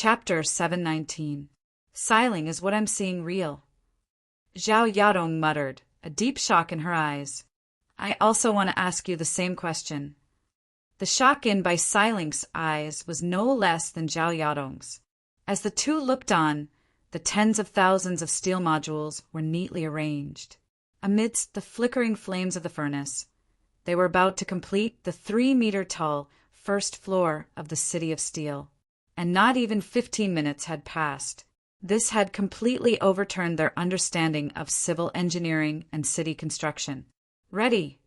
Chapter 719. Siling is what I'm seeing real. Zhao Yadong muttered, a deep shock in her eyes. I also want to ask you the same question. The shock in Bai Siling's eyes was no less than Zhao Yadong's. As the two looked on, the tens of thousands of steel modules were neatly arranged. Amidst the flickering flames of the furnace, they were about to complete the 3-meter-tall first floor of the City of Steel. And not even 15 minutes had passed. This had completely overturned their understanding of civil engineering and city construction. Ready.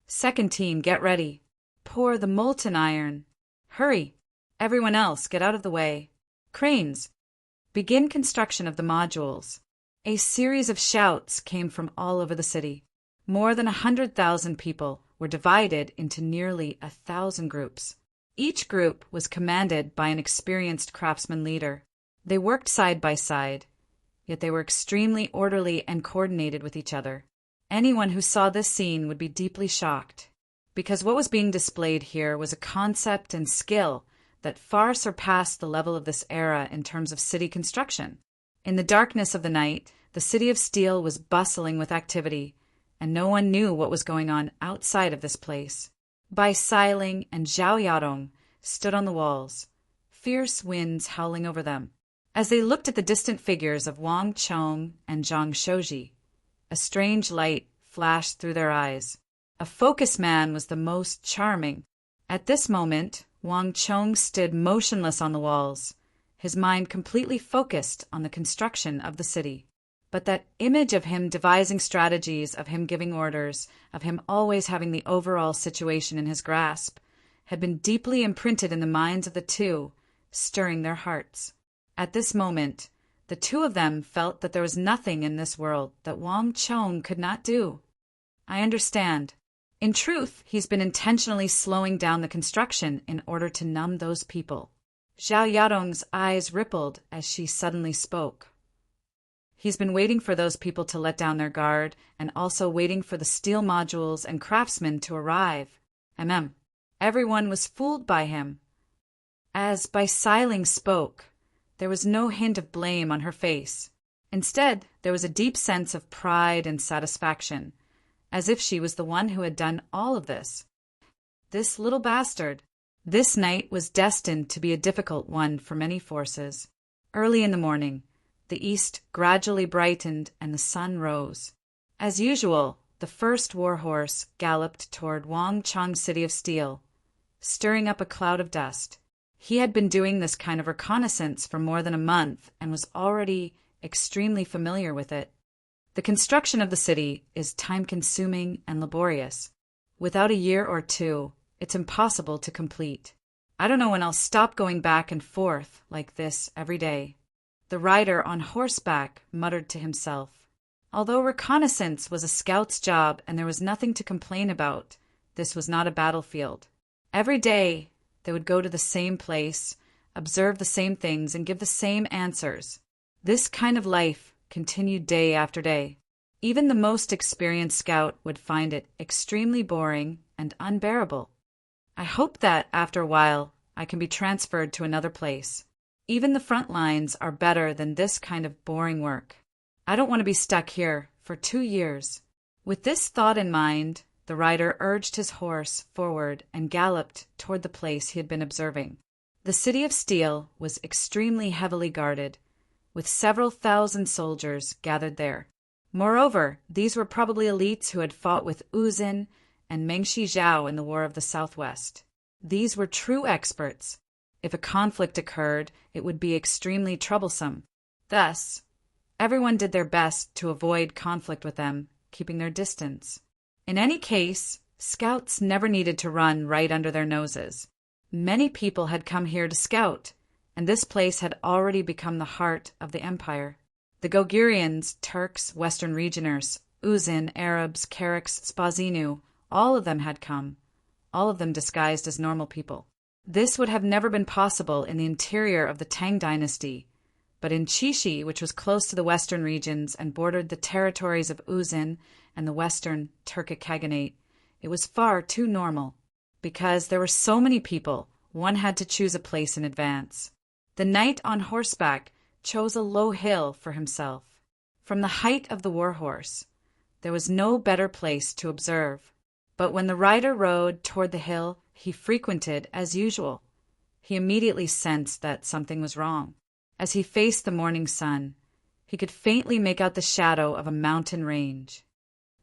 Second team, get ready. Pour the molten iron. Hurry. Everyone else, get out of the way. Cranes. Begin construction of the modules. A series of shouts came from all over the city. More than 100,000 people were divided into nearly 1,000 groups. Each group was commanded by an experienced craftsman leader. They worked side by side, yet they were extremely orderly and coordinated with each other. Anyone who saw this scene would be deeply shocked, because what was being displayed here was a concept and skill that far surpassed the level of this era in terms of city construction. In the darkness of the night, the City of Steel was bustling with activity, and no one knew what was going on outside of this place. Bai Siling and Zhao Yadong stood on the walls, fierce winds howling over them. As they looked at the distant figures of Wang Chong and Zhang Shouji, a strange light flashed through their eyes. A focus man was the most charming. At this moment, Wang Chong stood motionless on the walls, his mind completely focused on the construction of the city. But that image of him devising strategies, of him giving orders, of him always having the overall situation in his grasp, had been deeply imprinted in the minds of the two, stirring their hearts. At this moment, the two of them felt that there was nothing in this world that Wang Chong could not do. I understand. In truth, he's been intentionally slowing down the construction in order to numb those people. Zhao Yadong's eyes rippled as she suddenly spoke. He's been waiting for those people to let down their guard and also waiting for the steel modules and craftsmen to arrive. Everyone was fooled by him. As Bai Siling spoke, there was no hint of blame on her face. Instead, there was a deep sense of pride and satisfaction, as if she was the one who had done all of this. This little bastard. This night was destined to be a difficult one for many forces. Early in the morning, the east gradually brightened and the sun rose. As usual, the first warhorse galloped toward Wang Chong's City of Steel, stirring up a cloud of dust. He had been doing this kind of reconnaissance for more than a month and was already extremely familiar with it. The construction of the city is time-consuming and laborious. Without a year or two, it's impossible to complete. I don't know when I'll stop going back and forth like this every day. The rider on horseback muttered to himself. Although reconnaissance was a scout's job and there was nothing to complain about, this was not a battlefield. Every day, they would go to the same place, observe the same things, and give the same answers. This kind of life continued day after day. Even the most experienced scout would find it extremely boring and unbearable. I hope that, after a while, I can be transferred to another place. Even the front lines are better than this kind of boring work. I don't want to be stuck here for 2 years. With this thought in mind, the rider urged his horse forward and galloped toward the place he had been observing. The City of Steel was extremely heavily guarded, with several thousand soldiers gathered there. Moreover, these were probably elites who had fought with Wu Zin and Meng Shizhao in the War of the Southwest. These were true experts. If a conflict occurred, it would be extremely troublesome. Thus, everyone did their best to avoid conflict with them, keeping their distance. In any case, scouts never needed to run right under their noses. Many people had come here to scout, and this place had already become the heart of the empire. The Gogurians, Turks, Western Regioners, Wu Zin, Arabs, Karaks, Spazinu, all of them had come, all of them disguised as normal people. This would have never been possible in the interior of the Tang dynasty, but in Qixi, which was close to the western regions and bordered the territories of Wu Zin and the western Turkic Khaganate, it was far too normal. Because there were so many people, one had to choose a place in advance. The knight on horseback chose a low hill for himself. From the height of the war-horse, there was no better place to observe. But when the rider rode toward the hill he frequented as usual, he immediately sensed that something was wrong. As he faced the morning sun, he could faintly make out the shadow of a mountain range.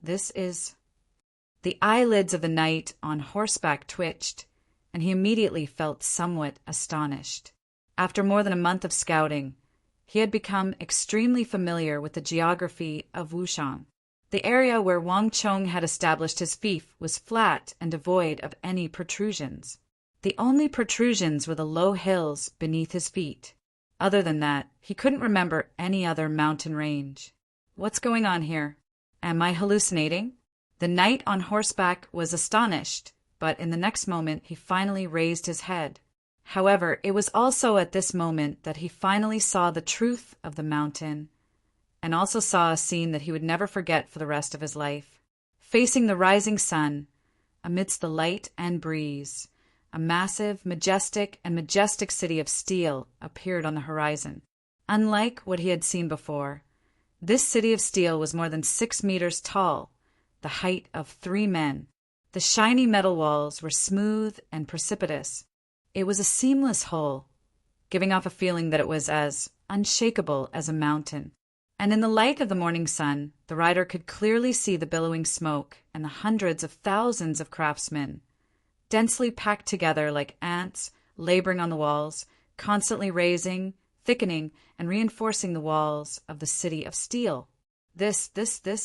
The eyelids of the knight on horseback twitched, and he immediately felt somewhat astonished. After more than a month of scouting, he had become extremely familiar with the geography of Wushang. The area where Wang Chong had established his fief was flat and devoid of any protrusions. The only protrusions were the low hills beneath his feet. Other than that, he couldn't remember any other mountain range. What's going on here? Am I hallucinating? The knight on horseback was astonished, but in the next moment he finally raised his head. However, it was also at this moment that he finally saw the truth of the mountain, and also saw a scene that he would never forget for the rest of his life. Facing the rising sun, amidst the light and breeze, a massive, majestic city of steel appeared on the horizon. Unlike what he had seen before, this city of steel was more than 6 meters tall, the height of 3 men. The shiny metal walls were smooth and precipitous. It was a seamless whole, giving off a feeling that it was as unshakable as a mountain. And in the light of the morning sun, the rider could clearly see the billowing smoke and the hundreds of thousands of craftsmen, densely packed together like ants, laboring on the walls, constantly raising, thickening, and reinforcing the walls of the city of steel. This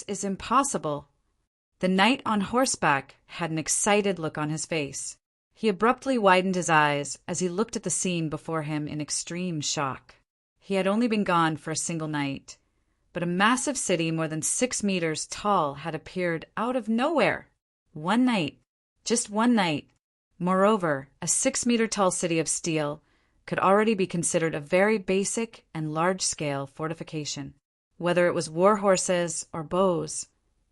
is impossible. The knight on horseback had an excited look on his face. He abruptly widened his eyes as he looked at the scene before him in extreme shock. He had only been gone for a single night, but a massive city more than 6 meters tall had appeared out of nowhere. One night. Just one night. Moreover, a 6-meter-tall city of steel could already be considered a very basic and large-scale fortification. Whether it was war horses or bows,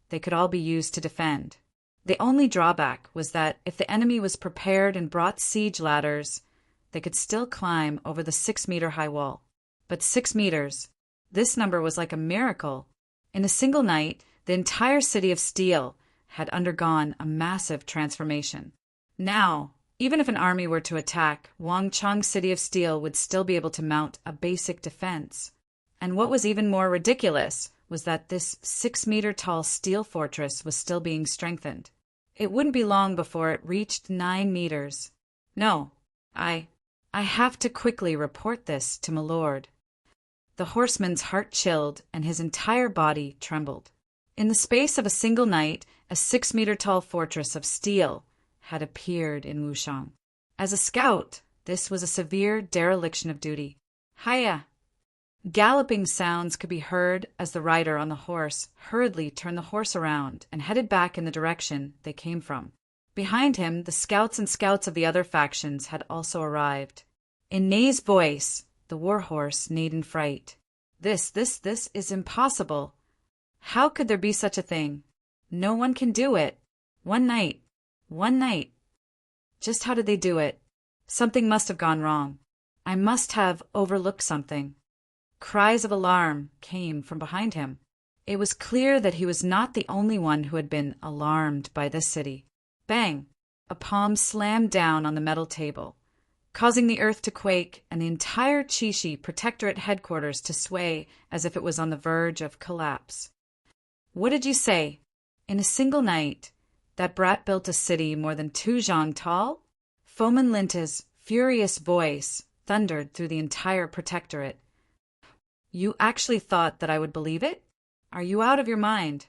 they could all be used to defend. The only drawback was that if the enemy was prepared and brought siege ladders, they could still climb over the 6-meter-high wall. But 6 meters, this number was like a miracle. In a single night, the entire city of steel had undergone a massive transformation. Now, even if an army were to attack, Wangchang's city of steel would still be able to mount a basic defense. And what was even more ridiculous was that this 6-meter-tall steel fortress was still being strengthened. It wouldn't be long before it reached 9 meters. No, I have to quickly report this to my lord. The horseman's heart chilled and his entire body trembled. In the space of a single night, a 6-meter-tall fortress of steel had appeared in Wushang. As a scout, this was a severe dereliction of duty. Hiya! Galloping sounds could be heard as the rider on the horse hurriedly turned the horse around and headed back in the direction they came from. Behind him, the scouts and scouts of the other factions had also arrived. In Nei's voice, the war horse neighed in fright. This is impossible. How could there be such a thing? No one can do it. One night. Just how did they do it? Something must have gone wrong. I must have overlooked something. Cries of alarm came from behind him. It was clear that he was not the only one who had been alarmed by this city. Bang! A palm slammed down on the metal table, causing the earth to quake and the entire Chishi Protectorate headquarters to sway as if it was on the verge of collapse. What did you say? In a single night, that brat built a city more than 2 zhang tall? Foman Linta's furious voice thundered through the entire Protectorate. You actually thought that I would believe it? Are you out of your mind?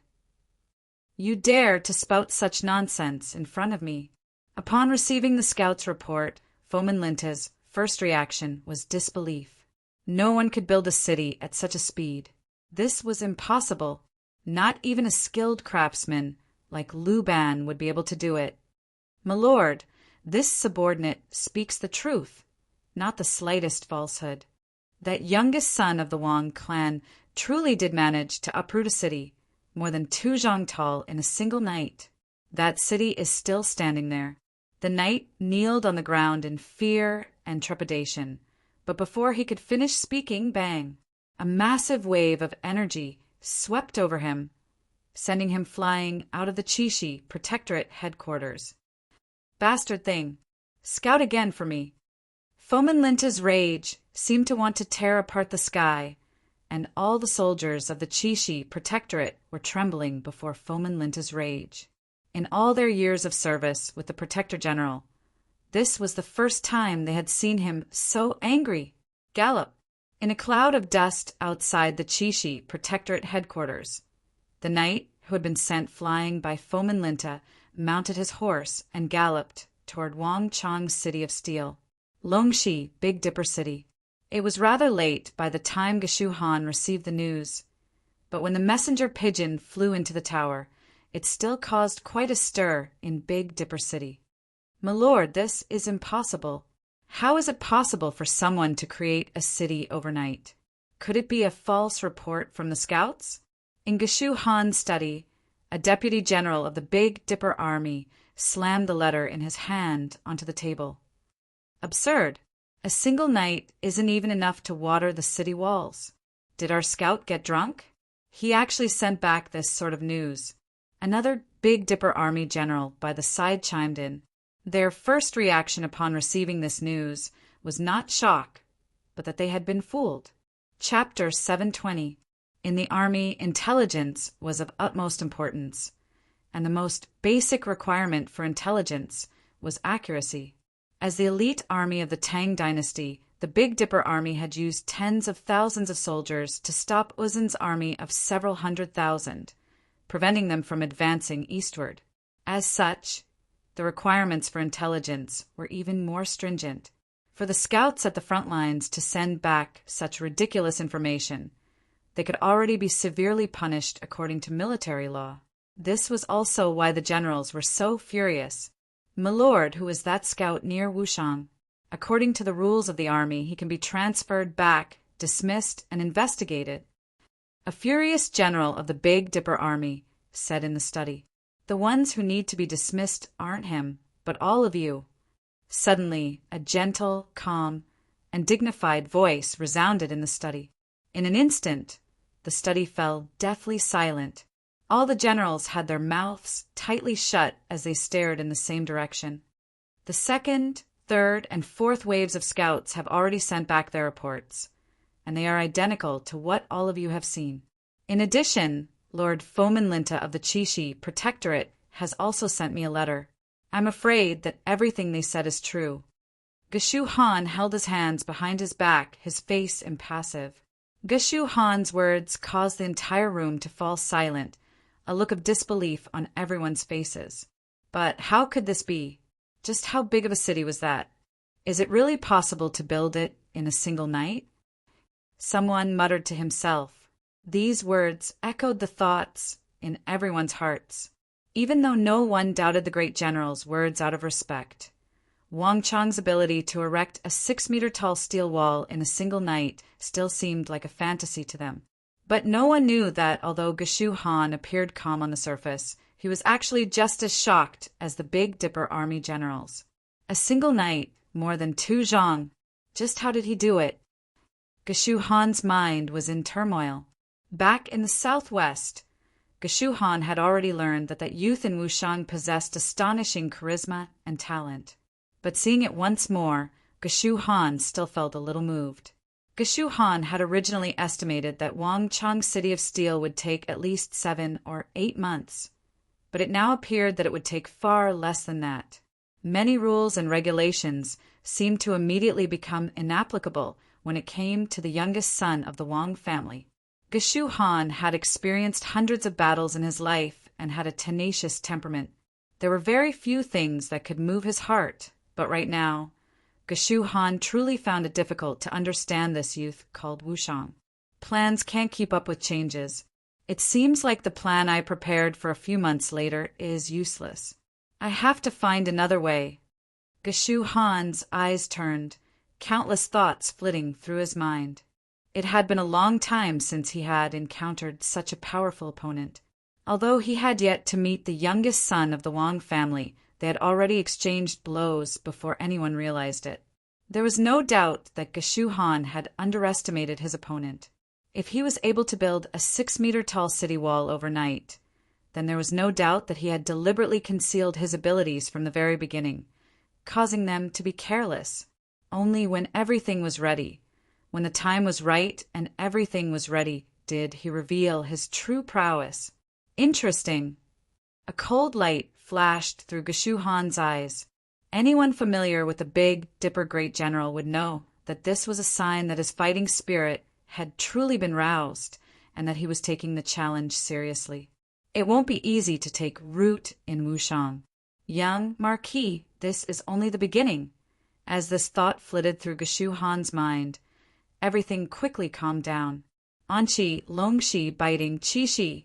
You dare to spout such nonsense in front of me. Upon receiving the scout's report, Foman Linta's first reaction was disbelief. No one could build a city at such a speed. This was impossible. Not even a skilled craftsman like Lu Ban would be able to do it. My lord, this subordinate speaks the truth, not the slightest falsehood. That youngest son of the Wang clan truly did manage to uproot a city more than 2 zhang tall in a single night. That city is still standing there. The knight kneeled on the ground in fear and trepidation, But before he could finish speaking, bang! A massive wave of energy swept over him, sending him flying out of the Chishi Protectorate headquarters. Bastard thing! Scout again for me! Fomenlinta's rage seemed to want to tear apart the sky, and all the soldiers of the Chishi Protectorate were trembling before Fomenlinta's rage. In all their years of service with the Protector General, this was the first time they had seen him so angry. Gallop! In a cloud of dust outside the Chishi Protectorate headquarters, the knight who had been sent flying by Fomenlinta mounted his horse and galloped toward Wangchang's city of steel, Longxi, Big Dipper City. It was rather late by the time Geshu Han received the news, but when the messenger pigeon flew into the tower, it still caused quite a stir in Big Dipper City. "My lord, this is impossible. How is it possible for someone to create a city overnight? Could it be a false report from the scouts?" In Geshu Han's study, a deputy general of the Big Dipper Army slammed the letter in his hand onto the table. "Absurd. A single night isn't even enough to water the city walls. Did our scout get drunk? He actually sent back this sort of news." Another Big Dipper Army general by the side chimed in. Their first reaction upon receiving this news was not shock, but that they had been fooled. Chapter 720. In the army, intelligence was of utmost importance, and the most basic requirement for intelligence was accuracy. As the elite army of the Tang dynasty, the Big Dipper Army had used tens of thousands of soldiers to stop Uzin's army of several 100,000, preventing them from advancing eastward. As such, the requirements for intelligence were even more stringent. For the scouts at the front lines to send back such ridiculous information, they could already be severely punished according to military law. This was also why the generals were so furious. "My lord, who is that scout near Wushang? According to the rules of the army, he can be transferred back, dismissed, and investigated." A furious general of the Big Dipper Army said in the study, "The ones who need to be dismissed aren't him, but all of you." Suddenly, a gentle, calm, and dignified voice resounded in the study. In an instant, the study fell deathly silent. All the generals had their mouths tightly shut as they stared in the same direction. The second, third, and fourth waves of scouts have already sent back their reports, and they are identical to what all of you have seen. In addition, Lord Fomenlinta of the Chishi Protectorate has also sent me a letter. I'm afraid that everything they said is true. Geshu Han held his hands behind his back, his face impassive. Geshu Han's words caused the entire room to fall silent, a look of disbelief on everyone's faces. But how could this be? Just how big of a city was that? Is it really possible to build it in a single night? Someone muttered to himself. These words echoed the thoughts in everyone's hearts. Even though no one doubted the great general's words out of respect, Wang Chang's ability to erect a 6-meter-tall steel wall in a single night still seemed like a fantasy to them. But no one knew that although Geshu Han appeared calm on the surface, he was actually just as shocked as the Big Dipper Army generals. A single night, more than 2 zhang. Just how did he do it? Geshu Han's mind was in turmoil. Back in the southwest, Geshu Han had already learned that youth in Wushang possessed astonishing charisma and talent. But seeing it once more, Geshu Han still felt a little moved. Geshu Han had originally estimated that Wangchang's city of steel would take at least 7 or 8 months, but it now appeared that it would take far less than that. Many rules and regulations seemed to immediately become inapplicable when it came to the youngest son of the Wang family. Geshu Han had experienced hundreds of battles in his life and had a tenacious temperament. There were very few things that could move his heart, but right now, Geshu Han truly found it difficult to understand this youth called Wushang. Plans can't keep up with changes. It seems like the plan I prepared for a few months later is useless. I have to find another way. Geshu Han's eyes turned, countless thoughts flitting through his mind. It had been a long time since he had encountered such a powerful opponent. Although he had yet to meet the youngest son of the Wang family, they had already exchanged blows before anyone realized it. There was no doubt that Geshu Han had underestimated his opponent. If he was able to build a 6-meter-tall city wall overnight, then there was no doubt that he had deliberately concealed his abilities from the very beginning, causing them to be careless. Only when everything was ready, when the time was right and everything was ready, did he reveal his true prowess. Interesting. A cold light flashed through Geshu Han's eyes. Anyone familiar with the Big Dipper Great General would know that this was a sign that his fighting spirit had truly been roused and that he was taking the challenge seriously. It won't be easy to take root in Wushang. Young Marquis, this is only the beginning. As this thought flitted through Geshu Han's mind, everything quickly calmed down. Anqi, Longxi biting Qishi.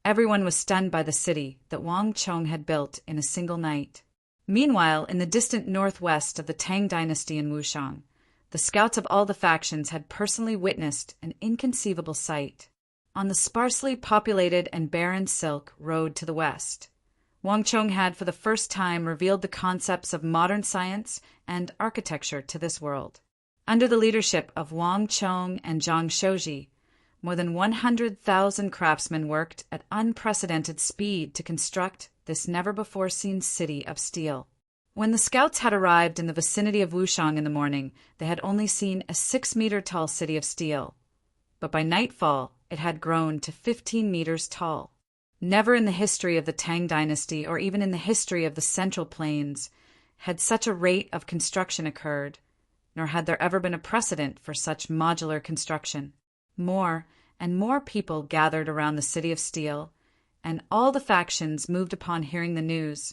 Everyone was stunned by the city that Wang Chong had built in a single night. Meanwhile, in the distant northwest of the Tang dynasty in Wushang, the scouts of all the factions had personally witnessed an inconceivable sight. On the sparsely populated and barren Silk Road to the west, Wang Chong had for the first time revealed the concepts of modern science and architecture to this world. Under the leadership of Wang Chong and Zhang Shouji, more than 100,000 craftsmen worked at unprecedented speed to construct this never-before-seen city of steel. When the scouts had arrived in the vicinity of Wushang in the morning, they had only seen a 6-meter-tall city of steel. But by nightfall, it had grown to 15 meters tall. Never in the history of the Tang dynasty, or even in the history of the Central Plains, had such a rate of construction occurred, nor had there ever been a precedent for such modular construction. More and more people gathered around the city of steel, and all the factions moved upon hearing the news,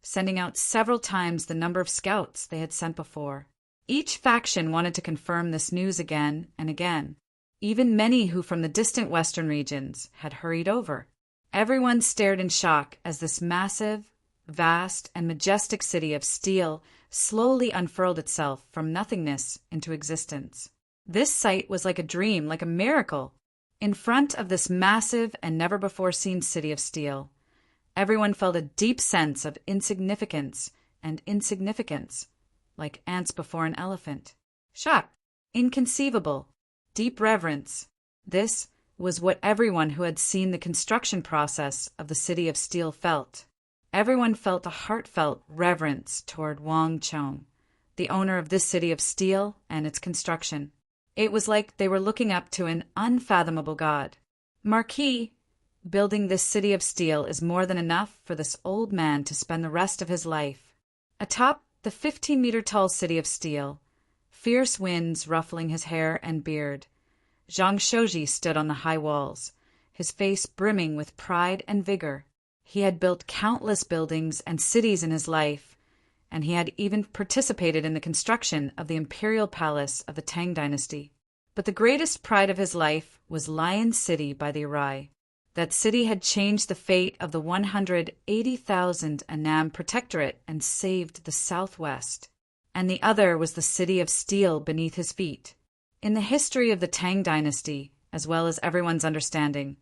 sending out several times the number of scouts they had sent before. Each faction wanted to confirm this news again and again. Even many who from the distant western regions had hurried over. Everyone stared in shock as this massive, vast, and majestic city of steel slowly unfurled itself from nothingness into existence. This sight was like a dream, like a miracle. In front of this massive and never-before-seen city of steel, everyone felt a deep sense of insignificance and insignificance, like ants before an elephant. Shock, inconceivable, deep reverence. This was what everyone who had seen the construction process of the city of steel felt. Everyone felt a heartfelt reverence toward Wang Chong, the owner of this city of steel and its construction. It was like they were looking up to an unfathomable god. Marquis, building this city of steel is more than enough for this old man to spend the rest of his life. Atop the 15-meter-tall city of steel, fierce winds ruffling his hair and beard, Zhang Shouji stood on the high walls, his face brimming with pride and vigor. He had built countless buildings and cities in his life, and he had even participated in the construction of the imperial palace of the Tang dynasty. But the greatest pride of his life was Lion City by the Arai. That city had changed the fate of the 180,000 Annam Protectorate and saved the Southwest. And the other was the city of steel beneath his feet. In the history of the Tang dynasty, as well as everyone's understanding,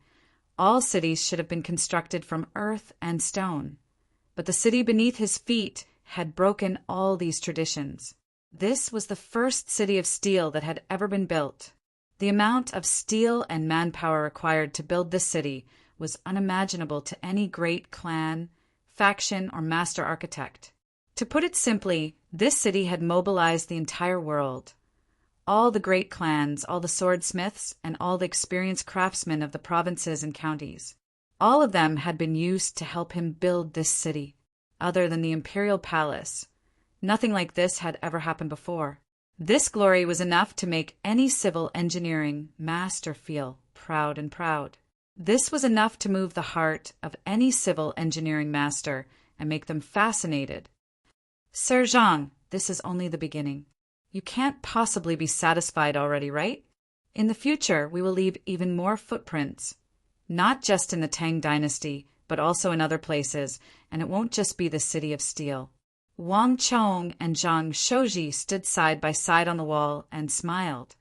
all cities should have been constructed from earth and stone. But the city beneath his feet had broken all these traditions. This was the first city of steel that had ever been built. The amount of steel and manpower required to build this city was unimaginable to any great clan, faction, or master architect. To put it simply, this city had mobilized the entire world. All the great clans, all the swordsmiths, and all the experienced craftsmen of the provinces and counties. All of them had been used to help him build this city. Other than the imperial palace, nothing like this had ever happened before. This glory was enough to make any civil engineering master feel proud and proud. This was enough to move the heart of any civil engineering master and make them fascinated. Sir Zhang, this is only the beginning. You can't possibly be satisfied already, right? In the future, we will leave even more footprints, not just in the Tang dynasty, but also in other places, and it won't just be the city of steel. Wang Chong and Zhang Shouji stood side by side on the wall and smiled.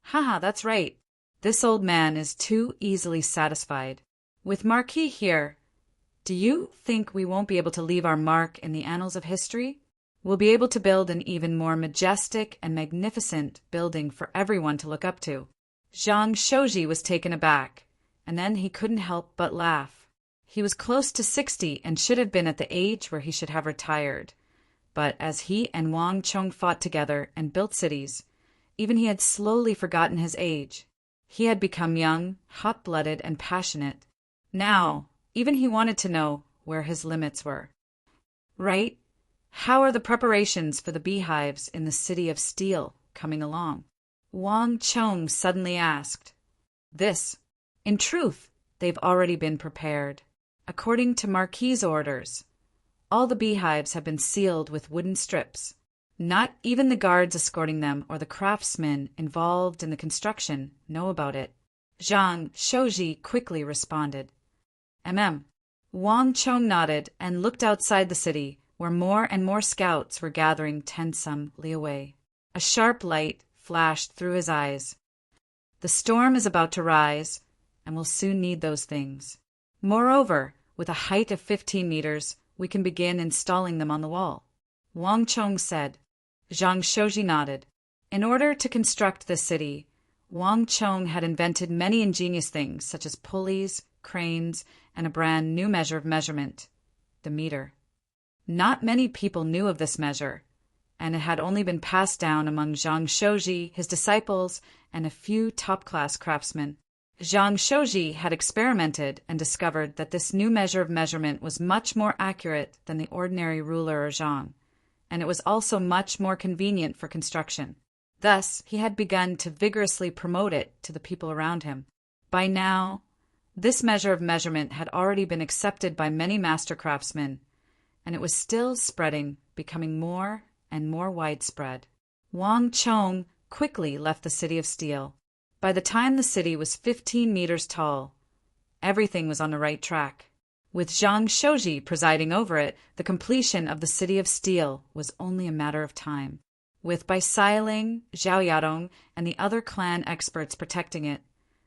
Haha, that's right. This old man is too easily satisfied. With Marquis here, do you think we won't be able to leave our mark in the annals of history? we'll be able to build an even more majestic and magnificent building for everyone to look up to. Zhang Shouji was taken aback, and then he couldn't help but laugh. He was close to 60 and should have been at the age where he should have retired. But as he and Wang Chong fought together and built cities, even he had slowly forgotten his age. He had become young, hot-blooded, and passionate. Now, even he wanted to know where his limits were. Right? How are the preparations for the beehives in the city of steel coming along? Wang Chong suddenly asked. In truth, they've already been prepared. According to Marquis's orders, all the beehives have been sealed with wooden strips. Not even the guards escorting them or the craftsmen involved in the construction know about it. Zhang Shouji quickly responded. Wang Chong nodded and looked outside the city, where more and more scouts were gathering 10 some li away. A sharp light flashed through his eyes. The storm is about to rise, and we'll soon need those things. Moreover, with a height of 15 meters, we can begin installing them on the wall. Wang Chong said. Zhang Shouji nodded. In order to construct this city, Wang Chong had invented many ingenious things, such as pulleys, cranes, and a brand new measure of measurement, the meter. Not many people knew of this measure, and it had only been passed down among Zhang Shouji, his disciples, and a few top-class craftsmen. Zhang Shouji had experimented and discovered that this new measure of measurement was much more accurate than the ordinary ruler or zhang, and it was also much more convenient for construction. Thus, he had begun to vigorously promote it to the people around him. By now, this measure of measurement had already been accepted by many master craftsmen, and it was still spreading, becoming more and more widespread. Wang Chong quickly left the city of steel. By the time the city was 15 meters tall, everything was on the right track. With Zhang Shouji presiding over it, the completion of the city of steel was only a matter of time. With Bai Xiling, Zhao Yadong, and the other clan experts protecting it,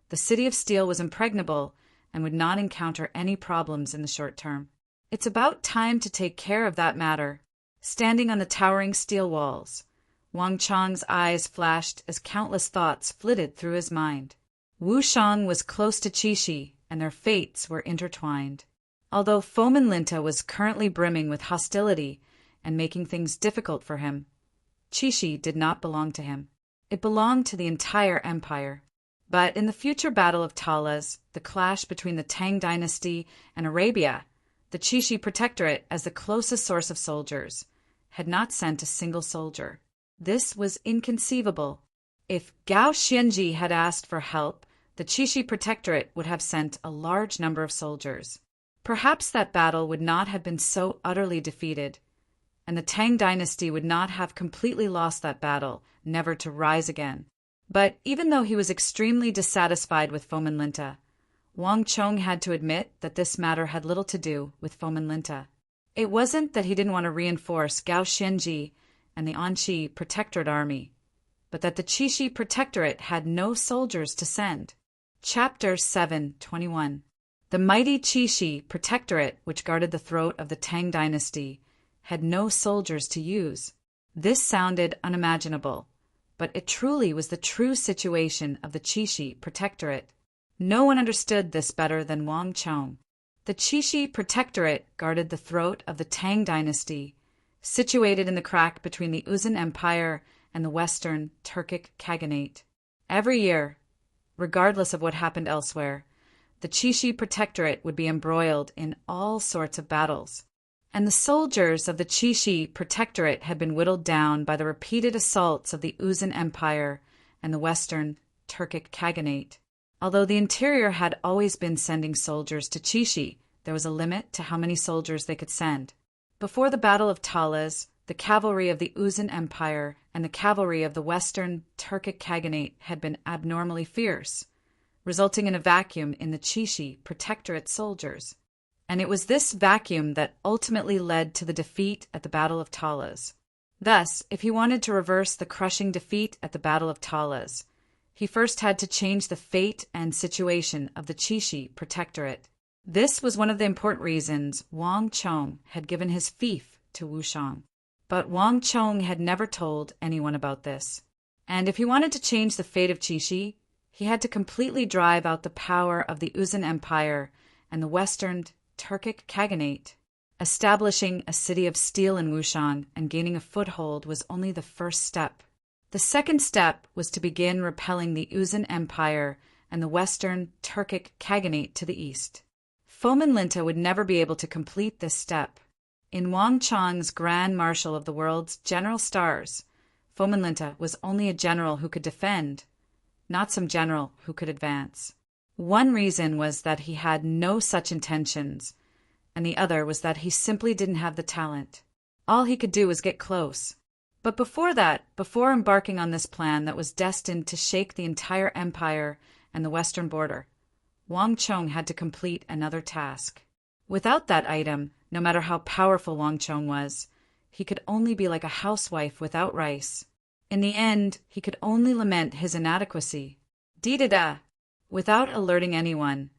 the city of steel was impregnable and would not encounter any problems in the short term. It's about time to take care of that matter. Standing on the towering steel walls, Wang Chong's eyes flashed as countless thoughts flitted through his mind. Wu Shang was close to Qixi, and their fates were intertwined. Although Fomenlinta was currently brimming with hostility and making things difficult for him, Qixi did not belong to him. It belonged to the entire empire. But in the future battle of Talas, the clash between the Tang dynasty and Arabia, the Qixi Protectorate, as the closest source of soldiers, had not sent a single soldier. This was inconceivable. If Gao Xianji had asked for help, the Qixi Protectorate would have sent a large number of soldiers. Perhaps that battle would not have been so utterly defeated, and the Tang dynasty would not have completely lost that battle, never to rise again. But even though he was extremely dissatisfied with Fomenlinta, Wang Chong had to admit that this matter had little to do with Fomenlinta. It wasn't that he didn't want to reinforce Gao Xianji and the Anqi Protectorate army, but that the Qixi Protectorate had no soldiers to send. Chapter 7:21. The mighty Qixi Protectorate, which guarded the throat of the Tang dynasty, had no soldiers to use. This sounded unimaginable, but it truly was the true situation of the Qixi Protectorate. No one understood this better than Wang Chong. The Qixi Protectorate guarded the throat of the Tang dynasty, situated in the crack between the Uzun Empire and the Western Turkic Khaganate. Every year, regardless of what happened elsewhere, the Qixi Protectorate would be embroiled in all sorts of battles. And the soldiers of the Qixi Protectorate had been whittled down by the repeated assaults of the Uzun Empire and the Western Turkic Khaganate. Although the interior had always been sending soldiers to Qixi, there was a limit to how many soldiers they could send. Before the Battle of Talas, the cavalry of the Uzun Empire and the cavalry of the Western Turkic Khaganate had been abnormally fierce, resulting in a vacuum in the Qixi Protectorate soldiers. And it was this vacuum that ultimately led to the defeat at the Battle of Talas. Thus, if he wanted to reverse the crushing defeat at the Battle of Talas, he first had to change the fate and situation of the Qixi Protectorate. This was one of the important reasons Wang Chong had given his fief to Wu Shang. But Wang Chong had never told anyone about this. And if he wanted to change the fate of Qixi, he had to completely drive out the power of the Uzun Empire and the Western Turkic Khaganate. Establishing a city of steel in Wushang and gaining a foothold was only the first step. The second step was to begin repelling the Uzun Empire and the Western Turkic Khaganate to the east. Fomin Linta would never be able to complete this step. In Wang Chong's Grand Marshal of the world's general stars, Fomin Linta was only a general who could defend, not some general who could advance. One reason was that he had no such intentions, and the other was that he simply didn't have the talent. All he could do was get close. But before embarking on this plan that was destined to shake the entire empire and the western border, Wang Chong had to complete another task. Without that item, no matter how powerful Wang Chong was, he could only be like a housewife without rice. In the end, he could only lament his inadequacy. Dee-da-da! Without alerting anyone,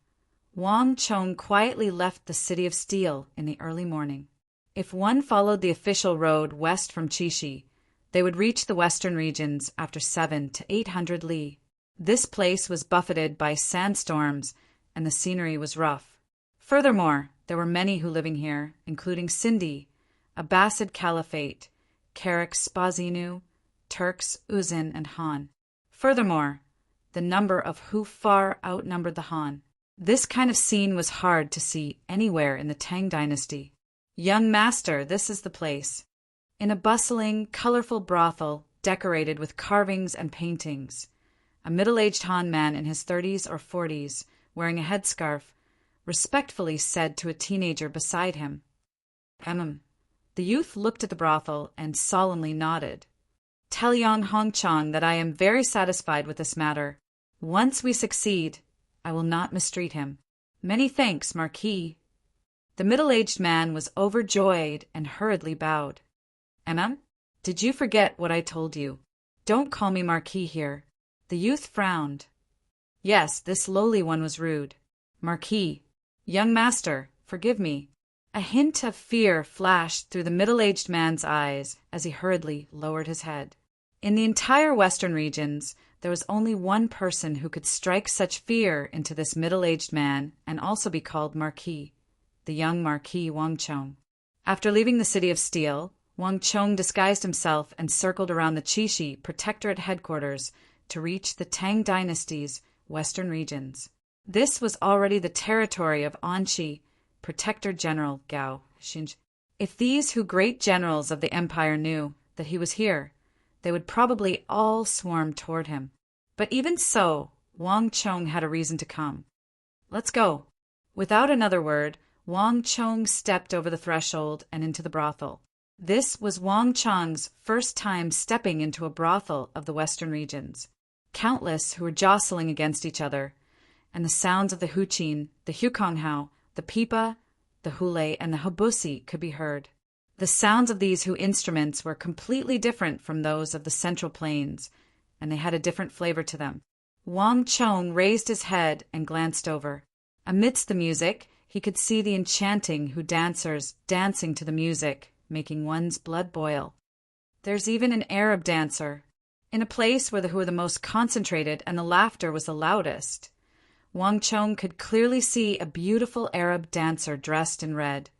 Wang Chong quietly left the City of Steel in the early morning. If one followed the official road west from Qixi, they would reach the western regions after 700 to 800 li. This place was buffeted by sandstorms, and the scenery was rough. Furthermore, there were many who living here, including Sindhi, Abbasid Caliphate, Karak Spazinu, Turks, Uzun, and Han. Furthermore, the number of who far outnumbered the Han. This kind of scene was hard to see anywhere in the Tang dynasty. Young master, this is the place. In a bustling, colorful brothel decorated with carvings and paintings, a middle-aged Han man in his 30s or 40s, wearing a headscarf, respectfully said to a teenager beside him, The youth looked at the brothel and solemnly nodded. Tell Yang Hongchang that I am very satisfied with this matter. Once we succeed, I will not mistreat him. Many thanks, Marquis. The middle-aged man was overjoyed and hurriedly bowed. Did you forget what I told you? Don't call me Marquis here. The youth frowned. Yes, this lowly one was rude. Marquis, young master, forgive me. A hint of fear flashed through the middle-aged man's eyes as he hurriedly lowered his head. In the entire western regions, there was only one person who could strike such fear into this middle-aged man and also be called Marquis, the young Marquis Wang Chong. After leaving the City of Steel, Wang Chong disguised himself and circled around the Qixi Protectorate headquarters to reach the Tang dynasty's western regions. This was already the territory of Anqi, Protector General Gao Xinj. If these great generals of the empire knew that he was here, they would probably all swarm toward him. But even so, Wang Chong had a reason to come. Let's go. Without another word, Wang Chong stepped over the threshold and into the brothel. This was Wang Chong's first time stepping into a brothel of the western regions. Countless who were jostling against each other, and the sounds of the huqin, the hukonghao, the pipa, the hule, and the habusi could be heard. The sounds of these instruments were completely different from those of the Central Plains, and they had a different flavor to them. Wang Chong raised his head and glanced over. Amidst the music, he could see the enchanting dancers dancing to the music, making one's blood boil. There's even an Arab dancer. In a place where were the most concentrated and the laughter was the loudest, Wang Chong could clearly see a beautiful Arab dancer dressed in red,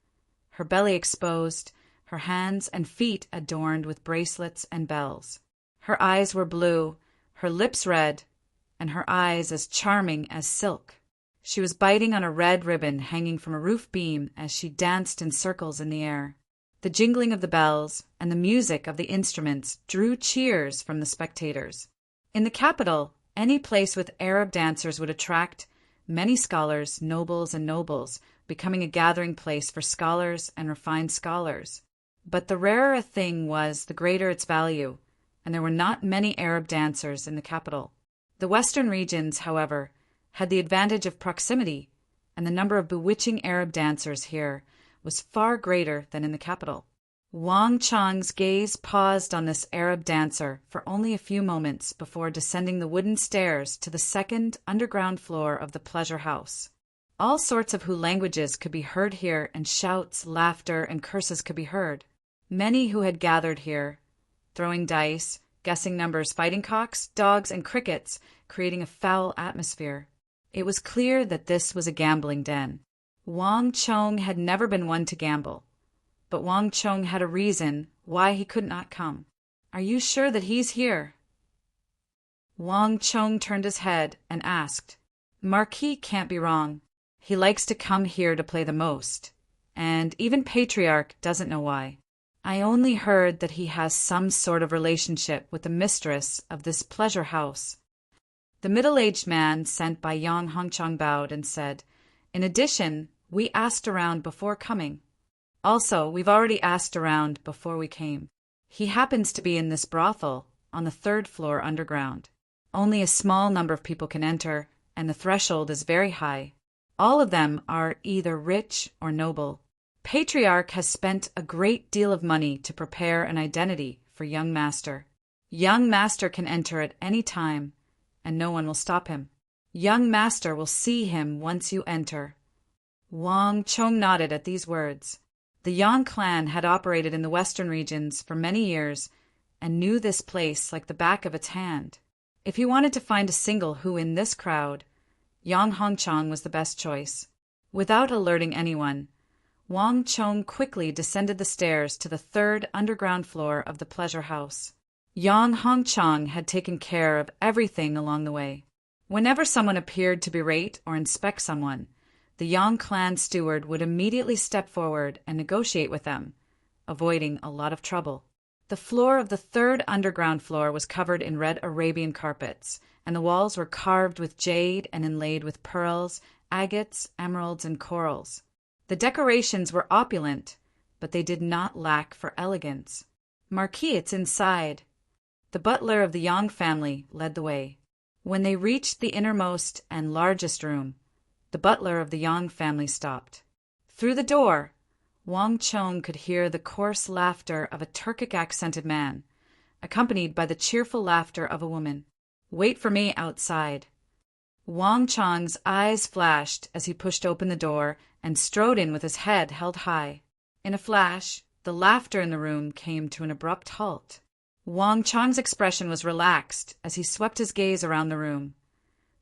her belly exposed, her hands and feet adorned with bracelets and bells. Her eyes were blue, her lips red, and her eyes as charming as silk. She was biting on a red ribbon hanging from a roof beam as she danced in circles in the air. The jingling of the bells and the music of the instruments drew cheers from the spectators. In the capital, any place with Arab dancers would attract many scholars, nobles, becoming a gathering place for scholars and refined scholars. But the rarer a thing was, the greater its value, and there were not many Arab dancers in the capital. The western regions, however, had the advantage of proximity, and the number of bewitching Arab dancers here was far greater than in the capital. Wang Chong's gaze paused on this Arab dancer for only a few moments before descending the wooden stairs to the second underground floor of the pleasure house. All sorts of languages could be heard here, and shouts, laughter, and curses could be heard. Many who had gathered here, throwing dice, guessing numbers, fighting cocks, dogs, and crickets, creating a foul atmosphere. It was clear that this was a gambling den. Wang Chong had never been one to gamble, but Wang Chong had a reason why he could not come. "Are you sure that he's here?" Wang Chong turned his head and asked. "Marquis can't be wrong. He likes to come here to play the most, and even Patriarch doesn't know why. I only heard that he has some sort of relationship with the mistress of this pleasure house." The middle-aged man sent by Yang Hongchang bowed and said, "In addition, we asked around before coming. Also, we've already asked around before we came. He happens to be in this brothel on the 3rd floor underground. Only a small number of people can enter, and the threshold is very high. All of them are either rich or noble. Patriarch has spent a great deal of money to prepare an identity for young master. Young master can enter at any time, and no one will stop him. Young master will see him once you enter." Wang Chong nodded at these words. The Yang clan had operated in the western regions for many years and knew this place like the back of its hand. If he wanted to find a single who in this crowd, Yang Hongchang was the best choice. Without alerting anyone, Wang Chong quickly descended the stairs to the 3rd underground floor of the pleasure house. Yang Hongchang had taken care of everything along the way. Whenever someone appeared to berate or inspect someone, the Yang clan steward would immediately step forward and negotiate with them, avoiding a lot of trouble. The floor of the 3rd underground floor was covered in red Arabian carpets, and the walls were carved with jade and inlaid with pearls, agates, emeralds, and corals. The decorations were opulent, but they did not lack for elegance. "Marquis, it's inside." The butler of the Yang family led the way. When they reached the innermost and largest room, the butler of the Yang family stopped. Through the door, Wang Chong could hear the coarse laughter of a Turkic-accented man, accompanied by the cheerful laughter of a woman. "Wait for me outside." Wang Chong's eyes flashed as he pushed open the door and strode in with his head held high. In a flash, the laughter in the room came to an abrupt halt. Wang Chong's expression was relaxed as he swept his gaze around the room,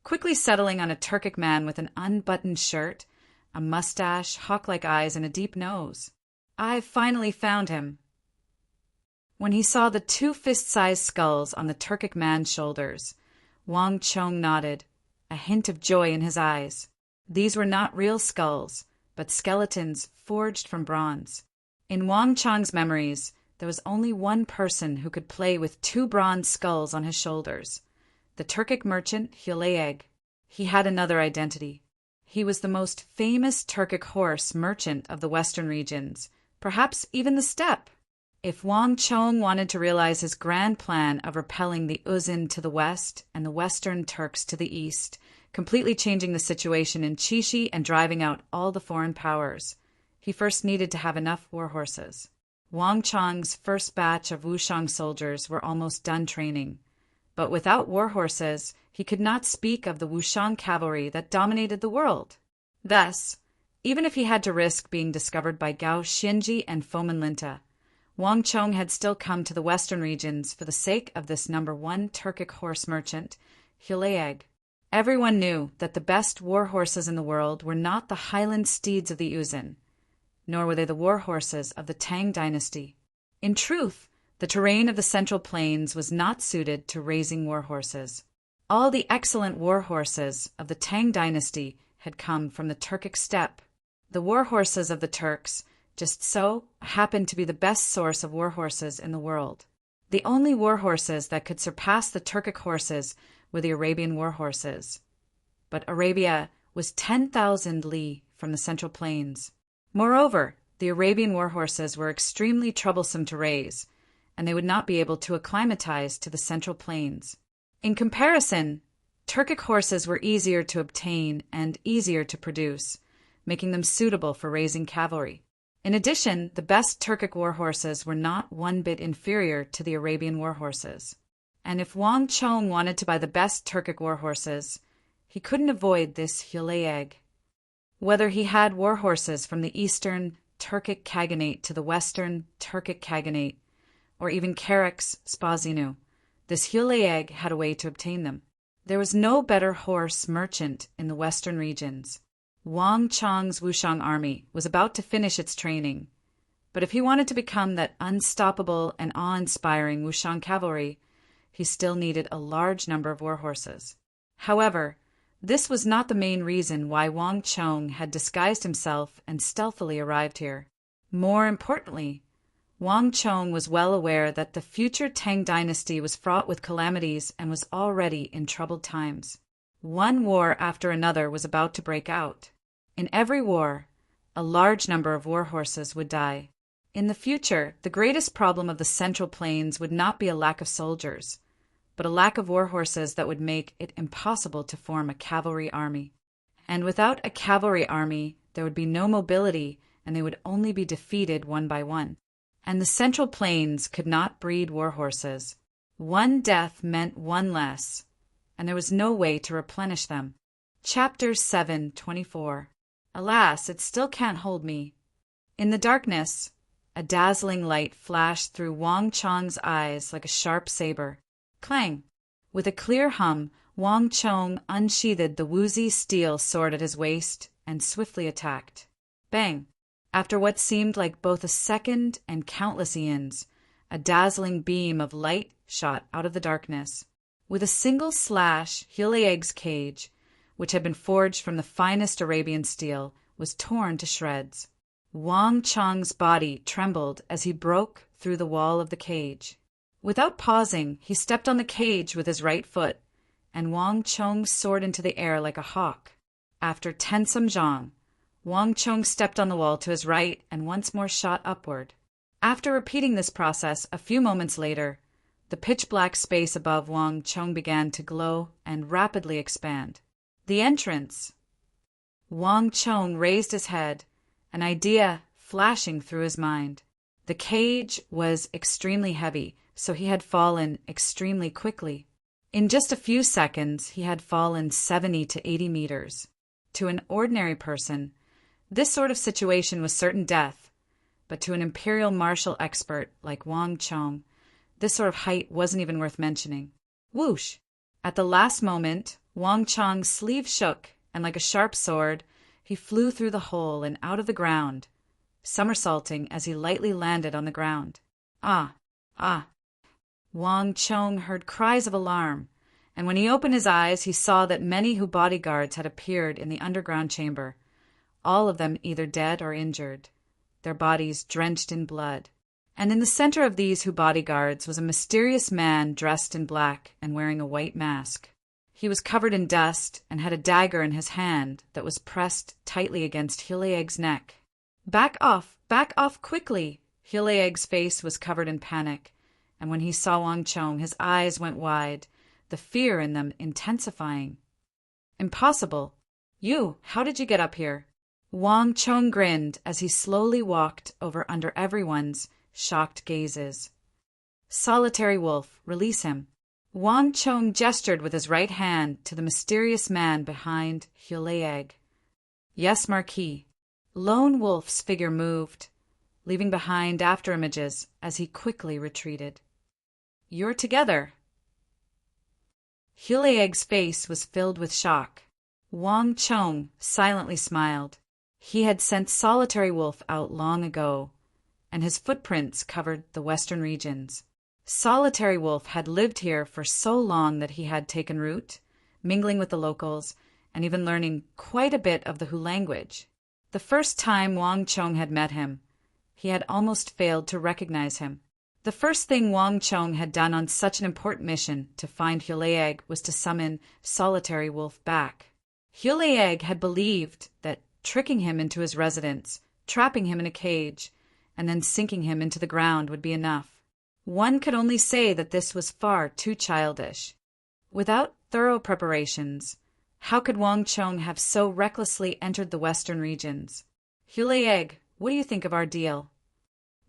quickly settling on a Turkic man with an unbuttoned shirt, a mustache, hawk-like eyes, and a deep nose. "I've finally found him." When he saw the 2 fist-sized skulls on the Turkic man's shoulders, Wang Chong nodded, a hint of joy in his eyes. These were not real skulls, but skeletons forged from bronze. In Wang Chong's memories, there was only one person who could play with 2 bronze skulls on his shoulders, the Turkic merchant Hulaeg. He had another identity. He was the most famous Turkic horse merchant of the western regions, perhaps even the steppe. If Wang Chong wanted to realize his grand plan of repelling the Uzin to the west and the Western Turks to the east, completely changing the situation in Chishi and driving out all the foreign powers, he first needed to have enough war horses. Wang Chong's first batch of Wushang soldiers were almost done training, but without war horses, he could not speak of the Wushang cavalry that dominated the world. Thus, even if he had to risk being discovered by Gao Xinji and Fomin Linta, Wang Chong had still come to the western regions for the sake of this #1 Turkic horse merchant, Hulaeg. Everyone knew that the best war horses in the world were not the highland steeds of the Uzin, nor were they the war horses of the Tang dynasty. In truth, the terrain of the Central Plains was not suited to raising war horses. All the excellent war horses of the Tang dynasty had come from the Turkic steppe. The war horses of the Turks just so happened to be the best source of war horses in the world. The only war horses that could surpass the Turkic horses were the Arabian war horses. But Arabia was 10,000 li from the Central Plains. Moreover, the Arabian war horses were extremely troublesome to raise, and they would not be able to acclimatize to the Central Plains. In comparison, Turkic horses were easier to obtain and easier to produce, making them suitable for raising cavalry. In addition, the best Turkic war horses were not one bit inferior to the Arabian war horses. And if Wang Chong wanted to buy the best Turkic war horses, he couldn't avoid this Hulaeg. Whether he had war horses from the eastern, Turkic Khaganate to the Western Turkic Khaganate, or even Karax Spazinu, this Hulaeg had a way to obtain them. There was no better horse merchant in the western regions. Wang Chong's Wushang army was about to finish its training, but if he wanted to become that unstoppable and awe-inspiring Wushang cavalry, he still needed a large number of war horses. However, this was not the main reason why Wang Chong had disguised himself and stealthily arrived here. More importantly, Wang Chong was well aware that the future Tang dynasty was fraught with calamities and was already in troubled times. One war after another was about to break out. In every war, a large number of war horses would die. In the future, the greatest problem of the Central Plains would not be a lack of soldiers, but a lack of war horses that would make it impossible to form a cavalry army. And without a cavalry army, there would be no mobility, and they would only be defeated one by one. And the Central Plains could not breed war horses. One death meant one less, and there was no way to replenish them. Chapter 7:24. Alas, it still can't hold me. In the darkness, a dazzling light flashed through Wang Chong's eyes like a sharp saber. Clang! With a clear hum, Wang Chong unsheathed the woozy steel sword at his waist and swiftly attacked. Bang! After what seemed like both a second and countless eons, a dazzling beam of light shot out of the darkness. With a single slash, Hulaeg's cage, which had been forged from the finest Arabian steel, was torn to shreds. Wang Chong's body trembled as he broke through the wall of the cage. Without pausing, he stepped on the cage with his right foot, and Wang Chong soared into the air like a hawk. After tensum zhang, Wang Chong stepped on the wall to his right and once more shot upward. After repeating this process a few moments later, the pitch-black space above Wang Chong began to glow and rapidly expand. The entrance! Wang Chong raised his head, an idea flashing through his mind. The cage was extremely heavy, so he had fallen extremely quickly. In just a few seconds, he had fallen 70 to 80 meters. To an ordinary person, this sort of situation was certain death, but to an imperial martial expert like Wang Chong, this sort of height wasn't even worth mentioning. Whoosh! At the last moment, Wang Chong's sleeve shook, and like a sharp sword, he flew through the hole and out of the ground, somersaulting as he lightly landed on the ground. Ah! Ah! Wang Chong heard cries of alarm, and when he opened his eyes, he saw that many Hu bodyguards had appeared in the underground chamber, all of them either dead or injured, their bodies drenched in blood. And in the center of these Hu bodyguards was a mysterious man dressed in black and wearing a white mask. He was covered in dust and had a dagger in his hand that was pressed tightly against Hulaeg's neck. Back off quickly! Hulaeg's face was covered in panic, and when he saw Wang Chong, his eyes went wide, the fear in them intensifying. Impossible! How did you get up here? Wang Chong grinned as he slowly walked over under everyone's shocked gazes. Solitary wolf, release him. Wang Chong gestured with his right hand to the mysterious man behind Hulaeg. Yes, Marquis. Lone Wolf's figure moved, leaving behind afterimages as he quickly retreated. You're together. Hulaeg's face was filled with shock. Wang Chong silently smiled. He had sent Solitary Wolf out long ago, and his footprints covered the western regions. Solitary Wolf had lived here for so long that he had taken root, mingling with the locals, and even learning quite a bit of the Hu language. The first time Wang Chong had met him, he had almost failed to recognize him. The first thing Wang Chong had done on such an important mission to find Hulaeg was to summon Solitary Wolf back. Hulaeg had believed that tricking him into his residence, trapping him in a cage, and then sinking him into the ground would be enough. One could only say that this was far too childish. Without thorough preparations, how could Wang Chong have so recklessly entered the western regions? Hulaeg, what do you think of our deal?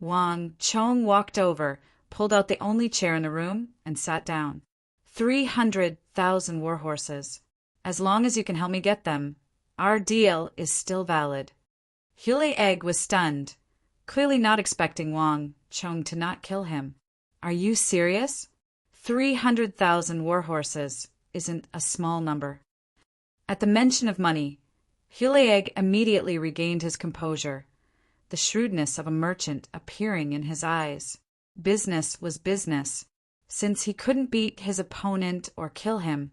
Wang Chong walked over, pulled out the only chair in the room, and sat down. 300,000 war horses. As long as you can help me get them, our deal is still valid. Hulaeg was stunned, clearly not expecting Wang Chong to not kill him. Are you serious? 300,000 war horses isn't a small number. At the mention of money, Hulaeg immediately regained his composure, the shrewdness of a merchant appearing in his eyes. Business was business. Since he couldn't beat his opponent or kill him,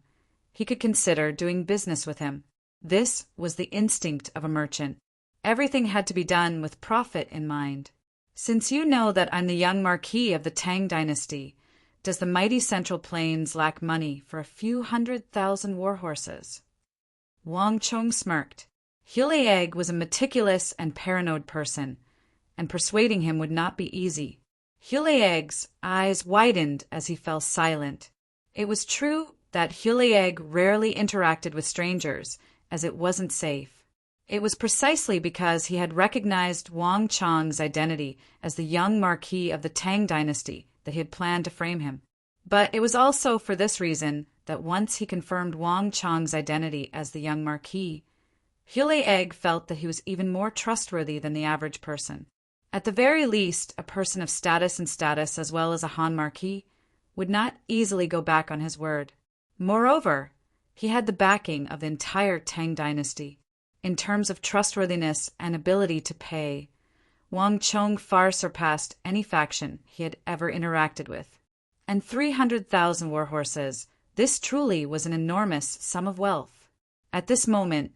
he could consider doing business with him. This was the instinct of a merchant. Everything had to be done with profit in mind. Since you know that I'm the young marquis of the Tang dynasty, does the mighty Central Plains lack money for a few 100,000 war horses? Wang Chong smirked. Hulaeg was a meticulous and paranoid person, and persuading him would not be easy. Hulaeg's eyes widened as he fell silent. It was true that Hulaeg rarely interacted with strangers, as it wasn't safe. It was precisely because he had recognized Wang Chong's identity as the young marquis of the Tang dynasty that he had planned to frame him. But it was also for this reason that once he confirmed Wang Chong's identity as the young marquis, Hulaeg felt that he was even more trustworthy than the average person. At the very least, a person of status as well as a Han marquis would not easily go back on his word. Moreover, he had the backing of the entire Tang dynasty. In terms of trustworthiness and ability to pay, Wang Chong far surpassed any faction he had ever interacted with. And 300,000 war horses, this truly was an enormous sum of wealth. At this moment,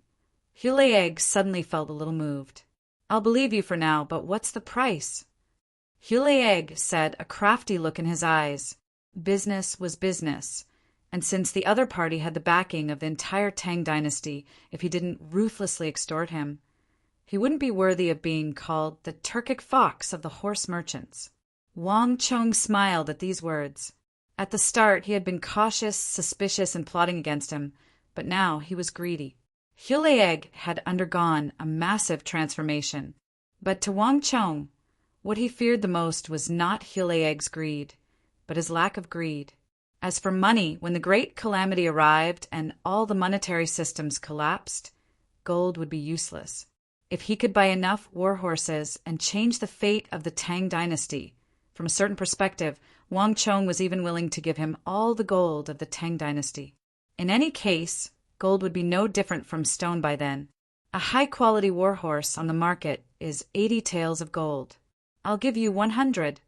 Hulaeg suddenly felt a little moved. I'll believe you for now, but what's the price? Hulaeg said, a crafty look in his eyes. Business was business, and since the other party had the backing of the entire Tang dynasty, if he didn't ruthlessly extort him, he wouldn't be worthy of being called the Turkic fox of the horse merchants. Wang Chong smiled at these words. At the start, he had been cautious, suspicious, and plotting against him, but now he was greedy. Hulaeg had undergone a massive transformation, but to Wang Chong, what he feared the most was not Hulaeg's greed, but his lack of greed. As for money, when the great calamity arrived and all the monetary systems collapsed, gold would be useless. If he could buy enough war horses and change the fate of the Tang dynasty, from a certain perspective, Wang Chong was even willing to give him all the gold of the Tang dynasty. In any case, gold would be no different from stone by then. A high-quality war horse on the market is 80 taels of gold. I'll give you 100.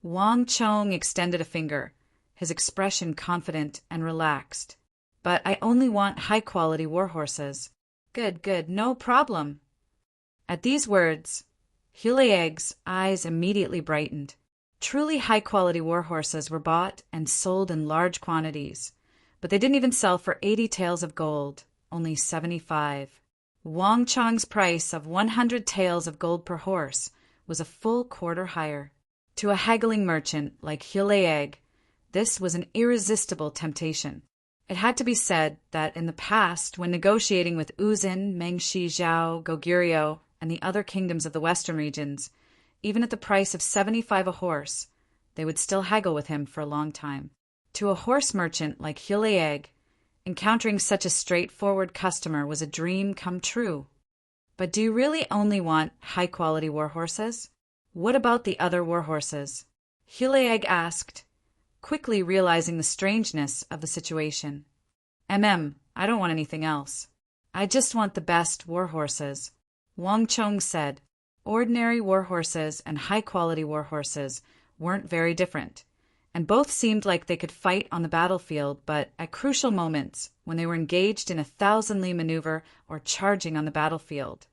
Wang Chong extended a finger, his expression confident and relaxed. But I only want high-quality war horses. Good, no problem. At these words, Hulaeg's eyes immediately brightened. Truly high-quality war horses were bought and sold in large quantities, but they didn't even sell for 80 taels of gold, only 75. Wang Chong's price of 100 taels of gold per horse was a full quarter higher. To a haggling merchant like Hulaeg, this was an irresistible temptation. It had to be said that in the past, when negotiating with Uzin, Mengshi, Zhao, Goguryeo, and the other kingdoms of the western regions, even at the price of 75 a horse, they would still haggle with him for a long time. To a horse merchant like Hulaeg, encountering such a straightforward customer was a dream come true. But do you really only want high-quality war horses? What about the other war horses? Hulaeg asked, quickly realizing the strangeness of the situation. I don't want anything else. I just want the best war horses. Wang Chong said. Ordinary war horses and high-quality war horses weren't very different, and both seemed like they could fight on the battlefield, but at crucial moments, when they were engaged in a 1,000-li maneuver or charging on the battlefield,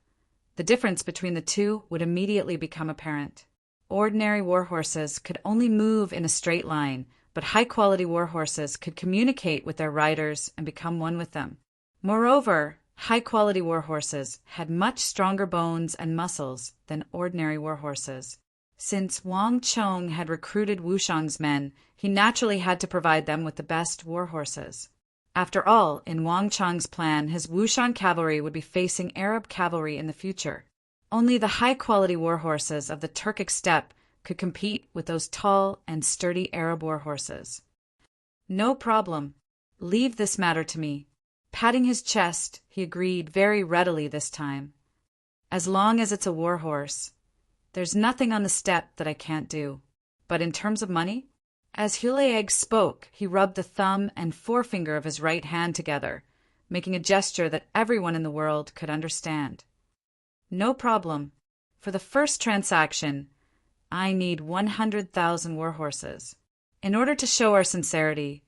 the difference between the two would immediately become apparent. Ordinary war horses could only move in a straight line, but high-quality war horses could communicate with their riders and become one with them. Moreover, high-quality war horses had much stronger bones and muscles than ordinary war horses. Since Wang Chong had recruited Wushang's men, he naturally had to provide them with the best war horses. After all, in Wang Chong's plan, his Wushang cavalry would be facing Arab cavalry in the future. Only the high-quality war horses of the Turkic steppe could compete with those tall and sturdy Arab war horses. No problem. Leave this matter to me. Patting his chest, he agreed very readily this time. As long as it's a war horse, There's nothing on the steppe that I can't do. But in terms of money? As Hulaeg spoke, he rubbed the thumb and forefinger of his right hand together, making a gesture that everyone in the world could understand. No problem. For the first transaction, I need 100,000 warhorses. In order to show our sincerity,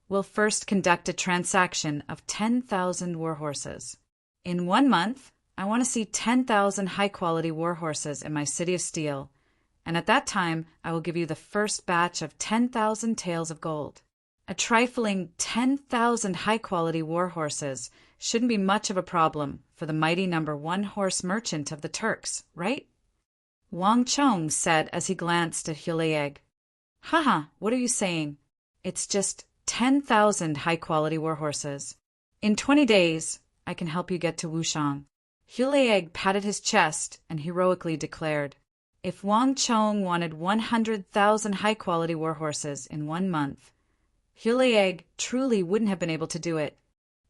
we'll first conduct a transaction of 10,000 warhorses. In 1 month, I want to see 10,000 high-quality warhorses in my city of steel, and at that time I will give you the first batch of 10,000 taels of gold. A trifling 10,000 high-quality warhorses shouldn't be much of a problem for the mighty number 1 horse merchant of the Turks, right? Wang Chong said as he glanced at Hulaeg. Haha, what are you saying? It's just 10,000 high-quality warhorses. In 20 days, I can help you get to Wushang. Hulaeg patted his chest and heroically declared, if Wang Chong wanted 100,000 high-quality warhorses in 1 month, Hulaeg truly wouldn't have been able to do it.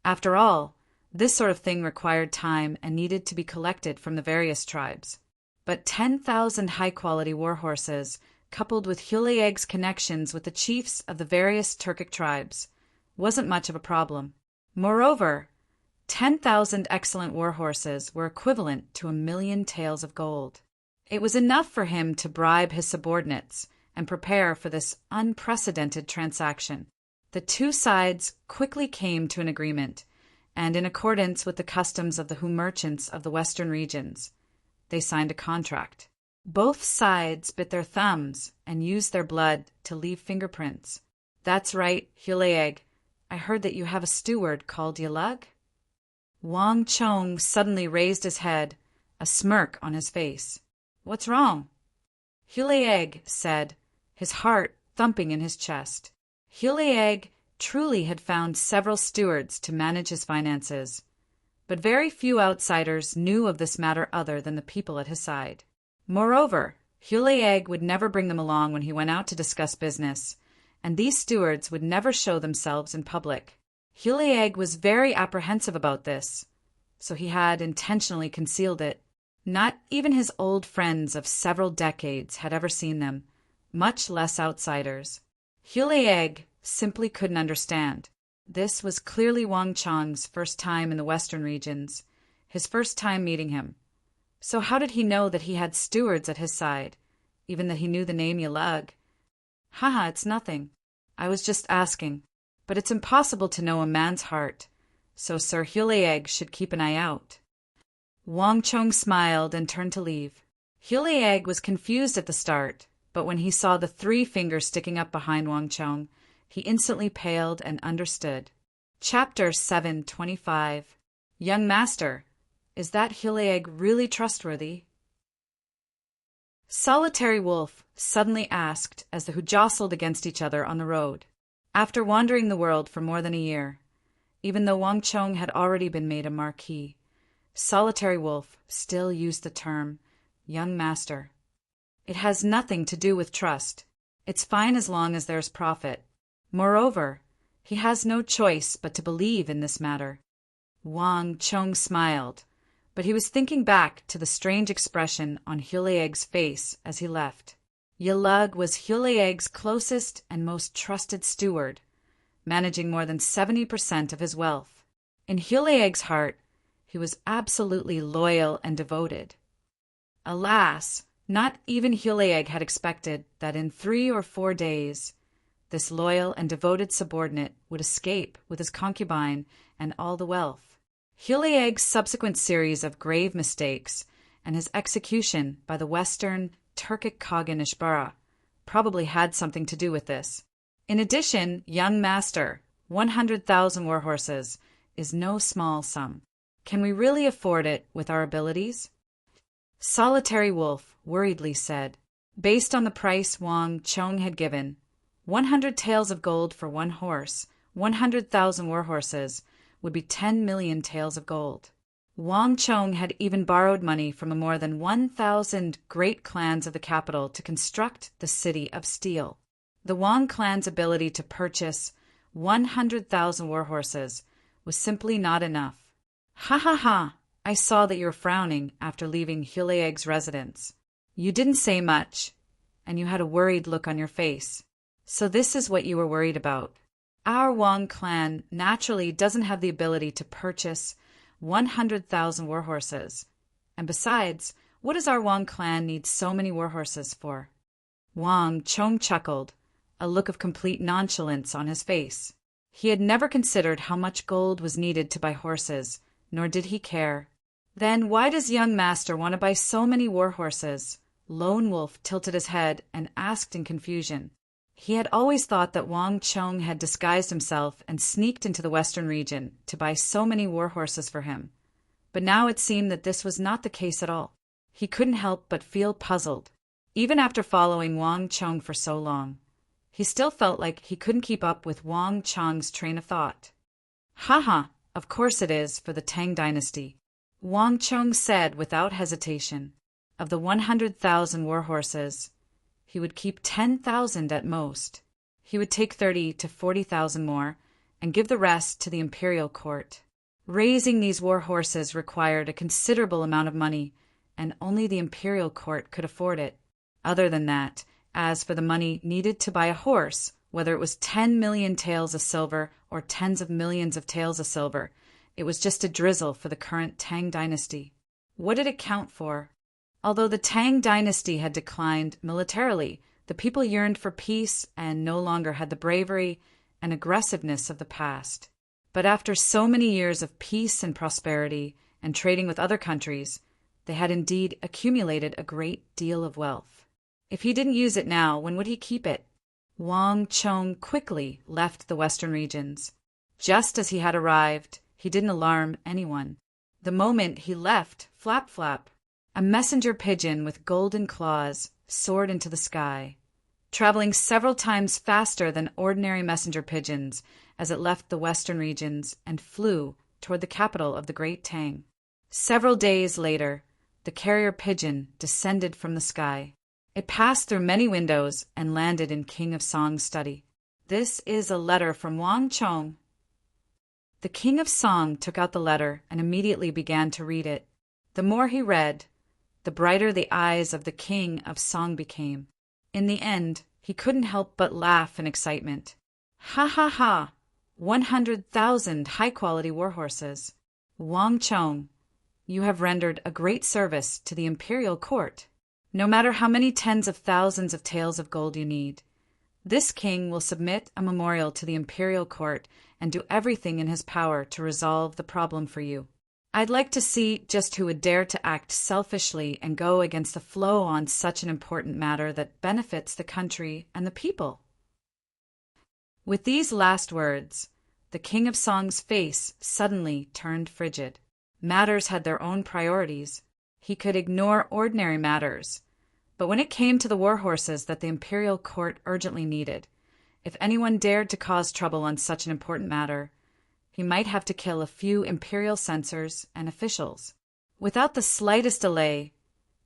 After all, this sort of thing required time and needed to be collected from the various tribes. But 10,000 high-quality warhorses, coupled with Hulaeg's connections with the chiefs of the various Turkic tribes, wasn't much of a problem. Moreover, 10,000 excellent warhorses were equivalent to 1,000,000 taels of gold. It was enough for him to bribe his subordinates and prepare for this unprecedented transaction. The two sides quickly came to an agreement, and in accordance with the customs of the Hu merchants of the western regions, they signed a contract. Both sides bit their thumbs and used their blood to leave fingerprints. That's right, Hulaeg. I heard that you have a steward called Yalug? Wang Chong suddenly raised his head, a smirk on his face. What's wrong? Hulaeg said, his heart thumping in his chest. Hulaeg truly had found several stewards to manage his finances, but very few outsiders knew of this matter other than the people at his side. Moreover, Hulaeg would never bring them along when he went out to discuss business, and these stewards would never show themselves in public. Hulaeg was very apprehensive about this, so he had intentionally concealed it. Not even his old friends of several decades had ever seen them, much less outsiders. Hulaeg simply couldn't understand. This was clearly Wang Chong's first time in the western regions, his first time meeting him. So how did he know that he had stewards at his side, even that he knew the name Yalug? Haha, it's nothing. I was just asking. But it's impossible to know a man's heart, so Sir Hulaeg should keep an eye out. Wang Chong smiled and turned to leave. Hulaeg was confused at the start, but when he saw the 3 fingers sticking up behind Wang Chong, he instantly paled and understood. Chapter 725. Young Master, is that Hulaeg really trustworthy? Solitary Wolf suddenly asked as the who jostled against each other on the road. After wandering the world for more than a year, even though Wang Chong had already been made a marquis, Solitary Wolf still used the term young master. It has nothing to do with trust. It's fine as long as there's profit. Moreover, he has no choice but to believe in this matter. Wang Chong smiled, but he was thinking back to the strange expression on Hulaeg's face as he left. Yalug was Hulaeg's closest and most trusted steward, managing more than 70% of his wealth. In Hulaeg's heart, he was absolutely loyal and devoted. Alas, not even Hulaeg had expected that in 3 or 4 days, this loyal and devoted subordinate would escape with his concubine and all the wealth. Hulaeg's subsequent series of grave mistakes and his execution by the Western Turkic Khagan Ishbara probably had something to do with this. In addition, young master, 100,000 warhorses is no small sum. Can we really afford it with our abilities? Solitary Wolf worriedly said. Based on the price Wang Chong had given, 100 taels of gold for 1 horse, 100,000 warhorses, would be 10,000,000 taels of gold. Wang Chong had even borrowed money from more than 1,000 great clans of the capital to construct the city of steel. The Wang clan's ability to purchase 100,000 warhorses was simply not enough. Ha ha ha! I saw that you were frowning after leaving Hulaeg's residence. You didn't say much, and you had a worried look on your face. So this is what you were worried about. Our Wang clan naturally doesn't have the ability to purchase 100,000 warhorses. And besides, what does our Wang clan need so many warhorses for? Wang Chong chuckled, a look of complete nonchalance on his face. He had never considered how much gold was needed to buy horses, nor did he care. Then why does young master want to buy so many warhorses? Lone Wolf tilted his head and asked in confusion. He had always thought that Wang Chong had disguised himself and sneaked into the western region to buy so many warhorses for him. But now it seemed that this was not the case at all. He couldn't help but feel puzzled. Even after following Wang Chong for so long, he still felt like he couldn't keep up with Wang Chong's train of thought. "Haha, of course it is for the Tang dynasty," Wang Chong said without hesitation. Of the 100,000 warhorses, he would keep 10,000 at most. He would take 30 to 40,000 more and give the rest to the imperial court. Raising these warhorses required a considerable amount of money, and only the imperial court could afford it. Other than that, as for the money needed to buy a horse, whether it was 10 million taels of silver or tens of millions of taels of silver, it was just a drizzle for the current Tang dynasty. What did it count for? Although the Tang dynasty had declined militarily, the people yearned for peace and no longer had the bravery and aggressiveness of the past. But after so many years of peace and prosperity and trading with other countries, they had indeed accumulated a great deal of wealth. If he didn't use it now, when would he keep it? Wang Chong quickly left the western regions. Just as he had arrived, he didn't alarm anyone. The moment he left, flap flap, a messenger pigeon with golden claws soared into the sky, traveling several times faster than ordinary messenger pigeons as it left the western regions and flew toward the capital of the Great Tang. Several days later, the carrier pigeon descended from the sky. It passed through many windows and landed in King of Song's study. "This is a letter from Wang Chong." The King of Song took out the letter and immediately began to read it. The more he read, the brighter the eyes of the King of Song became. In the end, he couldn't help but laugh in excitement. "Ha ha ha! 100,000 high-quality warhorses. Wang Chong, you have rendered a great service to the imperial court. No matter how many tens of thousands of taels of gold you need, this king will submit a memorial to the imperial court and do everything in his power to resolve the problem for you. I'd like to see just who would dare to act selfishly and go against the flow on such an important matter that benefits the country and the people." With these last words, the King of Song's face suddenly turned frigid. Matters had their own priorities. He could ignore ordinary matters. But when it came to the warhorses that the imperial court urgently needed, if anyone dared to cause trouble on such an important matter, he might have to kill a few imperial censors and officials. Without the slightest delay,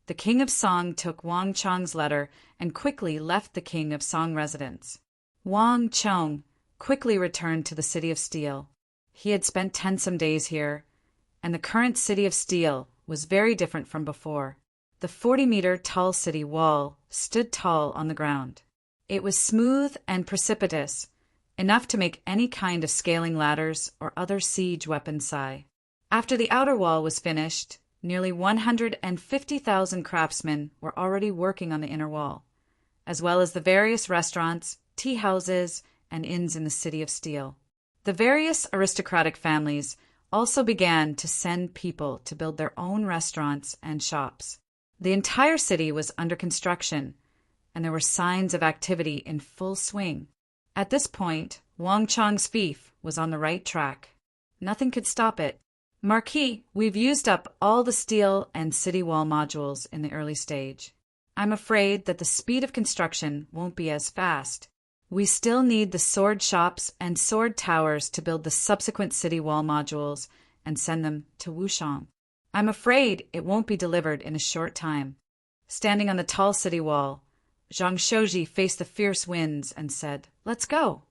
the King of Song took Wang Chong's letter and quickly left the King of Song residence. Wang Chong quickly returned to the City of Steel. He had spent 10 days here, and the current City of Steel was very different from before. The 40-meter tall city wall stood tall on the ground. It was smooth and precipitous, enough to make any kind of scaling ladders or other siege weapons sigh. After the outer wall was finished, nearly 150,000 craftsmen were already working on the inner wall, as well as the various restaurants, tea houses, and inns in the City of Steel. The various aristocratic families also began to send people to build their own restaurants and shops. The entire city was under construction, and there were signs of activity in full swing. At this point, Wang Chong's fief was on the right track. Nothing could stop it. "Marquis, we've used up all the steel and city wall modules in the early stage. I'm afraid that the speed of construction won't be as fast. We still need the sword shops and sword towers to build the subsequent city wall modules and send them to Wushang. I'm afraid it won't be delivered in a short time." Standing on the tall city wall, Zhang Shouji faced the fierce winds and said, "Let's go."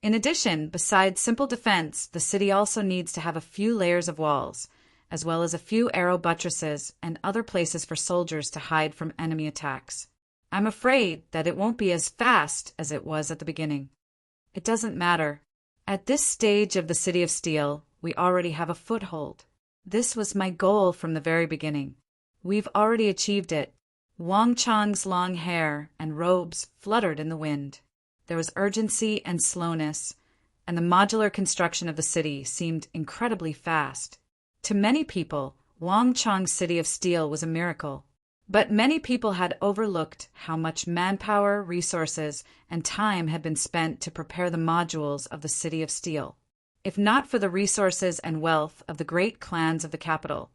In addition, besides simple defense, the city also needs to have a few layers of walls, as well as a few arrow buttresses and other places for soldiers to hide from enemy attacks. I'm afraid that it won't be as fast as it was at the beginning. It doesn't matter. At this stage of the City of Steel, we already have a foothold. This was my goal from the very beginning. We've already achieved it. Wang Chang's long hair and robes fluttered in the wind. There was urgency and slowness, and the modular construction of the city seemed incredibly fast. To many people, Wang Chang's City of Steel was a miracle. But many people had overlooked how much manpower, resources, and time had been spent to prepare the modules of the City of Steel. If not for the resources and wealth of the great clans of the capital,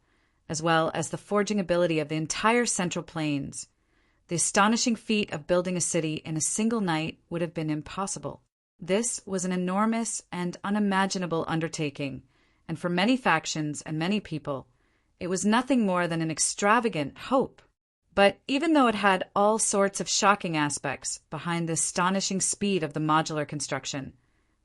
as well as the forging ability of the entire Central Plains, the astonishing feat of building a city in a single night would have been impossible. This was an enormous and unimaginable undertaking, and for many factions and many people, it was nothing more than an extravagant hope. But even though it had all sorts of shocking aspects behind the astonishing speed of the modular construction,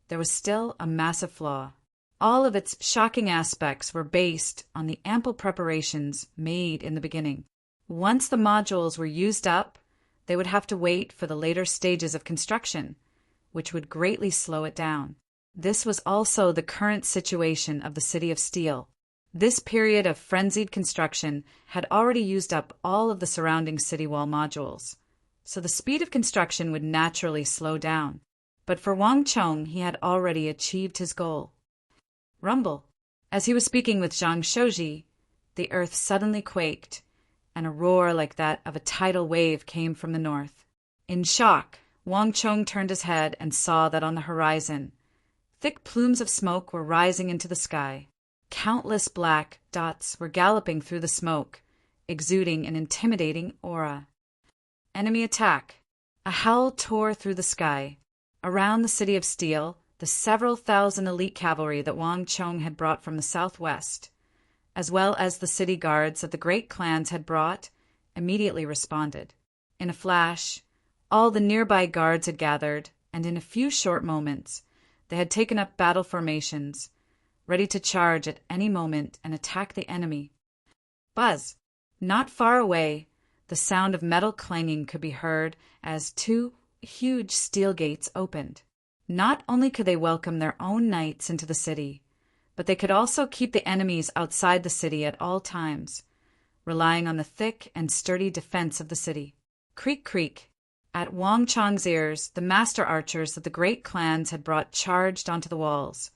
there was still a massive flaw. All of its shocking aspects were based on the ample preparations made in the beginning. Once the modules were used up, they would have to wait for the later stages of construction, which would greatly slow it down. This was also the current situation of the City of Steel. This period of frenzied construction had already used up all of the surrounding city wall modules, so the speed of construction would naturally slow down. But for Wang Chong, he had already achieved his goal. Rumble. As he was speaking with Zhang Shouji, the earth suddenly quaked, and a roar like that of a tidal wave came from the north. In shock, Wang Chong turned his head and saw that on the horizon, thick plumes of smoke were rising into the sky. Countless black dots were galloping through the smoke, exuding an intimidating aura. Enemy attack. A howl tore through the sky. Around the City of Steel, the several thousand elite cavalry that Wang Chong had brought from the southwest, as well as the city guards that the great clans had brought, immediately responded. In a flash, all the nearby guards had gathered, and in a few short moments, they had taken up battle formations, ready to charge at any moment and attack the enemy. Buzz! Not far away, the sound of metal clanging could be heard as two huge steel gates opened. Not only could they welcome their own knights into the city, but they could also keep the enemies outside the city at all times, relying on the thick and sturdy defense of the city. Creak, creak. At Wang Chong's ears, the master archers that the great clans had brought charged onto the walls,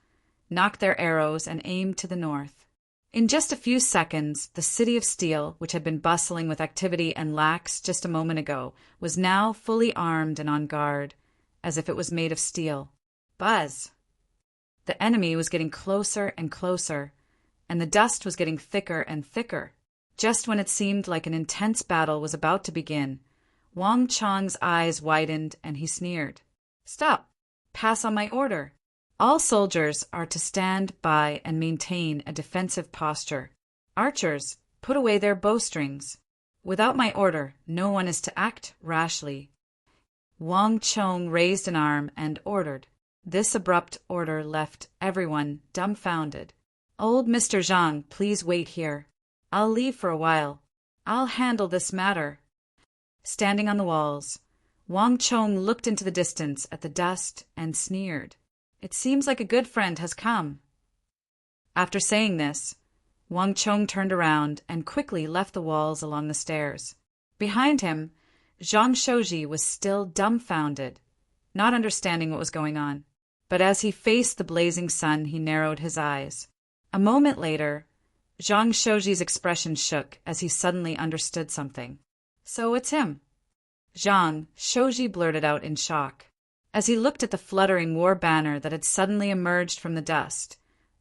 knocked their arrows, and aimed to the north. In just a few seconds, the City of Steel, which had been bustling with activity and lax just a moment ago, was now fully armed and on guard, as if it was made of steel. Buzz! The enemy was getting closer and closer, and the dust was getting thicker and thicker. Just when it seemed like an intense battle was about to begin, Wang Chong's eyes widened and he sneered. "Stop! Pass on my order. All soldiers are to stand by and maintain a defensive posture. Archers, put away their bowstrings. Without my order, no one is to act rashly." Wang Chong raised an arm and ordered. This abrupt order left everyone dumbfounded. "Old Mr. Zhang, please wait here. I'll leave for a while. I'll handle this matter." Standing on the walls, Wang Chong looked into the distance at the dust and sneered. "It seems like a good friend has come." After saying this, Wang Chong turned around and quickly left the walls along the stairs. Behind him, Zhang Shouji was still dumbfounded, not understanding what was going on. But as he faced the blazing sun, he narrowed his eyes. A moment later, Zhang Shouji's expression shook as he suddenly understood something. "So it's him." Zhang Shouji blurted out in shock. As he looked at the fluttering war banner that had suddenly emerged from the dust,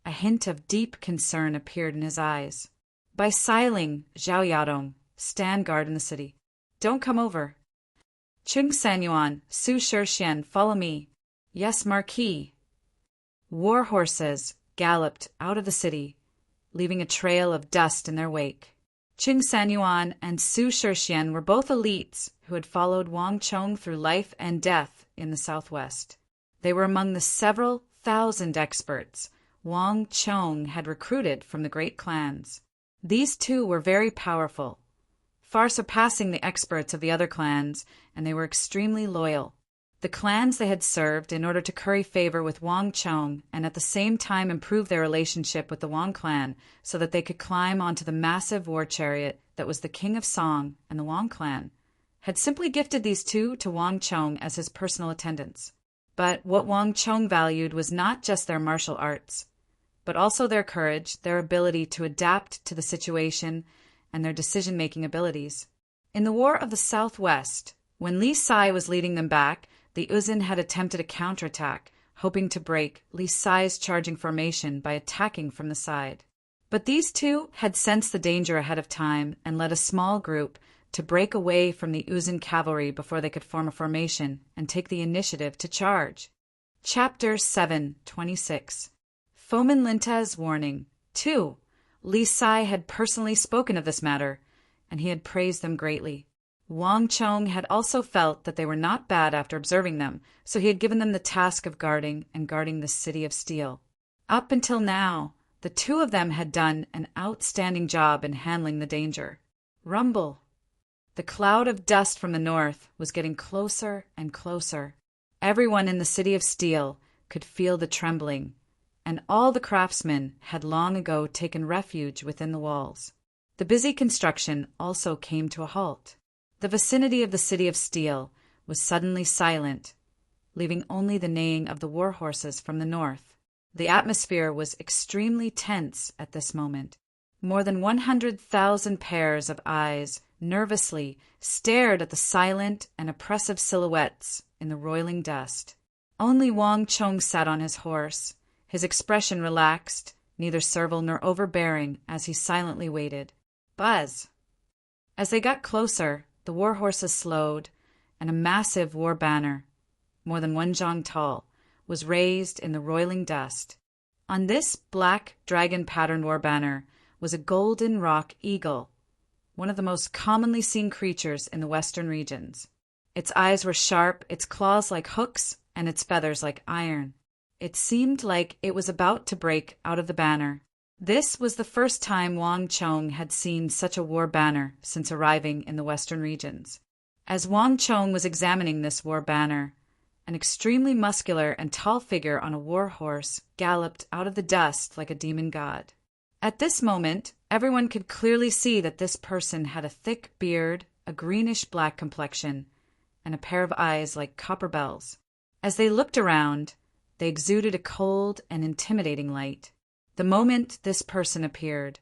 a hint of deep concern appeared in his eyes. "By Siling, Zhao Yadong, stand guard in the city. Don't come over. Chung Sanyuan, Su Shixian, follow me." "Yes, Marquis." War horses galloped out of the city, leaving a trail of dust in their wake. Chung Sanyuan and Su Shixian were both elites who had followed Wang Chong through life and death in the southwest. They were among the several thousand experts Wang Chong had recruited from the great clans. These two were very powerful, far surpassing the experts of the other clans, and they were extremely loyal. The clans they had served in order to curry favor with Wang Chong and at the same time improve their relationship with the Wang clan so that they could climb onto the massive war chariot that was the King of Song and the Wang clan, had simply gifted these two to Wang Chong as his personal attendants. But what Wang Chong valued was not just their martial arts, but also their courage, their ability to adapt to the situation, and their decision-making abilities. In the War of the Southwest, when Li Sai was leading them back, the Uzin had attempted a counterattack, hoping to break Li Sai's charging formation by attacking from the side. But these two had sensed the danger ahead of time and led a small group to break away from the Uzin cavalry before they could form a formation and take the initiative to charge. Chapter 7:26. Fomin Linta's warning. 2. Li Sai had personally spoken of this matter, and he had praised them greatly. Wang Chong had also felt that they were not bad after observing them, so he had given them the task of guarding the city of steel. Up until now, the two of them had done an outstanding job in handling the danger. Rumble. The cloud of dust from the north was getting closer and closer. Everyone in the city of steel could feel the trembling, and all the craftsmen had long ago taken refuge within the walls. The busy construction also came to a halt. The vicinity of the city of steel was suddenly silent, leaving only the neighing of the war horses from the north. The atmosphere was extremely tense at this moment. More than 100,000 pairs of eyes nervously stared at the silent and oppressive silhouettes in the roiling dust. Only Wang Chong sat on his horse, his expression relaxed, neither servile nor overbearing, as he silently waited. Buzz! As they got closer, the war horses slowed, and a massive war banner, more than 1 zhang tall, was raised in the roiling dust. On this black dragon-patterned war banner was a golden rock eagle, one of the most commonly seen creatures in the western regions. Its eyes were sharp, its claws like hooks, and its feathers like iron. It seemed like it was about to break out of the banner. This was the first time Wang Chong had seen such a war banner since arriving in the western regions. As Wang Chong was examining this war banner, an extremely muscular and tall figure on a war horse galloped out of the dust like a demon god. At this moment, everyone could clearly see that this person had a thick beard, a greenish-black complexion, and a pair of eyes like copper bells. As they looked around, they exuded a cold and intimidating light. The moment this person appeared,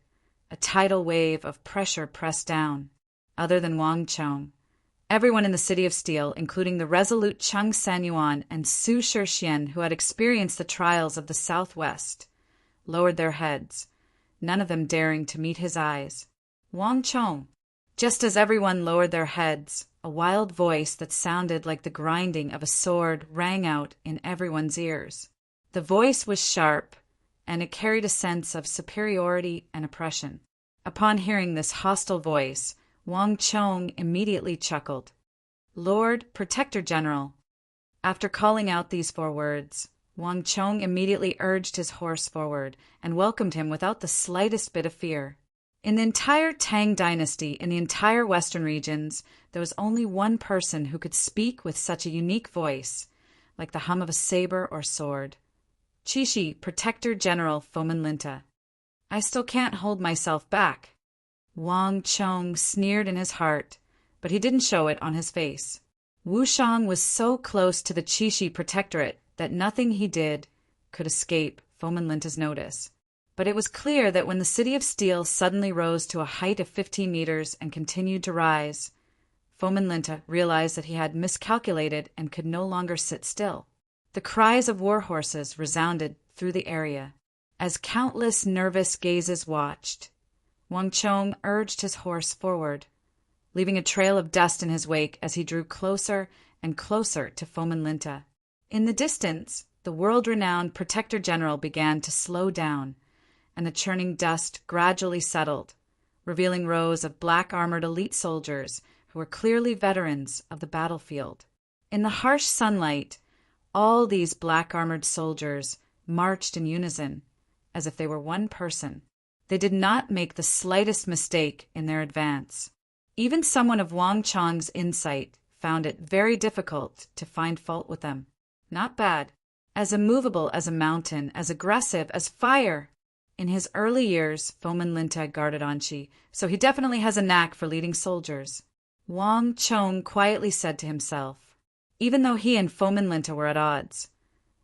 a tidal wave of pressure pressed down. Other than Wang Chong, everyone in the city of steel, including the resolute Cheng Sanyuan and Su Shixian, who had experienced the trials of the Southwest, lowered their heads, none of them daring to meet his eyes. Wang Chong. Just as everyone lowered their heads, a wild voice that sounded like the grinding of a sword rang out in everyone's ears. The voice was sharp, and it carried a sense of superiority and oppression. Upon hearing this hostile voice, Wang Chong immediately chuckled. Lord Protector General. After calling out these 4 words, Wang Chong immediately urged his horse forward and welcomed him without the slightest bit of fear. In the entire Tang dynasty, in the entire western regions, there was only one person who could speak with such a unique voice, like the hum of a saber or sword. Chishi, Protector General Fomin Linta. I still can't hold myself back. Wang Chong sneered in his heart, but he didn't show it on his face. Wushang was so close to the Chishi Protectorate that nothing he did could escape Fomin Linta's notice. But it was clear that when the city of steel suddenly rose to a height of 15 meters and continued to rise, Fomin Linta realized that he had miscalculated and could no longer sit still. The cries of war horses resounded through the area. As countless nervous gazes watched, Wang Chong urged his horse forward, leaving a trail of dust in his wake as he drew closer and closer to Fomin Linta. In the distance, the world-renowned Protector General began to slow down, and the churning dust gradually settled, revealing rows of black-armored elite soldiers who were clearly veterans of the battlefield. In the harsh sunlight, all these black-armored soldiers marched in unison, as if they were one person. They did not make the slightest mistake in their advance. Even someone of Wang Chong's insight found it very difficult to find fault with them. Not bad. As immovable as a mountain, as aggressive as fire. In his early years, Fomin Linta guarded Anqi, so he definitely has a knack for leading soldiers. Wang Chong quietly said to himself. Even though he and Fomin Linta were at odds,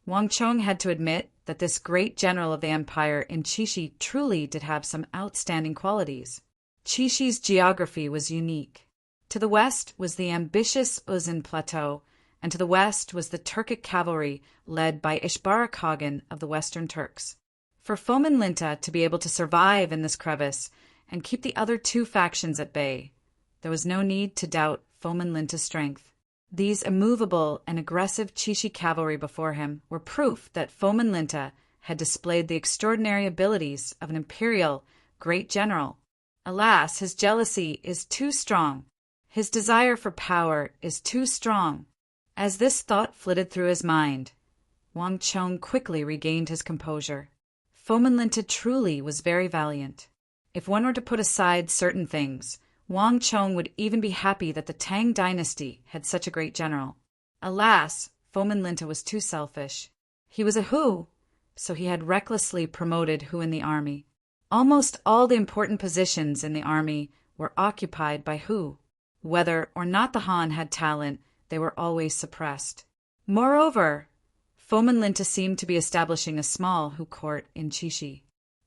Wang Chong had to admit that this great general of the empire in Qixi truly did have some outstanding qualities. Qixi's geography was unique. To the west was the ambitious Uzun Plateau, and to the west was the Turkic cavalry led by Ishbara Khagan of the Western Turks. For Fomin Linta to be able to survive in this crevice and keep the other two factions at bay, there was no need to doubt Fomin Linta's strength. These immovable and aggressive Qixi cavalry before him were proof that Fomin Linta had displayed the extraordinary abilities of an imperial great general. Alas, his jealousy is too strong. His desire for power is too strong. As this thought flitted through his mind, Wang Chong quickly regained his composure. Fomin Linta truly was very valiant. If one were to put aside certain things, Wang Chong would even be happy that the Tang dynasty had such a great general. Alas, Fomin Linta was too selfish. He was a Hu, so he had recklessly promoted Hu in the army. Almost all the important positions in the army were occupied by Hu. Whether or not the Han had talent, they were always suppressed. Moreover, Fomin Linta seemed to be establishing a small Hu court in Qixi.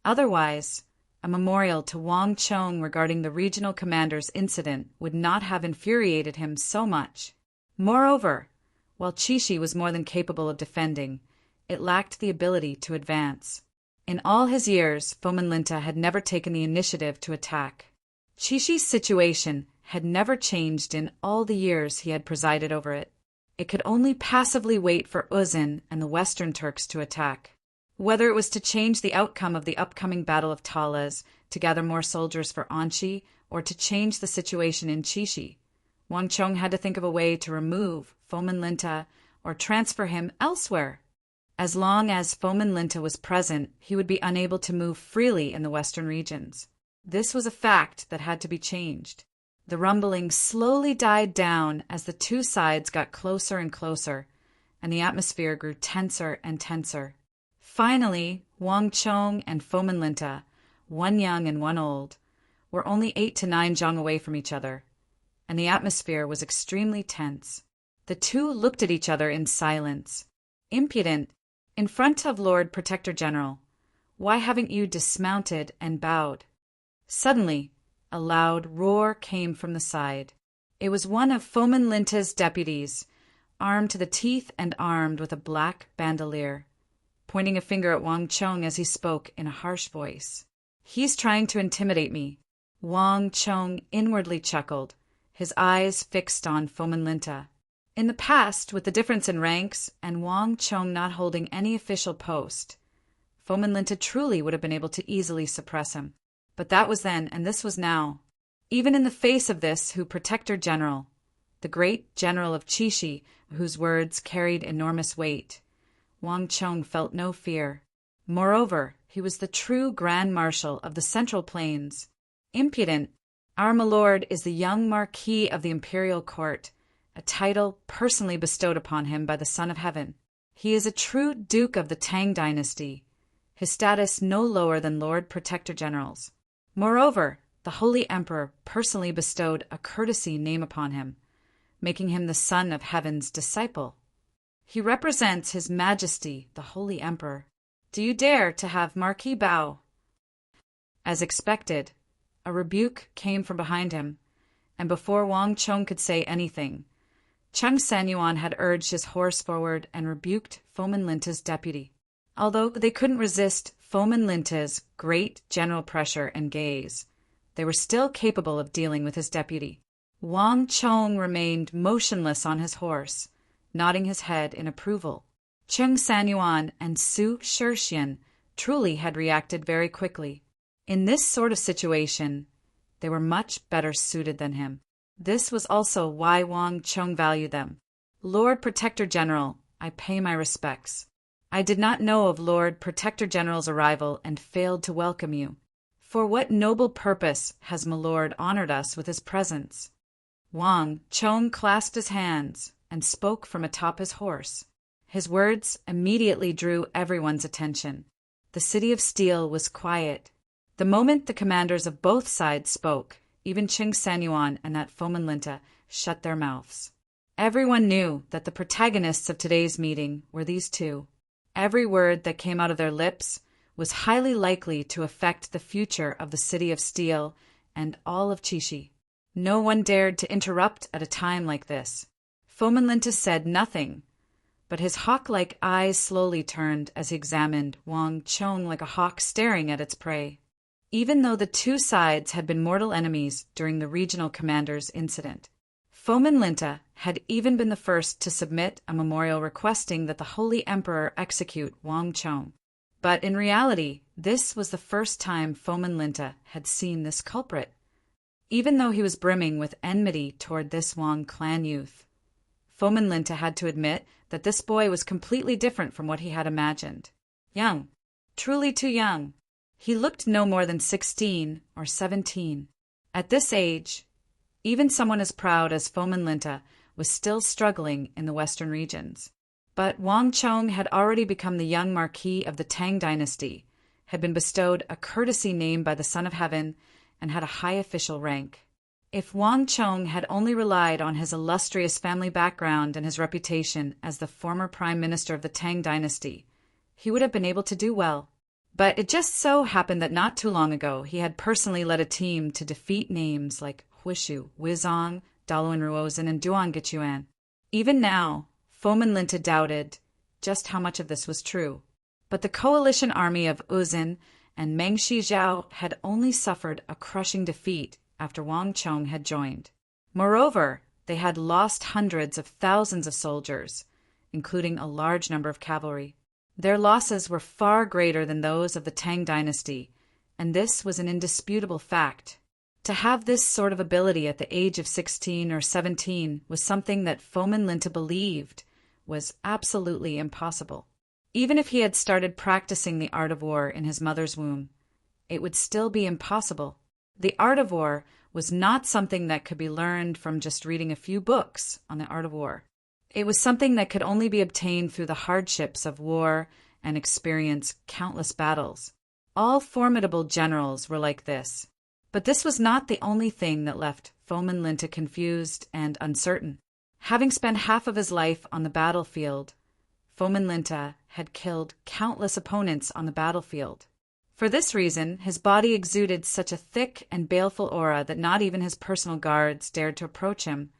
Otherwise, a memorial to Wang Chong regarding the regional commander's incident would not have infuriated him so much. Moreover, while Qixi was more than capable of defending, it lacked the ability to advance. In all his years, Fomin Linta had never taken the initiative to attack. Qixi's situation had never changed in all the years he had presided over it. It could only passively wait for Uzun and the Western Turks to attack. Whether it was to change the outcome of the upcoming Battle of Talas, to gather more soldiers for Anqi, or to change the situation in Qixi, Wang Chong had to think of a way to remove Fomin Linta or transfer him elsewhere. As long as Fomin Linta was present, he would be unable to move freely in the western regions. This was a fact that had to be changed. The rumbling slowly died down as the two sides got closer and closer, and the atmosphere grew tenser and tenser. Finally, Wang Chong and Fomin Linta, one young and one old, were only 8 to 9 zhang away from each other, and the atmosphere was extremely tense. The two looked at each other in silence. Impudent, in front of Lord Protector General, why haven't you dismounted and bowed? Suddenly, a loud roar came from the side. It was one of Fomin Linta's deputies, armed to the teeth and armed with a black bandolier, pointing a finger at Wang Chong as he spoke in a harsh voice. He's trying to intimidate me. Wang Chong inwardly chuckled, his eyes fixed on Fomin Linta. In the past, with the difference in ranks and Wang Chong not holding any official post, Fomin Linta truly would have been able to easily suppress him. But that was then, and this was now. Even in the face of this, Hu Protector General, the great general of Qixi, whose words carried enormous weight, Wang Chong felt no fear. Moreover, he was the true Grand Marshal of the Central Plains. Impudent! Our milord is the young Marquis of the Imperial Court, a title personally bestowed upon him by the Son of Heaven. He is a true Duke of the Tang dynasty, his status no lower than Lord Protector General's. Moreover, the Holy Emperor personally bestowed a courtesy name upon him, making him the Son of Heaven's disciple. He represents His Majesty, the Holy Emperor. Do you dare to have Marquis bow? As expected, a rebuke came from behind him, and before Wang Chong could say anything, Cheng Sanyuan had urged his horse forward and rebuked Fomin Linta's deputy. Although they couldn't resist Fomin Linta's great general pressure and gaze, they were still capable of dealing with his deputy. Wang Chong remained motionless on his horse, nodding his head in approval. Cheng Sanyuan and Su Shixian truly had reacted very quickly. In this sort of situation, they were much better suited than him. This was also why Wang Chong valued them. Lord Protector General, I pay my respects. I did not know of Lord Protector General's arrival and failed to welcome you. For what noble purpose has my lord honored us with his presence?" Wang Chong clasped his hands and spoke from atop his horse. His words immediately drew everyone's attention. The city of steel was quiet. The moment the commanders of both sides spoke, even Ching Sanyuan and that Fomin Linta shut their mouths. Everyone knew that the protagonists of today's meeting were these two. Every word that came out of their lips was highly likely to affect the future of the city of steel and all of Chishi. No one dared to interrupt at a time like this. Fomin Linta said nothing, but his hawk-like eyes slowly turned as he examined Wang Chong like a hawk staring at its prey. Even though the two sides had been mortal enemies during the regional commander's incident, Fomin Linta had even been the first to submit a memorial requesting that the Holy Emperor execute Wang Chong. But in reality, this was the first time Fomin Linta had seen this culprit. Even though he was brimming with enmity toward this Wang clan youth, Fomin Linta had to admit that this boy was completely different from what he had imagined. Young, truly too young. He looked no more than 16 or 17. At this age, even someone as proud as Fomin Linta was still struggling in the western regions. But Wang Chong had already become the young marquis of the Tang dynasty, had been bestowed a courtesy name by the Son of Heaven, and had a high official rank. If Wang Chong had only relied on his illustrious family background and his reputation as the former prime minister of the Tang dynasty, he would have been able to do well. But it just so happened that not too long ago he had personally led a team to defeat names like Huishu, Wizong, Daluan Ruozan, and Duan Gichuan. Even now, Fomin Linta doubted just how much of this was true. But the coalition army of Uzin and Meng Shizhao had only suffered a crushing defeat after Wang Chong had joined. Moreover, they had lost hundreds of thousands of soldiers, including a large number of cavalry. Their losses were far greater than those of the Tang dynasty, and this was an indisputable fact. To have this sort of ability at the age of 16 or 17 was something that Fomin Linta believed was absolutely impossible. Even if he had started practicing the art of war in his mother's womb, it would still be impossible. The art of war was not something that could be learned from just reading a few books on the art of war. It was something that could only be obtained through the hardships of war and experience countless battles. All formidable generals were like this. But this was not the only thing that left Fomin Linta confused and uncertain. Having spent half of his life on the battlefield, Fomin Linta had killed countless opponents on the battlefield. For this reason, his body exuded such a thick and baleful aura that not even his personal guards dared to approach him,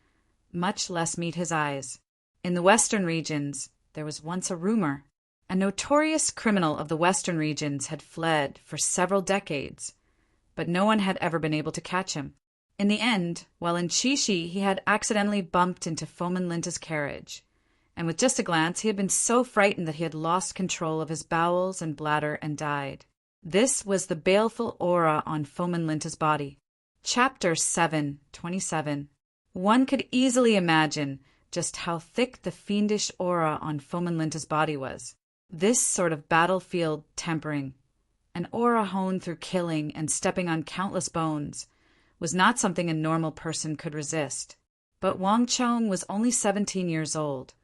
much less meet his eyes. In the western regions, there was once a rumor. A notorious criminal of the western regions had fled for several decades, but no one had ever been able to catch him. In the end, while in Chishi, he had accidentally bumped into Fomin Linta's carriage, and with just a glance he had been so frightened that he had lost control of his bowels and bladder and died. This was the baleful aura on Fomin Linta's body. Chapter 7:27. One could easily imagine just how thick the fiendish aura on Fomin Linta's body was. This sort of battlefield tempering, an aura honed through killing and stepping on countless bones, was not something a normal person could resist. But Wang Chong was only 17 years old,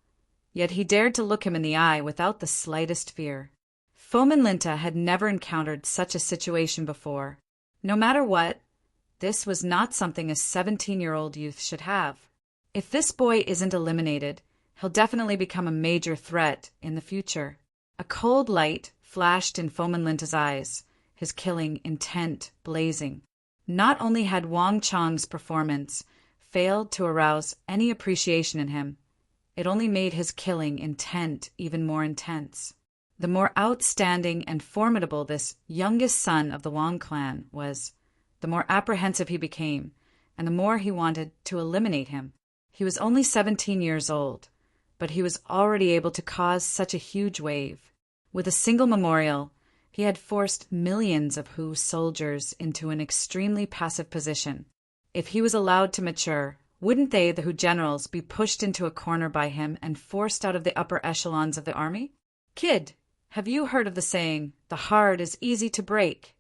yet he dared to look him in the eye without the slightest fear. Fomin Linta had never encountered such a situation before. No matter what, this was not something a 17-year-old youth should have. If this boy isn't eliminated, he'll definitely become a major threat in the future. A cold light flashed in Fomin Linta's eyes, his killing intent blazing. Not only had Wang Chong's performance failed to arouse any appreciation in him, it only made his killing intent even more intense. The more outstanding and formidable this youngest son of the Wang clan was, the more apprehensive he became, and the more he wanted to eliminate him. He was only 17 years old, but he was already able to cause such a huge wave. With a single memorial, he had forced millions of Hu soldiers into an extremely passive position. If he was allowed to mature, wouldn't they, the Hu generals, be pushed into a corner by him and forced out of the upper echelons of the army? Kid, Have you heard of the saying, the heart is easy to break?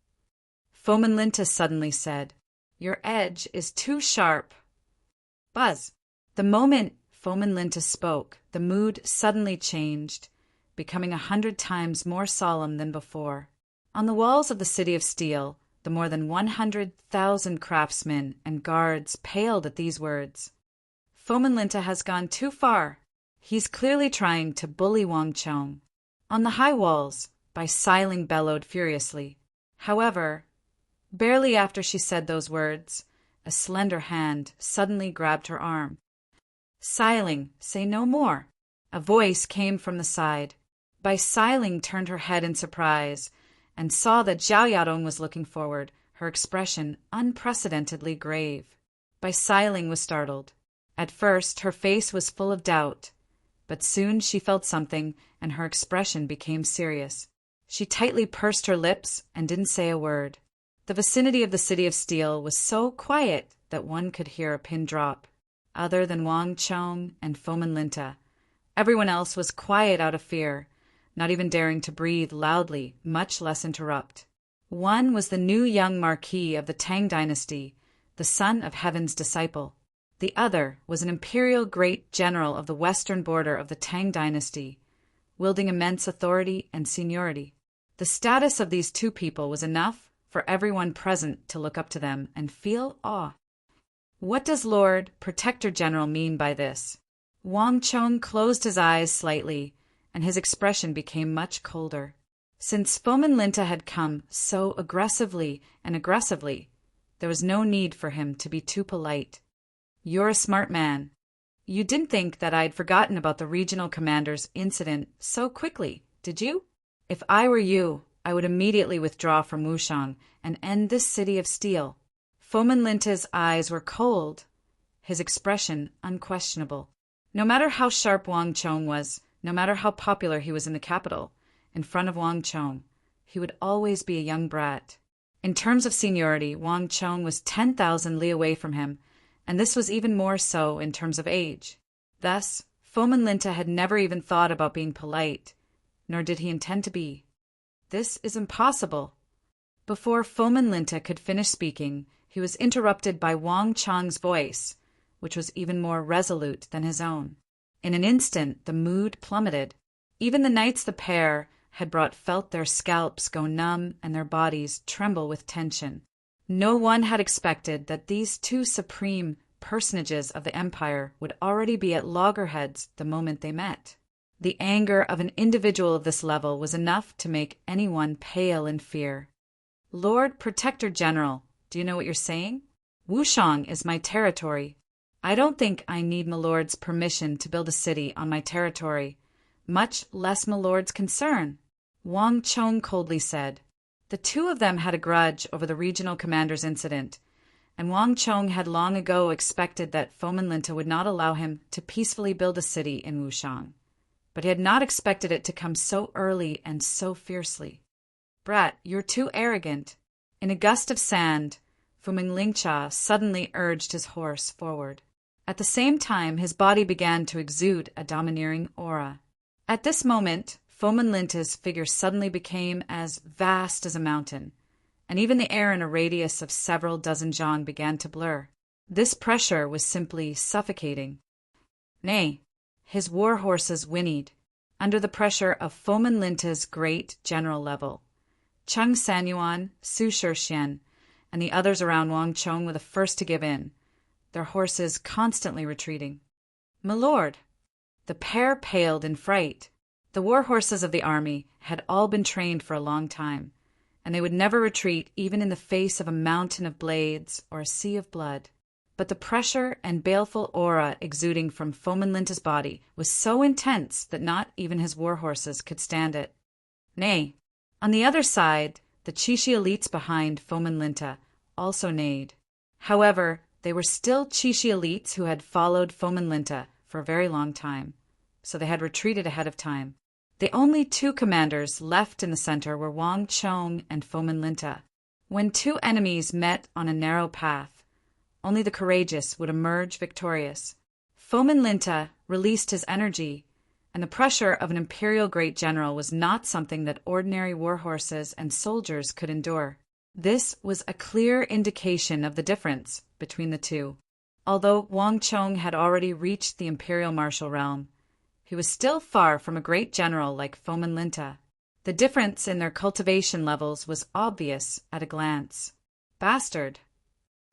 Fomenlinta suddenly said, Your edge is too sharp. Buzz. The moment Fomenlinta spoke, the mood suddenly changed, becoming 100 times more solemn than before. On the walls of the City of Steel, the more than 100,000 craftsmen and guards paled at these words. Fomenlinta has gone too far. He's clearly trying to bully Wang Chong. On the high walls, Bai Siling bellowed furiously. However, barely after she said those words, a slender hand suddenly grabbed her arm. Siling, say no more. A voice came from the side. Bai Siling turned her head in surprise and saw that Zhao Yadong was looking forward, her expression unprecedentedly grave. Bai Siling was startled. At first, her face was full of doubt, but soon she felt something and her expression became serious. She tightly pursed her lips and didn't say a word. The vicinity of the City of Steel was so quiet that one could hear a pin drop. Other than Wang Chong and Fomenlinta, everyone else was quiet out of fear, not even daring to breathe loudly, much less interrupt. One was the new young marquis of the Tang dynasty, the son of Heaven's disciple. The other was an imperial great general of the western border of the Tang dynasty, wielding immense authority and seniority. The status of these two people was enough for everyone present to look up to them and feel awe. What does Lord Protector General mean by this? Wang Chong closed his eyes slightly, and his expression became much colder. Since Fomenlinta had come so aggressively, there was no need for him to be too polite. You're a smart man. You didn't think that I'd forgotten about the regional commander's incident so quickly, did you? If I were you, I would immediately withdraw from Wushang and end this City of Steel. Fomenlinta's eyes were cold, his expression unquestionable. No matter how sharp Wang Chong was, no matter how popular he was in the capital, in front of Wang Chong, he would always be a young brat. In terms of seniority, Wang Chong was 10,000 li away from him, and this was even more so in terms of age. Thus, Fomenlinta had never even thought about being polite, nor did he intend to be. This is impossible. Before Fomenlinta could finish speaking, he was interrupted by Wang Chong's voice, which was even more resolute than his own. In an instant, the mood plummeted. Even the nights the pair had brought felt their scalps go numb and their bodies tremble with tension. No one had expected that these two supreme personages of the empire would already be at loggerheads the moment they met. The anger of an individual of this level was enough to make anyone pale in fear. Lord Protector General, do you know what you're saying? Wushang is my territory. I don't think I need Milord's permission to build a city on my territory, much less Milord's concern. Wang Chong coldly said. The two of them had a grudge over the regional commander's incident, and Wang Chong had long ago expected that Fomenlinta would not allow him to peacefully build a city in Wushang. But he had not expected it to come so early and so fiercely. Brat, you're too arrogant. In a gust of sand, Fomenlinta suddenly urged his horse forward. At the same time, his body began to exude a domineering aura. At this moment, Fomenlinta's figure suddenly became as vast as a mountain, and even the air in a radius of several dozen zhang began to blur. This pressure was simply suffocating. Nay, his war horses whinnied, under the pressure of Fomenlinta's great general level. Cheng Sanyuan, Su Shixian, and the others around Wang Chong were the first to give in, their horses constantly retreating. My lord! The pair paled in fright. The war horses of the army had all been trained for a long time, and they would never retreat even in the face of a mountain of blades or a sea of blood. But the pressure and baleful aura exuding from Fomenlinta's body was so intense that not even his war horses could stand it. Nay, on the other side, the Chishi elites behind Fomenlinta also neighed. However, they were still Chishi elites who had followed Fomenlinta for a very long time, so they had retreated ahead of time. The only two commanders left in the center were Wang Chong and Fomenlinta. When two enemies met on a narrow path, only the courageous would emerge victorious. Fomenlinta released his energy, and the pressure of an imperial great general was not something that ordinary war horses and soldiers could endure. This was a clear indication of the difference between the two. Although Wang Chong had already reached the imperial martial realm, he was still far from a great general like Fomin Linta. The difference in their cultivation levels was obvious at a glance. Bastard!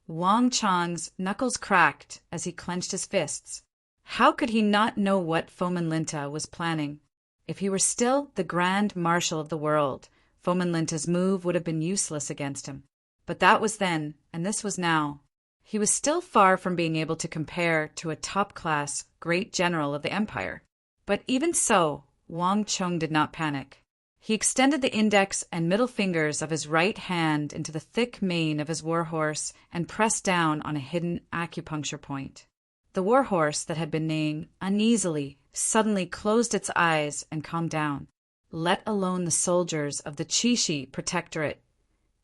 Wang Chong's knuckles cracked as he clenched his fists. How could he not know what Fomin Linta was planning? If he were still the Grand Marshal of the world, Fomin Linta's move would have been useless against him. But that was then, and this was now. He was still far from being able to compare to a top-class great general of the empire. But even so, Wang Chong did not panic. He extended the index and middle fingers of his right hand into the thick mane of his warhorse and pressed down on a hidden acupuncture point. The warhorse that had been neighing uneasily suddenly closed its eyes and calmed down, let alone the soldiers of the Qixi Protectorate.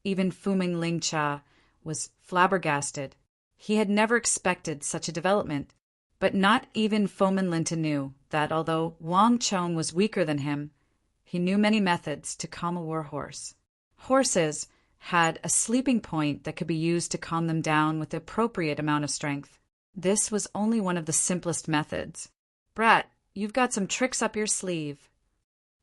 Even Fuming Lingcha was flabbergasted. He had never expected such a development. But not even Fomin Linta knew that although Wang Chong was weaker than him, he knew many methods to calm a warhorse. Horses had a sleeping point that could be used to calm them down with the appropriate amount of strength. This was only one of the simplest methods. Brat, you've got some tricks up your sleeve.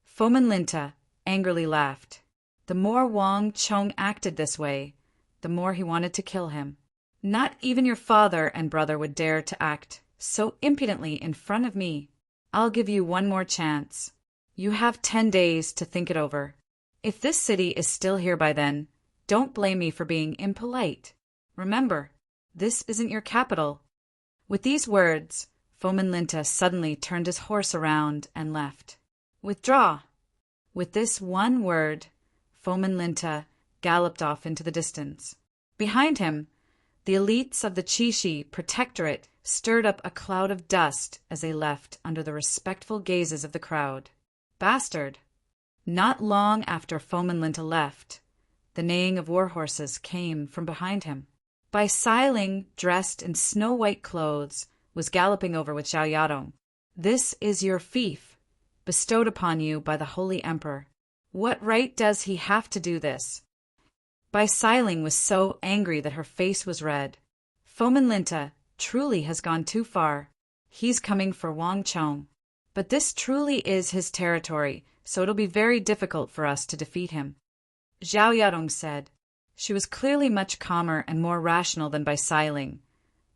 Fomin Linta angrily laughed. The more Wang Chong acted this way, the more he wanted to kill him. Not even your father and brother would dare to act so impudently in front of me. I'll give you one more chance. You have 10 days to think it over. If this city is still here by then, don't blame me for being impolite. Remember, this isn't your capital. With these words, Fomin Linta suddenly turned his horse around and left. Withdraw! With this one word, Fomin Linta galloped off into the distance. Behind him, the elites of the Qixi Protectorate stirred up a cloud of dust as they left under the respectful gazes of the crowd. Bastard! Not long after Fomin Linta left, the neighing of warhorses came from behind him. Bai Siling, dressed in snow-white clothes, was galloping over with Zhao Yadong. This is your fief, bestowed upon you by the Holy Emperor. What right does he have to do this? Bai Siling was so angry that her face was red. Fomin Linta truly has gone too far. He's coming for Wang Chong. But this truly is his territory, so it'll be very difficult for us to defeat him. Zhao Yadong said. She was clearly much calmer and more rational than Bai Siling,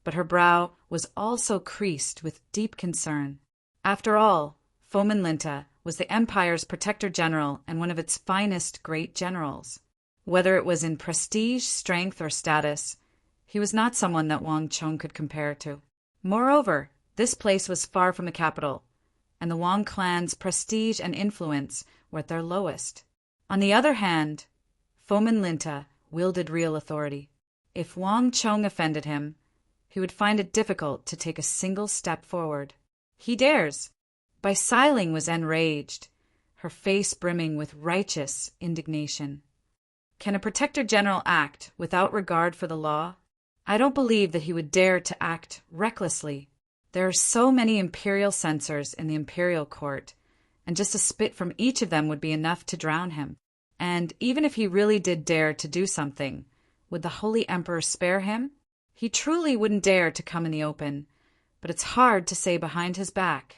but her brow was also creased with deep concern. After all, Fomin Linta was the empire's protector general and one of its finest great generals. Whether it was in prestige, strength, or status, he was not someone that Wang Chong could compare to. Moreover, this place was far from the capital, and the Wang clan's prestige and influence were at their lowest. On the other hand, Fomin Linta wielded real authority. If Wang Chong offended him, he would find it difficult to take a single step forward. He dares! Bai Siling was enraged, her face brimming with righteous indignation. Can a protector general act without regard for the law? I don't believe that he would dare to act recklessly. There are so many imperial censors in the imperial court, and just a spit from each of them would be enough to drown him. And even if he really did dare to do something, would the Holy Emperor spare him? He truly wouldn't dare to come in the open, but it's hard to say behind his back.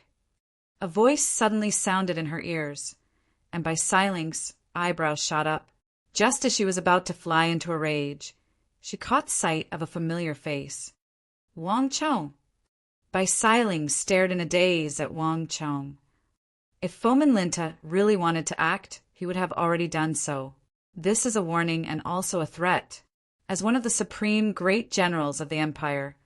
A voice suddenly sounded in her ears, and Bai Siling's eyebrows shot up. Just as she was about to fly into a rage, she caught sight of a familiar face. Wang Chong! Bai Siling stared in a daze at Wang Chong. If Fomin Linta really wanted to act, he would have already done so. This is a warning and also a threat. As one of the supreme great generals of the empire,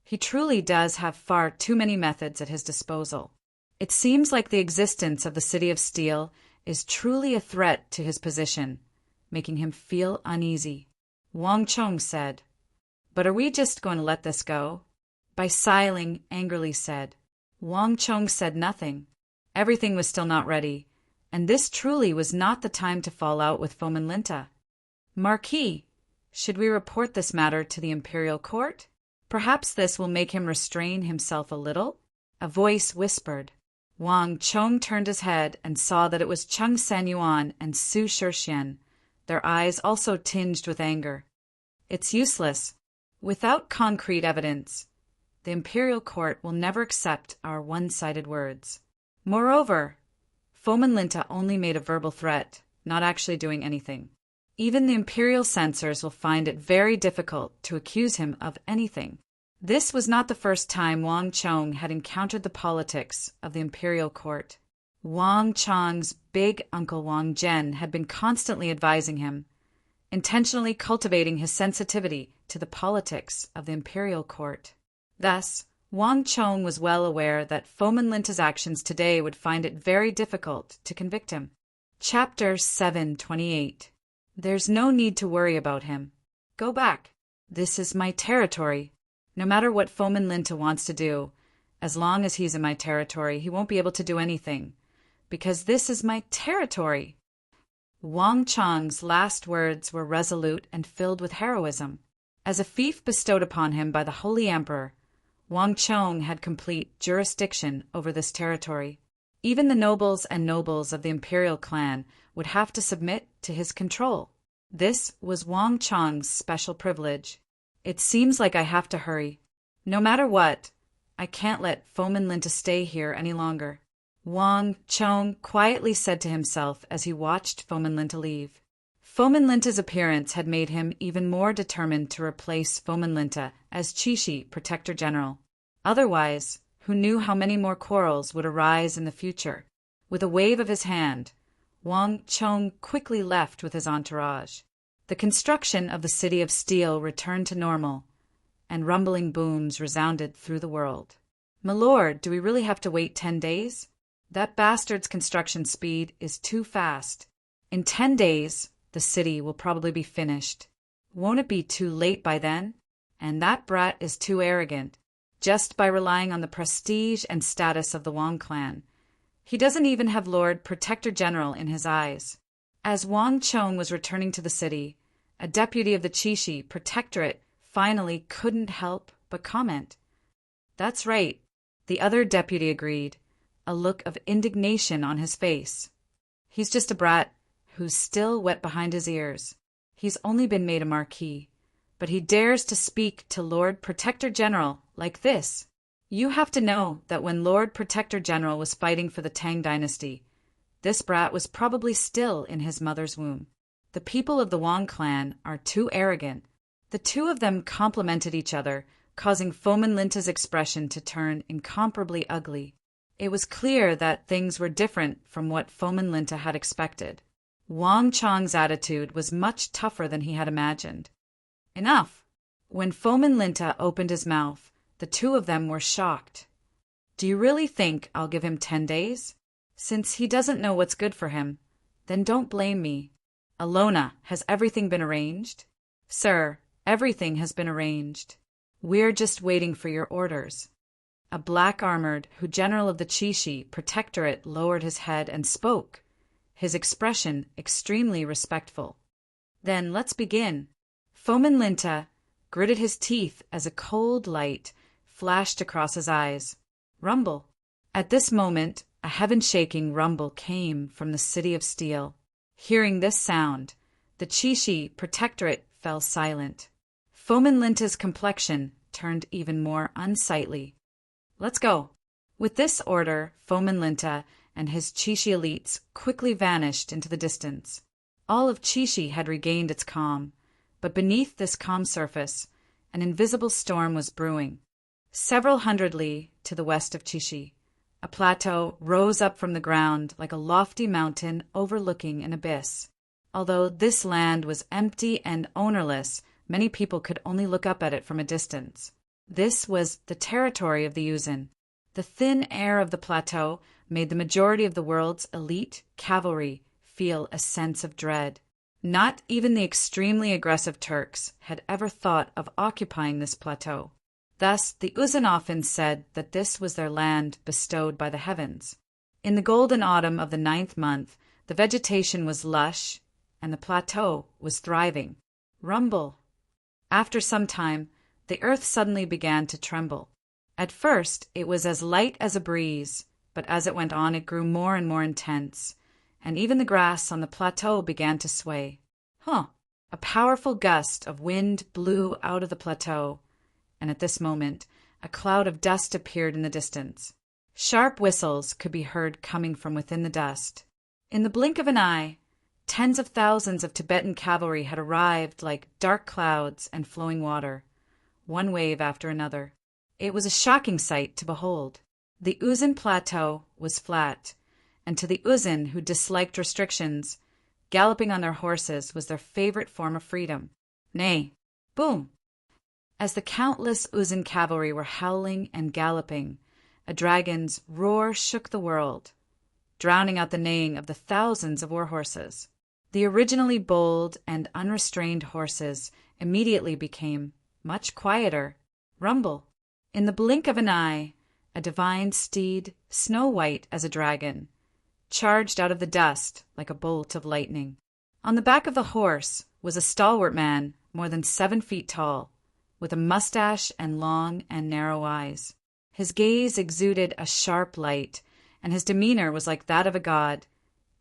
he truly does have far too many methods at his disposal. It seems like the existence of the City of Steel is truly a threat to his position, making him feel uneasy. Wang Chong said, "But are we just going to let this go?" Bai Siling angrily said. Wang Chong said nothing. Everything was still not ready, and this truly was not the time to fall out with Fomin Linta. Marquis, should we report this matter to the imperial court? Perhaps this will make him restrain himself a little? A voice whispered. Wang Chong turned his head and saw that it was Cheng Sanyuan and Su Shixian, their eyes also tinged with anger. It's useless. Without concrete evidence, the imperial court will never accept our one-sided words. Moreover, Fomin Linta only made a verbal threat, not actually doing anything. Even the imperial censors will find it very difficult to accuse him of anything. This was not the first time Wang Chong had encountered the politics of the imperial court. Wang Chong's big uncle Wang Zhen had been constantly advising him, intentionally cultivating his sensitivity to the politics of the imperial court. Thus, Wang Chong was well aware that Fomin Linta's actions today would find it very difficult to convict him. Chapter 728. There's no need to worry about him. Go back. This is my territory. No matter what Fomin Linta wants to do, as long as he's in my territory, he won't be able to do anything, because this is my territory. Wang Chong's last words were resolute and filled with heroism. As a fief bestowed upon him by the Holy Emperor, Wang Chong had complete jurisdiction over this territory. Even the nobles and nobles of the imperial clan would have to submit to his control. This was Wang Chong's special privilege. It seems like I have to hurry. No matter what, I can't let Fomin Linta stay here any longer, Wang Chong quietly said to himself as he watched Fomin Linta leave. Fomin Linta's appearance had made him even more determined to replace Fomin Linta as Chishi Protector General. Otherwise, who knew how many more quarrels would arise in the future? With a wave of his hand, Wang Chong quickly left with his entourage. The construction of the city of steel returned to normal, and rumbling booms resounded through the world. "My lord, do we really have to wait 10 days? That bastard's construction speed is too fast. In 10 days, the city will probably be finished. Won't it be too late by then? And that brat is too arrogant, just by relying on the prestige and status of the Wang clan. He doesn't even have Lord Protector General in his eyes." As Wang Chong was returning to the city, a deputy of the Chishi Protectorate finally couldn't help but comment. "That's right," the other deputy agreed, a look of indignation on his face. "He's just a brat who's still wet behind his ears. He's only been made a marquis, but he dares to speak to Lord Protector General like this. You have to know that when Lord Protector General was fighting for the Tang dynasty, this brat was probably still in his mother's womb. The people of the Wang clan are too arrogant." The two of them complimented each other, causing Fomin Linta's expression to turn incomparably ugly. It was clear that things were different from what Fomin Linta had expected. Wang Chong's attitude was much tougher than he had imagined. "Enough!" When Fomin Linta opened his mouth, the two of them were shocked. "Do you really think I'll give him 10 days? Since he doesn't know what's good for him, then don't blame me. Alona, has everything been arranged?" "Sir, everything has been arranged. We're just waiting for your orders." A black-armored general of the Chishi Protectorate lowered his head and spoke, his expression extremely respectful. "Then let's begin." Fomin Linta gritted his teeth as a cold light flashed across his eyes. Rumble. At this moment, a heaven-shaking rumble came from the city of steel. Hearing this sound, the Chishi Protectorate fell silent. Fomin Linta's complexion turned even more unsightly. "Let's go." With this order, Fomin Linta and his Chishi elites quickly vanished into the distance. All of Chishi had regained its calm, but beneath this calm surface, an invisible storm was brewing. Several hundred li to the west of Chishi, a plateau rose up from the ground like a lofty mountain overlooking an abyss. Although this land was empty and ownerless, many people could only look up at it from a distance. This was the territory of the Yuzin. The thin air of the plateau made the majority of the world's elite cavalry feel a sense of dread. Not even the extremely aggressive Turks had ever thought of occupying this plateau. Thus, the Yuzin often said that this was their land bestowed by the heavens. In the golden autumn of the 9th month, the vegetation was lush, and the plateau was thriving. Rumble. After some time, the earth suddenly began to tremble. At first, it was as light as a breeze, but as it went on it grew more and more intense, and even the grass on the plateau began to sway. A powerful gust of wind blew out of the plateau, and at this moment a cloud of dust appeared in the distance. Sharp whistles could be heard coming from within the dust. In the blink of an eye, tens of thousands of Tibetan cavalry had arrived like dark clouds and flowing water, one wave after another. It was a shocking sight to behold. The Uzun Plateau was flat, and to the Uzun who disliked restrictions, galloping on their horses was their favorite form of freedom. Nay, boom! As the countless Uzun cavalry were howling and galloping, a dragon's roar shook the world, drowning out the neighing of the thousands of war horses. The originally bold and unrestrained horses immediately became much quieter. Rumble. In the blink of an eye, a divine steed, snow-white as a dragon, charged out of the dust like a bolt of lightning. On the back of the horse was a stalwart man more than 7 feet tall, with a mustache and long and narrow eyes. His gaze exuded a sharp light, and his demeanor was like that of a god,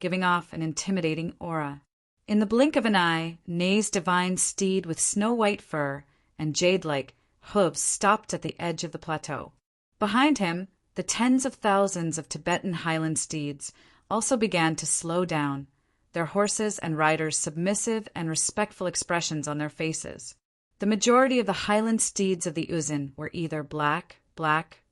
giving off an intimidating aura. In the blink of an eye, Ney's divine steed with snow-white fur and jade-like hooves stopped at the edge of the plateau. Behind him, the tens of thousands of Tibetan highland steeds also began to slow down, their horses and riders submissive and respectful expressions on their faces. The majority of the highland steeds of the Uzun were either black,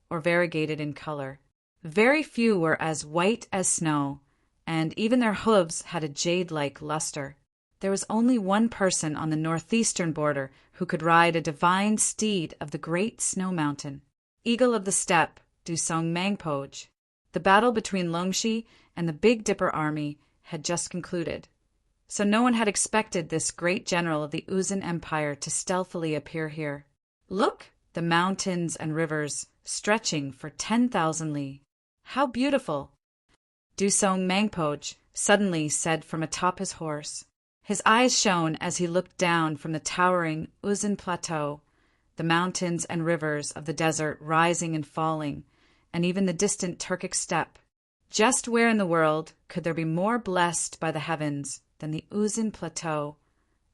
or variegated in color. Very few were as white as snow, and even their hooves had a jade-like luster. There was only one person on the northeastern border who could ride a divine steed of the great snow mountain, Eagle of the Steppe, Dusong Mangpoj. The battle between Longxi and the Big Dipper army had just concluded, so no one had expected this great general of the Uzun Empire to stealthily appear here. Look, the mountains and rivers stretching for 10,000 li. How beautiful! Dusong Mangpoj suddenly said from atop his horse. His eyes shone as he looked down from the towering Uzun Plateau, the mountains and rivers of the desert rising and falling, and even the distant Turkic steppe. Just where in the world could there be more blessed by the heavens than the Uzun Plateau,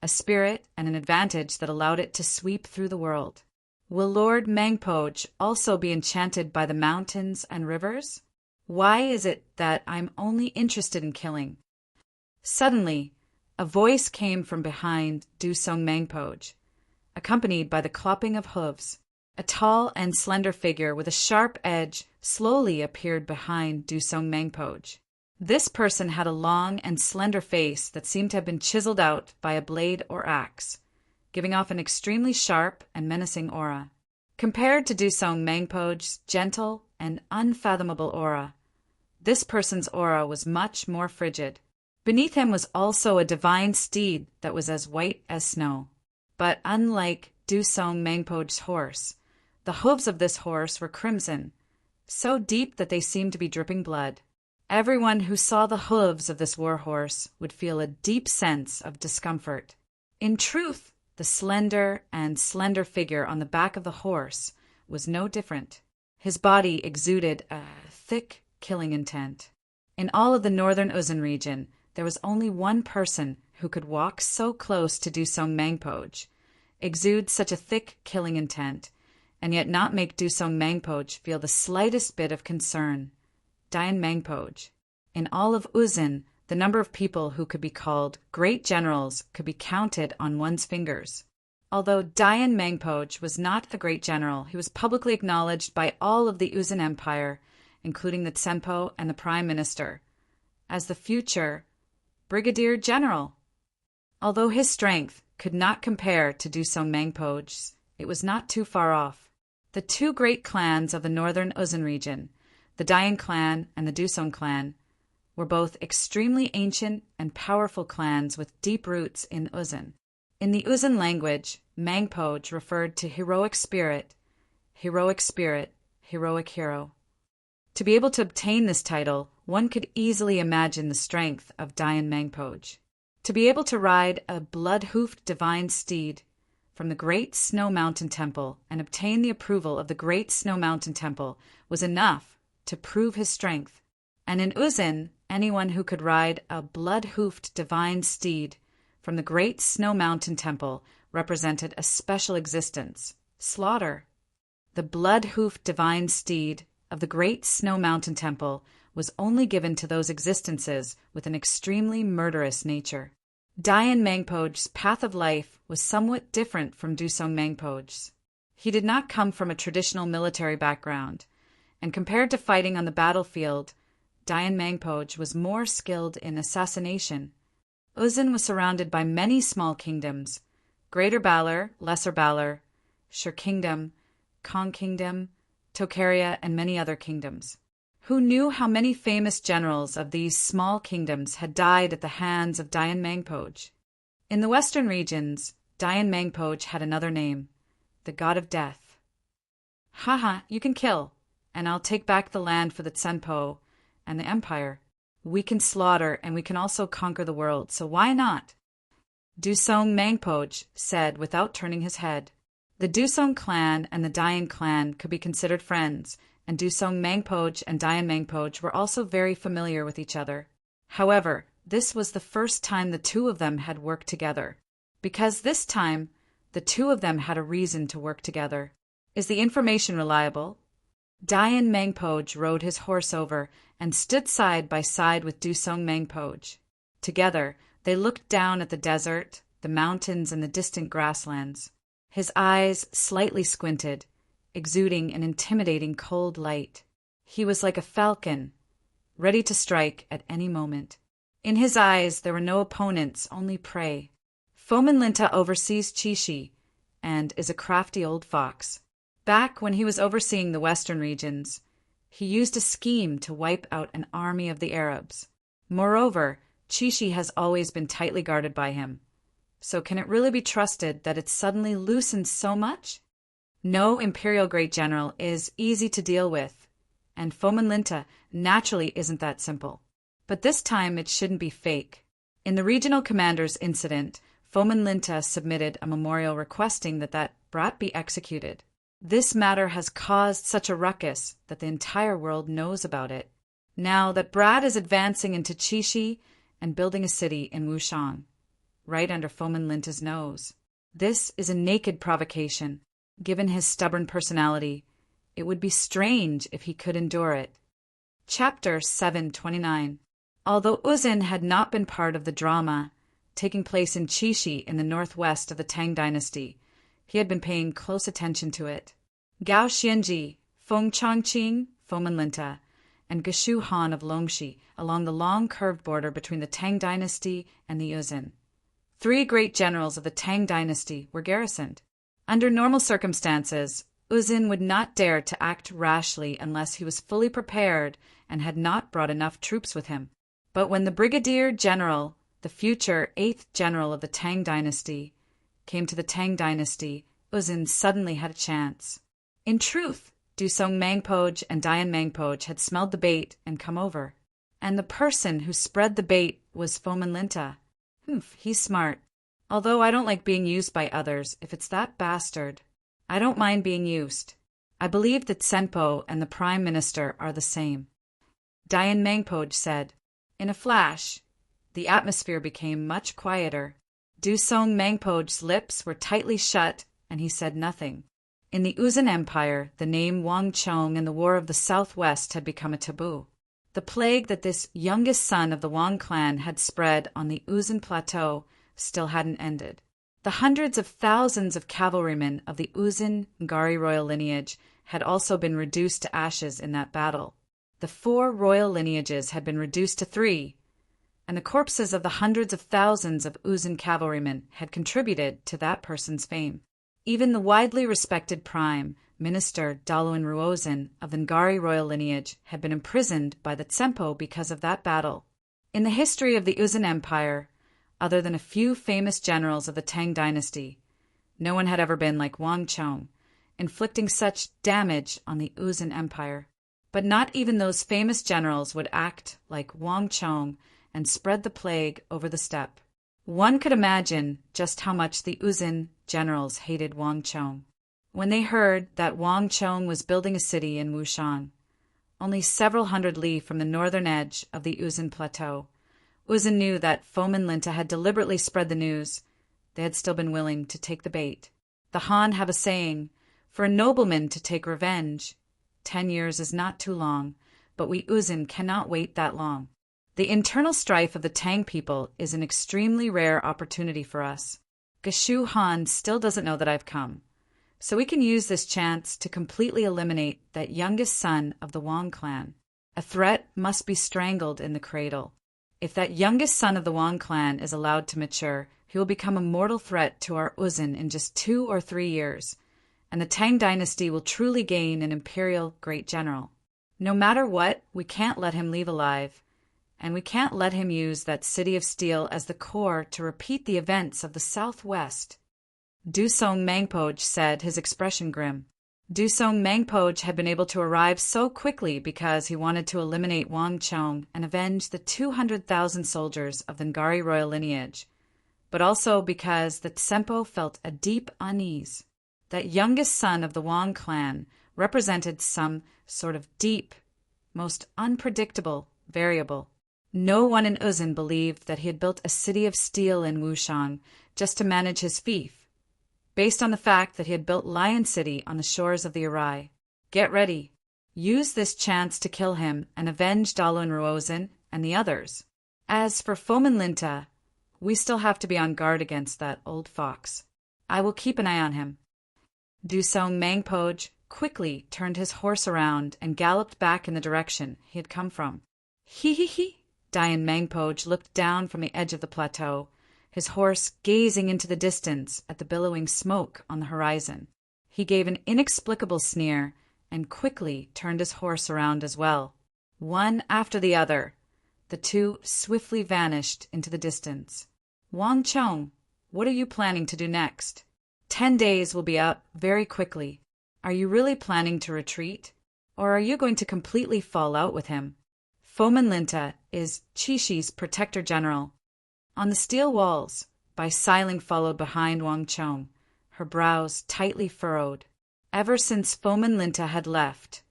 a spirit and an advantage that allowed it to sweep through the world? Will Lord Mangpoj also be enchanted by the mountains and rivers? Why is it that I'm only interested in killing? Suddenly, a voice came from behind Dusong Mangpoj, accompanied by the clopping of hooves. A tall and slender figure with a sharp edge slowly appeared behind Dusong Mangpoj. This person had a long and slender face that seemed to have been chiseled out by a blade or axe, giving off an extremely sharp and menacing aura. Compared to Dusong Mangpoj's gentle and unfathomable aura, this person's aura was much more frigid. Beneath him was also a divine steed that was as white as snow. But unlike Dusong Mangpoj's horse, the hooves of this horse were crimson, so deep that they seemed to be dripping blood. Everyone who saw the hooves of this war horse would feel a deep sense of discomfort. In truth, the slender figure on the back of the horse was no different. His body exuded a thick, killing intent. In all of the northern Uzun region, there was only one person who could walk so close to Dusong Mangpoj, exude such a thick, killing intent, and yet not make Dusong Mangpoj feel the slightest bit of concern. Dayan Mangpoj. In all of Uzun, the number of people who could be called great generals could be counted on one's fingers. Although Dayan Mangpoj was not a great general, he was publicly acknowledged by all of the Uzun Empire, including the Tsempo and the Prime Minister, as the future Brigadier General. Although his strength could not compare to Dusong Mangpoj's, it was not too far off. The two great clans of the northern Uzun region, the Dayan clan and the Dusong clan, were both extremely ancient and powerful clans with deep roots in Uzun. In the Uzun language, Mangpoj referred to heroic spirit, heroic hero. To be able to obtain this title, one could easily imagine the strength of Dayan Mangpoj. To be able to ride a blood-hoofed divine steed from the Great Snow Mountain Temple and obtain the approval of the Great Snow Mountain Temple was enough to prove his strength. And in Uzin, anyone who could ride a blood-hoofed divine steed from the great snow mountain temple represented a special existence, slaughter. The blood-hoofed divine steed of the great snow mountain temple was only given to those existences with an extremely murderous nature. Dayan Mangpoge's path of life was somewhat different from Dusong Mangpoge's. He did not come from a traditional military background, and compared to fighting on the battlefield, Dayan Mangpoge was more skilled in assassination. Uzin was surrounded by many small kingdoms: Greater Balor, Lesser Balor, Shur Kingdom, Kong Kingdom, Tokaria, and many other kingdoms. Who knew how many famous generals of these small kingdoms had died at the hands of Dayan Mangpoge? In the western regions, Dayan Mangpoge had another name, the God of Death. Haha, you can kill, and I'll take back the land for the Tsenpo and the Empire. We can slaughter, and we can also conquer the world, so why not? Dusong Mangpoge said without turning his head. The Dusong clan and the Dayan clan could be considered friends, and Dusong Mangpoge and Dayan Mangpoge were also very familiar with each other. However, this was the first time the two of them had worked together, because this time the two of them had a reason to work together. Is the information reliable? Dayan Mangpoge rode his horse over and stood side by side with Dusong Mangpoge. Together, they looked down at the desert, the mountains, and the distant grasslands. His eyes slightly squinted, exuding an intimidating cold light. He was like a falcon, ready to strike at any moment. In his eyes there were no opponents, only prey. Fomin Linta oversees Chishi, and is a crafty old fox. Back when he was overseeing the western regions, he used a scheme to wipe out an army of the Arabs. Moreover, Chishi has always been tightly guarded by him. So can it really be trusted that it suddenly loosened so much? No imperial great general is easy to deal with, and Fomin Linta naturally isn't that simple. But this time it shouldn't be fake. In the regional commander's incident, Fomin Linta submitted a memorial requesting that brat be executed. This matter has caused such a ruckus that the entire world knows about it. Now that Brad is advancing into Chishi and building a city in Wushang, right under Fomin Linta's nose. This is a naked provocation. Given his stubborn personality, it would be strange if he could endure it. Chapter 729. Although Uzin had not been part of the drama taking place in Chishi in the northwest of the Tang dynasty, he had been paying close attention to it. Gao Xianji, Feng Chongqing, Fomin Linta, and Geshu Han of Longxi along the long curved border between the Tang dynasty and the Uzin. 3 great generals of the Tang dynasty were garrisoned. Under normal circumstances, Uzin would not dare to act rashly unless he was fully prepared and had not brought enough troops with him. But when the brigadier general, the future 8th general of the Tang dynasty, came to the Tang dynasty, Uzin suddenly had a chance. In truth, Dusong Mangpoge and Dayan Mangpoge had smelled the bait and come over. And the person who spread the bait was Fomin Linta. He's smart. Although I don't like being used by others, if it's that bastard, I don't mind being used. I believe that Senpo and the Prime Minister are the same. Dayan Mangpoge said. In a flash, the atmosphere became much quieter. Dusong Mangpoge's lips were tightly shut, and he said nothing. In the Uzin Empire, the name Wang Chong and the War of the Southwest had become a taboo. The plague that this youngest son of the Wang clan had spread on the Uzin Plateau still hadn't ended. The hundreds of thousands of cavalrymen of the Uzin Ngari royal lineage had also been reduced to ashes in that battle. The 4 royal lineages had been reduced to 3, and the corpses of the hundreds of thousands of Uzin cavalrymen had contributed to that person's fame. Even the widely respected Prime Minister Daluin Ruozin of the Ngari royal lineage had been imprisoned by the Tsempo because of that battle. In the history of the Uzin Empire, other than a few famous generals of the Tang dynasty, no one had ever been like Wang Chong, inflicting such damage on the Uzin Empire. But not even those famous generals would act like Wang Chong and spread the plague over the steppe. One could imagine just how much the Uzin generals hated Wang Chong. When they heard that Wang Chong was building a city in Wushang, only several hundred li from the northern edge of the Uzun Plateau. Uzun knew that Fomin Linta had deliberately spread the news. They had still been willing to take the bait. The Han have a saying, for a nobleman to take revenge. 10 years is not too long, but we Uzun cannot wait that long. The internal strife of the Tang people is an extremely rare opportunity for us. Geshu Han still doesn't know that I've come. So we can use this chance to completely eliminate that youngest son of the Wang clan. A threat must be strangled in the cradle. If that youngest son of the Wang clan is allowed to mature, he will become a mortal threat to our Uzun in just 2 or 3 years, and the Tang dynasty will truly gain an imperial great general. No matter what, we can't let him leave alive, and we can't let him use that city of steel as the core to repeat the events of the Southwest. Dusong Mangpoj said, his expression grim. Dusong Mangpoj had been able to arrive so quickly because he wanted to eliminate Wang Chong and avenge the 200,000 soldiers of the Ngari royal lineage, but also because the Tsempo felt a deep unease. That youngest son of the Wang clan represented some sort of deep, most unpredictable variable. No one in Uzun believed that he had built a city of steel in Wushang just to manage his fief, based on the fact that he had built Lion City on the shores of the Arai. Get ready. Use this chance to kill him and avenge Dalun Ruozin and the others. As for Fomin Linta, we still have to be on guard against that old fox. I will keep an eye on him. Dusong Mangpoj quickly turned his horse around and galloped back in the direction he had come from. He. Dayan Mangpoj looked down from the edge of the plateau, his horse gazing into the distance at the billowing smoke on the horizon. He gave an inexplicable sneer and quickly turned his horse around as well. One after the other, the two swiftly vanished into the distance. Wang Chong, what are you planning to do next? 10 days will be up very quickly. Are you really planning to retreat? Or are you going to completely fall out with him? Fomin Linta is Qixi's protector general. On the steel walls, Bai Siling followed behind Wang Chong, her brows tightly furrowed. Ever since Fomin Linta had left,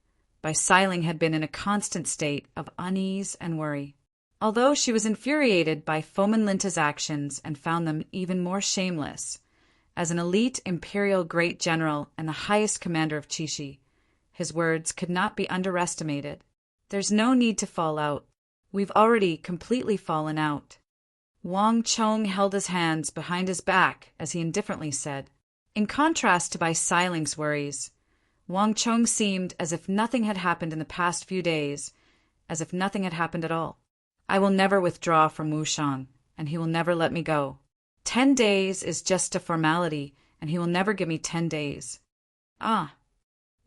Bai Siling had been in a constant state of unease and worry. Although she was infuriated by Fomin Linta's actions and found them even more shameless, as an elite imperial great general and the highest commander of Qixi, his words could not be underestimated. There's no need to fall out. We've already completely fallen out. Wang Chong held his hands behind his back as he indifferently said. In contrast to Bai Siling's worries, Wang Chong seemed as if nothing had happened in the past few days, as if nothing had happened at all. I will never withdraw from Wushang, and he will never let me go. 10 days is just a formality, and he will never give me 10 days. Ah,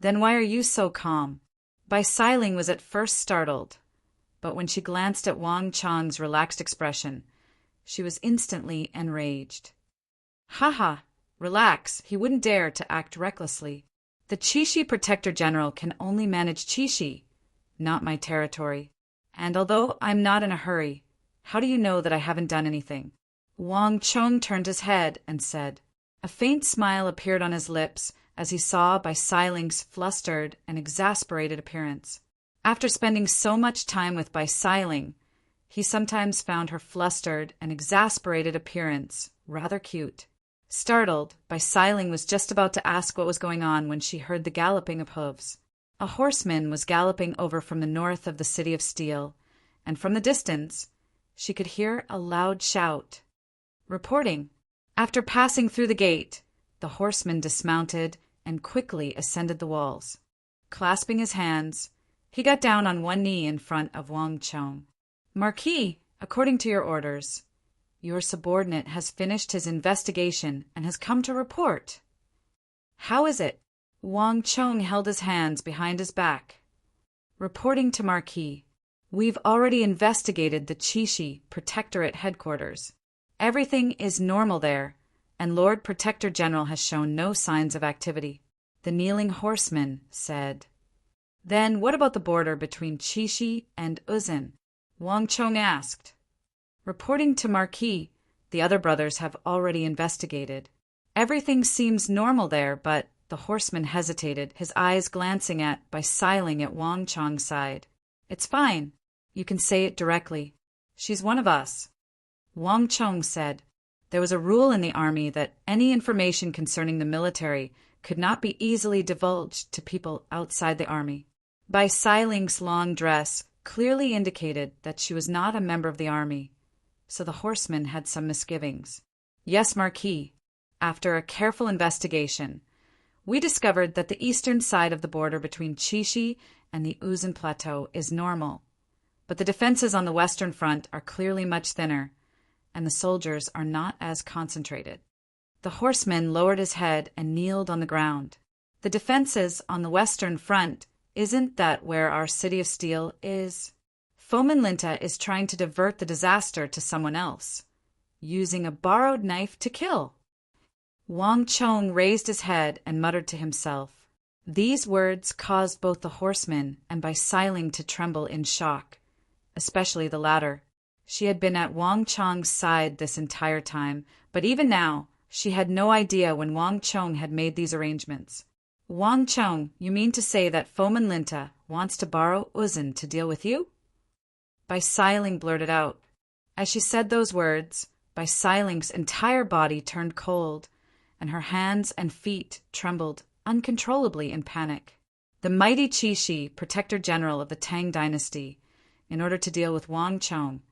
then why are you so calm? Bai Siling was at first startled, but when she glanced at Wang Chong's relaxed expression, she was instantly enraged. Ha! Relax, he wouldn't dare to act recklessly. The Qixi Protector General can only manage Qixi, not my territory. And although I'm not in a hurry, how do you know that I haven't done anything? Wang Chong turned his head and said. A faint smile appeared on his lips as he saw Bai Siling's flustered and exasperated appearance. After spending so much time with Bai Siling, he sometimes found her flustered and exasperated appearance rather cute. Startled, Bai Siling was just about to ask what was going on when she heard the galloping of hooves. A horseman was galloping over from the north of the City of Steel, and from the distance, she could hear a loud shout. Reporting. After passing through the gate, the horseman dismounted and quickly ascended the walls. Clasping his hands, he got down on one knee in front of Wang Chong. Marquis, according to your orders, your subordinate has finished his investigation and has come to report. How is it? Wang Chong held his hands behind his back. Reporting to Marquis, we've already investigated the Qixi Protectorate headquarters. Everything is normal there, and Lord Protector General has shown no signs of activity. The kneeling horseman said. Then what about the border between Qixi and Uzun? Wang Chong asked. Reporting to Marquis, the other brothers have already investigated. Everything seems normal there, but The horseman hesitated, his eyes glancing by sighing at Wang Chong's side. It's fine. You can say it directly. She's one of us. Wang Chong said. There was a rule in the army that any information concerning the military could not be easily divulged to people outside the army. Bai Siling's long dress clearly indicated that she was not a member of the army, so the horseman had some misgivings. Yes, Marquis. After a careful investigation, we discovered that the eastern side of the border between Qixi and the Uzun Plateau is normal, but the defenses on the western front are clearly much thinner, and the soldiers are not as concentrated. The horseman lowered his head and kneeled on the ground. The defenses on the western front, isn't that where our city of steel is? Fomin Linta is trying to divert the disaster to someone else, using a borrowed knife to kill. Wang Chong raised his head and muttered to himself. These words caused both the horseman and Bai Siling to tremble in shock, especially the latter. She had been at Wang Chong's side this entire time, but even now, she had no idea when Wang Chong had made these arrangements. Wang Chong, you mean to say that Fomin Linta wants to borrow Uzun to deal with you? Bai Siling blurted out. As she said those words, Bai Siling's entire body turned cold, and her hands and feet trembled uncontrollably in panic. The mighty Qixi, protector general of the Tang dynasty, in order to deal with Wang Chong,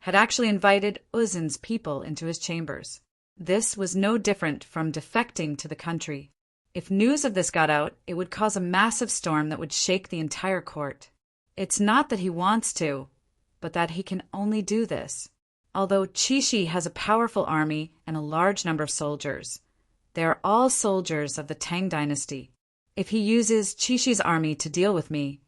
had actually invited Uzun's people into his chambers. This was no different from defecting to the country. If news of this got out, it would cause a massive storm that would shake the entire court. It's not that he wants to, but that he can only do this. Although Qixi has a powerful army and a large number of soldiers, they are all soldiers of the Tang dynasty. If he uses Qixi's army to deal with me,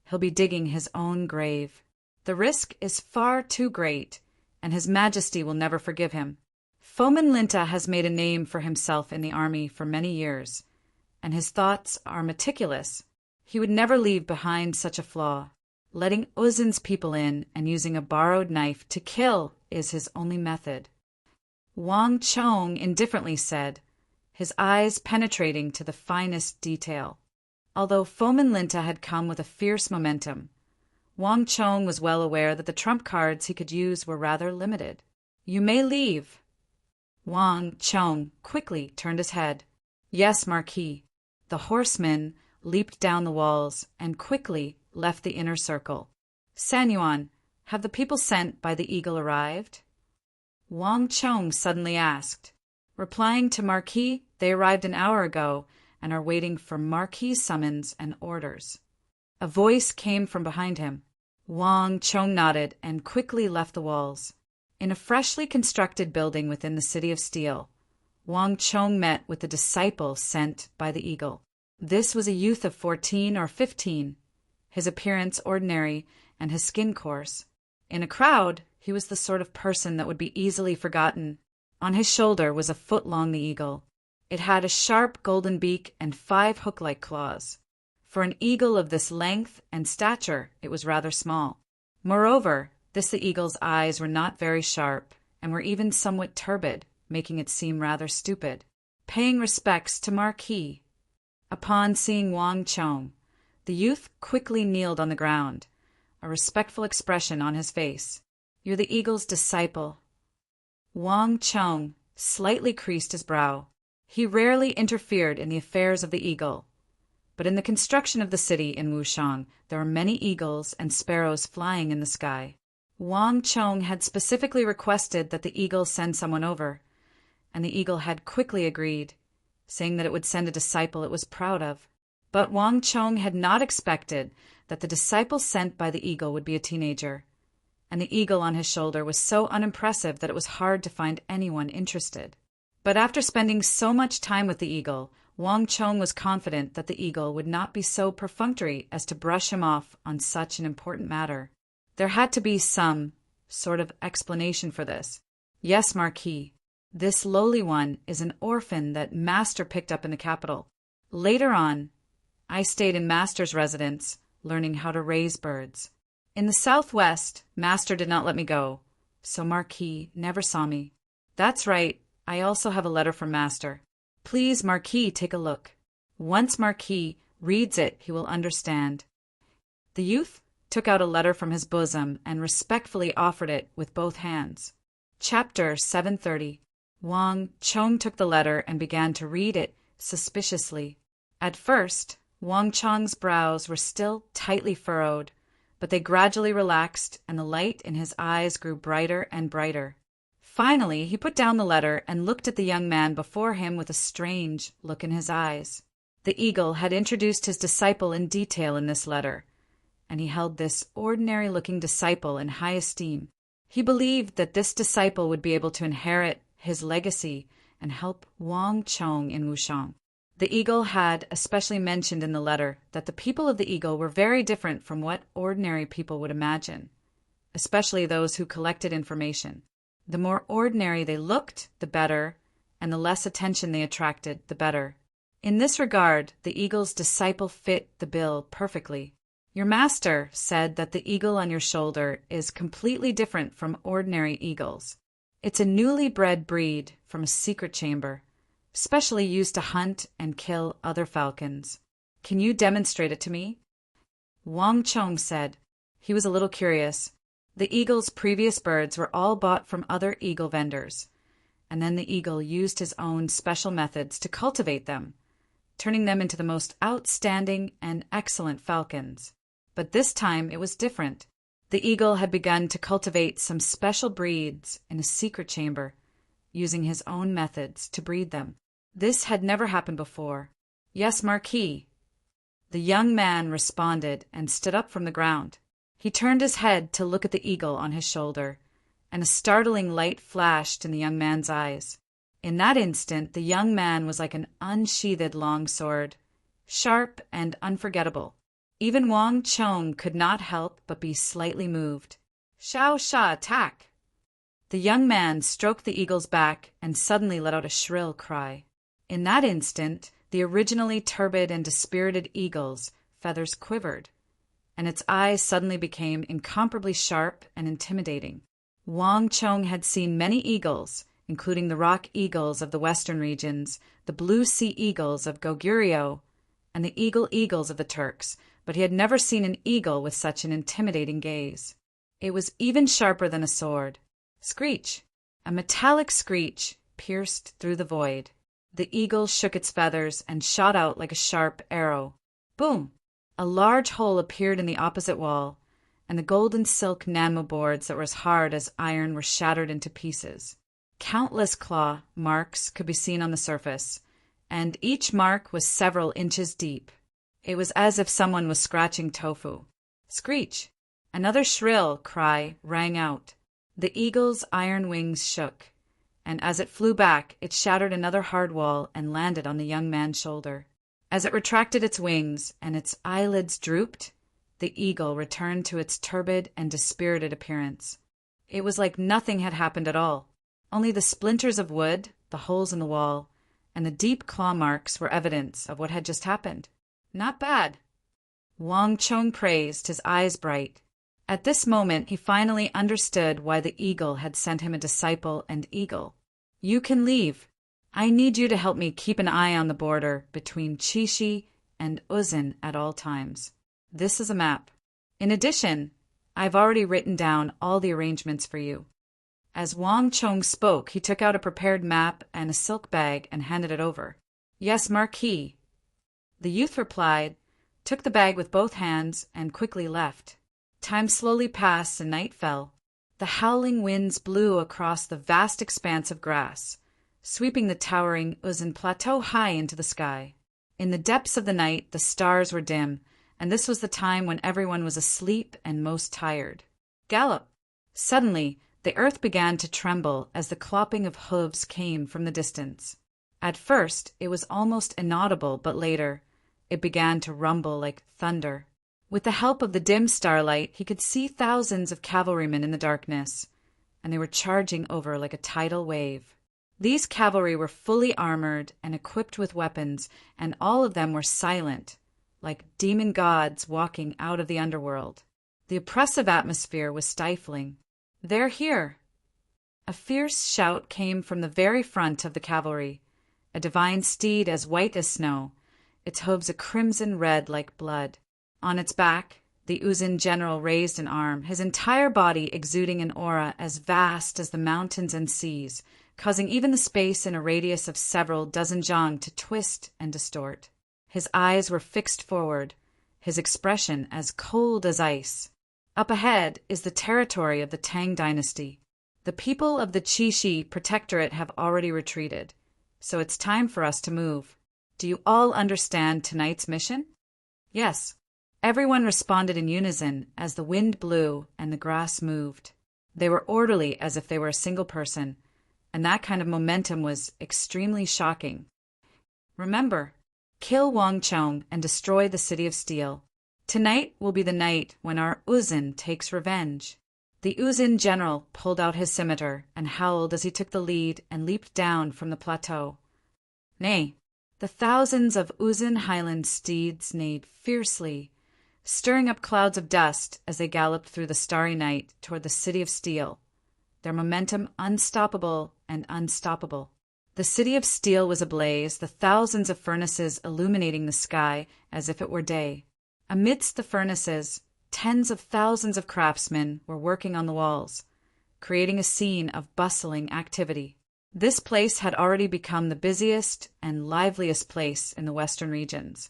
he'll be digging his own grave. The risk is far too great, and His Majesty will never forgive him. Fomin Linta has made a name for himself in the army for many years, and his thoughts are meticulous. He would never leave behind such a flaw. Letting Uzun's people in and using a borrowed knife to kill is his only method. Wang Chong indifferently said, his eyes penetrating to the finest detail. Although Fomin Linta had come with a fierce momentum, Wang Chong was well aware that the trump cards he could use were rather limited. You may leave. Wang Chong quickly turned his head. Yes, Marquis. The horseman leaped down the walls and quickly left the inner circle. Sanyuan, have the people sent by the eagle arrived? Wang Chong suddenly asked. Replying to Marquis, they arrived an hour ago and are waiting for Marquis' summons and orders. A voice came from behind him. Wang Chong nodded and quickly left the walls. In a freshly constructed building within the City of Steel, Wang Chong met with the disciple sent by the eagle. This was a youth of 14 or 15, his appearance ordinary and his skin coarse. In a crowd, he was the sort of person that would be easily forgotten. On his shoulder was a foot long the eagle. It had a sharp golden beak and 5 hook-like claws. For an eagle of this length and stature, it was rather small. Moreover, the eagle's eyes were not very sharp, and were even somewhat turbid, making it seem rather stupid. Paying respects to Marquis. Upon seeing Wang Chong, the youth quickly kneeled on the ground, a respectful expression on his face. You're the eagle's disciple. Wang Chong slightly creased his brow. He rarely interfered in the affairs of the eagle, but in the construction of the city in Wushang, there were many eagles and sparrows flying in the sky. Wang Chong had specifically requested that the eagle send someone over, and the eagle had quickly agreed, saying that it would send a disciple it was proud of. But Wang Chong had not expected that the disciple sent by the eagle would be a teenager, and the eagle on his shoulder was so unimpressive that it was hard to find anyone interested. But after spending so much time with the eagle, Wang Chong was confident that the eagle would not be so perfunctory as to brush him off on such an important matter. There had to be some sort of explanation for this. Yes, Marquis, this lowly one is an orphan that Master picked up in the capital. Later on, I stayed in Master's residence, learning how to raise birds. In the southwest, Master did not let me go, so Marquis never saw me. That's right, I also have a letter from Master. Please, Marquis, take a look. Once Marquis reads it, he will understand. The youth took out a letter from his bosom and respectfully offered it with both hands. Chapter 730. Wang Chong took the letter and began to read it suspiciously. At first, Wang Chong's brows were still tightly furrowed, but they gradually relaxed and the light in his eyes grew brighter and brighter. Finally, he put down the letter and looked at the young man before him with a strange look in his eyes. The eagle had introduced his disciple in detail in this letter, and he held this ordinary-looking disciple in high esteem. He believed that this disciple would be able to inherit his legacy and help Wang Chong in Wushang. The eagle had especially mentioned in the letter that the people of the eagle were very different from what ordinary people would imagine, especially those who collected information. The more ordinary they looked, the better, and the less attention they attracted, the better. In this regard, the eagle's disciple fit the bill perfectly. Your master said that the eagle on your shoulder is completely different from ordinary eagles. It's a newly bred breed from a secret chamber, specially used to hunt and kill other falcons. Can you demonstrate it to me? Wang Chong said. He was a little curious. The eagle's previous birds were all bought from other eagle vendors, and then the eagle used his own special methods to cultivate them, turning them into the most outstanding and excellent falcons. But this time it was different. The eagle had begun to cultivate some special breeds in a secret chamber, using his own methods to breed them. This had never happened before. Yes, Marquis. The young man responded and stood up from the ground. He turned his head to look at the eagle on his shoulder, and a startling light flashed in the young man's eyes. In that instant, the young man was like an unsheathed long sword, sharp and unforgettable. Even Wang Chong could not help but be slightly moved. Shao Sha, attack! The young man stroked the eagle's back and suddenly let out a shrill cry. In that instant, the originally turbid and dispirited eagle's feathers quivered, and its eyes suddenly became incomparably sharp and intimidating. Wang Chong had seen many eagles, including the rock eagles of the western regions, the blue sea eagles of Goguryeo, and the eagles of the Turks, but he had never seen an eagle with such an intimidating gaze. It was even sharper than a sword. Screech! A metallic screech pierced through the void. The eagle shook its feathers and shot out like a sharp arrow. Boom! A large hole appeared in the opposite wall, and the golden silk enamel boards that were as hard as iron were shattered into pieces. Countless claw marks could be seen on the surface, and each mark was several inches deep. It was as if someone was scratching tofu. Screech! Another shrill cry rang out. The eagle's iron wings shook, and as it flew back, it shattered another hard wall and landed on the young man's shoulder. As it retracted its wings and its eyelids drooped, the eagle returned to its turbid and dispirited appearance. It was like nothing had happened at all. Only the splinters of wood, the holes in the wall, and the deep claw marks were evidence of what had just happened. Not bad. Wang Chong praised, his eyes bright. At this moment, he finally understood why the eagle had sent him a disciple and eagle. You can leave. I need you to help me keep an eye on the border between Chishi and Uzin at all times. This is a map. In addition, I've already written down all the arrangements for you. As Wang Chong spoke, he took out a prepared map and a silk bag and handed it over. Yes, Marquis. The youth replied, took the bag with both hands, and quickly left. Time slowly passed and night fell. The howling winds blew across the vast expanse of grass, sweeping the towering Uzin plateau high into the sky. In the depths of the night, the stars were dim, and this was the time when everyone was asleep and most tired. Gallop! Suddenly, the earth began to tremble as the clopping of hooves came from the distance. At first, it was almost inaudible, but later, it began to rumble like thunder. With the help of the dim starlight, he could see thousands of cavalrymen in the darkness, and they were charging over like a tidal wave. These cavalry were fully armored and equipped with weapons, and all of them were silent, like demon gods walking out of the underworld. The oppressive atmosphere was stifling. They're here! A fierce shout came from the very front of the cavalry. A divine steed as white as snow, its hooves a crimson red like blood. On its back, the Uzin general raised an arm, his entire body exuding an aura as vast as the mountains and seas, causing even the space in a radius of several dozen jang to twist and distort. His eyes were fixed forward, his expression as cold as ice. Up ahead is the territory of the Tang dynasty. The people of the Qixi protectorate have already retreated, so it's time for us to move. Do you all understand tonight's mission? Yes. Everyone responded in unison as the wind blew and the grass moved. They were orderly as if they were a single person, and that kind of momentum was extremely shocking. Remember, kill Wang Chong and destroy the City of Steel. Tonight will be the night when our Uzin takes revenge. The Uzin general pulled out his scimitar and howled as he took the lead and leaped down from the plateau. Nay, the thousands of Uzin Highland steeds neighed fiercely, stirring up clouds of dust as they galloped through the starry night toward the City of Steel, their momentum unstoppable and unstoppable. The City of Steel was ablaze, the thousands of furnaces illuminating the sky as if it were day. Amidst the furnaces, tens of thousands of craftsmen were working on the walls, creating a scene of bustling activity. This place had already become the busiest and liveliest place in the western regions.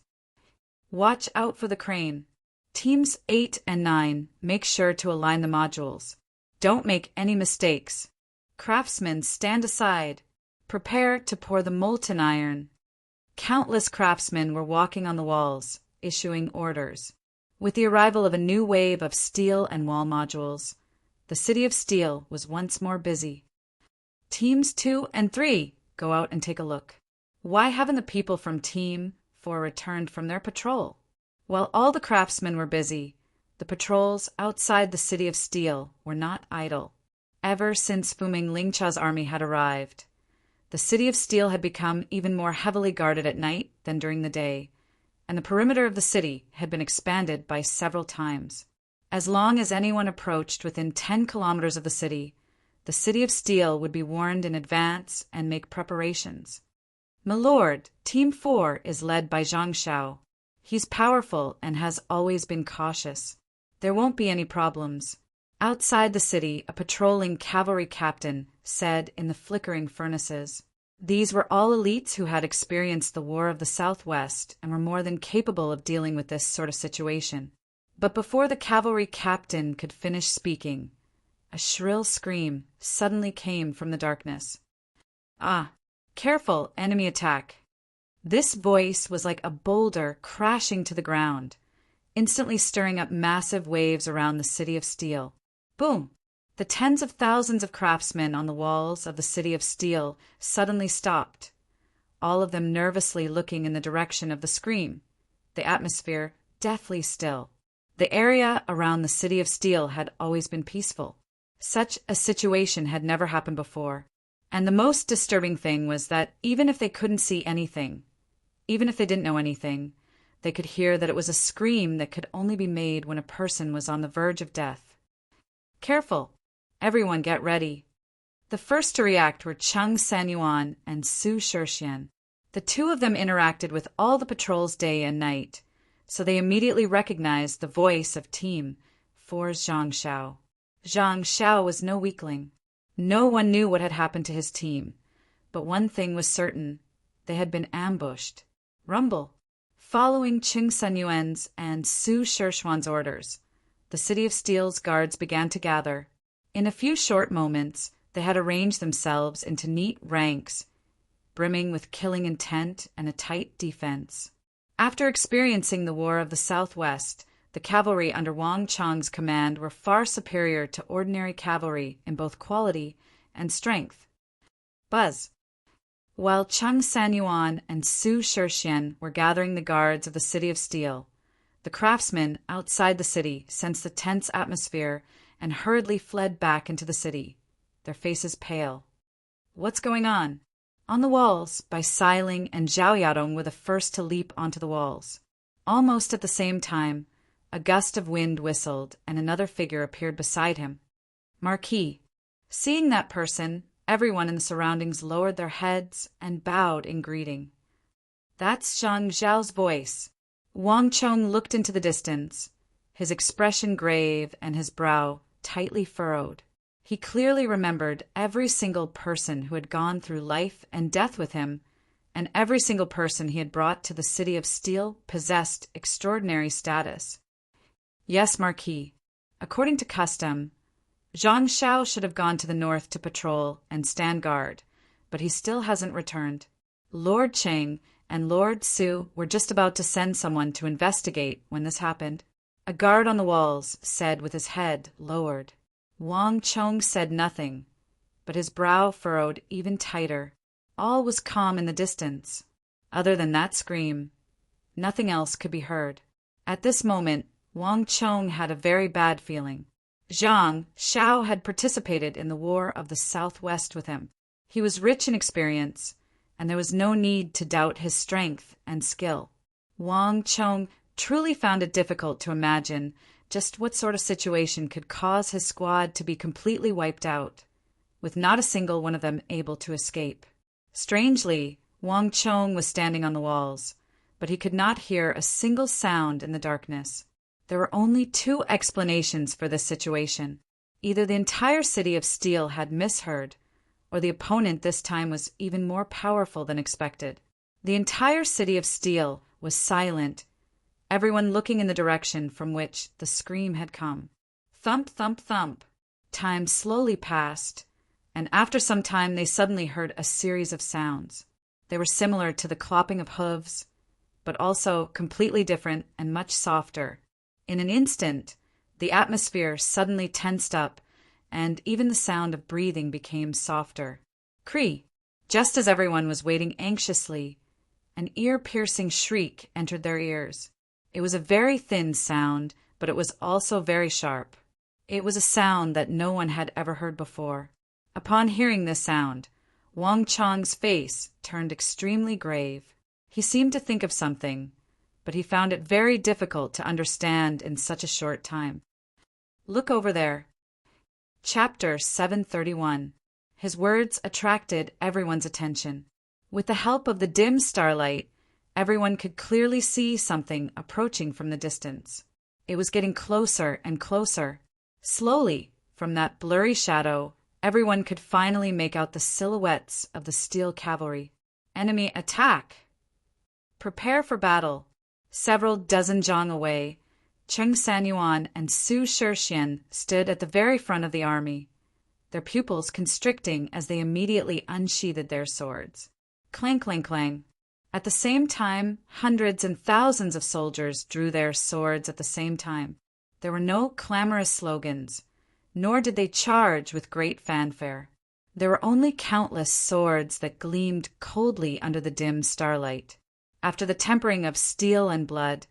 Watch out for the crane. Teams 8 and 9, make sure to align the modules. Don't make any mistakes. Craftsmen, stand aside. Prepare to pour the molten iron. Countless craftsmen were walking on the walls, issuing orders. With the arrival of a new wave of steel and wall modules, the City of Steel was once more busy. Teams 2 and 3, go out and take a look. Why haven't the people from Team 4 returned from their patrol? While all the craftsmen were busy, the patrols outside the City of Steel were not idle. Ever since Fuming Lingcha's army had arrived, the City of Steel had become even more heavily guarded at night than during the day, and the perimeter of the city had been expanded by several times. As long as anyone approached within 10 kilometers of the City of Steel would be warned in advance and make preparations. My lord, Team 4 is led by Zhang Shao. He's powerful and has always been cautious. There won't be any problems. Outside the city, a patrolling cavalry captain said in the flickering furnaces. These were all elites who had experienced the War of the Southwest and were more than capable of dealing with this sort of situation. But before the cavalry captain could finish speaking, a shrill scream suddenly came from the darkness. Ah, careful, enemy attack. This voice was like a boulder crashing to the ground, instantly stirring up massive waves around the City of Steel. Boom! The tens of thousands of craftsmen on the walls of the City of Steel suddenly stopped, all of them nervously looking in the direction of the scream, the atmosphere deathly still. The area around the City of Steel had always been peaceful. Such a situation had never happened before. And the most disturbing thing was that even if they couldn't see anything, even if they didn't know anything, they could hear that it was a scream that could only be made when a person was on the verge of death. Careful! Everyone get ready. The first to react were Cheng Sanyuan and Su Shixian. The two of them interacted with all the patrols day and night, so they immediately recognized the voice of Team 4's Zhang Shao. Zhang Shao was no weakling. No one knew what had happened to his team, but one thing was certain. They had been ambushed. Rumble. Following Cheng Sanyuan's and Su Shixian's orders, the City of Steel's guards began to gather. In a few short moments, they had arranged themselves into neat ranks, brimming with killing intent and a tight defense. After experiencing the War of the Southwest, the cavalry under Wang Chong's command were far superior to ordinary cavalry in both quality and strength. Buzz. While Cheng Sanyuan and Su Shixian were gathering the guards of the City of Steel, the craftsmen outside the city sensed the tense atmosphere and hurriedly fled back into the city, their faces pale. What's going on? On the walls, Bai Sailing and Zhao Yadong were the first to leap onto the walls. Almost at the same time, a gust of wind whistled and another figure appeared beside him. Marquis. Seeing that person, everyone in the surroundings lowered their heads and bowed in greeting. That's Zhang Zhao's voice. Wang Chong looked into the distance, his expression grave and his brow tightly furrowed. He clearly remembered every single person who had gone through life and death with him, and every single person he had brought to the City of Steel possessed extraordinary status. Yes, Marquis. According to custom, Zhang Xiao should have gone to the north to patrol and stand guard, but he still hasn't returned. Lord Cheng and Lord Su were just about to send someone to investigate when this happened. A guard on the walls said with his head lowered. Wang Chong said nothing, but his brow furrowed even tighter. All was calm in the distance. Other than that scream, nothing else could be heard. At this moment, Wang Chong had a very bad feeling. Zhang Xiao had participated in the War of the Southwest with him. He was rich in experience, and there was no need to doubt his strength and skill. Wang Chong truly found it difficult to imagine just what sort of situation could cause his squad to be completely wiped out, with not a single one of them able to escape. Strangely, Wang Chong was standing on the walls, but he could not hear a single sound in the darkness. There were only two explanations for this situation. Either the entire City of Steel had misheard, or the opponent this time was even more powerful than expected. The entire City of Steel was silent, everyone looking in the direction from which the scream had come. Thump, thump, thump. Time slowly passed, and after some time they suddenly heard a series of sounds. They were similar to the clopping of hooves, but also completely different and much softer. In an instant, the atmosphere suddenly tensed up, and even the sound of breathing became softer. Cree! Just as everyone was waiting anxiously, an ear-piercing shriek entered their ears. It was a very thin sound, but it was also very sharp. It was a sound that no one had ever heard before. Upon hearing this sound, Wang Chong's face turned extremely grave. He seemed to think of something, but he found it very difficult to understand in such a short time. Look over there. Chapter 731. His words attracted everyone's attention. With the help of the dim starlight, everyone could clearly see something approaching from the distance. It was getting closer and closer. Slowly, from that blurry shadow, everyone could finally make out the silhouettes of the Steel Cavalry. Enemy attack! Prepare for battle. Several dozen zhang away, Cheng Sanyuan and Su Shixian stood at the very front of the army, their pupils constricting as they immediately unsheathed their swords. Clang, clang, clang. At the same time, hundreds and thousands of soldiers drew their swords at the same time. There were no clamorous slogans, nor did they charge with great fanfare. There were only countless swords that gleamed coldly under the dim starlight. After the tempering of steel and blood,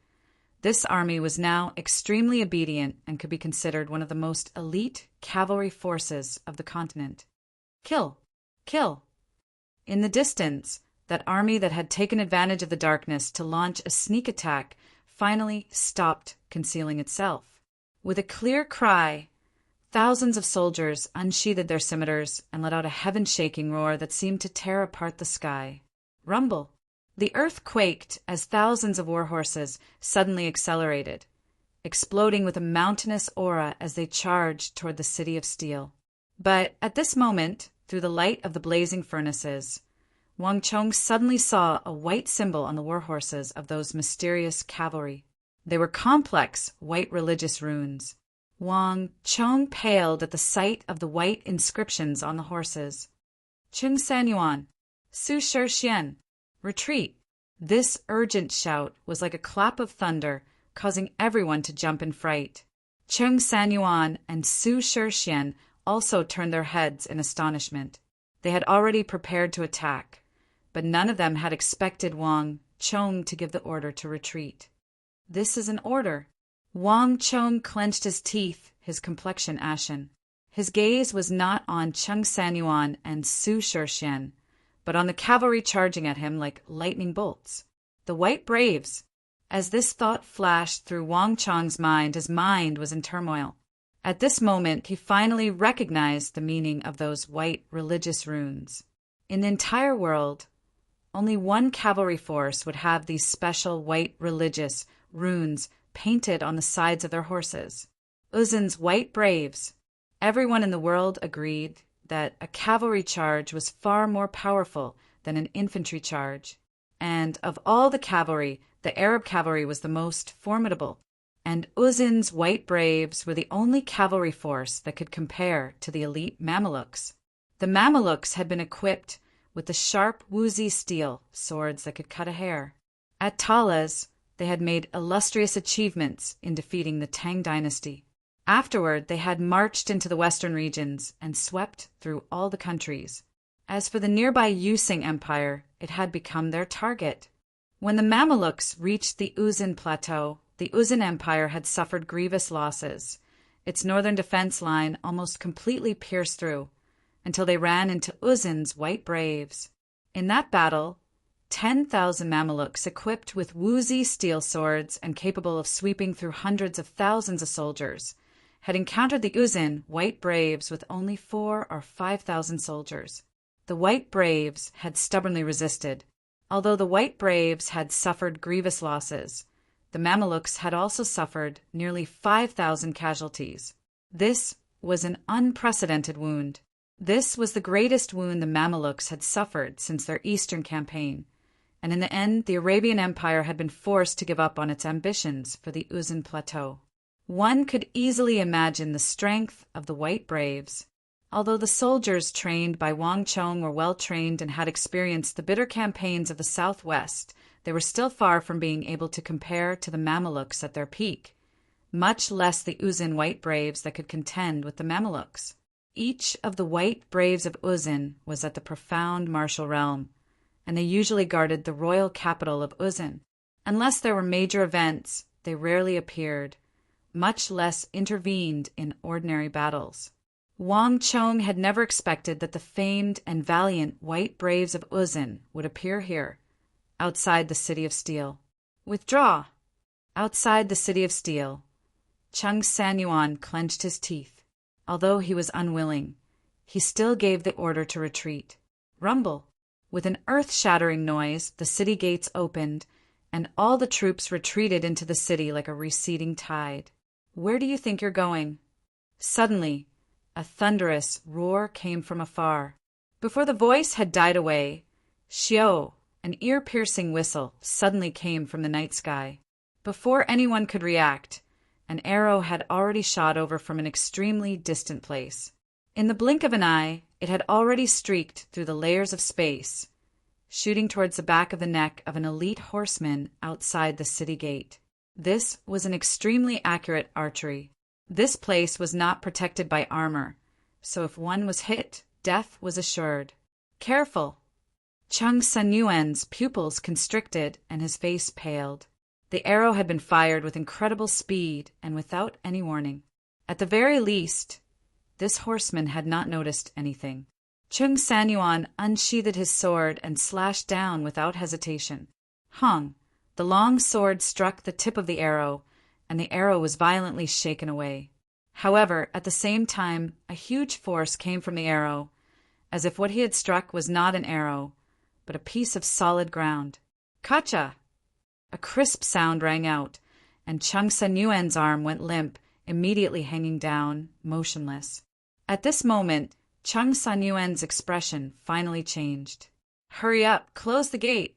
this army was now extremely obedient and could be considered one of the most elite cavalry forces of the continent. Kill! Kill! In the distance, that army that had taken advantage of the darkness to launch a sneak attack finally stopped concealing itself. With a clear cry, thousands of soldiers unsheathed their scimitars and let out a heaven-shaking roar that seemed to tear apart the sky. Rumble! The earth quaked as thousands of war horses suddenly accelerated, exploding with a mountainous aura as they charged toward the City of Steel. But at this moment, through the light of the blazing furnaces, Wang Chong suddenly saw a white symbol on the war horses of those mysterious cavalry. They were complex white religious runes. Wang Chong paled at the sight of the white inscriptions on the horses. Cheng Sanyuan, Su Shixian, retreat! This urgent shout was like a clap of thunder, causing everyone to jump in fright. Cheng Sanyuan and Su Shixian also turned their heads in astonishment. They had already prepared to attack, but none of them had expected Wang Chong to give the order to retreat. This is an order. Wang Chong clenched his teeth, his complexion ashen. His gaze was not on Cheng Sanyuan and Su Shixian, but on the cavalry charging at him like lightning bolts. The White Braves! As this thought flashed through Wang Chong's mind, his mind was in turmoil. At this moment, he finally recognized the meaning of those white religious runes. In the entire world, only one cavalry force would have these special white religious runes painted on the sides of their horses. Uzin's White Braves. Everyone in the world agreed that a cavalry charge was far more powerful than an infantry charge. And of all the cavalry, the Arab cavalry was the most formidable. And Uzin's White Braves were the only cavalry force that could compare to the elite Mamelukes. The Mamelukes had been equipped with the sharp Wuzi steel swords that could cut a hair. At Talas, they had made illustrious achievements in defeating the Tang dynasty. Afterward, they had marched into the western regions and swept through all the countries. As for the nearby Yusing Empire, it had become their target. When the Mamelukes reached the Uzin Plateau, the Uzin Empire had suffered grievous losses. Its northern defense line almost completely pierced through, until they ran into Uzin's White Braves. In that battle, 10,000 Mamelukes equipped with Wuzi steel swords and capable of sweeping through hundreds of thousands of soldiers had encountered the Uzin White Braves with only 4,000 or 5,000 soldiers. The White Braves had stubbornly resisted. Although the White Braves had suffered grievous losses, the Mamelukes had also suffered nearly 5,000 casualties. This was an unprecedented wound. This was the greatest wound the Mamelukes had suffered since their eastern campaign, and in the end the Arabian Empire had been forced to give up on its ambitions for the Uzin Plateau. One could easily imagine the strength of the White Braves. Although the soldiers trained by Wang Chong were well trained and had experienced the bitter campaigns of the southwest, they were still far from being able to compare to the Mamelukes at their peak, much less the Uzin White Braves that could contend with the Mamelukes. Each of the White Braves of Uzin was at the profound martial realm, and they usually guarded the royal capital of Uzin. Unless there were major events, they rarely appeared, much less intervened in ordinary battles. Wang Chong had never expected that the famed and valiant White Braves of Uzin would appear here, outside the City of Steel. Withdraw! Outside the City of Steel, Chung Sanyuan clenched his teeth. Although he was unwilling, he still gave the order to retreat. Rumble! With an earth-shattering noise, the city gates opened, and all the troops retreated into the city like a receding tide. Where do you think you're going? Suddenly, a thunderous roar came from afar. Before the voice had died away, Xiao, an ear-piercing whistle, suddenly came from the night sky. Before anyone could react, an arrow had already shot over from an extremely distant place. In the blink of an eye, it had already streaked through the layers of space, shooting towards the back of the neck of an elite horseman outside the city gate. This was an extremely accurate archery. This place was not protected by armor, so if one was hit, death was assured. Careful! Chung Sanyuan's pupils constricted and his face paled. The arrow had been fired with incredible speed and without any warning. At the very least, this horseman had not noticed anything. Chung Sanyuan unsheathed his sword and slashed down without hesitation. Hung! The long sword struck the tip of the arrow, and the arrow was violently shaken away. However, at the same time, a huge force came from the arrow, as if what he had struck was not an arrow, but a piece of solid ground. Kacha! A crisp sound rang out, and Chung Sanyuan's arm went limp, immediately hanging down, motionless. At this moment, Chung Sanyuan's expression finally changed. Hurry up, close the gate!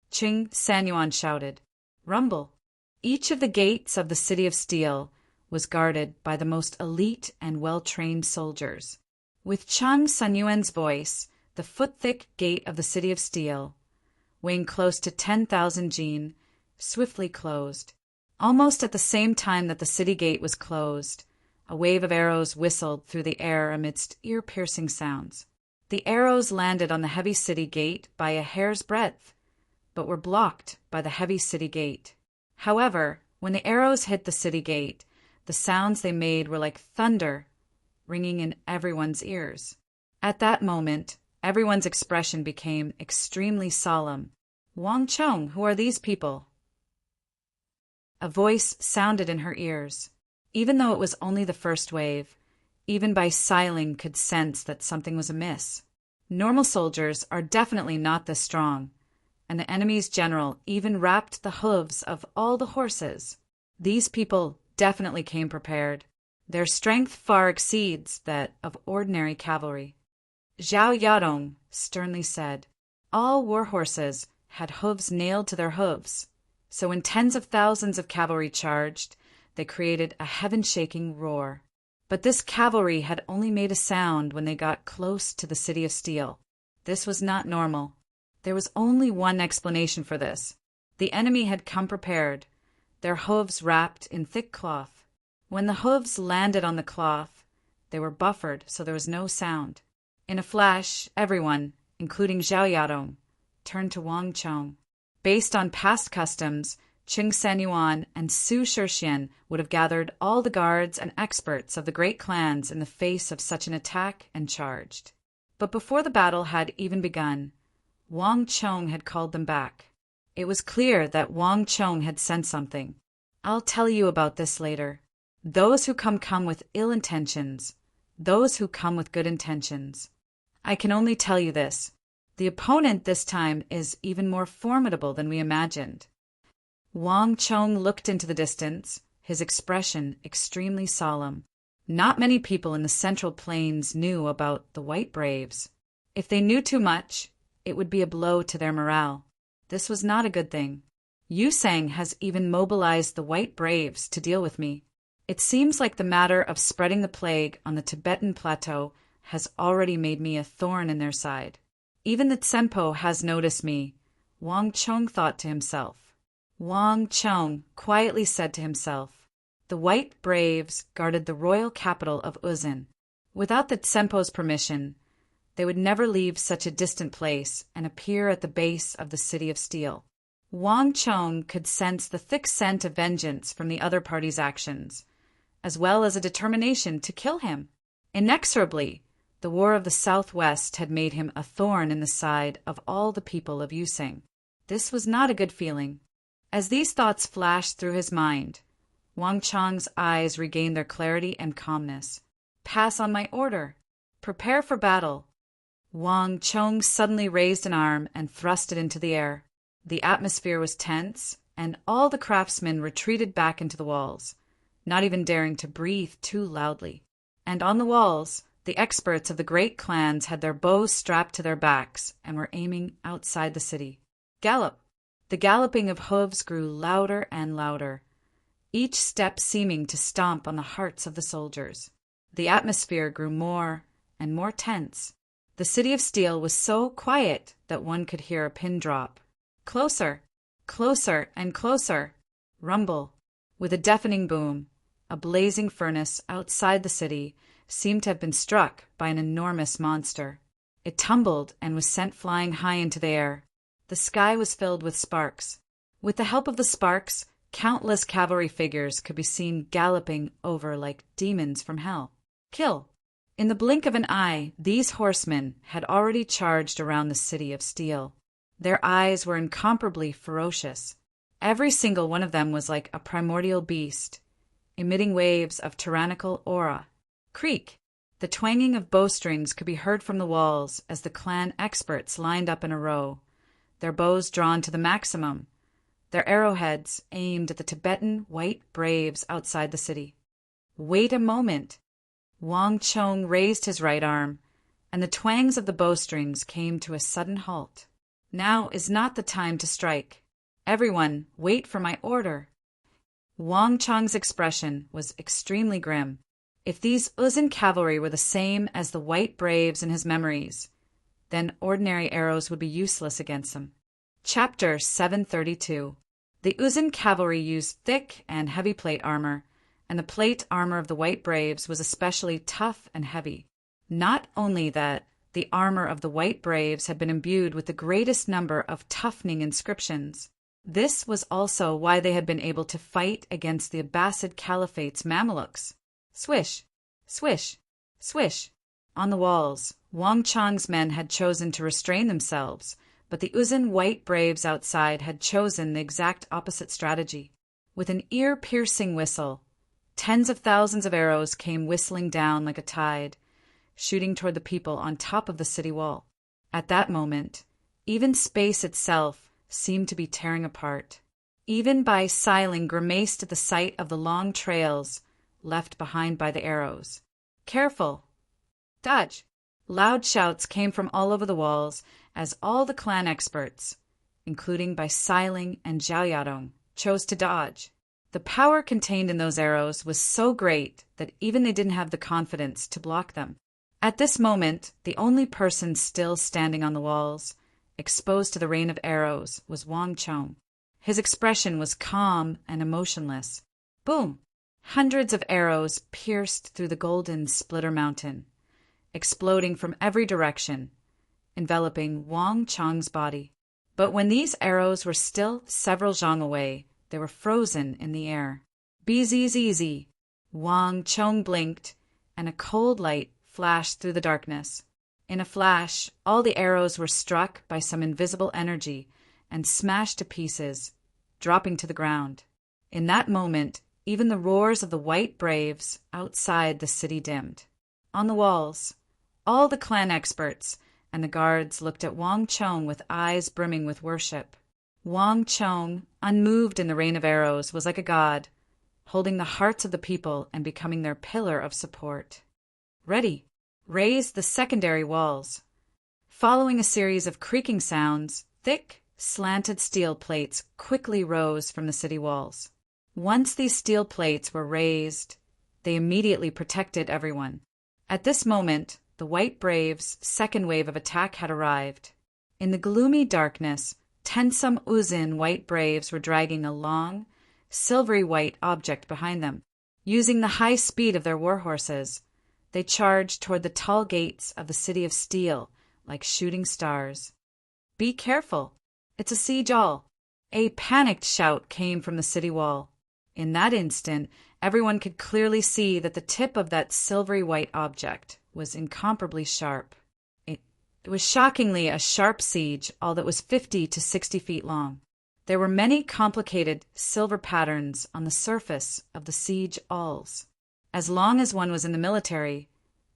Chung Sanyuan shouted. Rumble! Each of the gates of the City of Steel was guarded by the most elite and well-trained soldiers. With Chung Sanyuan's voice, the foot-thick gate of the City of Steel, weighing close to 10,000 jin, swiftly closed. Almost at the same time that the city gate was closed, a wave of arrows whistled through the air amidst ear-piercing sounds. The arrows landed on the heavy city gate by a hair's breadth, but were blocked by the heavy city gate. However, when the arrows hit the city gate, the sounds they made were like thunder, ringing in everyone's ears. At that moment, everyone's expression became extremely solemn. Wang Chong, who are these people? A voice sounded in her ears. Even though it was only the first wave, even Bai Siling could sense that something was amiss. Normal soldiers are definitely not this strong, and the enemy's general even wrapped the hooves of all the horses. These people definitely came prepared. Their strength far exceeds that of ordinary cavalry. Zhao Yadong sternly said, all war horses had hooves nailed to their hooves, so when tens of thousands of cavalry charged, they created a heaven-shaking roar. But this cavalry had only made a sound when they got close to the City of Steel. This was not normal. There was only one explanation for this. The enemy had come prepared, their hooves wrapped in thick cloth. When the hooves landed on the cloth, they were buffered so there was no sound. In a flash, everyone, including Zhao Yadong, turned to Wang Chong. Based on past customs, Qing Sanyuan and Su Shixian would have gathered all the guards and experts of the great clans in the face of such an attack and charged. But before the battle had even begun, Wang Chong had called them back. It was clear that Wang Chong had sensed something. I'll tell you about this later. Those who come with ill intentions. Those who come with good intentions. I can only tell you this. The opponent this time is even more formidable than we imagined. Wang Chong looked into the distance, his expression extremely solemn. Not many people in the Central Plains knew about the White Braves. If they knew too much, it would be a blow to their morale. This was not a good thing. Yusang has even mobilized the White Braves to deal with me. It seems like the matter of spreading the plague on the Tibetan plateau has already made me a thorn in their side. Even the Tsempo has noticed me, Wang Chong thought to himself. Wang Chong quietly said to himself, the White Braves guarded the royal capital of Uzin. Without the Tsempo's permission, they would never leave such a distant place and appear at the base of the City of Steel. Wang Chong could sense the thick scent of vengeance from the other party's actions, as well as a determination to kill him. Inexorably, the War of the Southwest had made him a thorn in the side of all the people of Yusing. This was not a good feeling. As these thoughts flashed through his mind, Wang Chong's eyes regained their clarity and calmness. Pass on my order. Prepare for battle. Wang Chong suddenly raised an arm and thrust it into the air. The atmosphere was tense, and all the craftsmen retreated back into the walls, not even daring to breathe too loudly. And on the walls, the experts of the great clans had their bows strapped to their backs and were aiming outside the city. Gallop! The galloping of hooves grew louder and louder, each step seeming to stomp on the hearts of the soldiers. The atmosphere grew more and more tense. The City of Steel was so quiet that one could hear a pin drop. Closer, closer, and closer. Rumble. With a deafening boom, a blazing furnace outside the city seemed to have been struck by an enormous monster. It tumbled and was sent flying high into the air. The sky was filled with sparks. With the help of the sparks, countless cavalry figures could be seen galloping over like demons from hell. Kill! In the blink of an eye, these horsemen had already charged around the City of Steel. Their eyes were incomparably ferocious. Every single one of them was like a primordial beast, emitting waves of tyrannical aura. Creak! The twanging of bowstrings could be heard from the walls as the clan experts lined up in a row, their bows drawn to the maximum, their arrowheads aimed at the Tibetan White Braves outside the city. Wait a moment! Wang Chong raised his right arm, and the twangs of the bowstrings came to a sudden halt. Now is not the time to strike. Everyone, wait for my order. Wang Chong's expression was extremely grim. If these Uzin cavalry were the same as the White Braves in his memories, then ordinary arrows would be useless against them. Chapter 732. The Uzin cavalry used thick and heavy plate armor, and the plate armor of the White Braves was especially tough and heavy. Not only that, the armor of the White Braves had been imbued with the greatest number of toughening inscriptions. This was also why they had been able to fight against the Abbasid Caliphate's Mamelukes. Swish, swish, swish. On the walls, Wang Chong's men had chosen to restrain themselves, but the Uzin White Braves outside had chosen the exact opposite strategy. With an ear-piercing whistle, tens of thousands of arrows came whistling down like a tide, shooting toward the people on top of the city wall. At that moment, even space itself seemed to be tearing apart. Even Bai Siling grimaced at the sight of the long trails left behind by the arrows. "Careful! Dodge!" Loud shouts came from all over the walls as all the clan experts, including Bai Siling and Zhao Yadong, chose to dodge. The power contained in those arrows was so great that even they didn't have the confidence to block them. At this moment, the only person still standing on the walls, exposed to the rain of arrows, was Wang Chong. His expression was calm and emotionless. Boom! Hundreds of arrows pierced through the golden Splitter Mountain, exploding from every direction, enveloping Wang Chong's body. But when these arrows were still several zhang away, they were frozen in the air. Bzzz! Wang Chong blinked, and a cold light flashed through the darkness. In a flash, all the arrows were struck by some invisible energy and smashed to pieces, dropping to the ground. In that moment, even the roars of the white braves outside the city dimmed. On the walls, all the clan experts and the guards looked at Wang Chong with eyes brimming with worship. Wang Chong, unmoved in the rain of arrows, was like a god, holding the hearts of the people and becoming their pillar of support. Ready! Raise the secondary walls. Following a series of creaking sounds, thick, slanted steel plates quickly rose from the city walls. Once these steel plates were raised, they immediately protected everyone. At this moment, the White Braves' second wave of attack had arrived. In the gloomy darkness, tensome Uzin White Braves were dragging a long, silvery white object behind them. Using the high speed of their war horses, they charged toward the tall gates of the City of Steel like shooting stars. "Be careful! It's a siege all!" A panicked shout came from the city wall. In that instant, everyone could clearly see that the tip of that silvery white object was incomparably sharp. It was shockingly a sharp siege all that was 50 to 60 feet long. There were many complicated silver patterns on the surface of the siege alls. As long as one was in the military,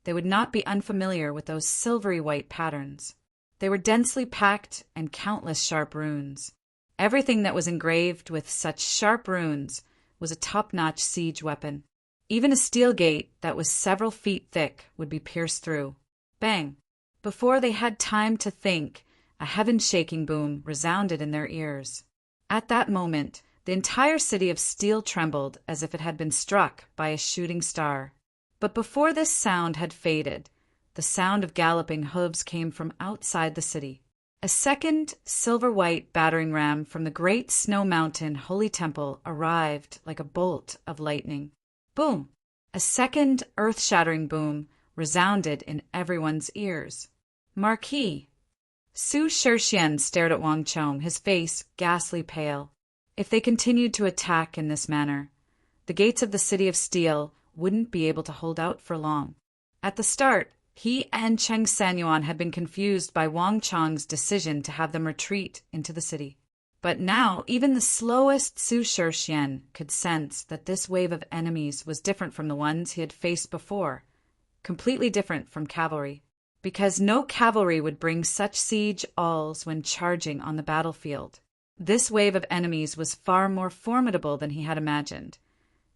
they would not be unfamiliar with those silvery white patterns. They were densely packed and countless sharp runes. Everything that was engraved with such sharp runes was a top-notch siege weapon. Even a steel gate that was several feet thick would be pierced through. Bang! Before they had time to think, a heaven-shaking boom resounded in their ears. At that moment, the entire city of Steel trembled as if it had been struck by a shooting star. But before this sound had faded, the sound of galloping hooves came from outside the city. A second silver-white battering ram from the great Snow Mountain Holy Temple arrived like a bolt of lightning. Boom! A second earth-shattering boom resounded in everyone's ears. Marquis! Su Shixian stared at Wang Chong, his face ghastly pale. If they continued to attack in this manner, the gates of the City of Steel wouldn't be able to hold out for long. At the start, he and Cheng Sanyuan had been confused by Wang Chong's decision to have them retreat into the city. But now, even the slowest Su Shixian could sense that this wave of enemies was different from the ones he had faced before, completely different from cavalry, because no cavalry would bring such siege alls when charging on the battlefield. This wave of enemies was far more formidable than he had imagined,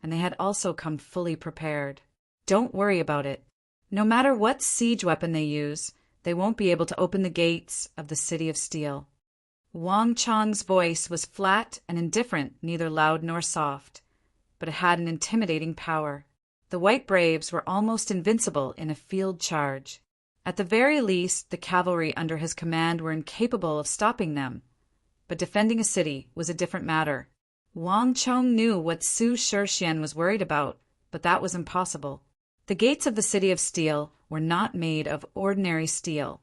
and they had also come fully prepared. Don't worry about it. No matter what siege weapon they use, they won't be able to open the gates of the City of Steel. Wang Chong's voice was flat and indifferent, neither loud nor soft, but it had an intimidating power. The White Braves were almost invincible in a field charge. At the very least, the cavalry under his command were incapable of stopping them. But defending a city was a different matter. Wang Chong knew what Su Shixian was worried about, but that was impossible. The gates of the City of Steel were not made of ordinary steel,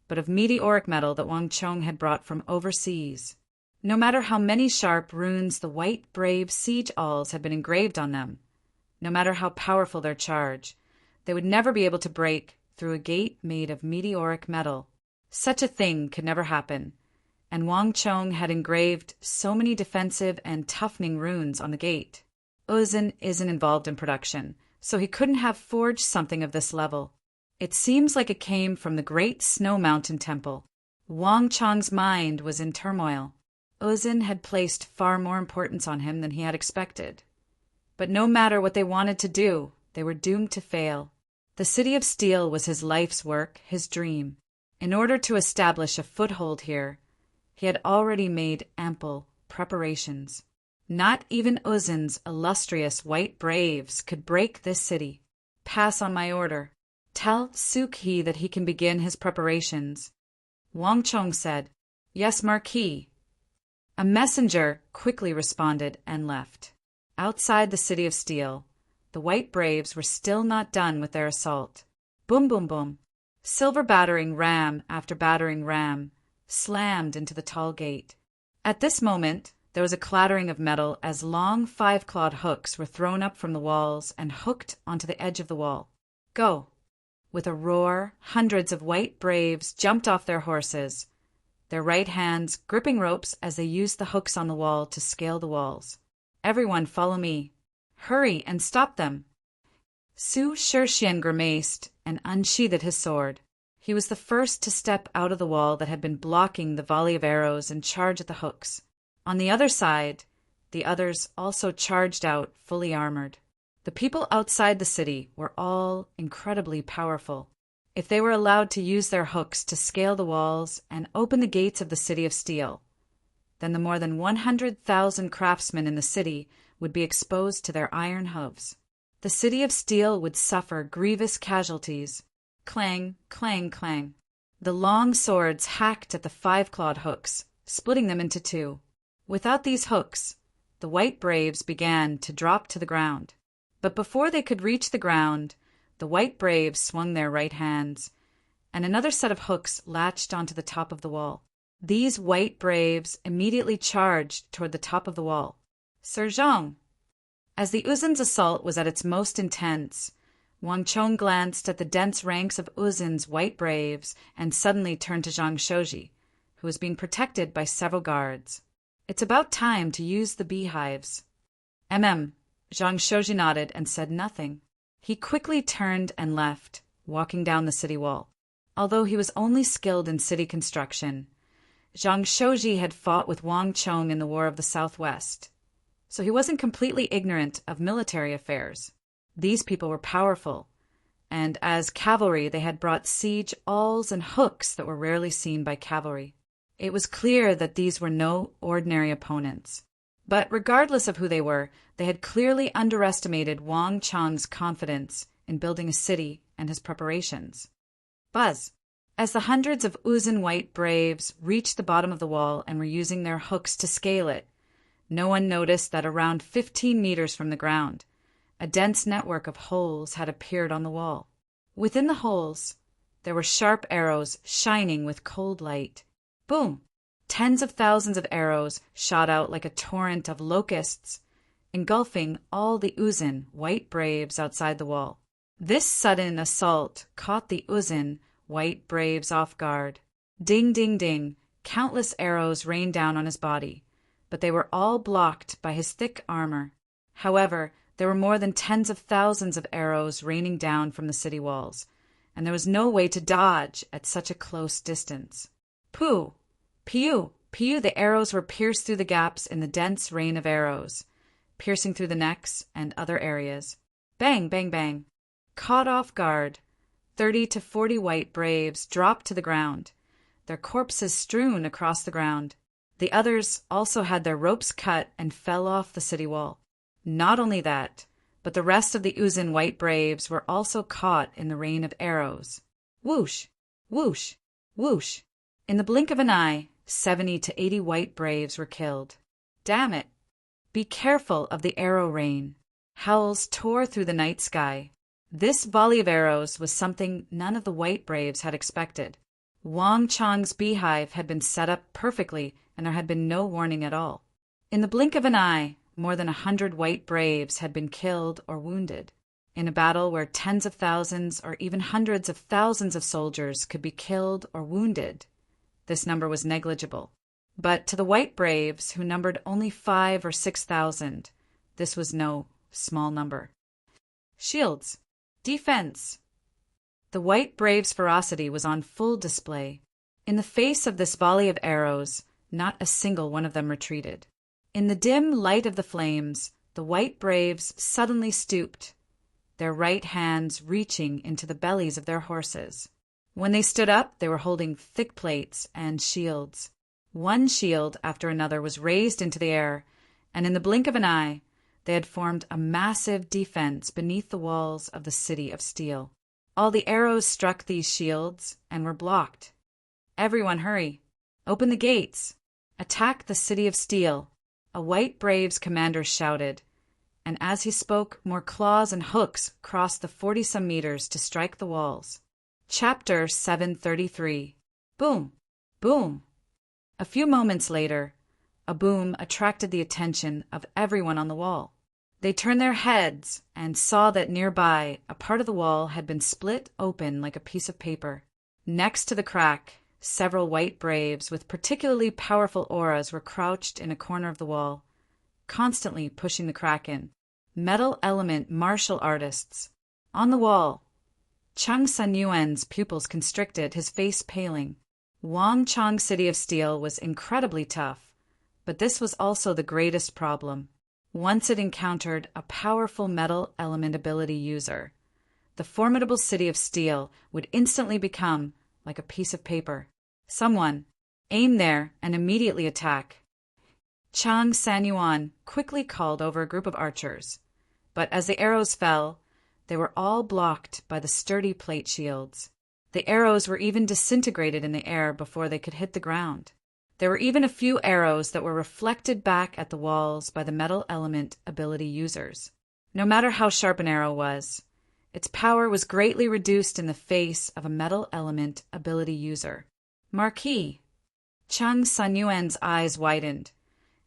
but of meteoric metal that Wang Chong had brought from overseas. No matter how many sharp runes the White Brave siege alls had been engraved on them, no matter how powerful their charge, they would never be able to break through a gate made of meteoric metal. Such a thing could never happen, and Wang Chong had engraved so many defensive and toughening runes on the gate. Uzin isn't involved in production, so he couldn't have forged something of this level. It seems like it came from the great Snow Mountain Temple. Wang Chong's mind was in turmoil. Uzin had placed far more importance on him than he had expected. But no matter what they wanted to do, they were doomed to fail. The city of steel was his life's work, his dream. In order to establish a foothold here, he had already made ample preparations. Not even Uzin's illustrious white braves could break this city. Pass on my order. Tell Suk-hee that he can begin his preparations. Wang Chong said, Yes, Marquis. A messenger quickly responded and left. Outside the city of steel, the white braves were still not done with their assault. Boom, boom, boom. Silver battering ram after battering ram slammed into the tall gate. At this moment, there was a clattering of metal as long 5-clawed hooks were thrown up from the walls and hooked onto the edge of the wall. Go! With a roar, hundreds of white braves jumped off their horses, their right hands gripping ropes as they used the hooks on the wall to scale the walls. Everyone follow me. Hurry and stop them. Su Shixian grimaced and unsheathed his sword. He was the first to step out of the wall that had been blocking the volley of arrows and charge at the hooks. On the other side, the others also charged out, fully armored. The people outside the city were all incredibly powerful. If they were allowed to use their hooks to scale the walls and open the gates of the city of steel, then the more than 100,000 craftsmen in the city would be exposed to their iron hooves. The city of steel would suffer grievous casualties. Clang, clang, clang. The long swords hacked at the 5-clawed hooks, splitting them into two. Without these hooks, the white braves began to drop to the ground. But before they could reach the ground, the white braves swung their right hands, and another set of hooks latched onto the top of the wall. These white braves immediately charged toward the top of the wall. Sir Zhang! As the Uzin's assault was at its most intense, Wang Chong glanced at the dense ranks of Uzin's white braves and suddenly turned to Zhang Shoji, who was being protected by several guards. It's about time to use the beehives. Zhang Shoji nodded and said nothing. He quickly turned and left, walking down the city wall. Although he was only skilled in city construction, Zhang Shoji had fought with Wang Chong in the War of the Southwest, so he wasn't completely ignorant of military affairs. These people were powerful, and as cavalry they had brought siege awls and hooks that were rarely seen by cavalry. It was clear that these were no ordinary opponents. But regardless of who they were, they had clearly underestimated Wang Chong's confidence in building a city and his preparations. Buzz! As the hundreds of Uzin white braves reached the bottom of the wall and were using their hooks to scale it, no one noticed that around 15 meters from the ground, a dense network of holes had appeared on the wall. Within the holes, there were sharp arrows shining with cold light. Boom! Tens of thousands of arrows shot out like a torrent of locusts, engulfing all the Uzin white braves outside the wall. This sudden assault caught the Uzin white braves off guard. Ding, ding, ding, countless arrows rained down on his body, but they were all blocked by his thick armor. However, there were more than tens of thousands of arrows raining down from the city walls, and there was no way to dodge at such a close distance. Pooh! Piu! Piu! The arrows were pierced through the gaps in the dense rain of arrows, piercing through the necks and other areas. Bang! Bang! Bang! Caught off guard, 30 to 40 white braves dropped to the ground, their corpses strewn across the ground. The others also had their ropes cut and fell off the city wall. Not only that, but the rest of the Uzin white braves were also caught in the rain of arrows. Whoosh! Whoosh! Whoosh! In the blink of an eye, 70 to 80 white braves were killed. Damn it! Be careful of the arrow rain. Howls tore through the night sky. This volley of arrows was something none of the white braves had expected. Wang Chong's beehive had been set up perfectly, and there had been no warning at all. In the blink of an eye, more than 100 white braves had been killed or wounded. In a battle where tens of thousands or even hundreds of thousands of soldiers could be killed or wounded, this number was negligible. But to the white braves, who numbered only 5,000 or 6,000, this was no small number. Shields. Defense. The white braves' ferocity was on full display. In the face of this volley of arrows, Not a single one of them retreated. In the dim light of the flames, the white braves suddenly stooped, their right hands reaching into the bellies of their horses. When they stood up, they were holding thick plates and shields. One shield after another was raised into the air, and in the blink of an eye, they had formed a massive defense beneath the walls of the city of steel. All the arrows struck these shields and were blocked. "Everyone hurry! Open the gates! Attack the city of steel!" A white braves commander shouted, and as he spoke, more claws and hooks crossed the 40-some meters to strike the walls. Chapter 733. Boom! Boom! A few moments later, a boom attracted the attention of everyone on the wall. They turned their heads and saw that nearby a part of the wall had been split open like a piece of paper. Next to the crack, several white braves with particularly powerful auras were crouched in a corner of the wall, constantly pushing the crack in. Metal element martial artists. On the wall, Chung Sun-yuan's pupils constricted, his face paling. Wang Chong City of Steel was incredibly tough, but this was also the greatest problem. Once it encountered a powerful metal element ability user, the formidable City of Steel would instantly become like a piece of paper. "Someone, aim there and immediately attack." Chang San-yuan quickly called over a group of archers, but as the arrows fell, they were all blocked by the sturdy plate shields. The arrows were even disintegrated in the air before they could hit the ground. There were even a few arrows that were reflected back at the walls by the metal element ability users. No matter how sharp an arrow was, its power was greatly reduced in the face of a metal element ability user. "Marquis!" Chung Sun-yuan's eyes widened,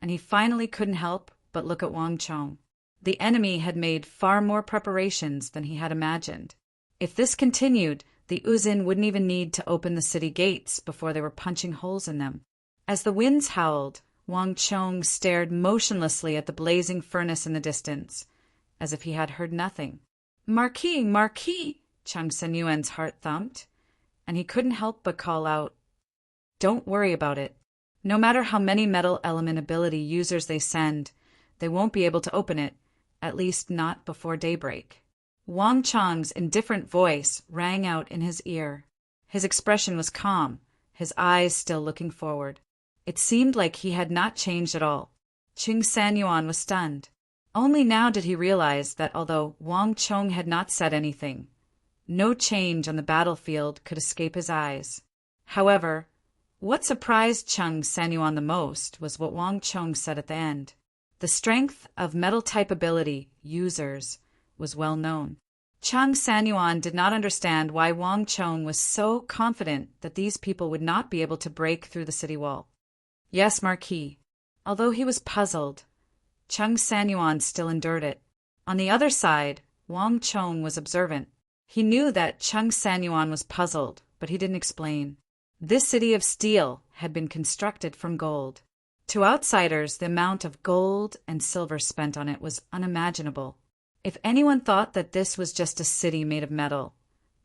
and he finally couldn't help but look at Wang Chong. The enemy had made far more preparations than he had imagined. If this continued, the Uzin wouldn't even need to open the city gates before they were punching holes in them. As the winds howled, Wang Chong stared motionlessly at the blazing furnace in the distance, as if he had heard nothing. "Marquis! Marquis!" Chung Sun-yuan's heart thumped, and he couldn't help but call out, "Don't worry about it. No matter how many metal element ability users they send, they won't be able to open it, at least not before daybreak." Wang Chong's indifferent voice rang out in his ear. His expression was calm, his eyes still looking forward. It seemed like he had not changed at all. Chung San-yuan was stunned. Only now did he realize that although Wang Chong had not said anything, no change on the battlefield could escape his eyes. However, what surprised Chung San-yuan the most was what Wang Chong said at the end. The strength of metal-type ability users was well known. Chung San-yuan did not understand why Wang Chong was so confident that these people would not be able to break through the city wall. "Yes, Marquis." Although he was puzzled, Chung San-yuan still endured it. On the other side, Wang Chong was observant. He knew that Chung San-yuan was puzzled, but he didn't explain. This city of steel had been constructed from gold. To outsiders, the amount of gold and silver spent on it was unimaginable. If anyone thought that this was just a city made of metal,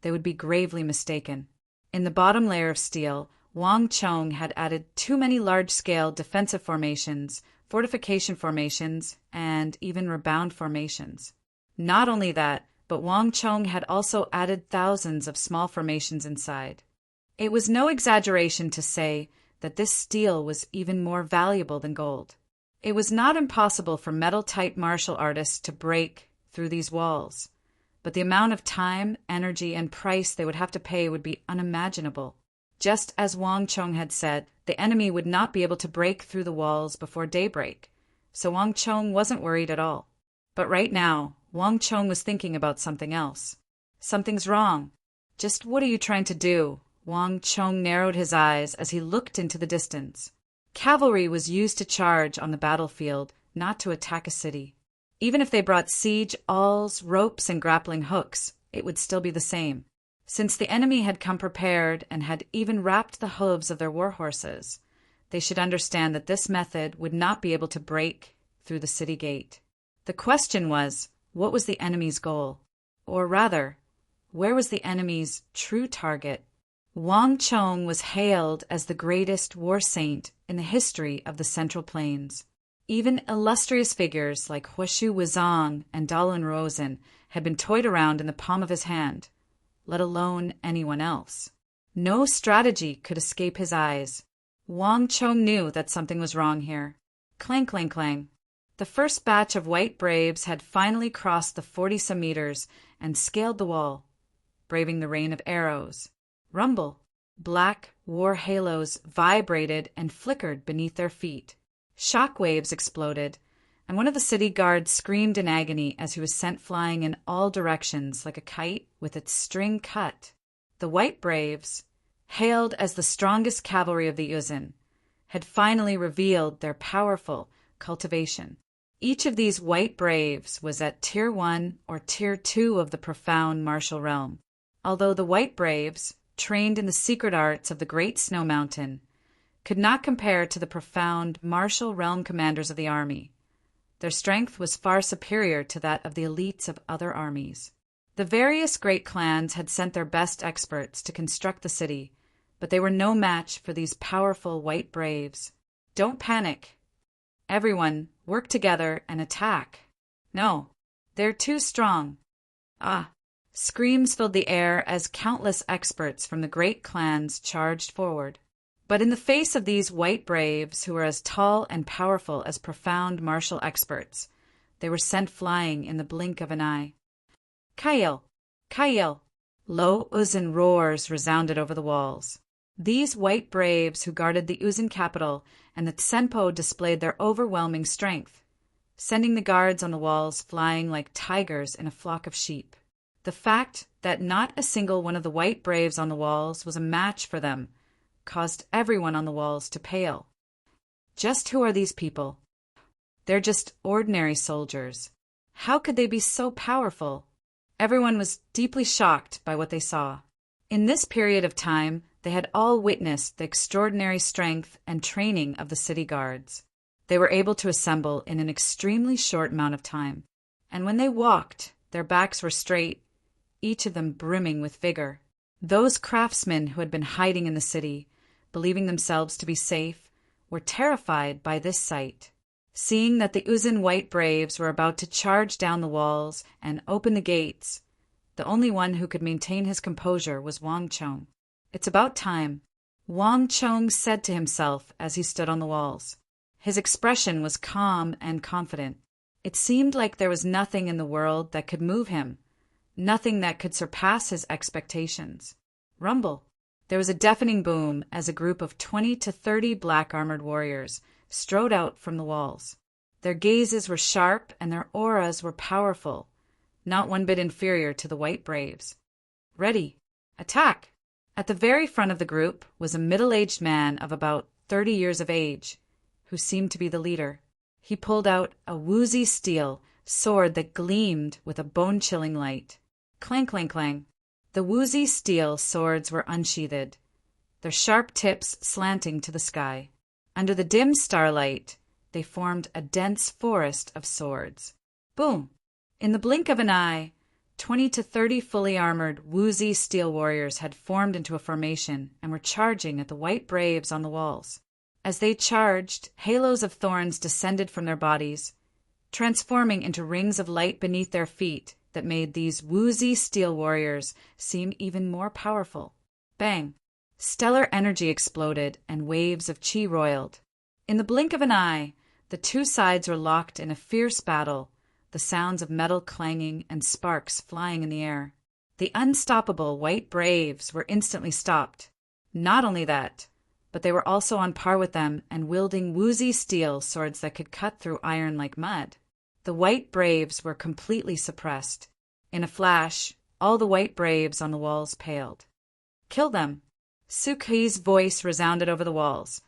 they would be gravely mistaken. In the bottom layer of steel, Wang Chong had added too many large-scale defensive formations, fortification formations, and even rebound formations. Not only that, but Wang Chong had also added thousands of small formations inside. It was no exaggeration to say that this steel was even more valuable than gold. It was not impossible for metal-type martial artists to break through these walls, but the amount of time, energy, and price they would have to pay would be unimaginable. Just as Wang Chong had said, the enemy would not be able to break through the walls before daybreak, so Wang Chong wasn't worried at all. But right now, Wang Chong was thinking about something else. "Something's wrong. Just what are you trying to do?" Wang Chong narrowed his eyes as he looked into the distance. Cavalry was used to charge on the battlefield, not to attack a city. Even if they brought siege awls, ropes, and grappling hooks, it would still be the same. Since the enemy had come prepared and had even wrapped the hooves of their war horses, they should understand that this method would not be able to break through the city gate. The question was, what was the enemy's goal? Or rather, where was the enemy's true target? Wang Chong was hailed as the greatest war saint in the history of the Central Plains. Even illustrious figures like Huashu Wuzong and Dalun Rosen had been toyed around in the palm of his hand, let alone anyone else. No strategy could escape his eyes. Wang Chong knew that something was wrong here. Clang, clang, clang. The first batch of white braves had finally crossed the 40-some meters and scaled the wall, braving the rain of arrows. Rumble. Black war halos vibrated and flickered beneath their feet. Shock waves exploded, and one of the city guards screamed in agony as he was sent flying in all directions like a kite with its string cut. The white braves, hailed as the strongest cavalry of the Yuzin, had finally revealed their powerful cultivation. Each of these white braves was at Tier 1 or Tier 2 of the profound martial realm. Although the white braves, trained in the secret arts of the Great Snow Mountain, could not compare to the profound martial realm commanders of the army, their strength was far superior to that of the elites of other armies. The various great clans had sent their best experts to construct the city, but they were no match for these powerful white braves. Don't panic. Everyone, work together and attack. No, they're too strong. Ah! Screams filled the air as countless experts from the great clans charged forward. But in the face of these white braves who were as tall and powerful as profound martial experts, they were sent flying in the blink of an eye. Kail! Kail! Low Uzin roars resounded over the walls. These white braves who guarded the Uzin capital and the Tsenpo displayed their overwhelming strength, sending the guards on the walls flying like tigers in a flock of sheep. The fact that not a single one of the white braves on the walls was a match for them caused everyone on the walls to pale. Just who are these people? They're just ordinary soldiers. How could they be so powerful? Everyone was deeply shocked by what they saw. In this period of time, they had all witnessed the extraordinary strength and training of the city guards. They were able to assemble in an extremely short amount of time, and when they walked, their backs were straight, each of them brimming with vigor. Those craftsmen who had been hiding in the city, believing themselves to be safe, were terrified by this sight. Seeing that the Uzin white braves were about to charge down the walls and open the gates, the only one who could maintain his composure was Wang Chong. It's about time, Wang Chong said to himself as he stood on the walls. His expression was calm and confident. It seemed like there was nothing in the world that could move him, nothing that could surpass his expectations. Rumble. There was a deafening boom as a group of 20 to 30 black-armored warriors strode out from the walls. Their gazes were sharp and their auras were powerful, not one bit inferior to the white braves. Ready. Attack! At the very front of the group was a middle-aged man of about 30 years of age, who seemed to be the leader. He pulled out a woozy steel sword that gleamed with a bone-chilling light. Clang, clang, clang. The woozy steel swords were unsheathed, their sharp tips slanting to the sky. Under the dim starlight, they formed a dense forest of swords. Boom! In the blink of an eye, 20 to 30 fully armored, woozy steel warriors had formed into a formation and were charging at the white braves on the walls. As they charged, halos of thorns descended from their bodies, transforming into rings of light beneath their feet that made these woozy steel warriors seem even more powerful. Bang! Stellar energy exploded and waves of chi roiled. In the blink of an eye, the two sides were locked in a fierce battle, the sounds of metal clanging and sparks flying in the air. The unstoppable white braves were instantly stopped. Not only that, but they were also on par with them and wielding woozy steel swords that could cut through iron like mud. The white braves were completely suppressed. In a flash, all the white braves on the walls paled. Kill them! Sukhi's voice resounded over the walls,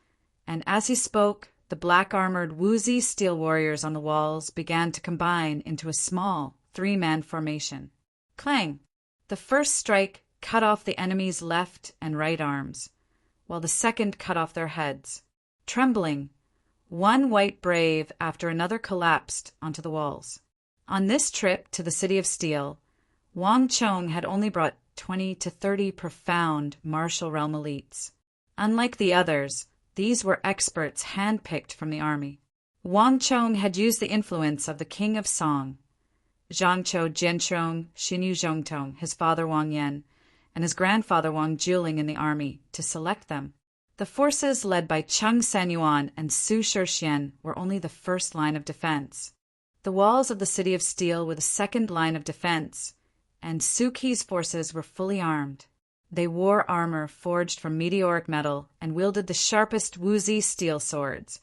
and as he spoke, the black-armored woozy steel warriors on the walls began to combine into a small three-man formation. Clang! The first strike cut off the enemy's left and right arms, while the second cut off their heads. Trembling, one white brave after another collapsed onto the walls. On this trip to the City of Steel, Wang Chong had only brought 20 to 30 profound martial realm elites. Unlike the others, these were experts handpicked from the army. Wang Chong had used the influence of the king of Song, Zhangqiu Jianchong Xinyu Zhongtong, his father Wang Yan, and his grandfather Wang Juling in the army to select them. The forces led by Cheng Sanyuan and Su Shixian were only the first line of defense. The walls of the city of Steel were the second line of defense, and Su Qi's forces were fully armed. They wore armor forged from meteoric metal and wielded the sharpest Wuzi steel swords,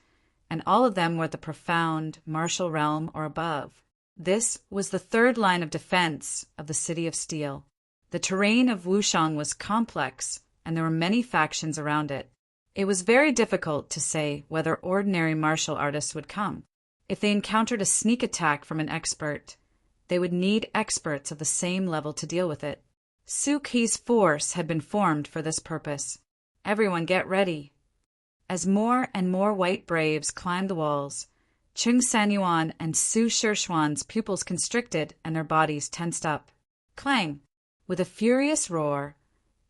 and all of them were the profound martial realm or above. This was the third line of defense of the city of Steel. The terrain of Wushang was complex, and there were many factions around it. It was very difficult to say whether ordinary martial artists would come. If they encountered a sneak attack from an expert, they would need experts of the same level to deal with it. Su Qi's force had been formed for this purpose. Everyone get ready. As more and more white braves climbed the walls, Cheng Sanyuan and Su Shixuan's pupils constricted and their bodies tensed up. Clang! With a furious roar,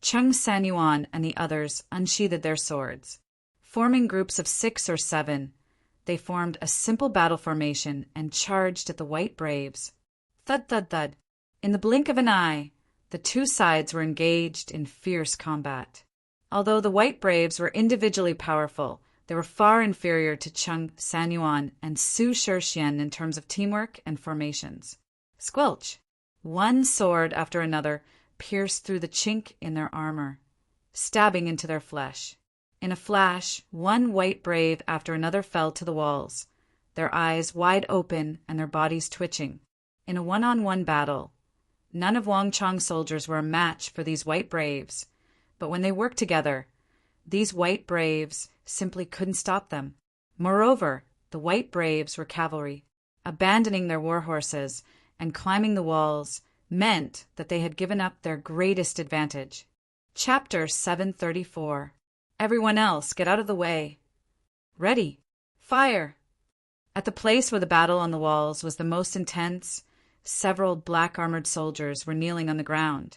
Cheng Sanyuan and the others unsheathed their swords. Forming groups of 6 or 7, they formed a simple battle formation and charged at the white braves. Thud, thud, thud. In the blink of an eye, the two sides were engaged in fierce combat. Although the white braves were individually powerful, they were far inferior to Cheng Sanyuan and Su Shixian in terms of teamwork and formations. Squelch! One sword after another pierced through the chink in their armor, stabbing into their flesh. In a flash, one white brave after another fell to the walls, their eyes wide open and their bodies twitching. In a one-on-one battle, none of Wang Chong's soldiers were a match for these white braves, but when they worked together, these white braves simply couldn't stop them. Moreover, the white braves were cavalry. Abandoning their war horses and climbing the walls meant that they had given up their greatest advantage. Chapter 734. Everyone else, get out of the way. Ready. Fire! At the place where the battle on the walls was the most intense, several black-armored soldiers were kneeling on the ground,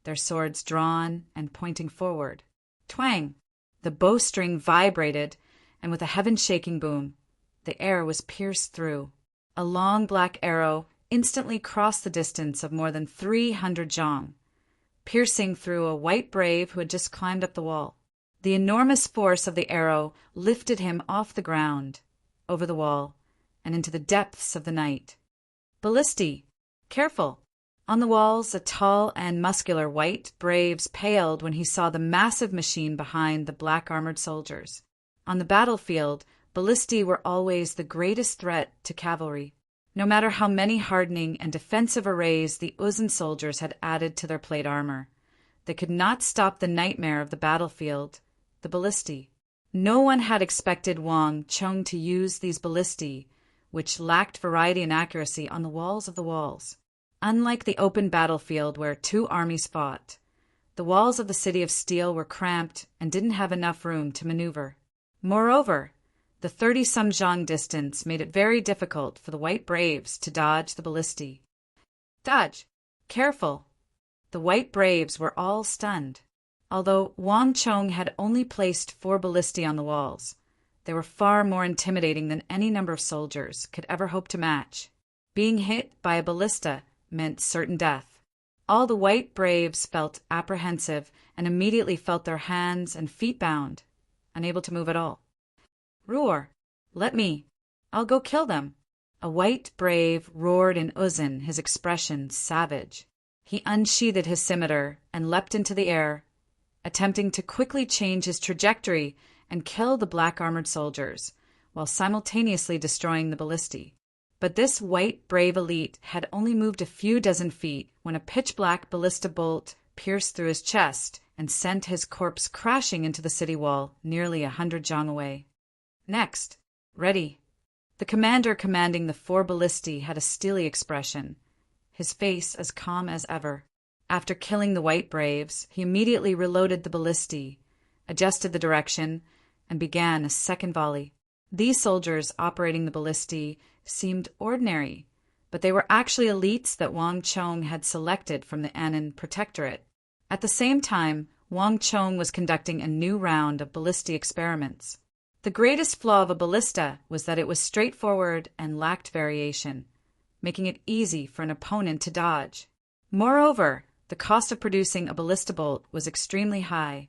their swords drawn and pointing forward. Twang! The bowstring vibrated, and with a heaven-shaking boom, the air was pierced through. A long black arrow instantly crossed the distance of more than 300 zhang, piercing through a white brave who had just climbed up the wall. The enormous force of the arrow lifted him off the ground, over the wall, and into the depths of the night. Ballisti! Careful! On the walls, a tall and muscular white braves paled when he saw the massive machine behind the black-armored soldiers. On the battlefield, ballisti were always the greatest threat to cavalry. No matter how many hardening and defensive arrays the Uzun soldiers had added to their plate armor, they could not stop the nightmare of the battlefield, the ballisti. No one had expected Wang Chong to use these ballisti, which lacked variety and accuracy, on the walls of the walls. Unlike the open battlefield where two armies fought, the walls of the city of Steel were cramped and didn't have enough room to maneuver. Moreover, the 30-some zhang distance made it very difficult for the white braves to dodge the ballisti. Dodge! Careful! The white braves were all stunned. Although Wang Chong had only placed 4 ballisti on the walls, they were far more intimidating than any number of soldiers could ever hope to match. Being hit by a ballista meant certain death. All the white braves felt apprehensive and immediately felt their hands and feet bound, unable to move at all. Roar! Let me! I'll go kill them! A white brave roared in Uzun, his expression savage. He unsheathed his scimitar and leapt into the air, attempting to quickly change his trajectory and kill the black-armored soldiers, while simultaneously destroying the ballisti. But this white brave elite had only moved a few dozen feet when a pitch-black ballista bolt pierced through his chest and sent his corpse crashing into the city wall nearly 100 zhang away. Next. Ready. The commander commanding the 4 ballisti had a steely expression, his face as calm as ever. After killing the white braves, he immediately reloaded the ballisti, adjusted the direction, and began a second volley. These soldiers operating the ballisti seemed ordinary, but they were actually elites that Wang Chong had selected from the Annan Protectorate. At the same time, Wang Chong was conducting a new round of ballistic experiments. The greatest flaw of a ballista was that it was straightforward and lacked variation, making it easy for an opponent to dodge. Moreover, the cost of producing a ballista bolt was extremely high,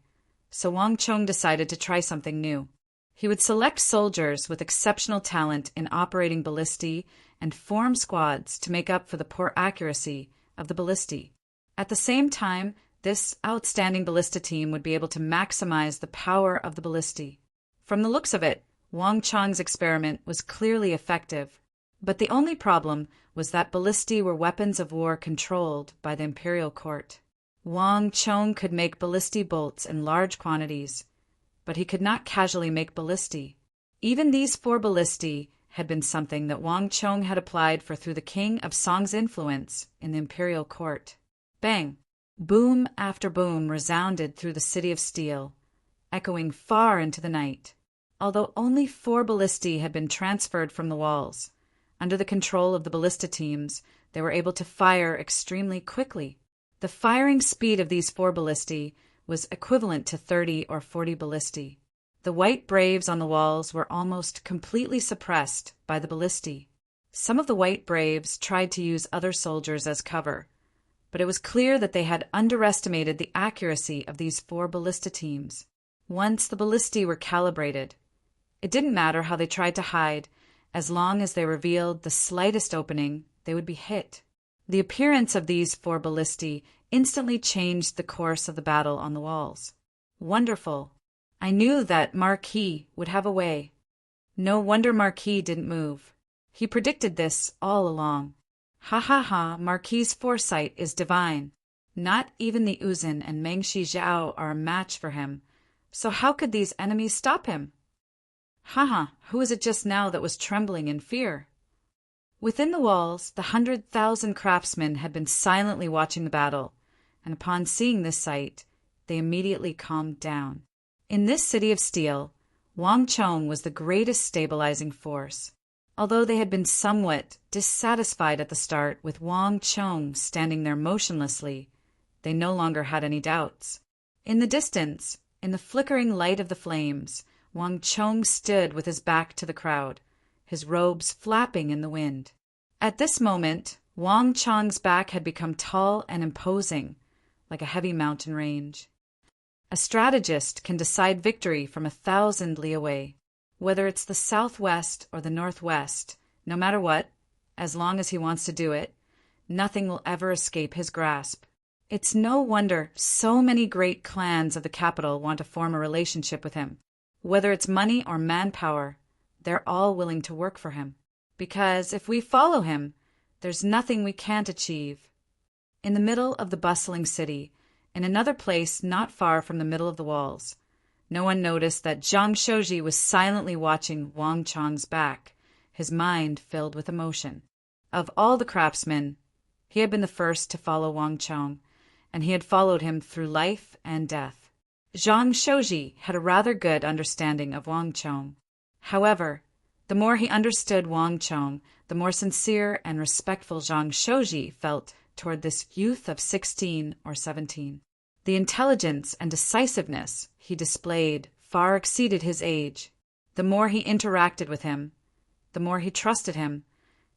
so Wang Chong decided to try something new. He would select soldiers with exceptional talent in operating ballistae and form squads to make up for the poor accuracy of the ballistae. At the same time, this outstanding ballista team would be able to maximize the power of the ballistae. From the looks of it, Wang Chong's experiment was clearly effective, but the only problem was that ballistae were weapons of war controlled by the imperial court. Wang Chong could make ballistae bolts in large quantities, but he could not casually make ballistae. Even these 4 ballistae had been something that Wang Chong had applied for through the king of Song's influence in the imperial court. Bang! Boom after boom resounded through the city of steel, echoing far into the night. Although only 4 ballistae had been transferred from the walls, under the control of the ballista teams, they were able to fire extremely quickly. The firing speed of these 4 ballistae was equivalent to 30 or 40 ballistae. The white braves on the walls were almost completely suppressed by the ballistae. Some of the white braves tried to use other soldiers as cover, but it was clear that they had underestimated the accuracy of these 4 ballista teams. Once the ballistae were calibrated, it didn't matter how they tried to hide, as long as they revealed the slightest opening, they would be hit. The appearance of these 4 ballistae instantly changed the course of the battle on the walls. Wonderful! I knew that Marquis would have a way. No wonder Marquis didn't move. He predicted this all along. Ha ha ha, Marquis's foresight is divine. Not even the Uzun and Mengshi Zhao are a match for him. So how could these enemies stop him? Ha, who was it just now that was trembling in fear? Within the walls, the 100,000 craftsmen had been silently watching the battle, and upon seeing this sight, they immediately calmed down. In this city of steel, Wang Chong was the greatest stabilizing force. Although they had been somewhat dissatisfied at the start with Wang Chong standing there motionlessly, they no longer had any doubts. In the distance, in the flickering light of the flames, Wang Chong stood with his back to the crowd, his robes flapping in the wind. At this moment, Wang Chong's back had become tall and imposing, like a heavy mountain range. A strategist can decide victory from 1,000 li away. Whether it's the southwest or the northwest, no matter what, as long as he wants to do it, nothing will ever escape his grasp. It's no wonder so many great clans of the capital want to form a relationship with him. Whether it's money or manpower, they're all willing to work for him. Because if we follow him, there's nothing we can't achieve. In the middle of the bustling city, in another place not far from the middle of the walls, no one noticed that Zhang Shouji was silently watching Wang Chong's back, his mind filled with emotion. Of all the craftsmen, he had been the first to follow Wang Chong, and he had followed him through life and death. Zhang Shouji had a rather good understanding of Wang Chong. However, the more he understood Wang Chong, the more sincere and respectful Zhang Shouji felt toward this youth of 16 or 17. The intelligence and decisiveness he displayed far exceeded his age. The more he interacted with him, the more he trusted him,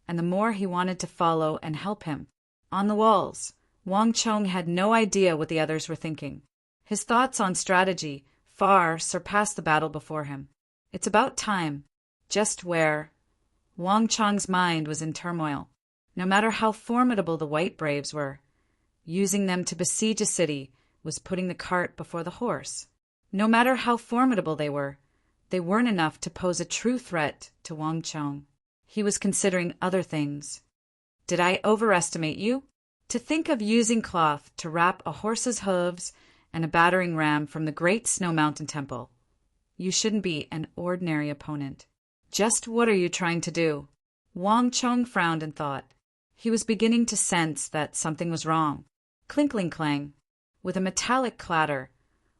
and the more he wanted to follow and help him. On the walls, Wang Chong had no idea what the others were thinking. His thoughts on strategy far surpassed the battle before him. It's about time, just where Wang Chong's mind was in turmoil. No matter how formidable the white braves were, using them to besiege a city was putting the cart before the horse. No matter how formidable they weren't enough to pose a true threat to Wang Chong. He was considering other things. Did I overestimate you? To think of using cloth to wrap a horse's hooves and a battering ram from the great Snow Mountain Temple. You shouldn't be an ordinary opponent. Just what are you trying to do? Wang Chong frowned and thought. He was beginning to sense that something was wrong. Clinkling clang. With a metallic clatter,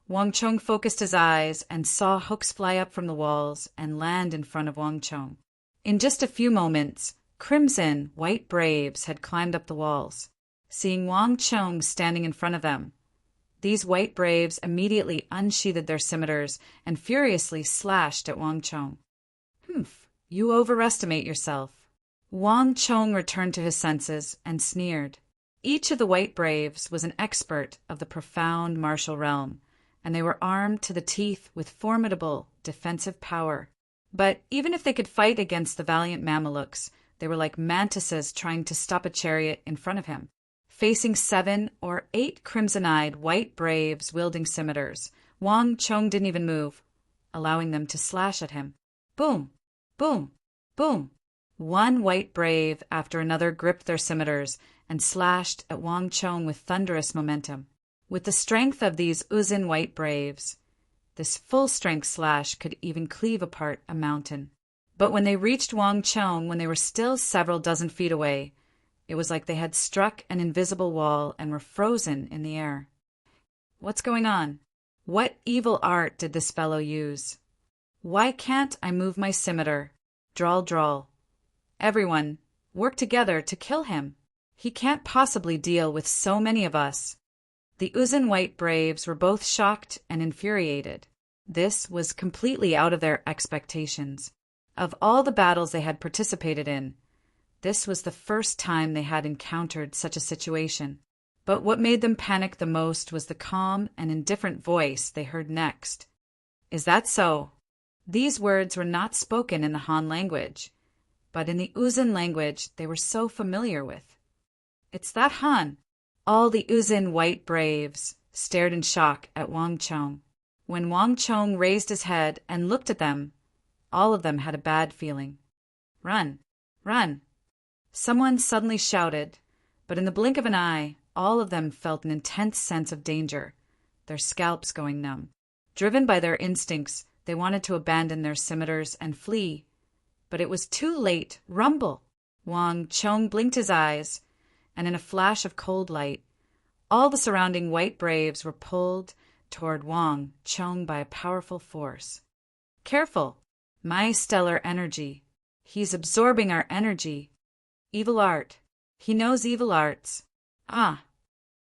Wang Chong focused his eyes and saw hooks fly up from the walls and land in front of Wang Chong. In just a few moments, Crimson, white braves had climbed up the walls. Seeing Wang Chong standing in front of them, these white braves immediately unsheathed their scimitars and furiously slashed at Wang Chong. "Humph, you overestimate yourself." Wang Chong returned to his senses and sneered. Each of the white braves was an expert of the profound martial realm, and they were armed to the teeth with formidable defensive power. But even if they could fight against the valiant Mamelukes, they were like mantises trying to stop a chariot in front of him. Facing 7 or 8 crimson-eyed white braves wielding scimitars, Wang Chong didn't even move, allowing them to slash at him. Boom! Boom! Boom! One white brave after another gripped their scimitars and slashed at Wang Chong with thunderous momentum. With the strength of these Uzin white braves, this full-strength slash could even cleave apart a mountain. But when they reached Wang Chong, when they were still several dozen feet away, it was like they had struck an invisible wall and were frozen in the air. What's going on? What evil art did this fellow use? Why can't I move my scimitar? Drawl, drawl. Everyone, work together to kill him. He can't possibly deal with so many of us. The Uzin white braves were both shocked and infuriated. This was completely out of their expectations. Of all the battles they had participated in, this was the first time they had encountered such a situation. But what made them panic the most was the calm and indifferent voice they heard next. "Is that so?" These words were not spoken in the Han language, but in the Uzin language they were so familiar with. "It's that Han." All the Uzin white braves stared in shock at Wang Chong. When Wang Chong raised his head and looked at them, all of them had a bad feeling. "Run! Run!" Someone suddenly shouted, but in the blink of an eye, all of them felt an intense sense of danger, their scalps going numb. Driven by their instincts, they wanted to abandon their scimitars and flee, but it was too late. Rumble! Wang Chong blinked his eyes, and in a flash of cold light, all the surrounding white braves were pulled toward Wang Chong by a powerful force. "Careful! My stellar energy. He's absorbing our energy. Evil art. He knows evil arts." Ah!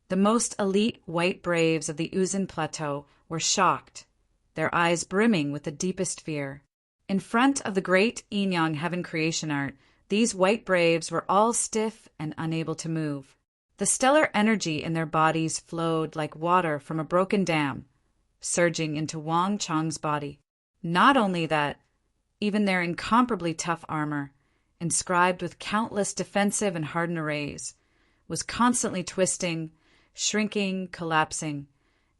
The most elite white braves of the Uzin Plateau were shocked, their eyes brimming with the deepest fear. In front of the great Yin-Yang heaven creation art, these white braves were all stiff and unable to move. The stellar energy in their bodies flowed like water from a broken dam, surging into Wang Chong's body. Not only that, even their incomparably tough armor, inscribed with countless defensive and hardened arrays, was constantly twisting, shrinking, collapsing,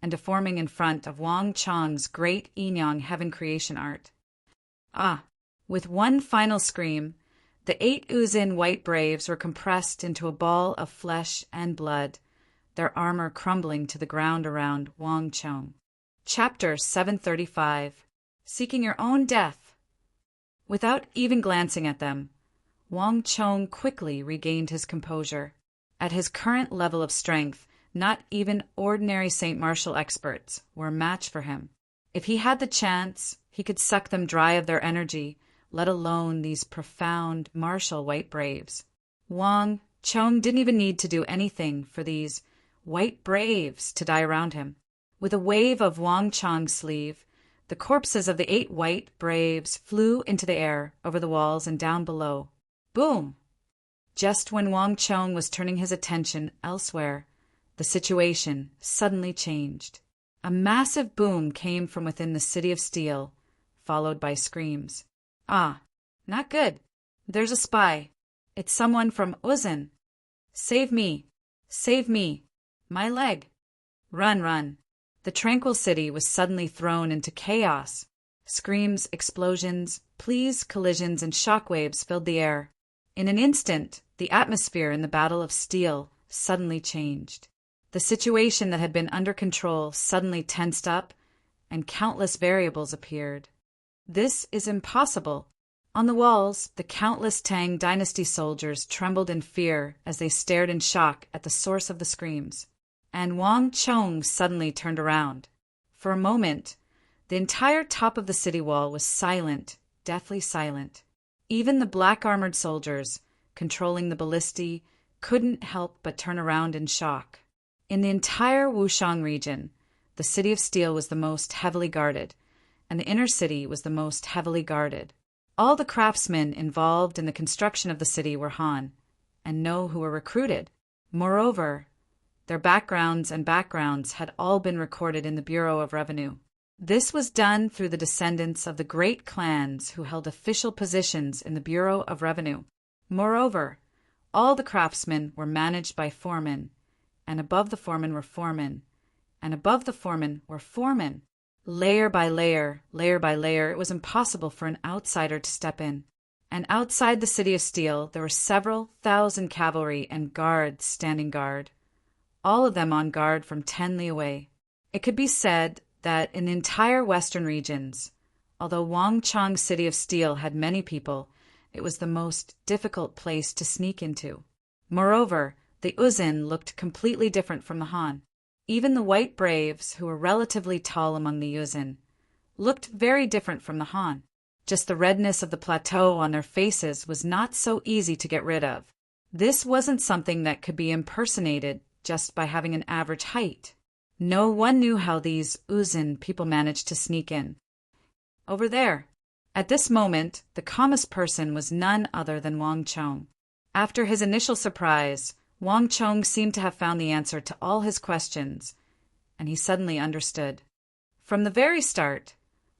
and deforming in front of Wang Chong's great Yin-Yang heaven creation art. Ah! With one final scream, the 8 Uzin white braves were compressed into a ball of flesh and blood, their armor crumbling to the ground around Wang Chong. Chapter 735. Seeking Your Own Death. Without even glancing at them, Wang Chong quickly regained his composure. At his current level of strength, not even ordinary Saint Martial experts were a match for him. If he had the chance, he could suck them dry of their energy, let alone these profound martial white braves. Wang Chong didn't even need to do anything for these white braves to die around him. With a wave of Wang Chong's sleeve, the corpses of the 8 white braves flew into the air, over the walls and down below. Boom! Just when Wang Chong was turning his attention elsewhere, the situation suddenly changed. A massive boom came from within the City of Steel, followed by screams. Ah, not good. There's a spy. It's someone from Uzin. Save me. Save me. My leg. Run, run. The tranquil city was suddenly thrown into chaos. Screams, explosions, pleas, collisions, and shockwaves filled the air. In an instant, the atmosphere in the Battle of Steel suddenly changed. The situation that had been under control suddenly tensed up, and countless variables appeared. This is impossible. On the walls, the countless Tang Dynasty soldiers trembled in fear as they stared in shock at the source of the screams. And Wang Chong suddenly turned around. For a moment, the entire top of the city wall was silent, deathly silent. Even the black-armored soldiers, controlling the ballistae, couldn't help but turn around in shock. In the entire Wushang region, the City of Steel was the most heavily guarded, and the inner city was the most heavily guarded. All the craftsmen involved in the construction of the city were Han, and know who were recruited. Moreover, their backgrounds had all been recorded in the Bureau of Revenue. This was done through the descendants of the great clans who held official positions in the Bureau of Revenue. Moreover, all the craftsmen were managed by foremen, and above the foremen were foremen, and above the foremen were foremen. Layer by layer, it was impossible for an outsider to step in. And outside the City of Steel, there were several thousand cavalry and guards standing guard, all of them on guard from 10 li away. It could be said that in the entire western regions, although Wangchang's City of Steel had many people, it was the most difficult place to sneak into. Moreover, the Uzin looked completely different from the Han. Even the white braves, who were relatively tall among the Uzin, looked very different from the Han. Just the redness of the plateau on their faces was not so easy to get rid of. This wasn't something that could be impersonated just by having an average height. No one knew how these Uzin people managed to sneak in. Over there. At this moment, the calmest person was none other than Wang Chong. After his initial surprise, Wang Chong seemed to have found the answer to all his questions, and he suddenly understood. From the very start,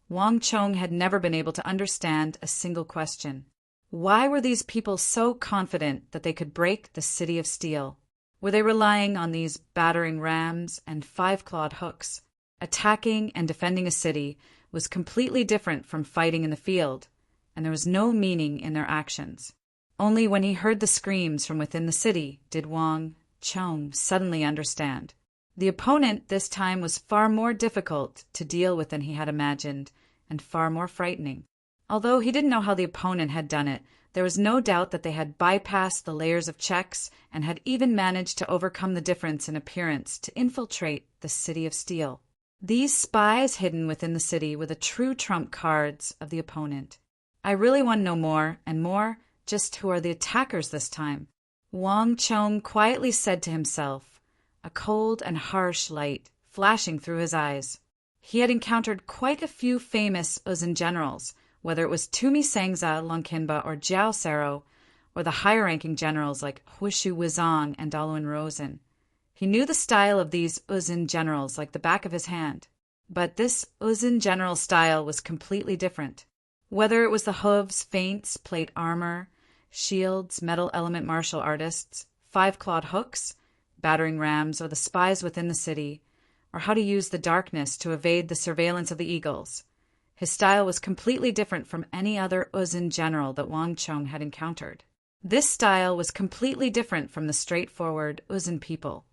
Wang Chong had never been able to understand a single question. Why were these people so confident that they could break the City of Steel? Were they relying on these battering rams and five-clawed hooks? Attacking and defending a city was completely different from fighting in the field, and there was no meaning in their actions. Only when he heard the screams from within the city did Wang Chong suddenly understand. The opponent this time was far more difficult to deal with than he had imagined, and far more frightening. Although he didn't know how the opponent had done it, there was no doubt that they had bypassed the layers of checks and had even managed to overcome the difference in appearance to infiltrate the City of Steel. These spies hidden within the city were the true trump cards of the opponent. I really want to know more and more. Just who are the attackers this time? Wang Chong quietly said to himself, a cold and harsh light flashing through his eyes. He had encountered quite a few famous Uzin generals, whether it was Tumi Sangza, Longkinba, or Jiao Sero, or the higher-ranking generals like Huishu Wizong and Daluan Rosen. He knew the style of these Uzin generals like the back of his hand. But this Uzin general style was completely different. Whether it was the hooves, feints, plate armor, shields, metal element martial artists, five-clawed hooks, battering rams, or the spies within the city, or how to use the darkness to evade the surveillance of the eagles, his style was completely different from any other Uzin general that Wang Chong had encountered. This style was completely different from the straightforward Uzin people,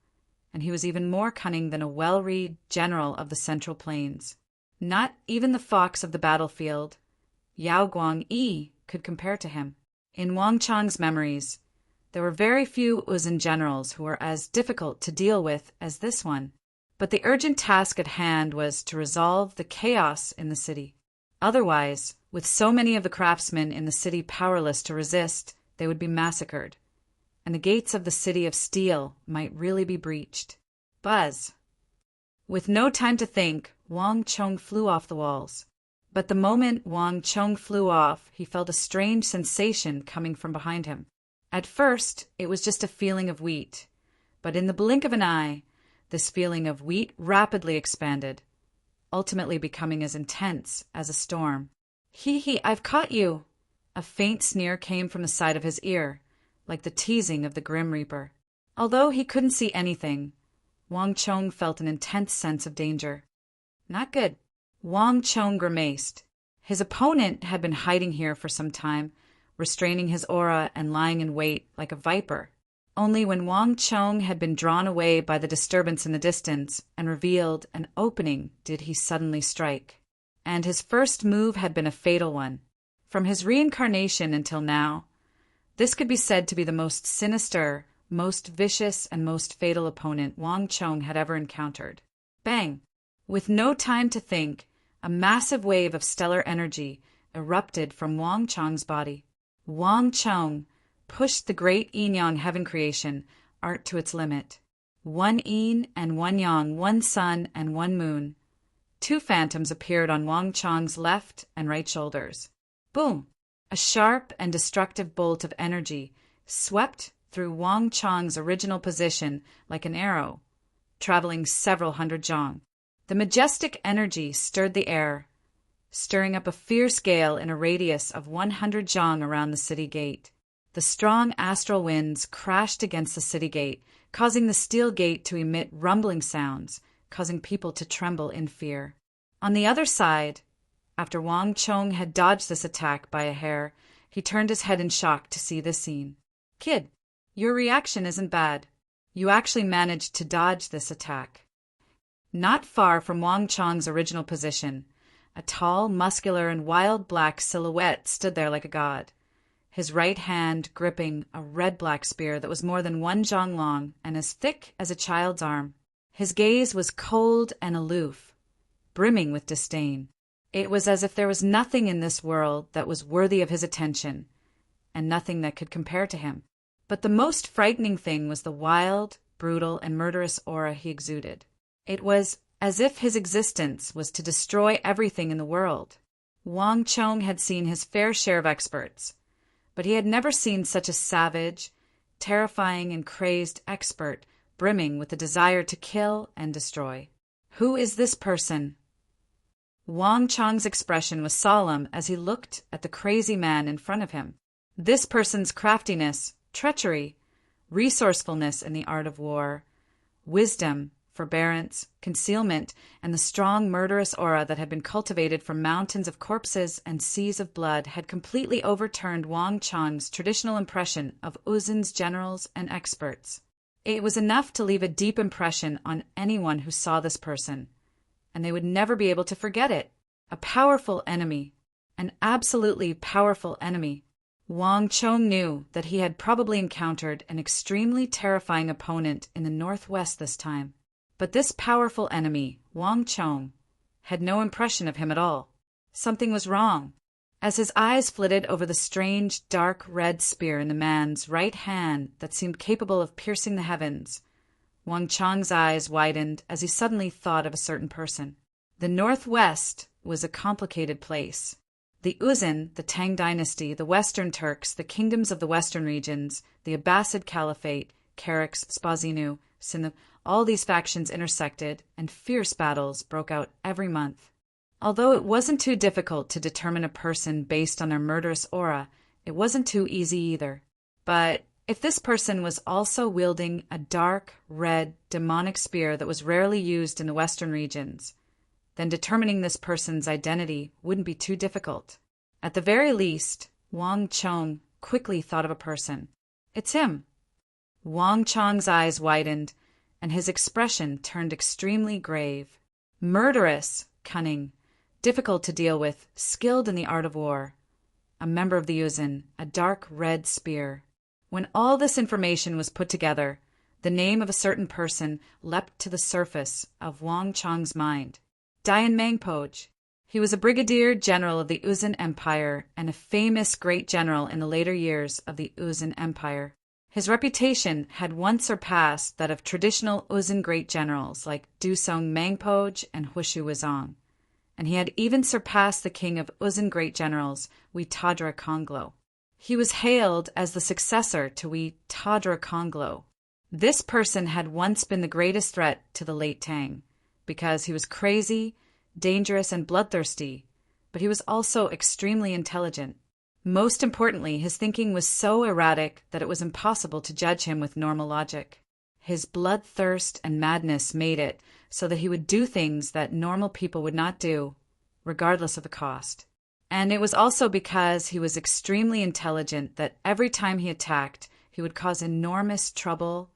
and he was even more cunning than a well-read general of the Central Plains. Not even the fox of the battlefield, Yao Guang-yi, could compare to him. In Wang Chong's memories, there were very few Uzin generals who were as difficult to deal with as this one. But the urgent task at hand was to resolve the chaos in the city. Otherwise, with so many of the craftsmen in the city powerless to resist, they would be massacred, and the gates of the City of Steel might really be breached. Buzz! With no time to think, Wang Chong flew off the walls. But the moment Wang Chong flew off, he felt a strange sensation coming from behind him. At first, it was just a feeling of wheat, but in the blink of an eye, this feeling of wheat rapidly expanded, ultimately becoming as intense as a storm. Hee, I've caught you! A faint sneer came from the side of his ear, like the teasing of the Grim Reaper. Although he couldn't see anything, Wang Chong felt an intense sense of danger. Not good. Wang Chong grimaced. His opponent had been hiding here for some time, restraining his aura and lying in wait like a viper. Only when Wang Chong had been drawn away by the disturbance in the distance and revealed an opening did he suddenly strike. And his first move had been a fatal one. From his reincarnation until now, this could be said to be the most sinister, most vicious, and most fatal opponent Wang Chong had ever encountered. Bang! With no time to think, a massive wave of stellar energy erupted from Wang Chong's body. Wang Chong, pushed the great yin-yang heaven creation art to its limit. One yin and one yang, one sun and one moon. Two phantoms appeared on Wang Chang's left and right shoulders. Boom! A sharp and destructive bolt of energy swept through Wang Chang's original position like an arrow, traveling several hundred zhang. The majestic energy stirred the air, stirring up a fierce gale in a radius of 100 zhang around the city gate. The strong astral winds crashed against the city gate, causing the steel gate to emit rumbling sounds, causing people to tremble in fear. On the other side, after Wang Chong had dodged this attack by a hair, he turned his head in shock to see this scene. "Kid, your reaction isn't bad. You actually managed to dodge this attack." Not far from Wang Chong's original position, a tall, muscular, and wild black silhouette stood there like a god, his right hand gripping a red-black spear that was more than 1 zhang long and as thick as a child's arm. His gaze was cold and aloof, brimming with disdain. It was as if there was nothing in this world that was worthy of his attention, and nothing that could compare to him. But the most frightening thing was the wild, brutal, and murderous aura he exuded. It was as if his existence was to destroy everything in the world. Wang Chong had seen his fair share of experts, but he had never seen such a savage, terrifying, and crazed expert brimming with the desire to kill and destroy. "Who is this person?" Wang Chong's expression was solemn as he looked at the crazy man in front of him. This person's craftiness, treachery, resourcefulness in the art of war, wisdom, forbearance, concealment, and the strong murderous aura that had been cultivated from mountains of corpses and seas of blood had completely overturned Wang Chong's traditional impression of Uzin's generals and experts. It was enough to leave a deep impression on anyone who saw this person, and they would never be able to forget it. A powerful enemy, an absolutely powerful enemy. Wang Chong knew that he had probably encountered an extremely terrifying opponent in the northwest this time. But this powerful enemy, Wang Chong, had no impression of him at all. Something was wrong. As his eyes flitted over the strange, dark red spear in the man's right hand that seemed capable of piercing the heavens, Wang Chong's eyes widened as he suddenly thought of a certain person. The Northwest was a complicated place. The Uzin, the Tang dynasty, the Western Turks, the kingdoms of the western regions, the Abbasid Caliphate, Carax, Spazinu, Sindh, all these factions intersected, and fierce battles broke out every month. Although it wasn't too difficult to determine a person based on their murderous aura, it wasn't too easy either. But if this person was also wielding a dark, red, demonic spear that was rarely used in the western regions, then determining this person's identity wouldn't be too difficult. At the very least, Wang Chong quickly thought of a person. "It's him." Wang Chong's eyes widened, and his expression turned extremely grave. Murderous, cunning, difficult to deal with, skilled in the art of war. A member of the Uzin, a dark red spear. When all this information was put together, the name of a certain person leapt to the surface of Wang Chong's mind. Dian Mangpoj. He was a brigadier general of the Uzin Empire and a famous great general in the later years of the Uzin Empire. His reputation had once surpassed that of traditional Uzin great generals like Dusong Mangpoj and Hushu Wizong, and he had even surpassed the king of Uzin great generals, Tadra Konglo. He was hailed as the successor to Tadra Konglo. This person had once been the greatest threat to the late Tang, because he was crazy, dangerous, and bloodthirsty, but he was also extremely intelligent. Most importantly, his thinking was so erratic that it was impossible to judge him with normal logic. His bloodthirst and madness made it so that he would do things that normal people would not do, regardless of the cost. And it was also because he was extremely intelligent that every time he attacked, he would cause enormous trouble,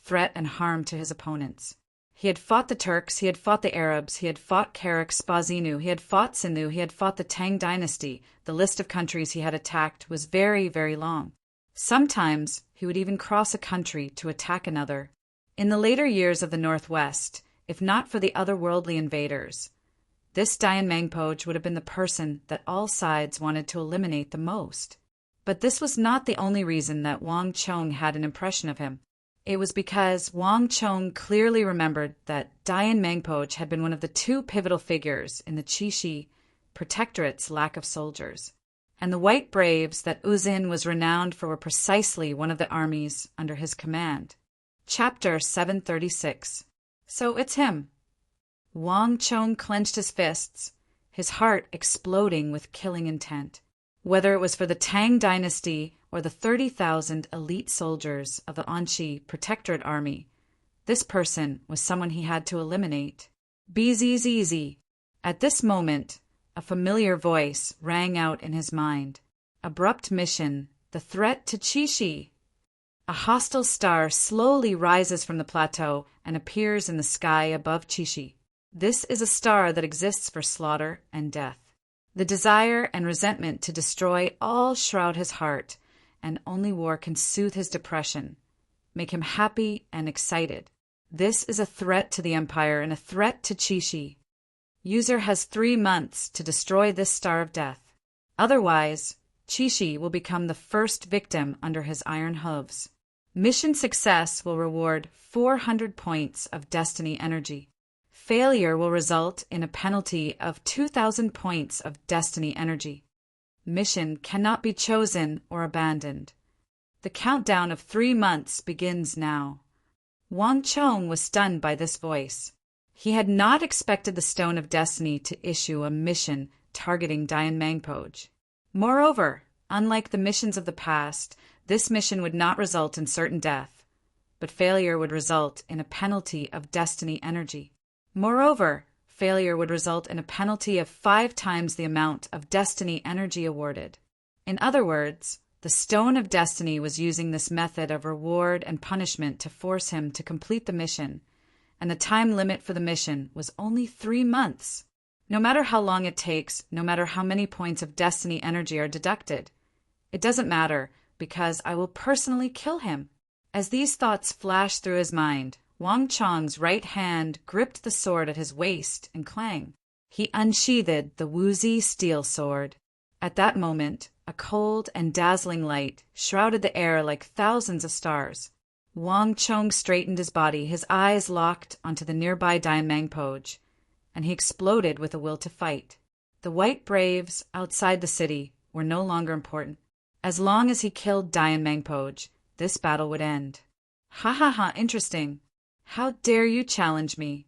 threat, and harm to his opponents. He had fought the Turks, he had fought the Arabs, he had fought Carax, Spazinu, he had fought Sindhu, he had fought the Tang dynasty. The list of countries he had attacked was very, very long. Sometimes he would even cross a country to attack another. In the later years of the Northwest, if not for the otherworldly invaders, this Dian Mangpoj would have been the person that all sides wanted to eliminate the most. But this was not the only reason that Wang Chong had an impression of him. It was because Wang Chong clearly remembered that Dian Mangpoj had been one of the two pivotal figures in the Qixi Protectorate's lack of soldiers, and the white braves that Uzin was renowned for were precisely one of the armies under his command. Chapter 736. So it's him. Wang Chong clenched his fists, his heart exploding with killing intent. Whether it was for the Tang dynasty or the 30,000 elite soldiers of the Anqi Protectorate Army, this person was someone he had to eliminate. Bzzz. At this moment, a familiar voice rang out in his mind. Abrupt mission, the threat to Qixi. A hostile star slowly rises from the plateau and appears in the sky above Qixi. This is a star that exists for slaughter and death. The desire and resentment to destroy all shroud his heart, and only war can soothe his depression, make him happy and excited. This is a threat to the Empire and a threat to Qixi. User has 3 months to destroy this star of death. Otherwise, Qixi will become the first victim under his iron hooves. Mission success will reward 400 points of destiny energy. Failure will result in a penalty of 2,000 points of destiny energy. Mission cannot be chosen or abandoned. The countdown of 3 months begins now. Wang Chong was stunned by this voice. He had not expected the Stone of Destiny to issue a mission targeting Dian Mangpoj. Moreover, unlike the missions of the past, this mission would not result in certain death, but failure would result in a penalty of destiny energy. Moreover, failure would result in a penalty of 5 times the amount of destiny energy awarded. In other words, the Stone of Destiny was using this method of reward and punishment to force him to complete the mission, and the time limit for the mission was only 3 months. No matter how long it takes, no matter how many points of destiny energy are deducted, it doesn't matter, because I will personally kill him. As these thoughts flashed through his mind, Wang Chong's right hand gripped the sword at his waist and clang. He unsheathed the woozy steel sword. At that moment, a cold and dazzling light shrouded the air like thousands of stars. Wang Chong straightened his body, his eyes locked onto the nearby Dian Mangpoj, and he exploded with a will to fight. The white braves outside the city were no longer important. As long as he killed Dian Mangpoj, this battle would end. Ha ha ha, interesting. How dare you challenge me?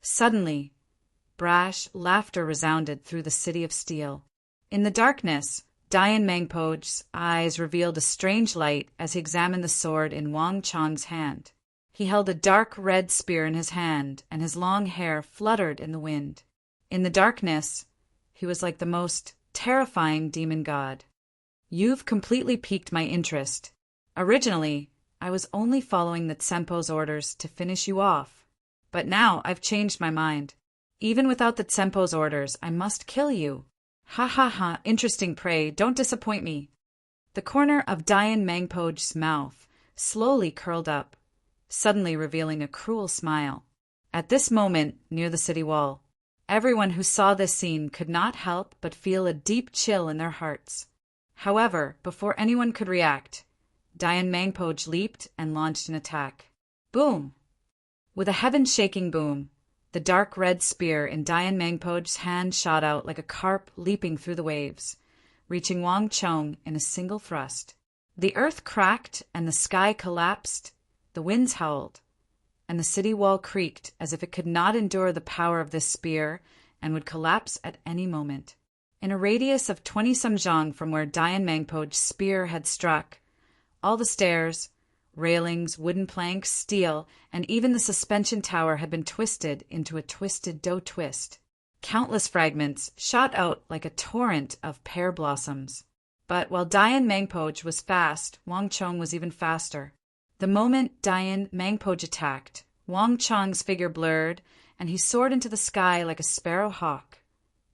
Suddenly, brash laughter resounded through the city of steel. In the darkness, Dian Mangpoj's eyes revealed a strange light as he examined the sword in Wang Chong's hand. He held a dark red spear in his hand, and his long hair fluttered in the wind. In the darkness, he was like the most terrifying demon god. You've completely piqued my interest. Originally, I was only following the Tsempo's orders to finish you off. But now I've changed my mind. Even without the Tsempo's orders, I must kill you. Ha ha ha, interesting prey, don't disappoint me. The corner of Dian Mangpoj's mouth slowly curled up, suddenly revealing a cruel smile. At this moment, near the city wall, everyone who saw this scene could not help but feel a deep chill in their hearts. However, before anyone could react, Dian Mangpoj leaped and launched an attack. Boom! With a heaven-shaking boom, the dark red spear in Dian Mangpoj's hand shot out like a carp leaping through the waves, reaching Wang Chong in a single thrust. The earth cracked and the sky collapsed, the winds howled, and the city wall creaked as if it could not endure the power of this spear and would collapse at any moment. In a radius of 20-some zhang from where Dian Mangpoj's spear had struck, all the stairs, railings, wooden planks, steel, and even the suspension tower had been twisted into a twisted dough twist. Countless fragments shot out like a torrent of pear blossoms. But while Dian Mangpoj was fast, Wang Chong was even faster. The moment Dian Mangpoj attacked, Wang Chong's figure blurred, and he soared into the sky like a sparrow hawk,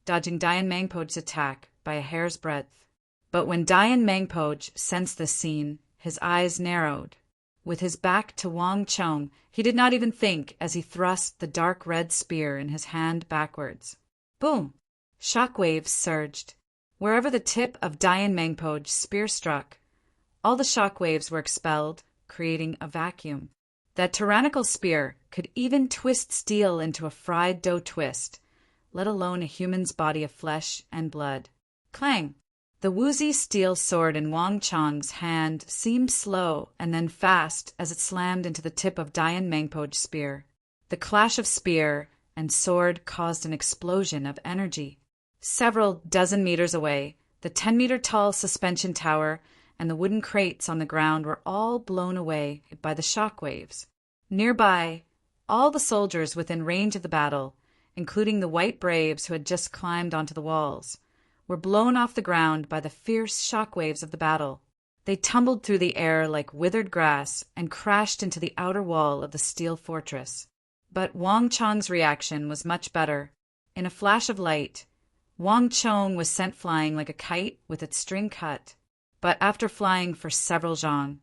dodging Dian Mangpoj's attack by a hair's breadth. But when Dian Mangpoj sensed this scene, his eyes narrowed. With his back to Wang Chong, he did not even think as he thrust the dark red spear in his hand backwards. Boom! Shockwaves surged. Wherever the tip of Dayan Mangpo's spear struck, all the shock waves were expelled, creating a vacuum. That tyrannical spear could even twist steel into a fried dough twist, let alone a human's body of flesh and blood. Clang! The woozy steel sword in Wang Chong's hand seemed slow and then fast as it slammed into the tip of Dayan Mangpo's spear. The clash of spear and sword caused an explosion of energy. Several dozen meters away, the 10-meter-tall suspension tower and the wooden crates on the ground were all blown away by the shock waves. Nearby, all the soldiers within range of the battle, including the white braves who had just climbed onto the walls, were blown off the ground by the fierce shock waves of the battle. They tumbled through the air like withered grass and crashed into the outer wall of the steel fortress. But Wang Chong's reaction was much better. In a flash of light, Wang Chong was sent flying like a kite with its string cut. But after flying for several zhang,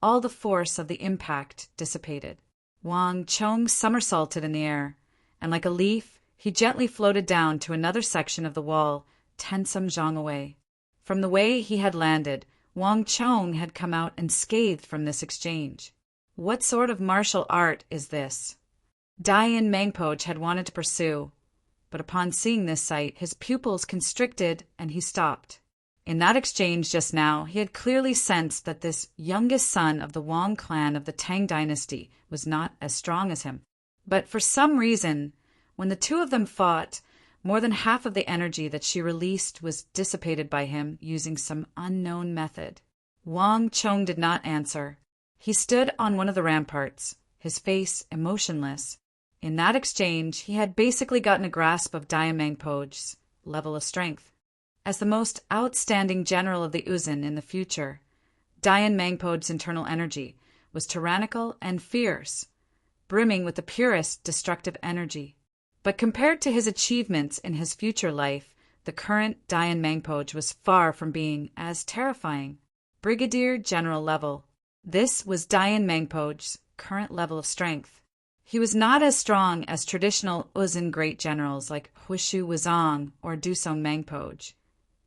all the force of the impact dissipated. Wang Chong somersaulted in the air, and like a leaf, he gently floated down to another section of the wall 10 some zhang away. From the way he had landed, Wang Chong had come out unscathed from this exchange. What sort of martial art is this? Dayan Mangpo had wanted to pursue, but upon seeing this sight, his pupils constricted and he stopped. In that exchange just now, he had clearly sensed that this youngest son of the Wang clan of the Tang dynasty was not as strong as him. But for some reason, when the two of them fought, more than half of the energy that she released was dissipated by him using some unknown method. Wang Chong did not answer. He stood on one of the ramparts, his face emotionless. In that exchange, he had basically gotten a grasp of Dayan Mangpo's level of strength. As the most outstanding general of the Uzun in the future, Dayan Mangpo's internal energy was tyrannical and fierce, brimming with the purest destructive energy. But compared to his achievements in his future life, the current Dayan Mangpo was far from being as terrifying. Brigadier General level. This was Dayan Mangpo's current level of strength. He was not as strong as traditional Uzun great generals like Huishu Wuzong or Dusong Mangpo,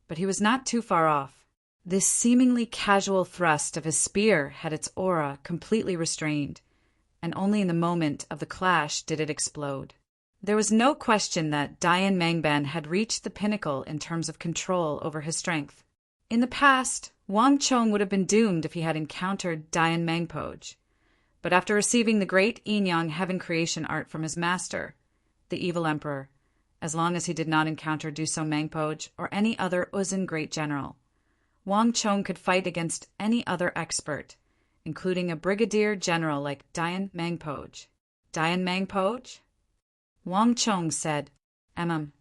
but he was not too far off. This seemingly casual thrust of his spear had its aura completely restrained, and only in the moment of the clash did it explode. There was no question that Dayan Mangban had reached the pinnacle in terms of control over his strength. In the past, Wang Chong would have been doomed if he had encountered Dayan Mangpo, but after receiving the great Yin-Yang heaven creation art from his master, the evil emperor, as long as he did not encounter Dusong Mangpo or any other Uzun great general, Wang Chong could fight against any other expert, including a brigadier general like Dayan Mangpo. Dayan Mangpo? Wang Chong said, Dayan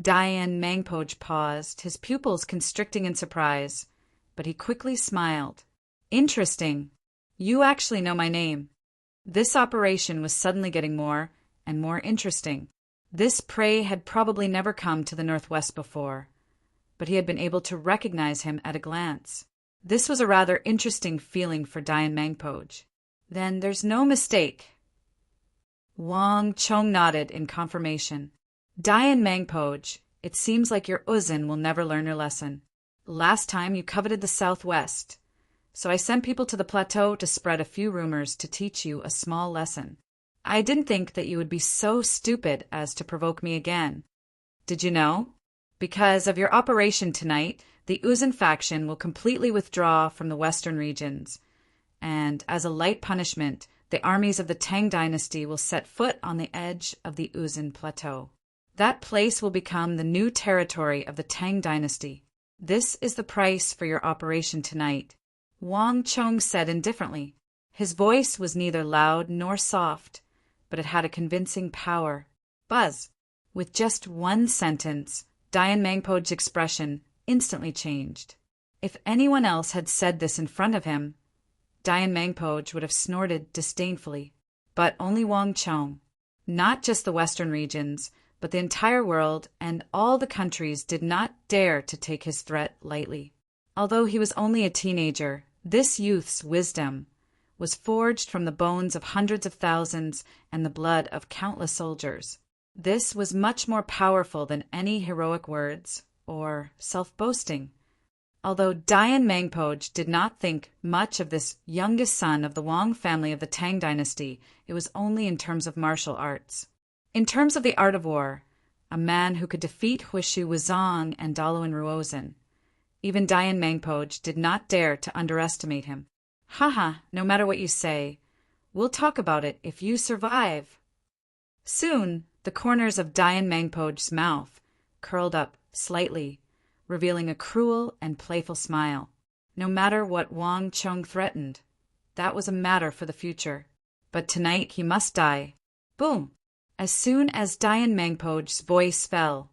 Mangpo paused, his pupils constricting in surprise, but he quickly smiled. Interesting. You actually know my name. This operation was suddenly getting more and more interesting. This prey had probably never come to the northwest before, but he had been able to recognize him at a glance. This was a rather interesting feeling for Dayan Mangpo. Then there's no mistake. Wang Chong nodded in confirmation. Dayan Mangpo, it seems like your Uzun will never learn your lesson. Last time you coveted the southwest, so I sent people to the plateau to spread a few rumors to teach you a small lesson. I didn't think that you would be so stupid as to provoke me again. Did you know? Because of your operation tonight, the Uzun faction will completely withdraw from the western regions, and as a light punishment, the armies of the Tang dynasty will set foot on the edge of the Uzun plateau. That place will become the new territory of the Tang dynasty. This is the price for your operation tonight, Wang Chong said indifferently. His voice was neither loud nor soft, but it had a convincing power. Buzz. With just one sentence, Dayan Mangpo's expression instantly changed. If anyone else had said this in front of him, Dayan Mangpo would have snorted disdainfully. But only Wang Chong. Not just the western regions, but the entire world and all the countries did not dare to take his threat lightly. Although he was only a teenager, this youth's wisdom was forged from the bones of hundreds of thousands and the blood of countless soldiers. This was much more powerful than any heroic words or self-boasting. Although Dayan Mangpoj did not think much of this youngest son of the Wang family of the Tang dynasty, it was only in terms of martial arts. In terms of the art of war, a man who could defeat Huishu Wuzong and Daluan Ruozhen. Even Dayan Mangpoj did not dare to underestimate him. Haha, no matter what you say, we'll talk about it if you survive. Soon, the corners of Dayan Mangpoj's mouth curled up slightly, revealing a cruel and playful smile. No matter what Wang Chong threatened, that was a matter for the future. But tonight he must die. Boom! As soon as Dayan Mangpoj's voice fell,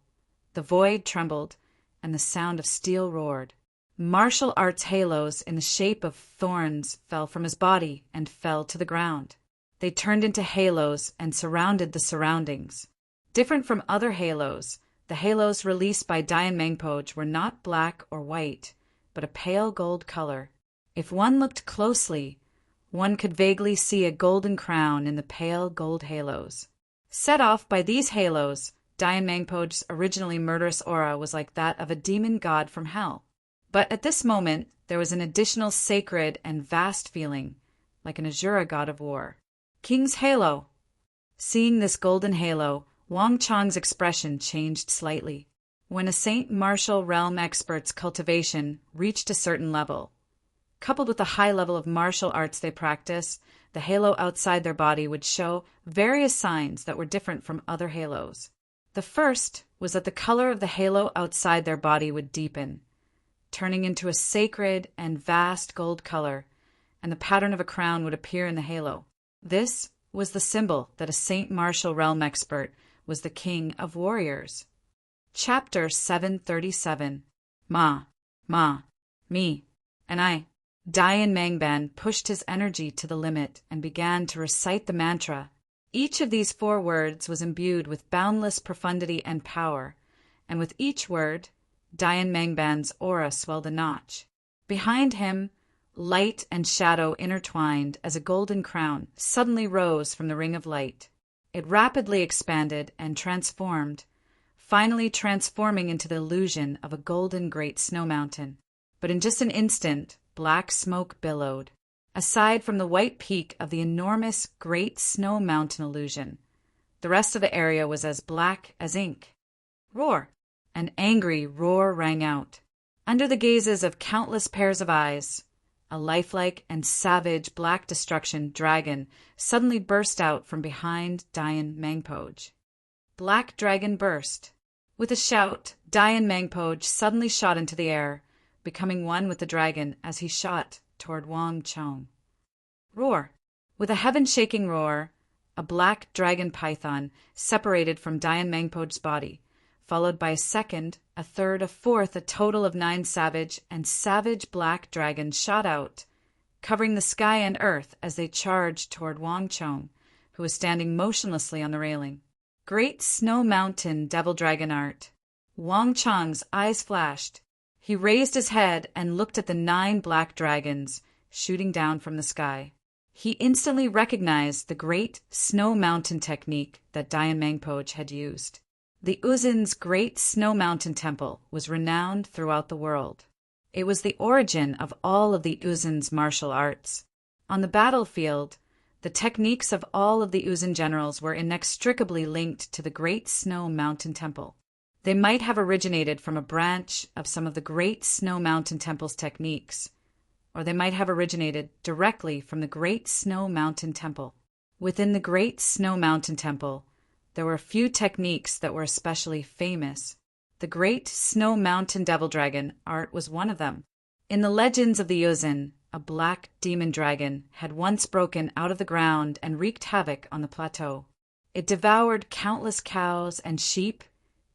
the void trembled and the sound of steel roared. Martial arts halos in the shape of thorns fell from his body and fell to the ground. They turned into halos and surrounded the surroundings. Different from other halos, the halos released by Dayan Mangpoj were not black or white, but a pale gold color. If one looked closely, one could vaguely see a golden crown in the pale gold halos. Set off by these halos, Dayan Mangpoj's originally murderous aura was like that of a demon god from hell. But at this moment, there was an additional sacred and vast feeling, like an Azura god of war. King's Halo. Seeing this golden halo, Wang Chong's expression changed slightly. When a Saint Martial Realm expert's cultivation reached a certain level, coupled with the high level of martial arts they practice, the halo outside their body would show various signs that were different from other halos. The first was that the color of the halo outside their body would deepen, turning into a sacred and vast gold color, and the pattern of a crown would appear in the halo. This was the symbol that a Saint Martial Realm expert was the king of warriors. Chapter 737. Ma, me, and I. Dayan Mangban pushed his energy to the limit and began to recite the mantra. Each of these 4 words was imbued with boundless profundity and power, and with each word, Dayan Mangban's aura swelled a notch. Behind him, light and shadow intertwined as a golden crown suddenly rose from the ring of light. It rapidly expanded and transformed, finally transforming into the illusion of a golden great snow mountain. But in just an instant, black smoke billowed. Aside from the white peak of the enormous great snow mountain illusion, the rest of the area was as black as ink. Roar! An angry roar rang out. Under the gazes of countless pairs of eyes, a lifelike and savage black destruction dragon suddenly burst out from behind Dayan Mangpoj. Black Dragon burst. With a shout, Dayan Mangpoj suddenly shot into the air, becoming one with the dragon as he shot toward Wang Chong. Roar! With a heaven-shaking roar, a black dragon python separated from Dayan Mangpoj's body, followed by a second, a third, a fourth, a total of 9 savage and savage black dragons shot out, covering the sky and earth as they charged toward Wang Chong, who was standing motionlessly on the railing. Great Snow Mountain Devil Dragon Art. Wang Chong's eyes flashed. He raised his head and looked at the 9 black dragons shooting down from the sky. He instantly recognized the Great Snow Mountain technique that Dayan Mangpoj had used. The Uzin's Great Snow Mountain Temple was renowned throughout the world. It was the origin of all of the Uzin's martial arts. On the battlefield, the techniques of all of the Uzin generals were inextricably linked to the Great Snow Mountain Temple. They might have originated from a branch of some of the Great Snow Mountain Temple's techniques, or they might have originated directly from the Great Snow Mountain Temple. Within the Great Snow Mountain Temple, there were a few techniques that were especially famous. The Great Snow Mountain Devil Dragon art was one of them. In the legends of the Uzin, a black demon dragon had once broken out of the ground and wreaked havoc on the plateau. It devoured countless cows and sheep,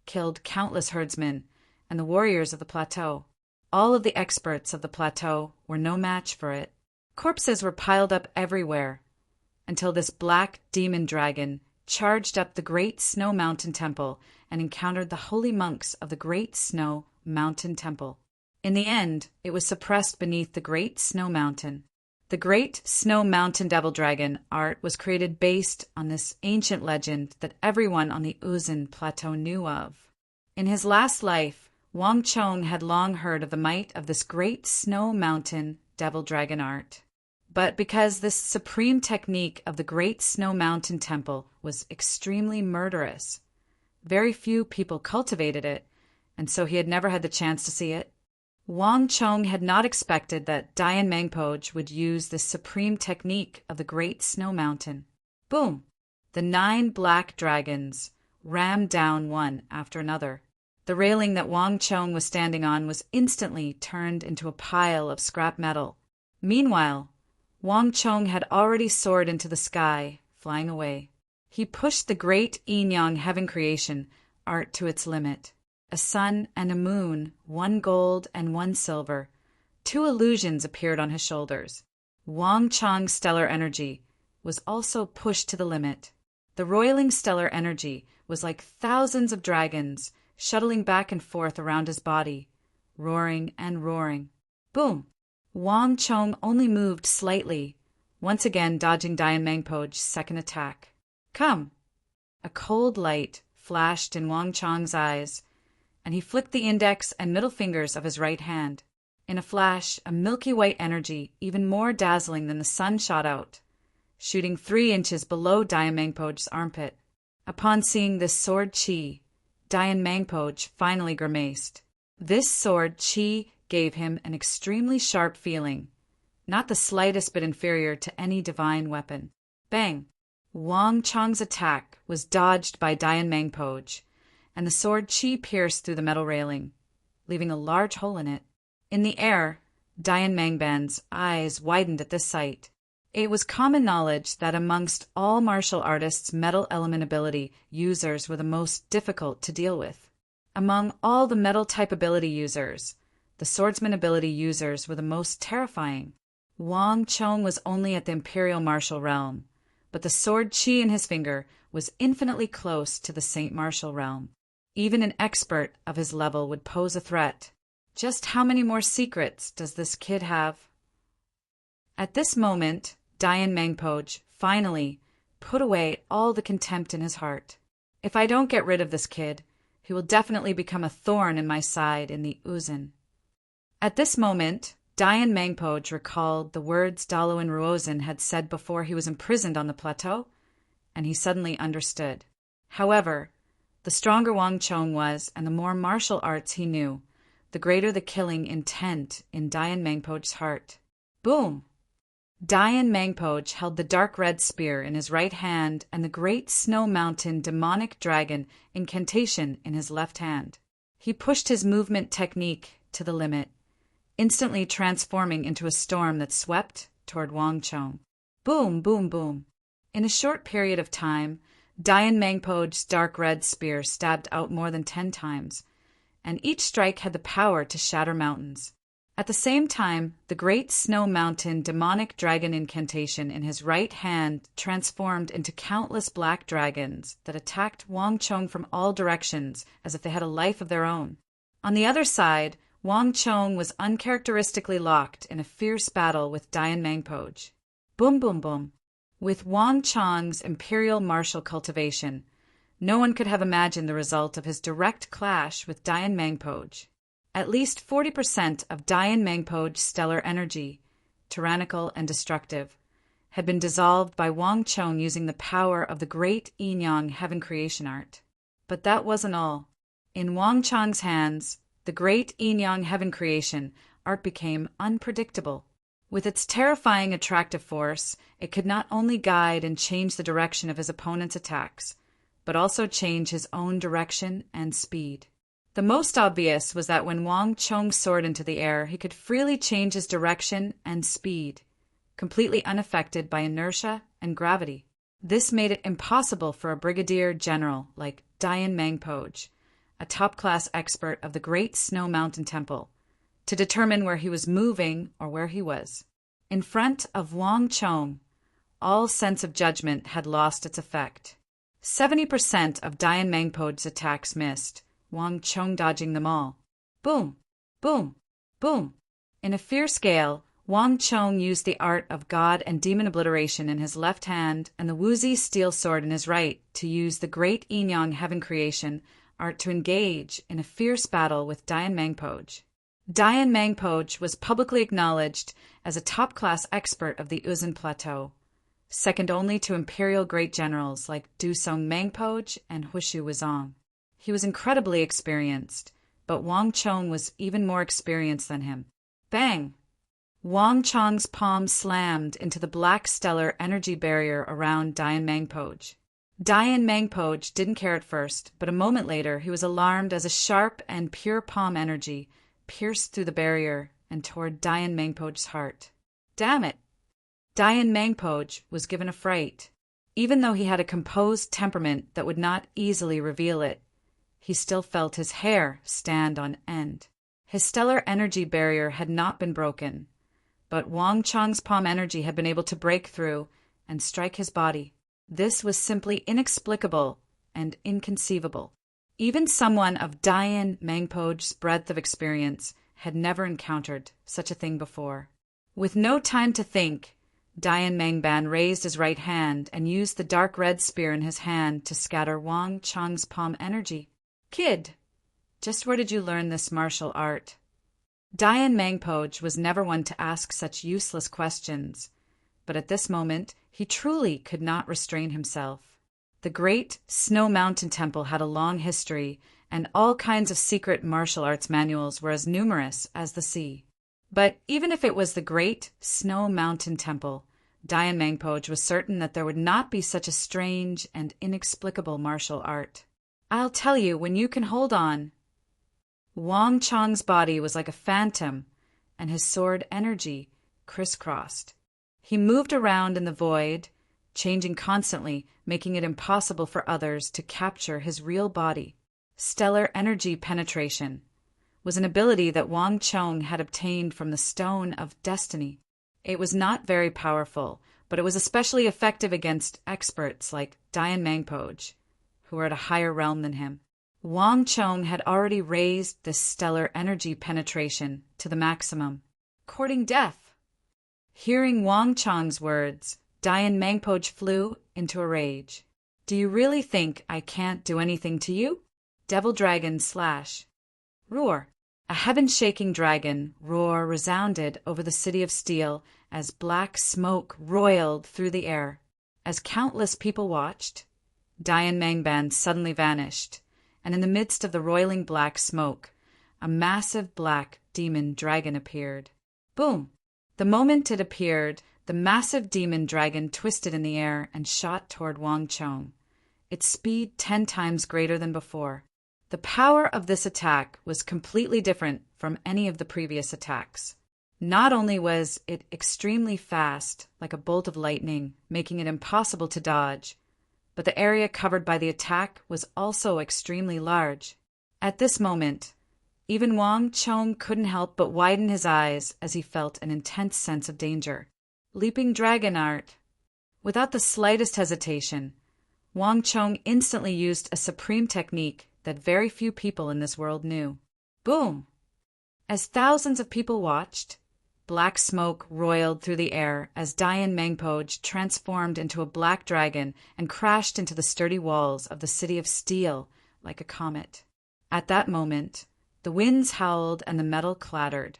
killed countless herdsmen, and the warriors of the plateau. All of the experts of the plateau were no match for it. Corpses were piled up everywhere, until this black demon dragon charged up the Great Snow Mountain Temple and encountered the holy monks of the Great Snow Mountain Temple. In the end, it was suppressed beneath the Great Snow Mountain. The Great Snow Mountain Devil Dragon art was created based on this ancient legend that everyone on the Uzin Plateau knew of. In his last life, Wang Chong had long heard of the might of this great snow mountain devil dragon art. But because this supreme technique of the Great Snow Mountain Temple was extremely murderous, very few people cultivated it, and so he had never had the chance to see it. Wang Chong had not expected that Dian Mangpoj would use this supreme technique of the Great Snow Mountain. Boom! The 9 black dragons rammed down one after another. The railing that Wang Chong was standing on was instantly turned into a pile of scrap metal. Meanwhile, Wang Chong had already soared into the sky, flying away. He pushed the great yin-yang heaven creation art to its limit. A sun and a moon, 1 gold and 1 silver. 2 illusions appeared on his shoulders. Wang Chong's stellar energy was also pushed to the limit. The roiling stellar energy was like thousands of dragons shuttling back and forth around his body, roaring and roaring. Boom! Wang Chong only moved slightly, once again dodging Dian Mangpoj's second attack. Come! A cold light flashed in Wang Chong's eyes, and he flicked the index and middle fingers of his right hand. In a flash, a milky white energy, even more dazzling than the sun, shot out, shooting 3 inches below Dian Mangpoj's armpit. Upon seeing this sword chi, Dian Mangpoj finally grimaced. This sword chi gave him an extremely sharp feeling, not the slightest bit inferior to any divine weapon. Bang! Wang Chong's attack was dodged by Dian Mangpoj, and the sword chi pierced through the metal railing, leaving a large hole in it. In the air, Dian Mangban's eyes widened at this sight. It was common knowledge that amongst all martial artists' metal element ability users were the most difficult to deal with. Among all the metal type ability users, the swordsman ability users were the most terrifying. Wang Chong was only at the Imperial Martial Realm, but the sword chi in his finger was infinitely close to the Saint Martial Realm. Even an expert of his level would pose a threat. Just how many more secrets does this kid have? At this moment, Dian Mangpoj finally put away all the contempt in his heart. If I don't get rid of this kid, he will definitely become a thorn in my side in the Uzun. At this moment, Dian Mangpoj recalled the words Dalo and Ruozin had said before he was imprisoned on the plateau, and he suddenly understood. However, the stronger Wang Chong was, and the more martial arts he knew, the greater the killing intent in Dian Mangpoj's heart. Boom! Dian Mangpoj held the dark red spear in his right hand and the great snow mountain demonic dragon incantation in his left hand. He pushed his movement technique to the limit, instantly transforming into a storm that swept toward Wang Chong. Boom, boom, boom. In a short period of time, Dian Mangpoj's dark red spear stabbed out more than 10 times, and each strike had the power to shatter mountains. At the same time, the great snow mountain demonic dragon incantation in his right hand transformed into countless black dragons that attacked Wang Chong from all directions as if they had a life of their own. On the other side, Wang Chong was uncharacteristically locked in a fierce battle with Dian Mangpoj. Boom, boom, boom. With Wang Chong's imperial martial cultivation, no one could have imagined the result of his direct clash with Dian Mangpoj. At least 40% of Dian Mangpoj's stellar energy, tyrannical and destructive, had been dissolved by Wang Chong using the power of the great yin-yang heaven creation art. But that wasn't all. In Wang Chong's hands, the great yin-yang heaven creation art became unpredictable. With its terrifying attractive force, it could not only guide and change the direction of his opponent's attacks, but also change his own direction and speed. The most obvious was that when Wang Chong soared into the air, he could freely change his direction and speed, completely unaffected by inertia and gravity. This made it impossible for a brigadier general like Dian Mangpoj, a top-class expert of the Great Snow Mountain Temple, to determine where he was moving or where he was. In front of Wang Chong, all sense of judgment had lost its effect. 70% of Dian Mangpoj's attacks missed, Wang Chong dodging them all. Boom, boom, boom. In a fierce gale, Wang Chong used the art of god and demon obliteration in his left hand and the Wuzi steel sword in his right to use the great yin-yang heaven creation art to engage in a fierce battle with Dayan Mangpoj. Dayan Mangpoj was publicly acknowledged as a top-class expert of the Uzun Plateau, second only to imperial great generals like Dusong Mangpoj and Hushu Wuzong. He was incredibly experienced, but Wang Chong was even more experienced than him. Bang! Wang Chong's palm slammed into the black stellar energy barrier around Dayan Mangpoj. Dayan Mangpoj didn't care at first, but a moment later he was alarmed as a sharp and pure palm energy pierced through the barrier and toward Dayan Mangpoj's heart. Damn it! Dayan Mangpoj was given a fright. Even though he had a composed temperament that would not easily reveal it, he still felt his hair stand on end. His stellar energy barrier had not been broken, but Wang Chong's palm energy had been able to break through and strike his body. This was simply inexplicable and inconceivable. Even someone of Dayan Mangpoj's breadth of experience had never encountered such a thing before. With no time to think, Dayan Mangban raised his right hand and used the dark red spear in his hand to scatter Wang Chong's palm energy. Kid, just where did you learn this martial art? Dayan Mangpoj was never one to ask such useless questions, but at this moment he truly could not restrain himself. The great Snow Mountain Temple had a long history, and all kinds of secret martial arts manuals were as numerous as the sea. But even if it was the great Snow Mountain Temple, Dayan Mangpoj was certain that there would not be such a strange and inexplicable martial art. I'll tell you when you can hold on. Wang Chong's body was like a phantom, and his sword energy crisscrossed. He moved around in the void, changing constantly, making it impossible for others to capture his real body. Stellar energy penetration was an ability that Wang Chong had obtained from the Stone of Destiny. It was not very powerful, but it was especially effective against experts like Dayan Mangpoj, who were at a higher realm than him. Wang Chong had already raised this stellar energy penetration to the maximum, courting death. Hearing Wang Chong's words, Dayan Mangpoj flew into a rage. Do you really think I can't do anything to you? Devil Dragon slash. Roar. A heaven-shaking dragon roar resounded over the city of steel as black smoke roiled through the air. As countless people watched, Dayan Mangban suddenly vanished, and in the midst of the roiling black smoke, a massive black demon dragon appeared. Boom! The moment it appeared, the massive demon dragon twisted in the air and shot toward Wang Chong, its speed 10 times greater than before. The power of this attack was completely different from any of the previous attacks. Not only was it extremely fast, like a bolt of lightning, making it impossible to dodge, but the area covered by the attack was also extremely large. At this moment, even Wang Chong couldn't help but widen his eyes as he felt an intense sense of danger. Leaping Dragon Art. Without the slightest hesitation, Wang Chong instantly used a supreme technique that very few people in this world knew. Boom! As thousands of people watched, black smoke roiled through the air as Dayan Mangpoj transformed into a black dragon and crashed into the sturdy walls of the city of steel like a comet. At that moment, the winds howled and the metal clattered,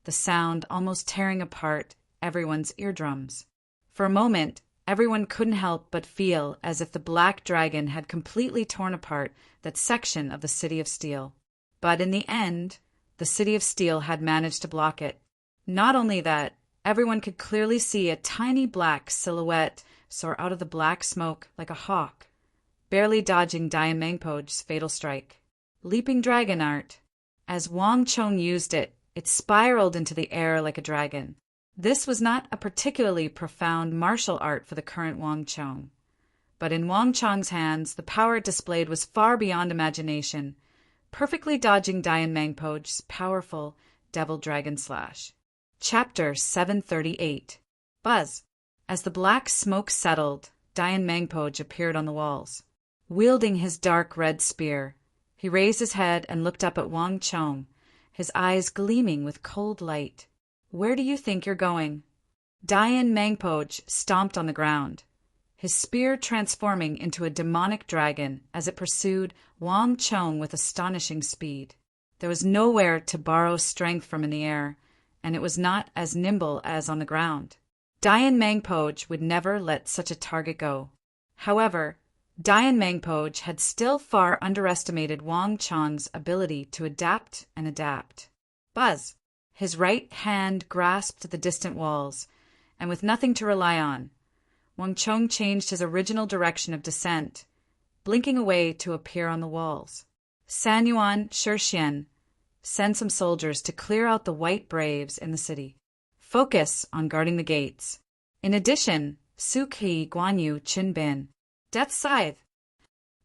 the sound almost tearing apart everyone's eardrums. For a moment, everyone couldn't help but feel as if the black dragon had completely torn apart that section of the city of steel. But in the end, the city of steel had managed to block it. Not only that, everyone could clearly see a tiny black silhouette soar out of the black smoke like a hawk, barely dodging Dayan Mangpoj's fatal strike. Leaping Dragon Art. As Wang Chong used it, it spiraled into the air like a dragon. This was not a particularly profound martial art for the current Wang Chong, but in Wang Chong's hands, the power it displayed was far beyond imagination, perfectly dodging Dayan Mangpoj's powerful Devil Dragon Slash. Chapter 738. Buzz. As the black smoke settled, Dayan Mangpoj appeared on the walls. Wielding his dark red spear, he raised his head and looked up at Wang Chong, his eyes gleaming with cold light. Where do you think you're going? Dayan Mangpoj stomped on the ground. his spear transforming into a demonic dragon as it pursued Wang Chong with astonishing speed. There was nowhere to borrow strength from in the air, and it was not as nimble as on the ground. Dian Mangpoj would never let such a target go. However, Dian Mangpoj had still far underestimated Wang Chong's ability to adapt and adapt. Buzz! His right hand grasped the distant walls, and with nothing to rely on, Wang Chong changed his original direction of descent, blinking away to appear on the walls. San Yuan Shixian, send some soldiers to clear out the white braves in the city. Focus on guarding the gates. In addition, Su Qi Guan Yu Qin Bin, Death's Scythe.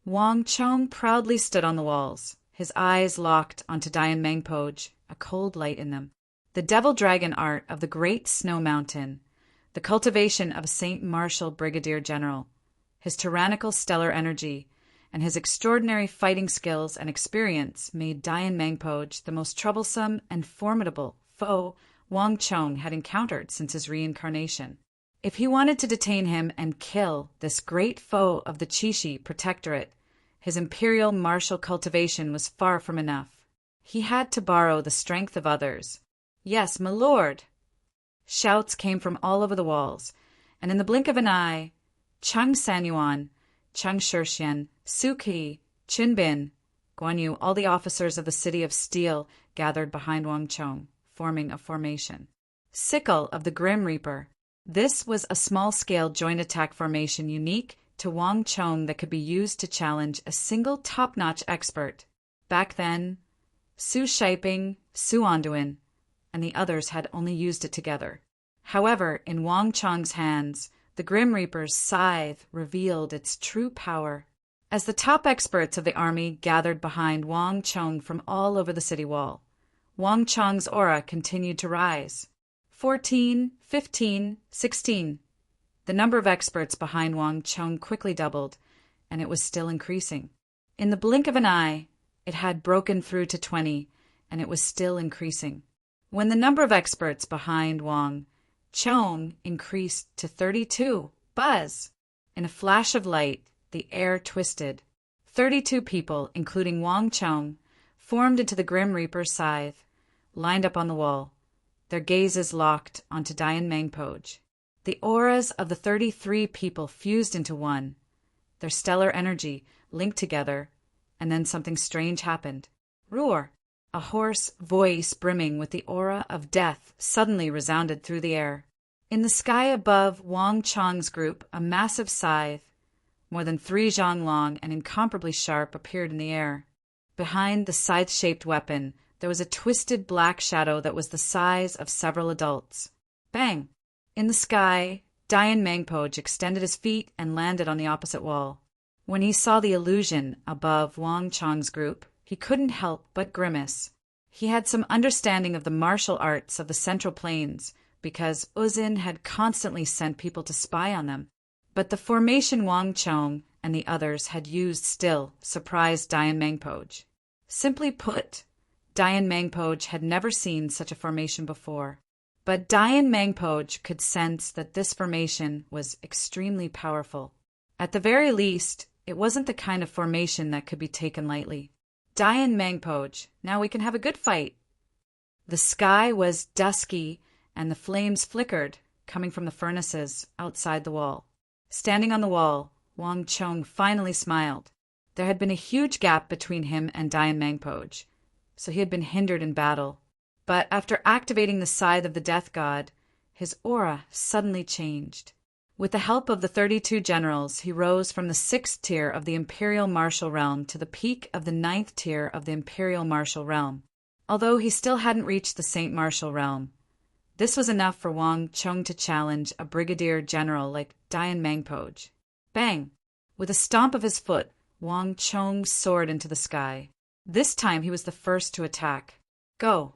Wang Chong proudly stood on the walls, his eyes locked onto Dian Mangpoj, a cold light in them. The devil dragon art of the great snow mountain, the cultivation of a Saint Martial brigadier general, his tyrannical stellar energy, and his extraordinary fighting skills and experience made Dian Mangpoj the most troublesome and formidable foe Wang Chong had encountered since his reincarnation. If he wanted to detain him and kill this great foe of the Qixi Protectorate, his imperial martial cultivation was far from enough. He had to borrow the strength of others. Yes, my lord! Shouts came from all over the walls, and in the blink of an eye, Cheng Sanyuan, Cheng Shixian, Su Qi, Qin Bin, Guan Yu, all the officers of the City of Steel gathered behind Wang Chong, forming a formation. Sickle of the Grim Reaper. This was a small-scale joint attack formation unique to Wang Chong that could be used to challenge a single top-notch expert. Back then, Su Shiping, Su Anduin, and the others had only used it together. However, in Wang Chong's hands, the Grim Reaper's scythe revealed its true power. As the top experts of the army gathered behind Wang Chong from all over the city wall, Wang Chong's aura continued to rise. 14, 15, 16. The number of experts behind Wang Chong quickly doubled, and it was still increasing. In the blink of an eye, it had broken through to 20, and it was still increasing. When the number of experts behind Wang Chong increased to 32, buzz! In a flash of light, the air twisted. 32 people, including Wang Chong, formed into the Grim Reaper's scythe, lined up on the wall, their gazes locked onto Dian Mangpoj. The auras of the 33 people fused into one, their stellar energy linked together, and then something strange happened. Roar! A hoarse voice brimming with the aura of death suddenly resounded through the air. In the sky above Wang Chong's group, a massive scythe, more than 3 zhang long and incomparably sharp, appeared in the air. Behind the scythe-shaped weapon, there was a twisted black shadow that was the size of several adults. Bang! In the sky, Dian Mangpoj extended his feet and landed on the opposite wall. When he saw the illusion above Wang Chong's group, he couldn't help but grimace. He had some understanding of the martial arts of the Central Plains because Uzin had constantly sent people to spy on them. But the formation Wang Chong and the others had used still surprised Dian Mangpoj. Simply put, Dian Mangpoj had never seen such a formation before. But Dian Mangpoj could sense that this formation was extremely powerful. At the very least, it wasn't the kind of formation that could be taken lightly. Dian Mangpoj, now we can have a good fight. The sky was dusky, and the flames flickered, coming from the furnaces outside the wall. Standing on the wall, Wang Chong finally smiled. There had been a huge gap between him and Dian Mangpoj, so he had been hindered in battle. But after activating the scythe of the death god, his aura suddenly changed. With the help of the 32 generals, he rose from the 6th tier of the Imperial Martial Realm to the peak of the 9th tier of the Imperial Martial Realm. Although he still hadn't reached the Saint Martial Realm, this was enough for Wang Chong to challenge a brigadier general like Dian Mangpoj. Bang! With a stomp of his foot, Wang Chong soared into the sky. This time he was the first to attack. Go!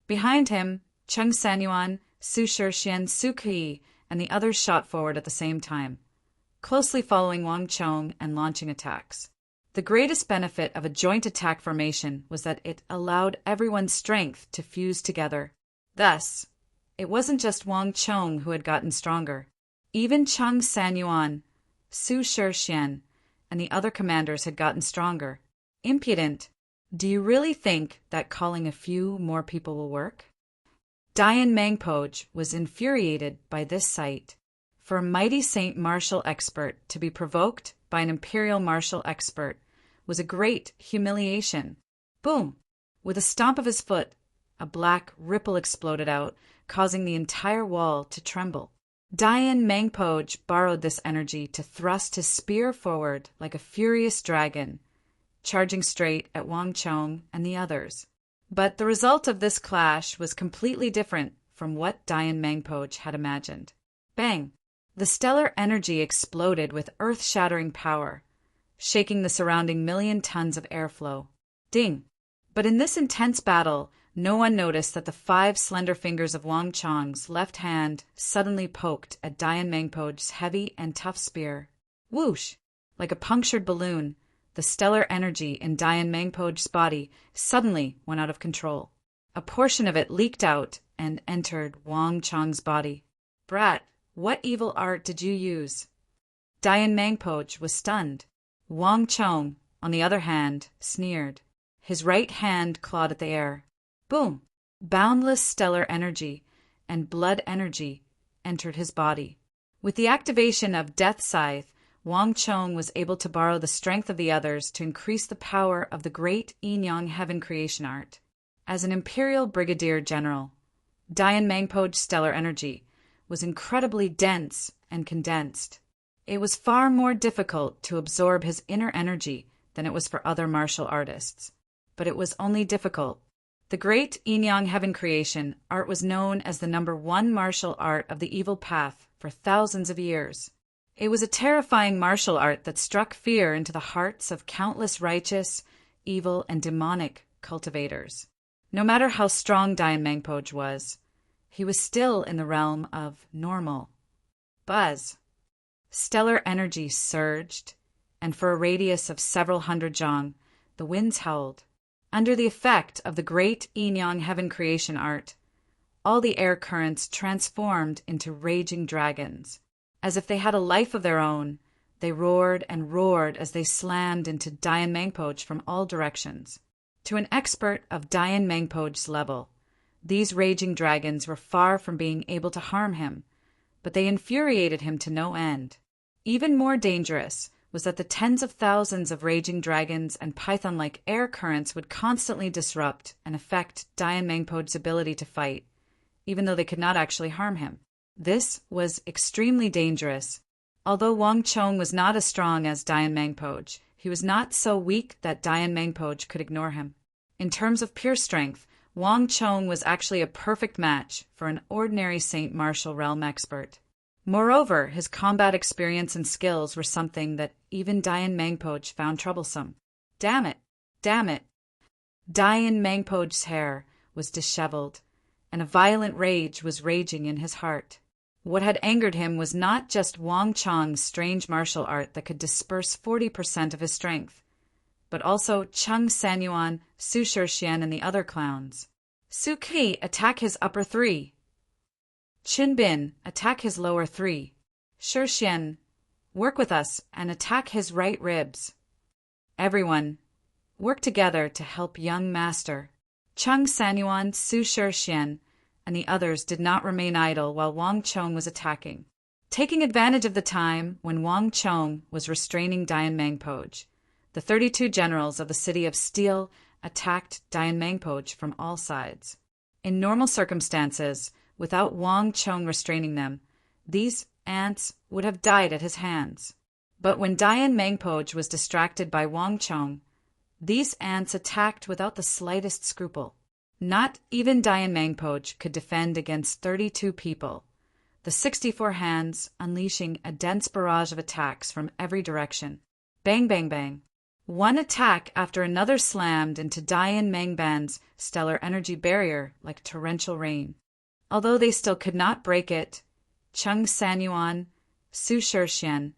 Behind him, Cheng Sanyuan, Su Shixian, Su Qi, and the others shot forward at the same time, closely following Wang Chong and launching attacks. The greatest benefit of a joint attack formation was that it allowed everyone's strength to fuse together. Thus, it wasn't just Wang Chong who had gotten stronger. Even Cheng Sanyuan, Su Shixian, and the other commanders had gotten stronger. Impudent! Do you really think that calling a few more people will work? Dian Mangpoj was infuriated by this sight. For a mighty saint martial expert to be provoked by an imperial martial expert was a great humiliation. Boom! With a stomp of his foot, a black ripple exploded out, causing the entire wall to tremble. Dian Mangpoj borrowed this energy to thrust his spear forward like a furious dragon, charging straight at Wang Chong and the others. But the result of this clash was completely different from what Dian Mangpoj had imagined. Bang! The stellar energy exploded with earth-shattering power, shaking the surrounding 1,000,000 tons of airflow. Ding! But in this intense battle, no one noticed that the 5 slender fingers of Wang Chong's left hand suddenly poked at Dian Mangpoj's heavy and tough spear. Whoosh! Like a punctured balloon, the stellar energy in Dian Mangpoj's body suddenly went out of control. A portion of it leaked out and entered Wang Chong's body. Brat, what evil art did you use? Dian Mangpoj was stunned. Wang Chong, on the other hand, sneered. His right hand clawed at the air. Boom! Boundless stellar energy and blood energy entered his body. With the activation of Death Scythe, Wang Chong was able to borrow the strength of the others to increase the power of the great Yin-Yang Heaven creation art. As an imperial brigadier general, Dian Mangpoj's stellar energy was incredibly dense and condensed. It was far more difficult to absorb his inner energy than it was for other martial artists. But it was only difficult. The great Yin-Yang Heaven creation art was known as the #1 martial art of the evil path for thousands of years. It was a terrifying martial art that struck fear into the hearts of countless righteous, evil, and demonic cultivators. No matter how strong Dian Mangpoj was, he was still in the realm of normal. Buzz. Stellar energy surged, and for a radius of several hundred zhang, the winds howled. Under the effect of the great Yin-Yang Heaven creation art, all the air currents transformed into raging dragons. As if they had a life of their own, they roared and roared as they slammed into Dian Mangpoj from all directions. To an expert of Dian Mangpoj's level, these raging dragons were far from being able to harm him, but they infuriated him to no end. Even more dangerous was that the tens of thousands of raging dragons and python-like air currents would constantly disrupt and affect Dian Mangpoj's ability to fight, even though they could not actually harm him. This was extremely dangerous. Although Wang Chong was not as strong as Dian Mangpoj, he was not so weak that Dian Mangpoj could ignore him. In terms of pure strength, Wang Chong was actually a perfect match for an ordinary Saint Martial Realm expert. Moreover, his combat experience and skills were something that even Dian Mangpoj found troublesome. Damn it! Damn it! Dian Mangpoj's hair was disheveled, and a violent rage was raging in his heart. What had angered him was not just Wang Chong's strange martial art that could disperse 40% of his strength, but also Cheng Sanyuan, Su Shixian, and the other clowns. Su Qi, attack his upper 3. Qin Bin, attack his lower 3. Shixian, work with us and attack his right ribs. Everyone, work together to help young master. Cheng Sanyuan, Su Shixian, and the others did not remain idle while Wang Chong was attacking. Taking advantage of the time when Wang Chong was restraining Dian Mangpoj, the 32 generals of the City of Steel attacked Dian Mangpoj from all sides. In normal circumstances, without Wang Chong restraining them, these ants would have died at his hands. But when Dian Mangpoj was distracted by Wang Chong, these ants attacked without the slightest scruple. Not even Dian Mangpoj could defend against 32 people, the 64 hands unleashing a dense barrage of attacks from every direction. Bang, bang, bang. One attack after another slammed into Dian Mangban's stellar energy barrier like torrential rain. Although they still could not break it, Cheng Sanyuan, Su Shixian,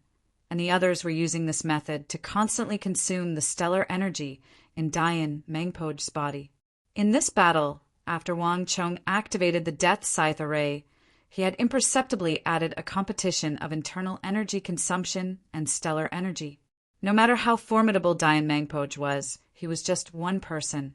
and the others were using this method to constantly consume the stellar energy in Dian Mangpoj's body. In this battle, after Wang Chong activated the Death Scythe array, he had imperceptibly added a competition of internal energy consumption and stellar energy. No matter how formidable Dayan Mangpoj was, he was just one person,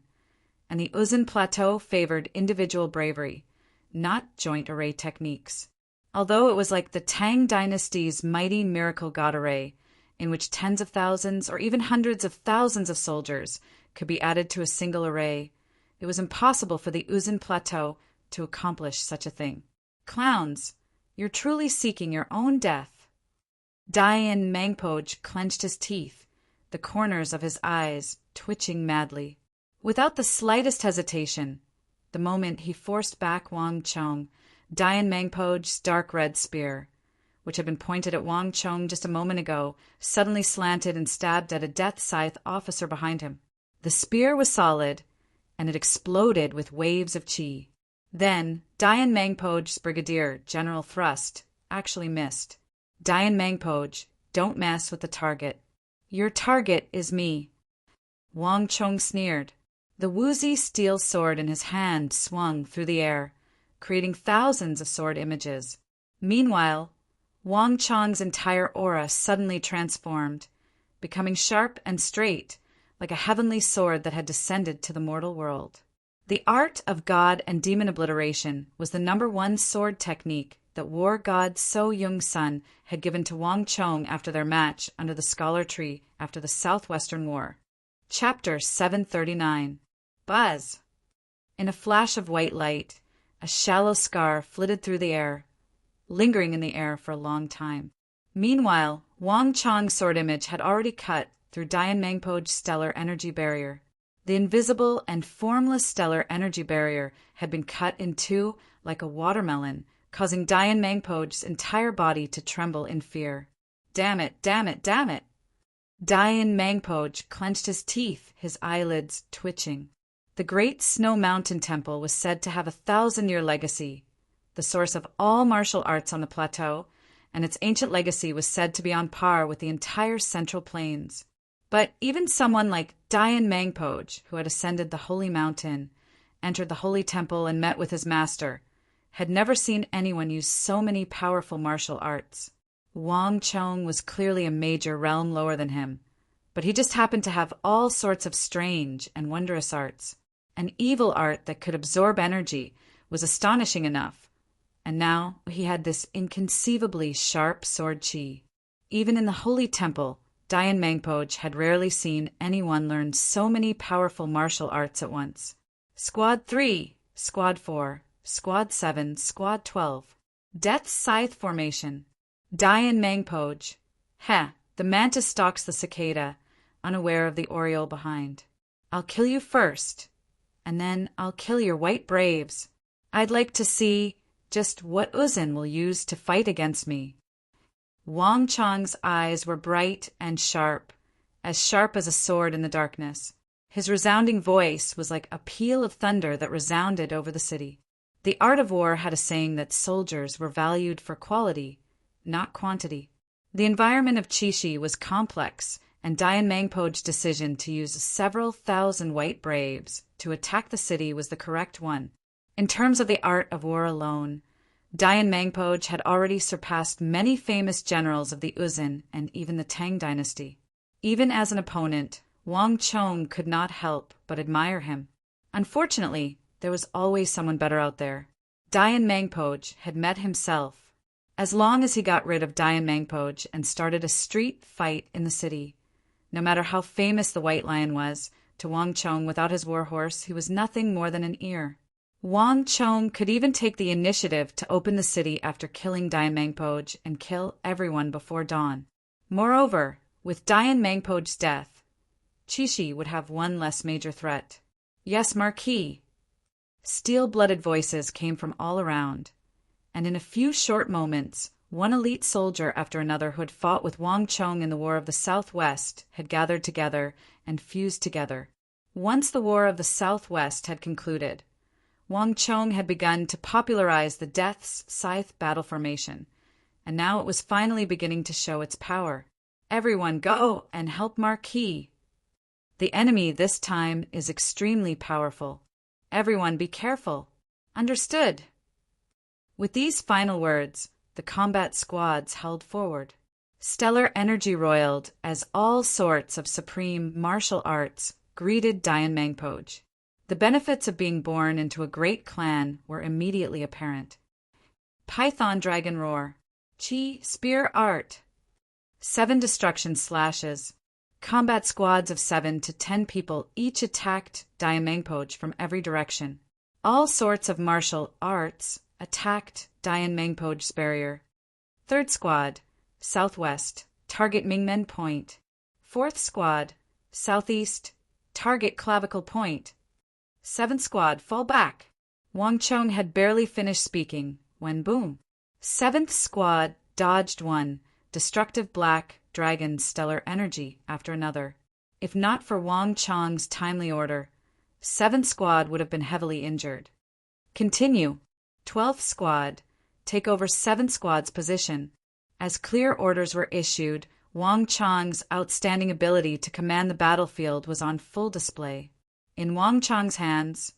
and the Uzun Plateau favored individual bravery, not joint array techniques. Although it was like the Tang dynasty's mighty miracle god array, in which tens of thousands or even hundreds of thousands of soldiers could be added to a single array, it was impossible for the Uzun Plateau to accomplish such a thing. Clowns, you're truly seeking your own death. Dayan Mangpoj clenched his teeth, the corners of his eyes twitching madly. Without the slightest hesitation, the moment he forced back Wang Chong, Dayan Mangpoj's dark red spear, which had been pointed at Wang Chong just a moment ago, suddenly slanted and stabbed at a Death Scythe officer behind him. The spear was solid, and it exploded with waves of chi. Then, Dayan Mangpoj's brigadier, General Thrust, actually missed. Dayan Mangpoj, don't mess with the target. Your target is me. Wang Chong sneered. The woozy steel sword in his hand swung through the air, creating thousands of sword images. Meanwhile, Wang Chong's entire aura suddenly transformed, becoming sharp and straight, like a heavenly sword that had descended to the mortal world. The art of god and demon obliteration was the #1 sword technique that war god So Yung-sun had given to Wang Chong after their match under the scholar tree after the Southwestern War. Chapter 739. Buzz! In a flash of white light, a shallow scar flitted through the air, lingering in the air for a long time. Meanwhile, Wang Chong's sword image had already cut through Dayan Mangpoj's stellar energy barrier. The invisible and formless stellar energy barrier had been cut in two like a watermelon, causing Dayan Mangpoj's entire body to tremble in fear. Damn it, damn it, damn it! Dayan Mangpoj clenched his teeth, his eyelids twitching. The great Snow Mountain Temple was said to have a 1,000-year legacy, the source of all martial arts on the plateau, and its ancient legacy was said to be on par with the entire Central Plains. But even someone like Dayan Mangpoj, who had ascended the holy mountain, entered the holy temple and met with his master, had never seen anyone use so many powerful martial arts. Wang Chong was clearly a major realm lower than him, but he just happened to have all sorts of strange and wondrous arts. An evil art that could absorb energy was astonishing enough, and now he had this inconceivably sharp sword chi. Even in the holy temple, Dayan Mangpoj had rarely seen anyone learn so many powerful martial arts at once. Squad 3, Squad 4, Squad 7, Squad 12. Death Scythe Formation. Dayan Mangpoj. Heh, the mantis stalks the cicada, unaware of the oriole behind. I'll kill you first, and then I'll kill your white braves. I'd like to see just what Uzun will use to fight against me. Wang Chong's eyes were bright and sharp as a sword in the darkness. His resounding voice was like a peal of thunder that resounded over the city. The art of war had a saying that soldiers were valued for quality, not quantity. The environment of Chishi was complex, and Dayan Mangpoj's decision to use several thousand white braves to attack the city was the correct one. In terms of the art of war alone, Dayan Mangpoj had already surpassed many famous generals of the Uzun and even the Tang dynasty. Even as an opponent, Wang Chong could not help but admire him. Unfortunately, there was always someone better out there. Dayan Mangpoj had met himself. As long as he got rid of Dayan Mangpoj and started a street fight in the city, no matter how famous the White Lion was, to Wang Chong without his warhorse he was nothing more than an ear. Wang Chong could even take the initiative to open the city after killing Dayan Mangpoj and kill everyone before dawn. Moreover, with Dayan Mangpoj's death, Chishi would have one less major threat. Yes, Marquis. Steel-blooded voices came from all around, and in a few short moments, one elite soldier after another who had fought with Wang Chong in the War of the Southwest had gathered together and fused together. Once the War of the Southwest had concluded, Wang Chong had begun to popularize the Death's Scythe battle formation, and now it was finally beginning to show its power. Everyone go and help Marquis. The enemy this time is extremely powerful. Everyone be careful. Understood. With these final words, the combat squads held forward. Stellar energy roiled as all sorts of supreme martial arts greeted Dian Mangpoj. The benefits of being born into a great clan were immediately apparent. Python Dragon Roar, Chi Spear Art, 7 destruction slashes. Combat squads of 7 to 10 people each attacked Dian Mangpoj from every direction. All sorts of martial arts attacked Dian Mangpoj's barrier. 3rd Squad, Southwest, target Mingmen Point. 4th Squad, Southeast, target Clavicle Point. 7th Squad, fall back. Wang Chong had barely finished speaking when boom. 7th Squad dodged one destructive black dragon's stellar energy after another. If not for Wang Chong's timely order, 7th Squad would have been heavily injured. Continue. 12th Squad, take over 7th Squad's position. As clear orders were issued, Wang Chong's outstanding ability to command the battlefield was on full display. In Wang Chong's hands,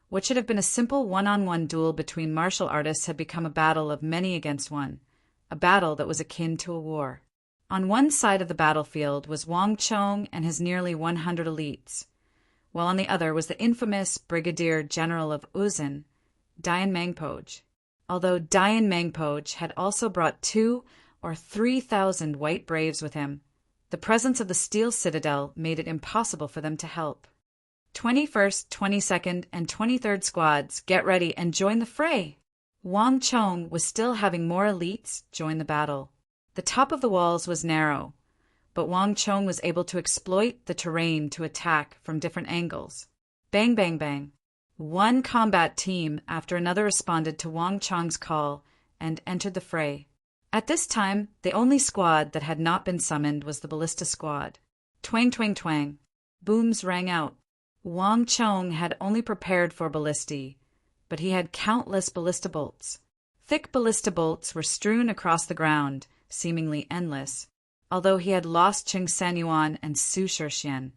what should have been a simple one-on-one duel between martial artists had become a battle of many against one, a battle that was akin to a war. On one side of the battlefield was Wang Chong and his nearly 100 elites, while on the other was the infamous Brigadier General of Uzun, Dian Mangpoj. Although Dian Mangpoj had also brought 2,000 or 3,000 white braves with him, the presence of the Steel Citadel made it impossible for them to help. 21st, 22nd, and 23rd Squads, get ready and join the fray! Wang Chong was still having more elites join the battle. The top of the walls was narrow, but Wang Chong was able to exploit the terrain to attack from different angles. Bang, bang, bang. One combat team after another responded to Wang Chong's call and entered the fray. At this time, the only squad that had not been summoned was the Ballista Squad. Twang, twang, twang. Booms rang out. Wang Chong had only prepared for ballistae, but he had countless ballista bolts. Thick ballista bolts were strewn across the ground, seemingly endless. Although he had lost Cheng Sanyuan and Su Shixian,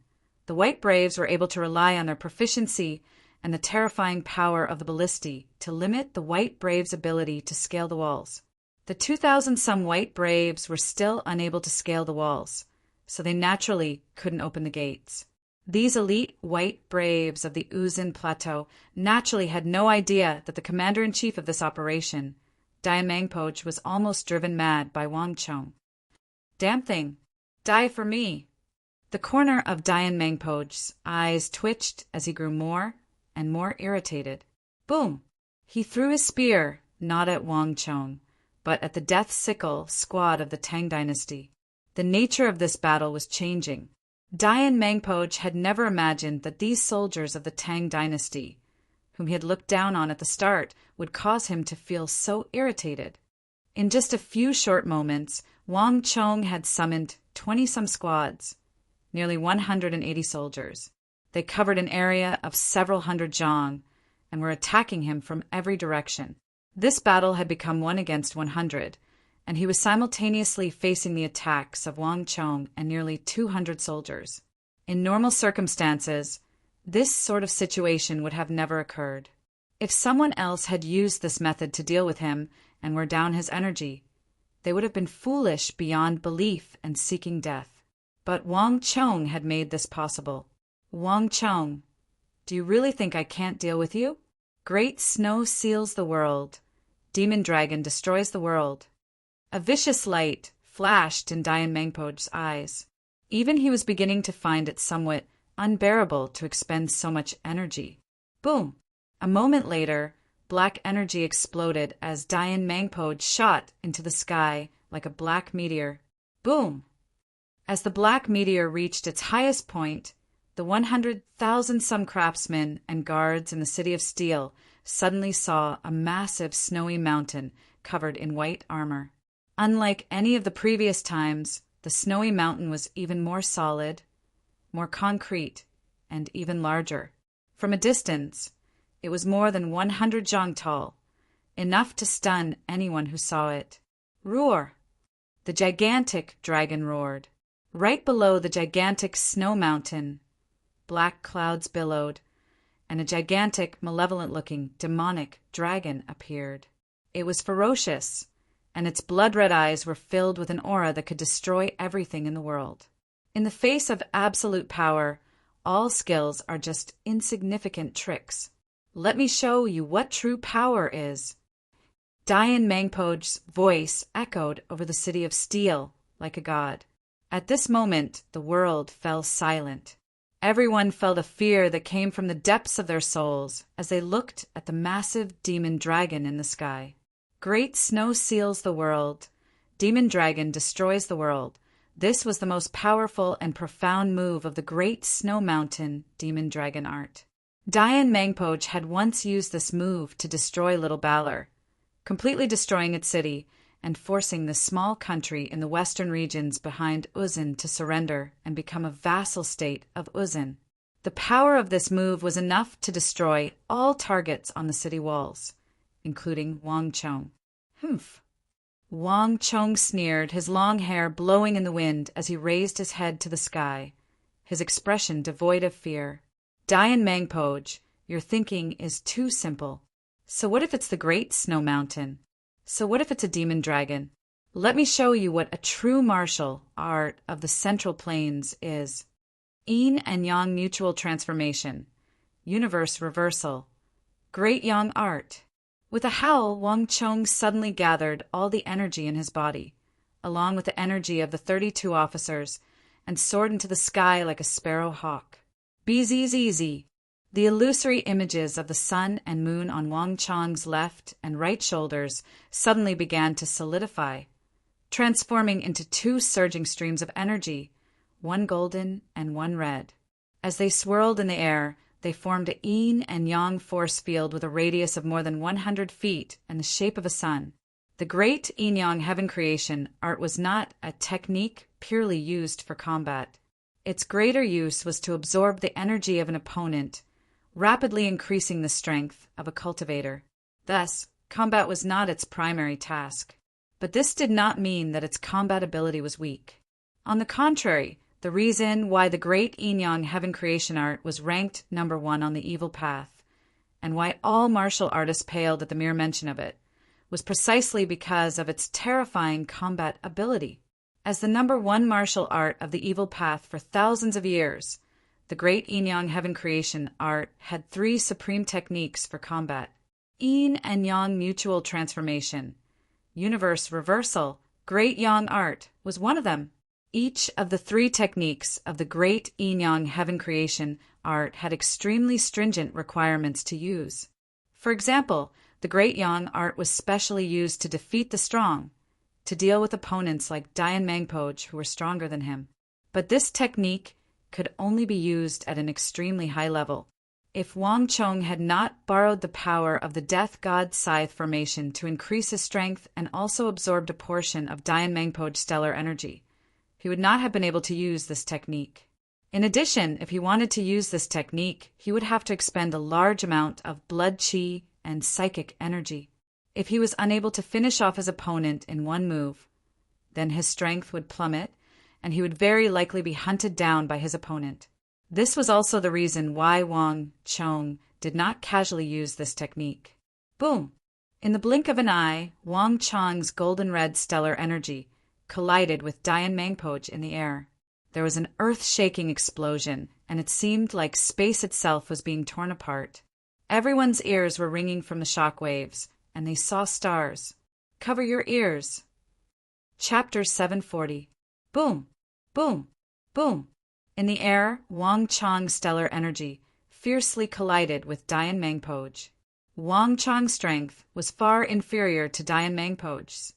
the White Braves were able to rely on their proficiency and the terrifying power of the ballistae to limit the White Braves' ability to scale the walls. The 2,000-some White Braves were still unable to scale the walls, so they naturally couldn't open the gates. These elite White Braves of the Uzun Plateau naturally had no idea that the commander-in-chief of this operation, Dian Mangpoj, was almost driven mad by Wang Chong. Damn thing. Die for me. The corner of Dian Mangpoj's eyes twitched as he grew more and more irritated. Boom! He threw his spear, not at Wang Chong, but at the Death Sickle squad of the Tang dynasty. The nature of this battle was changing. Dian Mangpoj had never imagined that these soldiers of the Tang dynasty, whom he had looked down on at the start, would cause him to feel so irritated. In just a few short moments, Wang Chong had summoned 20-some squads, nearly 180 soldiers. They covered an area of several hundred zhang and were attacking him from every direction. This battle had become 1 against 100, and he was simultaneously facing the attacks of Wang Chong and nearly 200 soldiers. In normal circumstances, this sort of situation would have never occurred. If someone else had used this method to deal with him and were down his energy, they would have been foolish beyond belief and seeking death. But Wang Chong had made this possible. Wang Chong, do you really think I can't deal with you? Great snow seals the world. Demon dragon destroys the world. A vicious light flashed in Dian Mangpoj's eyes. Even he was beginning to find it somewhat unbearable to expend so much energy. Boom! A moment later, black energy exploded as Dian Mangpoj shot into the sky like a black meteor. Boom! As the black meteor reached its highest point, the 100,000-some craftsmen and guards in the City of Steel suddenly saw a massive snowy mountain covered in white armor. Unlike any of the previous times, the snowy mountain was even more solid, more concrete, and even larger. From a distance, it was more than 100 zhang tall, enough to stun anyone who saw it. Roar! The gigantic dragon roared. Right below the gigantic snow mountain, black clouds billowed, and a gigantic, malevolent-looking, demonic dragon appeared. It was ferocious, and its blood-red eyes were filled with an aura that could destroy everything in the world. In the face of absolute power, all skills are just insignificant tricks. Let me show you what true power is. Dian Mangpo's voice echoed over the city of steel like a god. At this moment, the world fell silent. Everyone felt a fear that came from the depths of their souls as they looked at the massive demon dragon in the sky. Great snow seals the world. Demon dragon destroys the world. This was the most powerful and profound move of the great snow mountain demon dragon art. Dian Mangpo had once used this move to destroy Little Balor, completely destroying its city and forcing the small country in the western regions behind Uzun to surrender and become a vassal state of Uzun. The power of this move was enough to destroy all targets on the city walls, including Wang Chong. Humph! Wang Chong sneered, his long hair blowing in the wind as he raised his head to the sky, his expression devoid of fear. Dian Mangpo, your thinking is too simple. So what if it's the Great Snow Mountain? So what if it's a demon dragon? Let me show you what a true martial art of the Central Plains is. Yin and Yang mutual transformation. Universe reversal. Great Yang art. With a howl, Wang Chong suddenly gathered all the energy in his body, along with the energy of the 32 officers, and soared into the sky like a sparrow hawk. BZZZ. The illusory images of the sun and moon on Wang Chong's left and right shoulders suddenly began to solidify, transforming into two surging streams of energy, one golden and one red. As they swirled in the air, they formed a yin and yang force field with a radius of more than 100 feet and the shape of a sun. The great yin-yang heaven creation art was not a technique purely used for combat. Its greater use was to absorb the energy of an opponent, rapidly increasing the strength of a cultivator. Thus, combat was not its primary task. But this did not mean that its combat ability was weak. On the contrary, the reason why the great yin-yang heaven creation art was ranked number 1 on the evil path, and why all martial artists paled at the mere mention of it, was precisely because of its terrifying combat ability. As the number 1 martial art of the evil path for thousands of years, the great yin-yang heaven creation art had 3 supreme techniques for combat. Yin and yang mutual transformation, universe reversal, great yang art was one of them. Each of the 3 techniques of the great yin-yang heaven creation art had extremely stringent requirements to use. For example, the great yang art was specially used to defeat the strong, to deal with opponents like Dian Mangpo who were stronger than him. But this technique could only be used at an extremely high level. If Wang Chong had not borrowed the power of the Death God Scythe formation to increase his strength and also absorbed a portion of Dian Mangpo's stellar energy, he would not have been able to use this technique. In addition, if he wanted to use this technique, he would have to expend a large amount of blood chi and psychic energy. If he was unable to finish off his opponent in one move, then his strength would plummet, and he would very likely be hunted down by his opponent. This was also the reason why Wang Chong did not casually use this technique. Boom! In the blink of an eye, Wang Chong's golden-red stellar energy collided with Dian Mangpo in the air. There was an earth-shaking explosion, and it seemed like space itself was being torn apart. Everyone's ears were ringing from the shock waves, and they saw stars. Cover your ears. Chapter 740. Boom! Boom! Boom! In the air, Wang Chong's stellar energy fiercely collided with Dian Mangpo's. Wang Chong's strength was far inferior to Dian Mangpo's,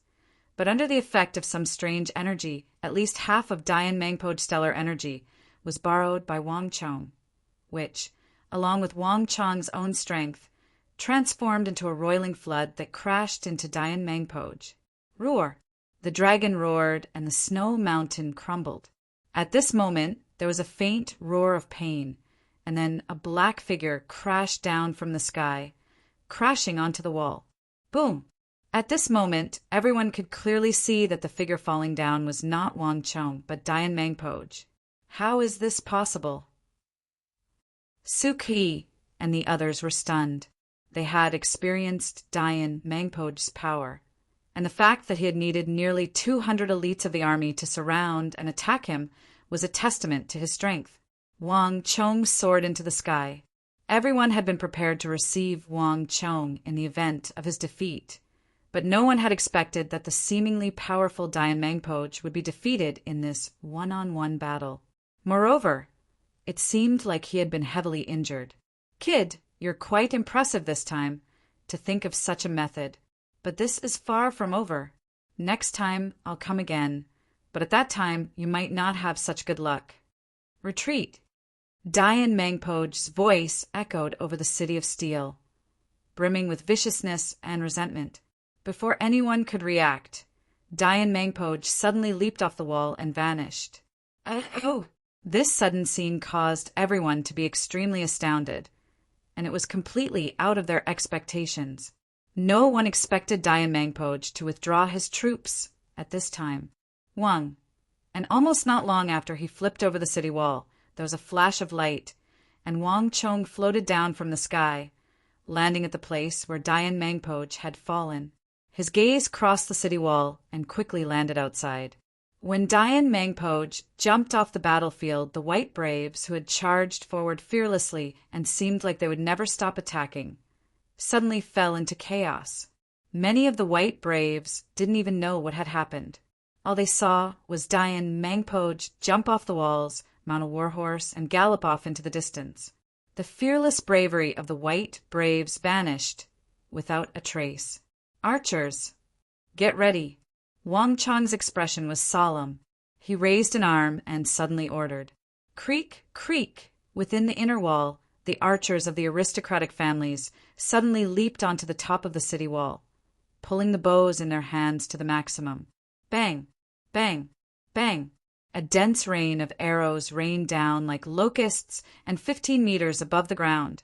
but under the effect of some strange energy, at least half of Dian Mangpo's stellar energy was borrowed by Wang Chong, which, along with Wang Chong's own strength, transformed into a roiling flood that crashed into Dian Mangpo. Roar! The dragon roared, and the snow mountain crumbled. At this moment, there was a faint roar of pain, and then a black figure crashed down from the sky, crashing onto the wall. Boom! At this moment, everyone could clearly see that the figure falling down was not Wang Chong, but Dian Mangpo. How is this possible? Suk He and the others were stunned. They had experienced Dayan Mangpo's power, and the fact that he had needed nearly 200 elites of the army to surround and attack him was a testament to his strength. Wang Chong soared into the sky. Everyone had been prepared to receive Wang Chong in the event of his defeat, but no one had expected that the seemingly powerful Dayan Mangpo would be defeated in this one-on-one battle. Moreover, it seemed like he had been heavily injured. "Kid, you're quite impressive this time, to think of such a method. But this is far from over. Next time I'll come again, but at that time you might not have such good luck. Retreat." Dayan Mangpo's voice echoed over the city of steel, brimming with viciousness and resentment. Before anyone could react, Dayan Mangpo suddenly leaped off the wall and vanished. Oh! This sudden scene caused everyone to be extremely astounded, and it was completely out of their expectations. No one expected Dayan Mangpo to withdraw his troops at this time. Wang, and almost not long after he flipped over the city wall, there was a flash of light, and Wang Chong floated down from the sky, landing at the place where Dayan Mangpo had fallen. His gaze crossed the city wall and quickly landed outside. When Dayan Mangpo jumped off the battlefield, the White Braves, who had charged forward fearlessly and seemed like they would never stop attacking, suddenly fell into chaos. Many of the White Braves didn't even know what had happened. All they saw was Dayan Mangpo jump off the walls, mount a warhorse, and gallop off into the distance. The fearless bravery of the White Braves vanished without a trace. "Archers, get ready." Wang Chong's expression was solemn. He raised an arm and suddenly ordered. Creak, creak! Within the inner wall, the archers of the aristocratic families suddenly leaped onto the top of the city wall, pulling the bows in their hands to the maximum. Bang! Bang! Bang! A dense rain of arrows rained down like locusts, and 15 meters above the ground,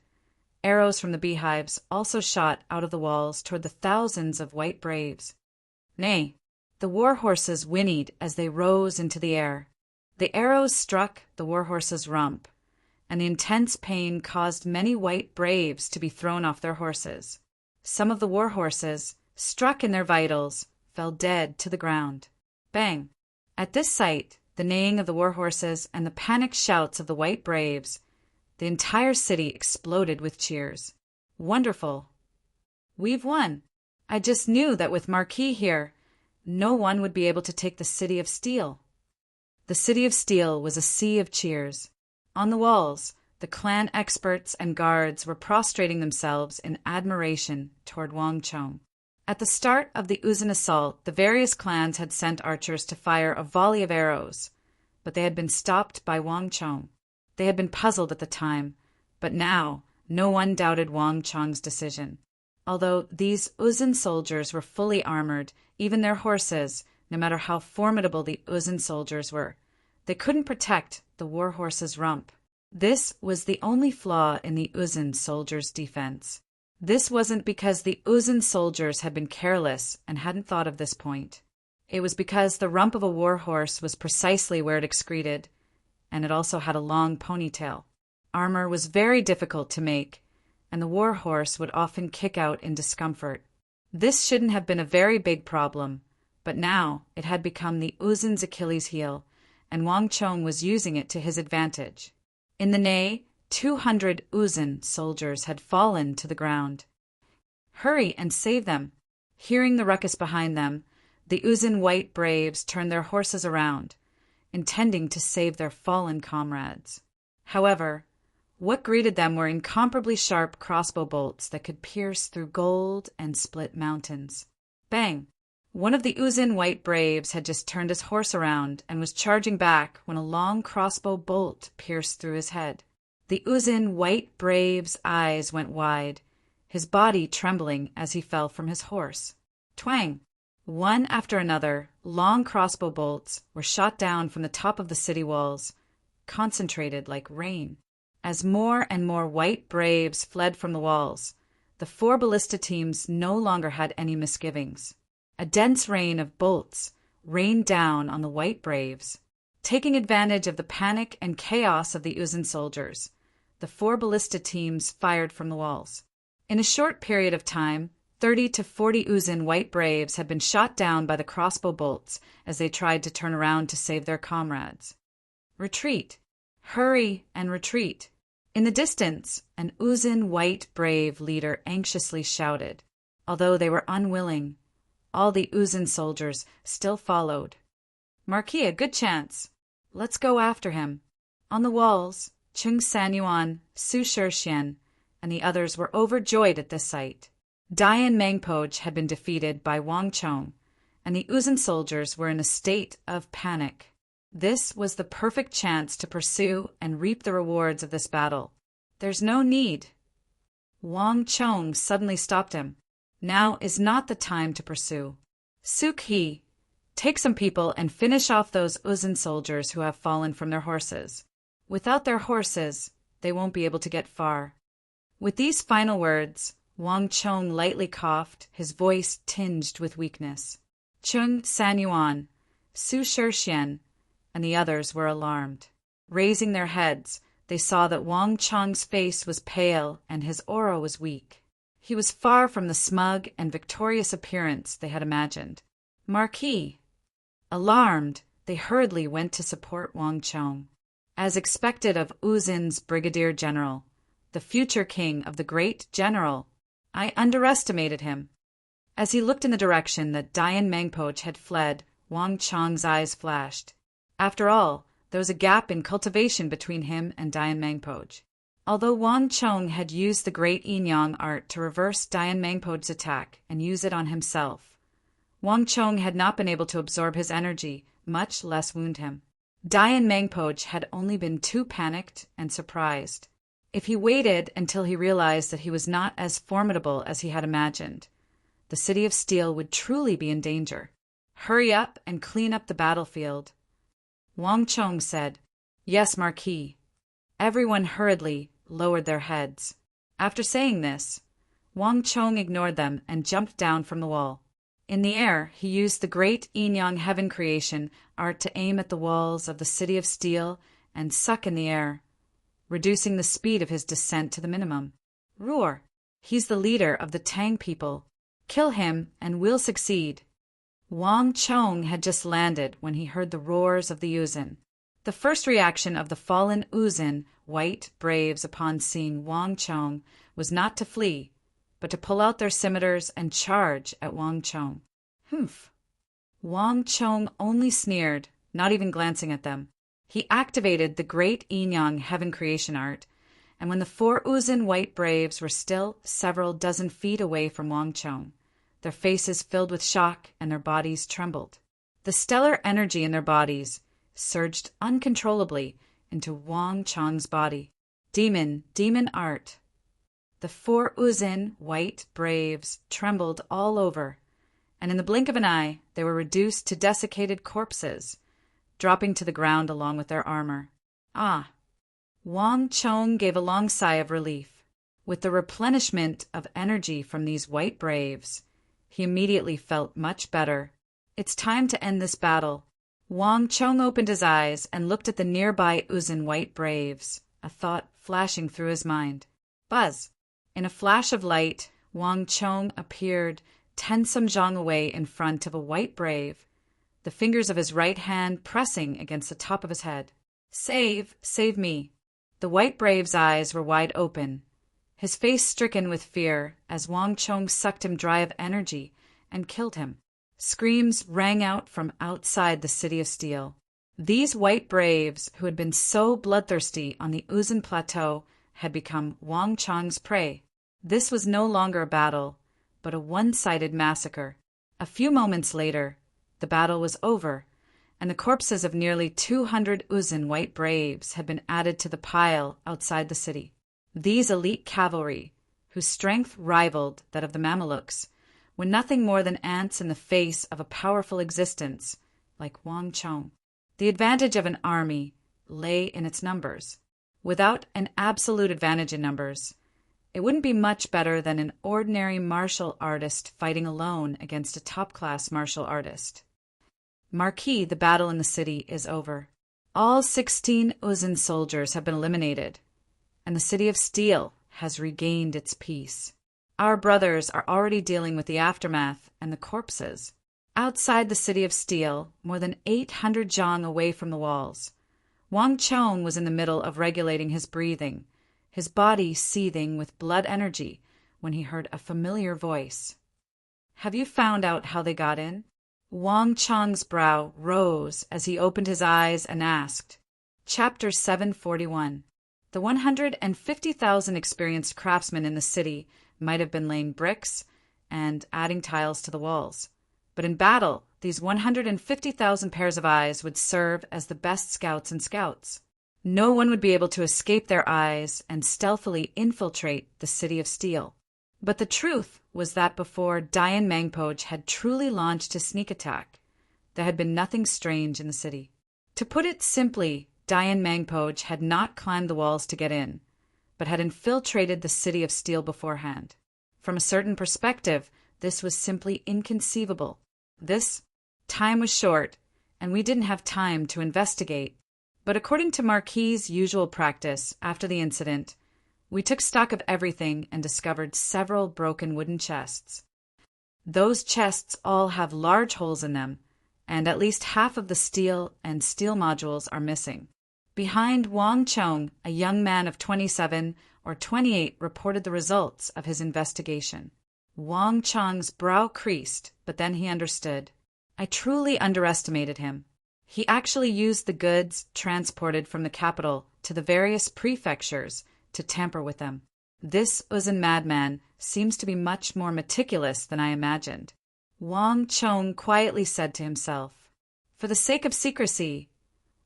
arrows from the beehives also shot out of the walls toward the thousands of White Braves. Nay, the war horses whinnied as they rose into the air. The arrows struck the war horse's rump, and the intense pain caused many White Braves to be thrown off their horses. Some of the war horses, struck in their vitals, fell dead to the ground. Bang! At this sight, the neighing of the war horses and the panicked shouts of the White Braves, the entire city exploded with cheers. Wonderful! We've won! I just knew that with Marquis here, no one would be able to take the City of Steel. The City of Steel was a sea of cheers. On the walls, the clan experts and guards were prostrating themselves in admiration toward Wang Chong. At the start of the Uzun assault, the various clans had sent archers to fire a volley of arrows, but they had been stopped by Wang Chong. They had been puzzled at the time, but now no one doubted Wang Chong's decision. Although these Uzun soldiers were fully armored, even their horses, no matter how formidable the Uzun soldiers were, they couldn't protect the war horse's rump. This was the only flaw in the Uzun soldiers' defense. This wasn't because the Uzun soldiers had been careless and hadn't thought of this point. It was because the rump of a war horse was precisely where it excreted, and it also had a long ponytail. Armor was very difficult to make, and the war horse would often kick out in discomfort. This shouldn't have been a very big problem, but now it had become the Uzun's Achilles heel, and Wang Chong was using it to his advantage. In the Ney, 200 Uzun soldiers had fallen to the ground. Hurry and save them! Hearing the ruckus behind them, the Uzun White Braves turned their horses around, intending to save their fallen comrades. However, what greeted them were incomparably sharp crossbow bolts that could pierce through gold and split mountains. Bang! One of the Uzun White Braves had just turned his horse around and was charging back when a long crossbow bolt pierced through his head. The Uzun White Brave's eyes went wide, his body trembling as he fell from his horse. Twang! One after another, long crossbow bolts were shot down from the top of the city walls, concentrated like rain. As more and more White Braves fled from the walls, the 4 ballista teams no longer had any misgivings. A dense rain of bolts rained down on the White Braves. Taking advantage of the panic and chaos of the Uzun soldiers, the 4 ballista teams fired from the walls. In a short period of time, 30 to 40 Uzin white braves had been shot down by the crossbow bolts as they tried to turn around to save their comrades. Retreat! Hurry and retreat! In the distance, an Uzin white brave leader anxiously shouted. Although they were unwilling, all the Uzin soldiers still followed. Marquis, a good chance. Let's go after him. On the walls, Chung Sanyuan, Su Shixian, and the others were overjoyed at this sight. Dian Mangpoj had been defeated by Wang Chong, and the Uzin soldiers were in a state of panic. This was the perfect chance to pursue and reap the rewards of this battle. There's no need. Wang Chong suddenly stopped him. Now is not the time to pursue. Suk He, take some people and finish off those Uzin soldiers who have fallen from their horses. Without their horses, they won't be able to get far. With these final words, Wang Chong lightly coughed, his voice tinged with weakness. Chung Sanyuan, Su Shixian, and the others were alarmed. Raising their heads, they saw that Wang Chong's face was pale and his aura was weak. He was far from the smug and victorious appearance they had imagined. Marquis! Alarmed, they hurriedly went to support Wang Chong. As expected of Uzin's brigadier general, the future king of the great general, I underestimated him. As he looked in the direction that Dian Mangpoj had fled, Wang Chong's eyes flashed. After all, there was a gap in cultivation between him and Dian Mangpoj. Although Wang Chong had used the great Yin-Yang art to reverse Dian Mangpoj's attack and use it on himself, Wang Chong had not been able to absorb his energy, much less wound him. Dian Mangpoj had only been too panicked and surprised. If he waited until he realized that he was not as formidable as he had imagined, the city of steel would truly be in danger. Hurry up and clean up the battlefield. Wang Chong said, Yes, Marquis. Everyone hurriedly lowered their heads. After saying this, Wang Chong ignored them and jumped down from the wall. In the air, he used the great Yin-Yang heaven creation art to aim at the walls of the city of steel and suck in the air, reducing the speed of his descent to the minimum. Roar! He's the leader of the Tang people. Kill him and we'll succeed. Wang Chong had just landed when he heard the roars of the Uzin. The first reaction of the fallen Uzin white braves upon seeing Wang Chong was not to flee, but to pull out their scimitars and charge at Wang Chong. Humph! Wang Chong only sneered, not even glancing at them. He activated the great Yin-Yang heaven creation art, and when the 4 Uzin white braves were still several dozen feet away from Wang Chong, their faces filled with shock and their bodies trembled. The stellar energy in their bodies surged uncontrollably into Wang Chong's body. Demon art. The 4 Uzin white braves trembled all over, and in the blink of an eye they were reduced to desiccated corpses, dropping to the ground along with their armor. Ah! Wang Chong gave a long sigh of relief. With the replenishment of energy from these white braves, he immediately felt much better. It's time to end this battle. Wang Chong opened his eyes and looked at the nearby Uzin white braves, a thought flashing through his mind. Buzz! In a flash of light, Wang Chong appeared 10 samjang away in front of a white brave, the fingers of his right hand pressing against the top of his head. Save me. The white brave's eyes were wide open, his face stricken with fear as Wang Chong sucked him dry of energy and killed him. Screams rang out from outside the city of steel. These white braves, who had been so bloodthirsty on the Uzin Plateau, had become Wang Chong's prey. This was no longer a battle, but a one-sided massacre. A few moments later, the battle was over, and the corpses of nearly 200 Uzin white braves had been added to the pile outside the city. These elite cavalry, whose strength rivaled that of the Mamelukes, were nothing more than ants in the face of a powerful existence like Wang Chong. The advantage of an army lay in its numbers. Without an absolute advantage in numbers, it wouldn't be much better than an ordinary martial artist fighting alone against a top-class martial artist. Marquis, the battle in the city is over. All 16 Uzin soldiers have been eliminated, and the city of steel has regained its peace. Our brothers are already dealing with the aftermath and the corpses. Outside the city of steel, more than 800 zhang away from the walls, Wang Chong was in the middle of regulating his breathing, his body seething with blood energy, when he heard a familiar voice. "Have you found out how they got in?" Wang Chong's brow rose as he opened his eyes and asked. Chapter 741. The 150,000 experienced craftsmen in the city might have been laying bricks and adding tiles to the walls. But in battle, these 150,000 pairs of eyes would serve as the best scouts and scouts. No one would be able to escape their eyes and stealthily infiltrate the city of steel. But the truth was that before Dian Mangpoj had truly launched his sneak attack, there had been nothing strange in the city. To put it simply, Dian Mangpoj had not climbed the walls to get in, but had infiltrated the city of steel beforehand. From a certain perspective, this was simply inconceivable. Time was short, and we didn't have time to investigate. But according to Marquis's usual practice after the incident, we took stock of everything and discovered several broken wooden chests. Those chests all have large holes in them, and at least half of the steel and steel modules are missing. Behind Wang Chong, a young man of 27 or 28 reported the results of his investigation. Wang Chong's brow creased, but then he understood. I truly underestimated him. He actually used the goods transported from the capital to the various prefectures to tamper with them. This Uzun madman seems to be much more meticulous than I imagined. Wang Chong quietly said to himself. For the sake of secrecy,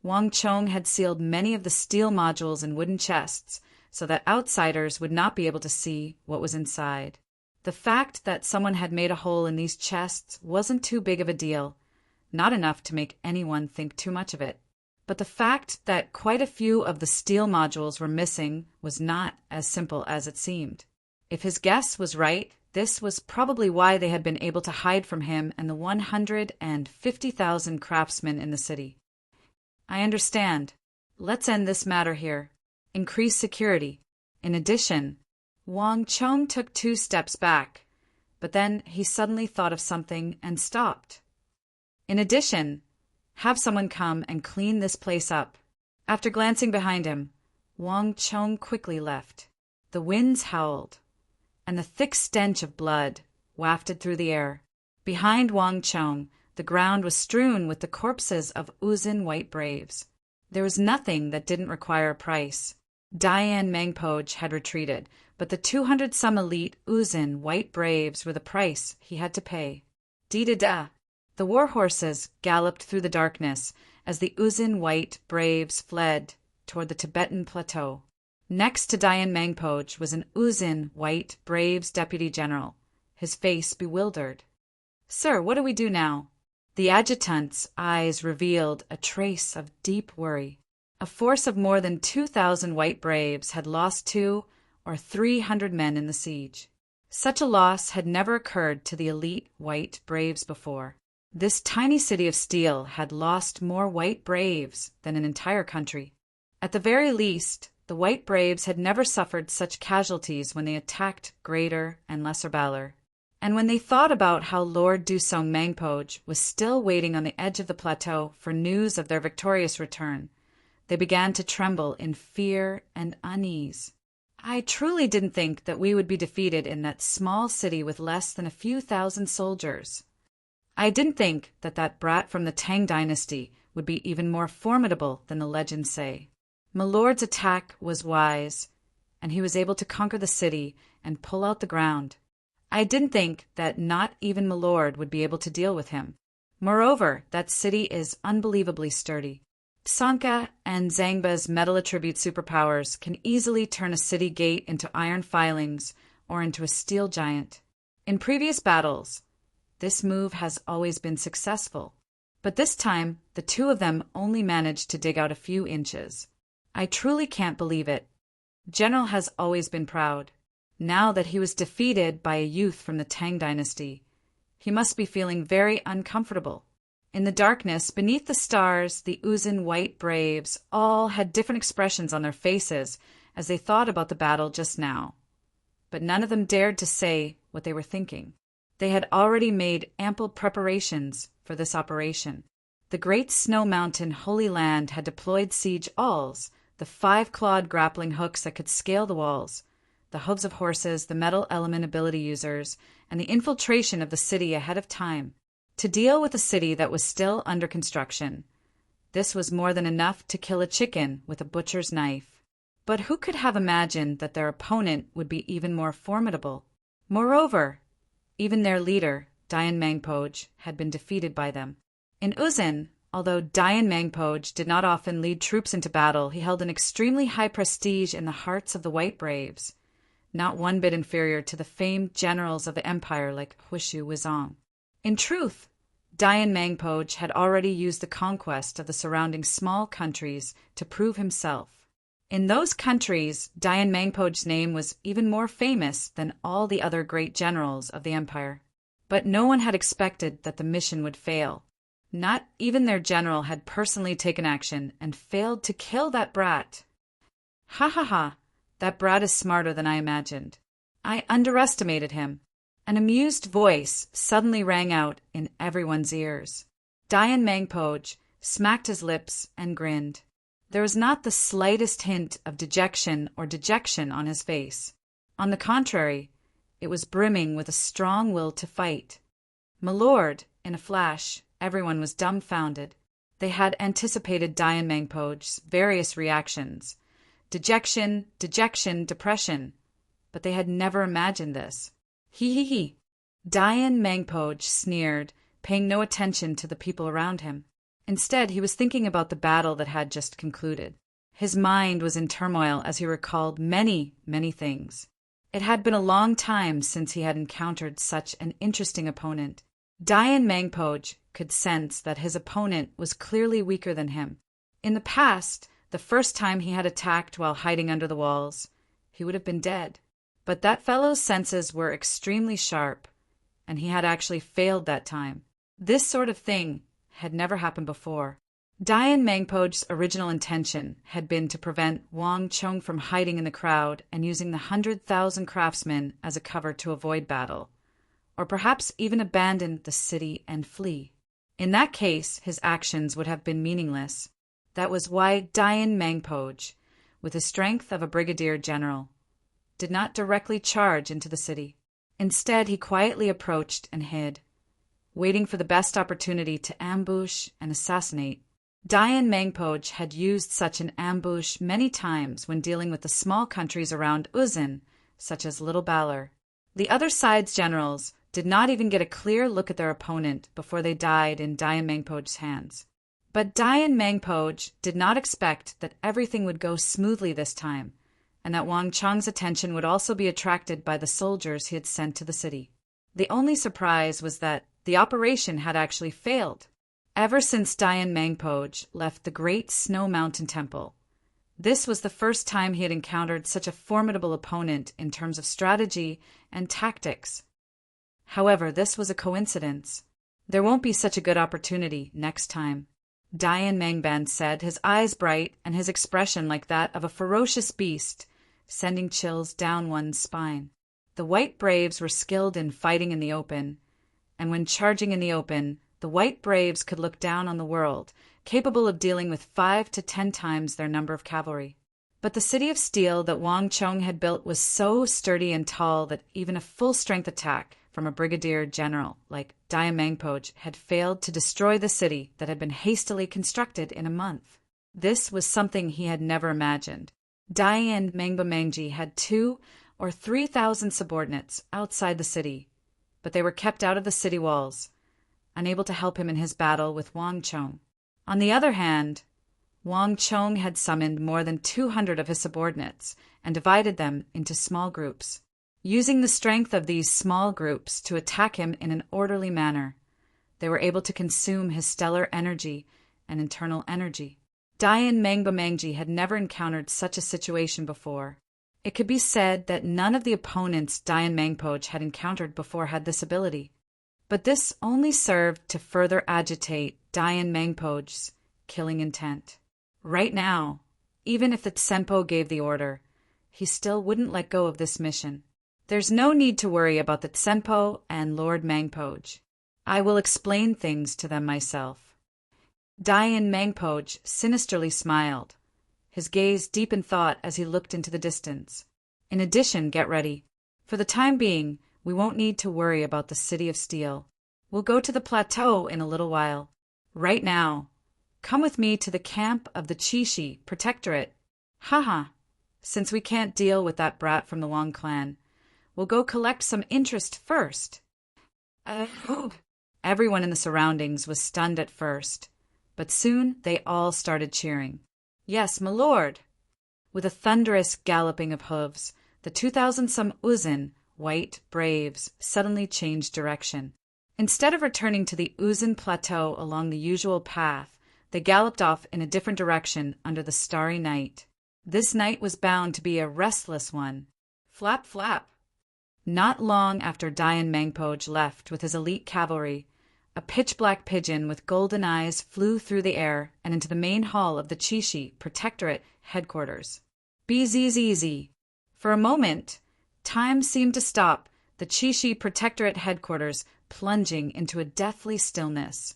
Wang Chong had sealed many of the steel modules in wooden chests so that outsiders would not be able to see what was inside. The fact that someone had made a hole in these chests wasn't too big of a deal, not enough to make anyone think too much of it. But the fact that quite a few of the steel modules were missing was not as simple as it seemed. If his guess was right, this was probably why they had been able to hide from him and the 150,000 craftsmen in the city. I understand. Let's end this matter here. Increase security. In addition, Wang Chong took 2 steps back, but then he suddenly thought of something and stopped. In addition, have someone come and clean this place up. After glancing behind him, Wang Chong quickly left. The winds howled, and the thick stench of blood wafted through the air. Behind Wang Chong, the ground was strewn with the corpses of Uzun white braves. There was nothing that didn't require a price. Dian Mangpoj had retreated, but the 200-some elite Uzun white braves were the price he had to pay. Dee-da-da! The war horses galloped through the darkness as the Uzun white braves fled toward the Tibetan plateau. Next to Dian Mangpoj was an Uzun white braves deputy general, his face bewildered. Sir, what do we do now? The adjutant's eyes revealed a trace of deep worry. A force of more than 2,000 white braves had lost 200 or 300 men in the siege. Such a loss had never occurred to the elite white braves before. This tiny city of steel had lost more white braves than an entire country. At the very least, the white braves had never suffered such casualties when they attacked greater and lesser valor. And when they thought about how Lord Dusong Mangpoj was still waiting on the edge of the plateau for news of their victorious return, they began to tremble in fear and unease. I truly didn't think that we would be defeated in that small city with less than a few thousand soldiers. I didn't think that that brat from the Tang dynasty would be even more formidable than the legends say. My lord's attack was wise, and he was able to conquer the city and pull out the ground. I didn't think that not even my lord would be able to deal with him. Moreover, that city is unbelievably sturdy. Sanka and Zangba's metal attribute superpowers can easily turn a city gate into iron filings or into a steel giant. In previous battles, this move has always been successful, but this time the two of them only managed to dig out a few inches. I truly can't believe it. General has always been proud. Now that he was defeated by a youth from the Tang dynasty, he must be feeling very uncomfortable. In the darkness, beneath the stars, the Uzun white braves all had different expressions on their faces as they thought about the battle just now. but none of them dared to say what they were thinking. They had already made ample preparations for this operation. The great snow mountain Holy Land had deployed siege awls, the 5-clawed grappling hooks that could scale the walls, the hooves of horses, the metal element ability users, and the infiltration of the city ahead of time. To deal with a city that was still under construction, this was more than enough to kill a chicken with a butcher's knife. But who could have imagined that their opponent would be even more formidable? Moreover, even their leader, Dayan Mangpoj, had been defeated by them. In Uzin, although Dayan Mangpoj did not often lead troops into battle, he held an extremely high prestige in the hearts of the White Braves, not one bit inferior to the famed generals of the empire like Huishu Wizong. In truth, Dayan Mangpoj had already used the conquest of the surrounding small countries to prove himself. In those countries, Dayan Mangpoj's name was even more famous than all the other great generals of the empire. But no one had expected that the mission would fail. Not even their general had personally taken action and failed to kill that brat. Ha ha ha, that brat is smarter than I imagined. I underestimated him. An amused voice suddenly rang out in everyone's ears. Dayan Mangpoj smacked his lips and grinned. There was not the slightest hint of dejection on his face. On the contrary, it was brimming with a strong will to fight. My lord, in a flash, everyone was dumbfounded. They had anticipated Dayan Mangpoj's various reactions. Dejection, depression. But they had never imagined this. He. Dayan Mangpoj sneered, paying no attention to the people around him. Instead, he was thinking about the battle that had just concluded. His mind was in turmoil as he recalled many, many things. It had been a long time since he had encountered such an interesting opponent. Dayan Mangpoj could sense that his opponent was clearly weaker than him. In the past, the first time he had attacked while hiding under the walls, he would have been dead. But that fellow's senses were extremely sharp, and he had actually failed that time. This sort of thing had never happened before. Dayan Mangpoj's original intention had been to prevent Wang Chong from hiding in the crowd and using the 100,000 craftsmen as a cover to avoid battle, or perhaps even abandon the city and flee. In that case, his actions would have been meaningless. That was why Dayan Mangpoj, with the strength of a brigadier general, did not directly charge into the city. Instead, he quietly approached and hid, waiting for the best opportunity to ambush and assassinate. Dayan Mangpoj had used such an ambush many times when dealing with the small countries around Uzin, such as Little Balor. The other side's generals did not even get a clear look at their opponent before they died in Dayan Mangpoj's hands. But Dayan Mangpoj did not expect that everything would go smoothly this time, and that Wang Chong's attention would also be attracted by the soldiers he had sent to the city. The only surprise was that the operation had actually failed. Ever since Dayan Mangpoj left the great Snow Mountain Temple, this was the first time he had encountered such a formidable opponent in terms of strategy and tactics. However, this was a coincidence. There won't be such a good opportunity next time, Dayan Mangban said, his eyes bright and his expression like that of a ferocious beast, sending chills down one's spine. The White Braves were skilled in fighting in the open, and when charging in the open, the White Braves could look down on the world, capable of dealing with 5 to 10 times their number of cavalry. But the city of steel that Wang Chong had built was so sturdy and tall that even a full-strength attack from a brigadier general like Dayan Mangpoj had failed to destroy the city that had been hastily constructed in a month. This was something he had never imagined. Dayan Mangbamangji had 2,000 or 3,000 subordinates outside the city, but they were kept out of the city walls, unable to help him in his battle with Wang Chong. On the other hand, Wang Chong had summoned more than 200 of his subordinates and divided them into small groups. Using the strength of these small groups to attack him in an orderly manner, they were able to consume his stellar energy and internal energy. Dayan Mangbamangji had never encountered such a situation before. It could be said that none of the opponents Dayan Mangpoj had encountered before had this ability. But this only served to further agitate Dayan Mangpoj's killing intent. Right now, even if the Tsempo gave the order, he still wouldn't let go of this mission. There's no need to worry about the Tsenpo and Lord Mangpoj. I will explain things to them myself. Dayan Mangpoj sinisterly smiled, his gaze deep in thought as he looked into the distance. In addition, get ready. For the time being, we won't need to worry about the City of Steel. We'll go to the plateau in a little while. Right now. Come with me to the camp of the Chishi Protectorate. Haha. Since we can't deal with that brat from the Wong clan, we'll go collect some interest first. Everyone in the surroundings was stunned at first, but soon they all started cheering. Yes, my lord. With a thunderous galloping of hooves, the 2,000-some Uzin, white braves, suddenly changed direction. Instead of returning to the Uzin Plateau along the usual path, they galloped off in a different direction under the starry night. This night was bound to be a restless one. Flap, flap. Not long after Dayan Mangpoj left with his elite cavalry, a pitch-black pigeon with golden eyes flew through the air and into the main hall of the Chishi Protectorate headquarters. Bzzz. For a moment, time seemed to stop, the Chishi Protectorate headquarters plunging into a deathly stillness,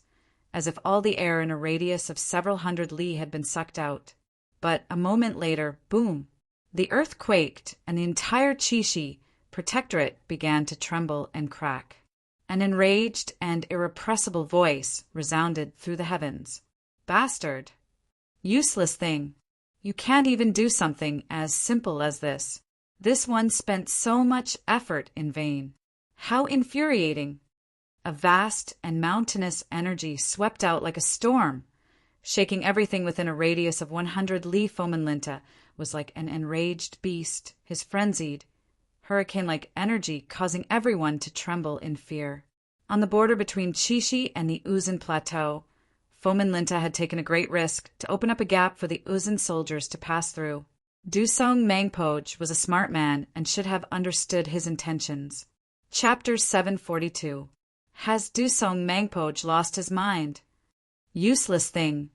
as if all the air in a radius of several hundred li had been sucked out. But a moment later, boom! The earth quaked, and the entire Chishi Protectorate began to tremble and crack. An enraged and irrepressible voice resounded through the heavens. Bastard! Useless thing! You can't even do something as simple as this. This one spent so much effort in vain. How infuriating! A vast and mountainous energy swept out like a storm, shaking everything within a radius of 100 li. Fomenlinta was like an enraged beast, his frenzied, hurricane-like energy causing everyone to tremble in fear. On the border between Chishi and the Uzin Plateau, Fomenlinta had taken a great risk to open up a gap for the Uzin soldiers to pass through. Dusong Mangpoj was a smart man and should have understood his intentions. Chapter 742. Has Dusong Mangpoj lost his mind? Useless thing,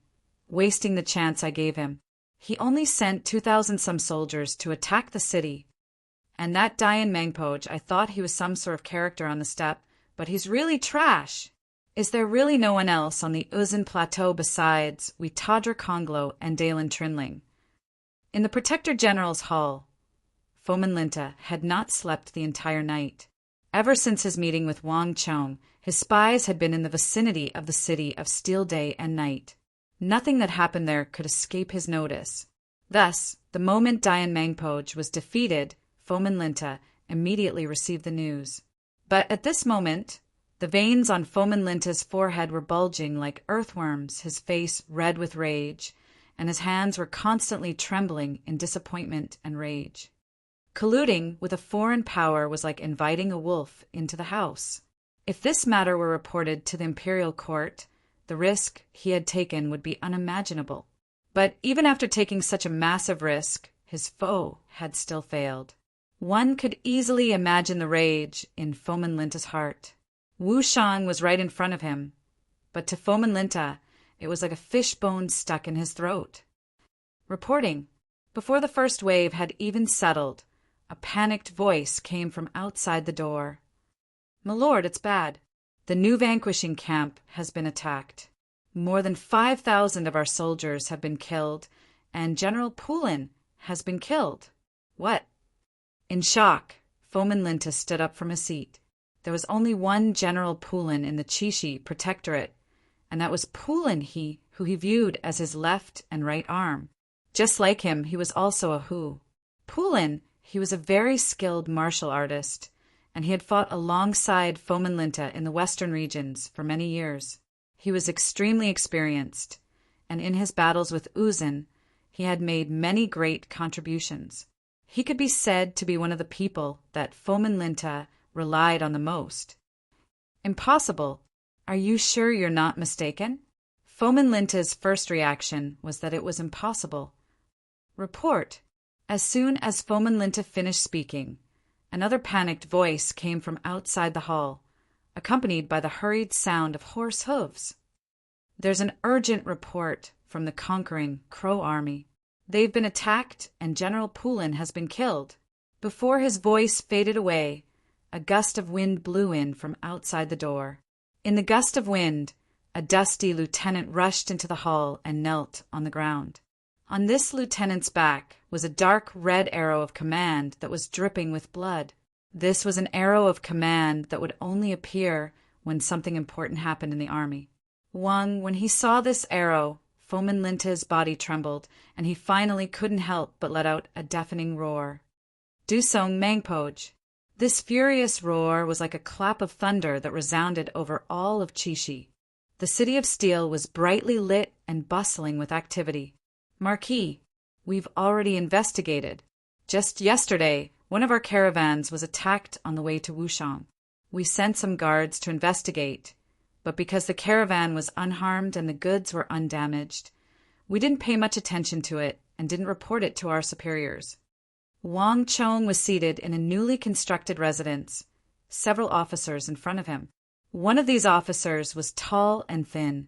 wasting the chance I gave him. He only sent 2,000-some soldiers to attack the city. And that Dayan Mangpoj, I thought he was some sort of character on the steppe, but he's really trash. Is there really no one else on the Uzin Plateau besides Weetadra Konglo and Dalen Trinling? In the Protector General's hall, Fomenlinta had not slept the entire night. Ever since his meeting with Wang Chong, his spies had been in the vicinity of the City of Steel day and night. Nothing that happened there could escape his notice. Thus, the moment Dayan Mangpoj was defeated, Fomenlinta immediately received the news. But at this moment, the veins on Fomenlinta's forehead were bulging like earthworms, his face red with rage, and his hands were constantly trembling in disappointment and rage. Colluding with a foreign power was like inviting a wolf into the house. If this matter were reported to the imperial court, the risk he had taken would be unimaginable. But even after taking such a massive risk, his foe had still failed. One could easily imagine the rage in Fomenlinta's heart. Wu Shang was right in front of him, but to Fomenlinta, it was like a fishbone stuck in his throat. Reporting. Before the first wave had even settled, a panicked voice came from outside the door. My lord, it's bad. The new vanquishing camp has been attacked. More than 5,000 of our soldiers have been killed, and General Poulin has been killed. What? In shock, Fomenlinta stood up from his seat. There was only one General Poulin in the Chishi Protectorate, and that was Poulin who he viewed as his left and right arm. Just like him, he was also a Hu. Poulin, he was a very skilled martial artist, and he had fought alongside Fomenlinta in the western regions for many years. He was extremely experienced, and in his battles with Uzin, he had made many great contributions. He could be said to be one of the people that Fomenlinta relied on the most. Impossible. Are you sure you're not mistaken? Fomenlinta's first reaction was that it was impossible. Report. As soon as Fomenlinta finished speaking, another panicked voice came from outside the hall, accompanied by the hurried sound of horse hooves. There's an urgent report from the conquering Crow army. They've been attacked and General Poulin has been killed. Before his voice faded away, a gust of wind blew in from outside the door. In the gust of wind, a dusty lieutenant rushed into the hall and knelt on the ground. On this lieutenant's back was a dark red arrow of command that was dripping with blood. This was an arrow of command that would only appear when something important happened in the army. Wang, when he saw this arrow, Fomin Linta's body trembled, and he finally couldn't help but let out a deafening roar. Dusong Mangpoj. This furious roar was like a clap of thunder that resounded over all of Chishi. The city of steel was brightly lit and bustling with activity. Marquis, we've already investigated. Just yesterday, one of our caravans was attacked on the way to Wushang. We sent some guards to investigate, but because the caravan was unharmed and the goods were undamaged, we didn't pay much attention to it and didn't report it to our superiors. Wang Chong was seated in a newly constructed residence, several officers in front of him. One of these officers was tall and thin,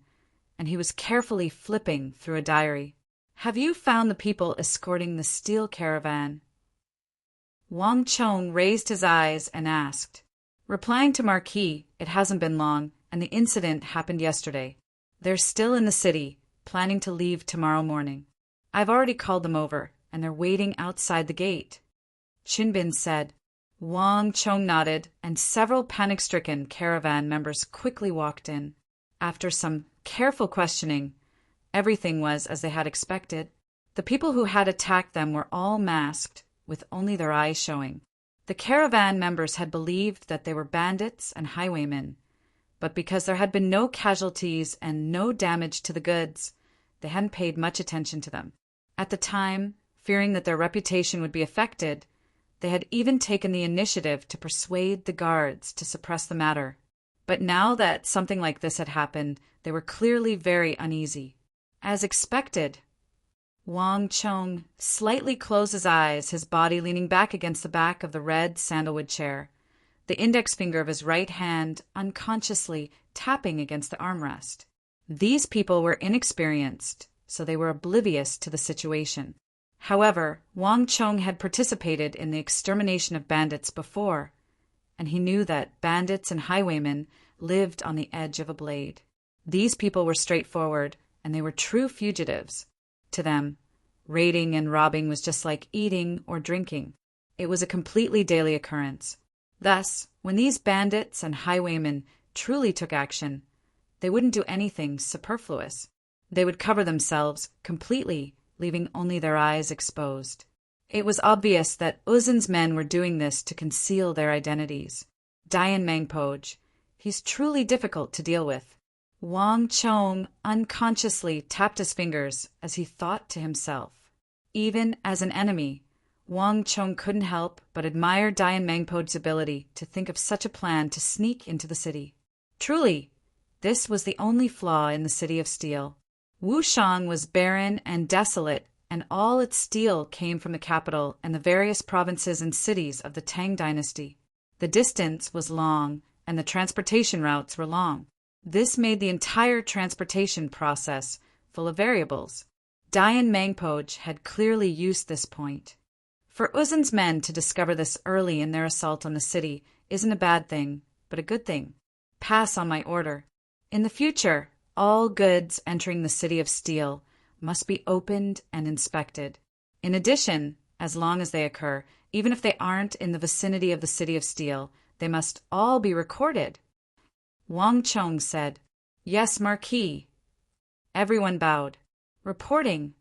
and he was carefully flipping through a diary. Have you found the people escorting the steel caravan? Wang Chong raised his eyes and asked. Replying to Marquis, it hasn't been long, and the incident happened yesterday. They're still in the city, planning to leave tomorrow morning. I've already called them over, and they're waiting outside the gate. Chinbin said. Wang Chong nodded, and several panic-stricken caravan members quickly walked in. After some careful questioning, everything was as they had expected. The people who had attacked them were all masked, with only their eyes showing. The caravan members had believed that they were bandits and highwaymen, but because there had been no casualties and no damage to the goods, they hadn't paid much attention to them. At the time, fearing that their reputation would be affected, they had even taken the initiative to persuade the guards to suppress the matter. But now that something like this had happened, they were clearly very uneasy. As expected, Wang Chong slightly closed his eyes, his body leaning back against the back of the red sandalwood chair, the index finger of his right hand unconsciously tapping against the armrest. These people were inexperienced, so they were oblivious to the situation. However, Wang Chong had participated in the extermination of bandits before, and he knew that bandits and highwaymen lived on the edge of a blade. These people were straightforward, and they were true fugitives. To them, raiding and robbing was just like eating or drinking. It was a completely daily occurrence. Thus, when these bandits and highwaymen truly took action, they wouldn't do anything superfluous. They would cover themselves completely, leaving only their eyes exposed. It was obvious that Uzin's men were doing this to conceal their identities. Dian Mangpoj, he's truly difficult to deal with. Wang Chong unconsciously tapped his fingers as he thought to himself. Even as an enemy, Wang Chong couldn't help but admire Dian Mangpoj's ability to think of such a plan to sneak into the city. Truly, this was the only flaw in the city of steel. Wushang was barren and desolate, and all its steel came from the capital and the various provinces and cities of the Tang dynasty. The distance was long, and the transportation routes were long. This made the entire transportation process full of variables. Dian Mangpoj had clearly used this point. For Uzin's men to discover this early in their assault on the city isn't a bad thing, but a good thing. Pass on my order. In the future, all goods entering the city of steel must be opened and inspected. In addition, as long as they occur, even if they aren't in the vicinity of the city of steel, they must all be recorded. Wang Chong said, Yes, Marquis. Everyone bowed. Reporting.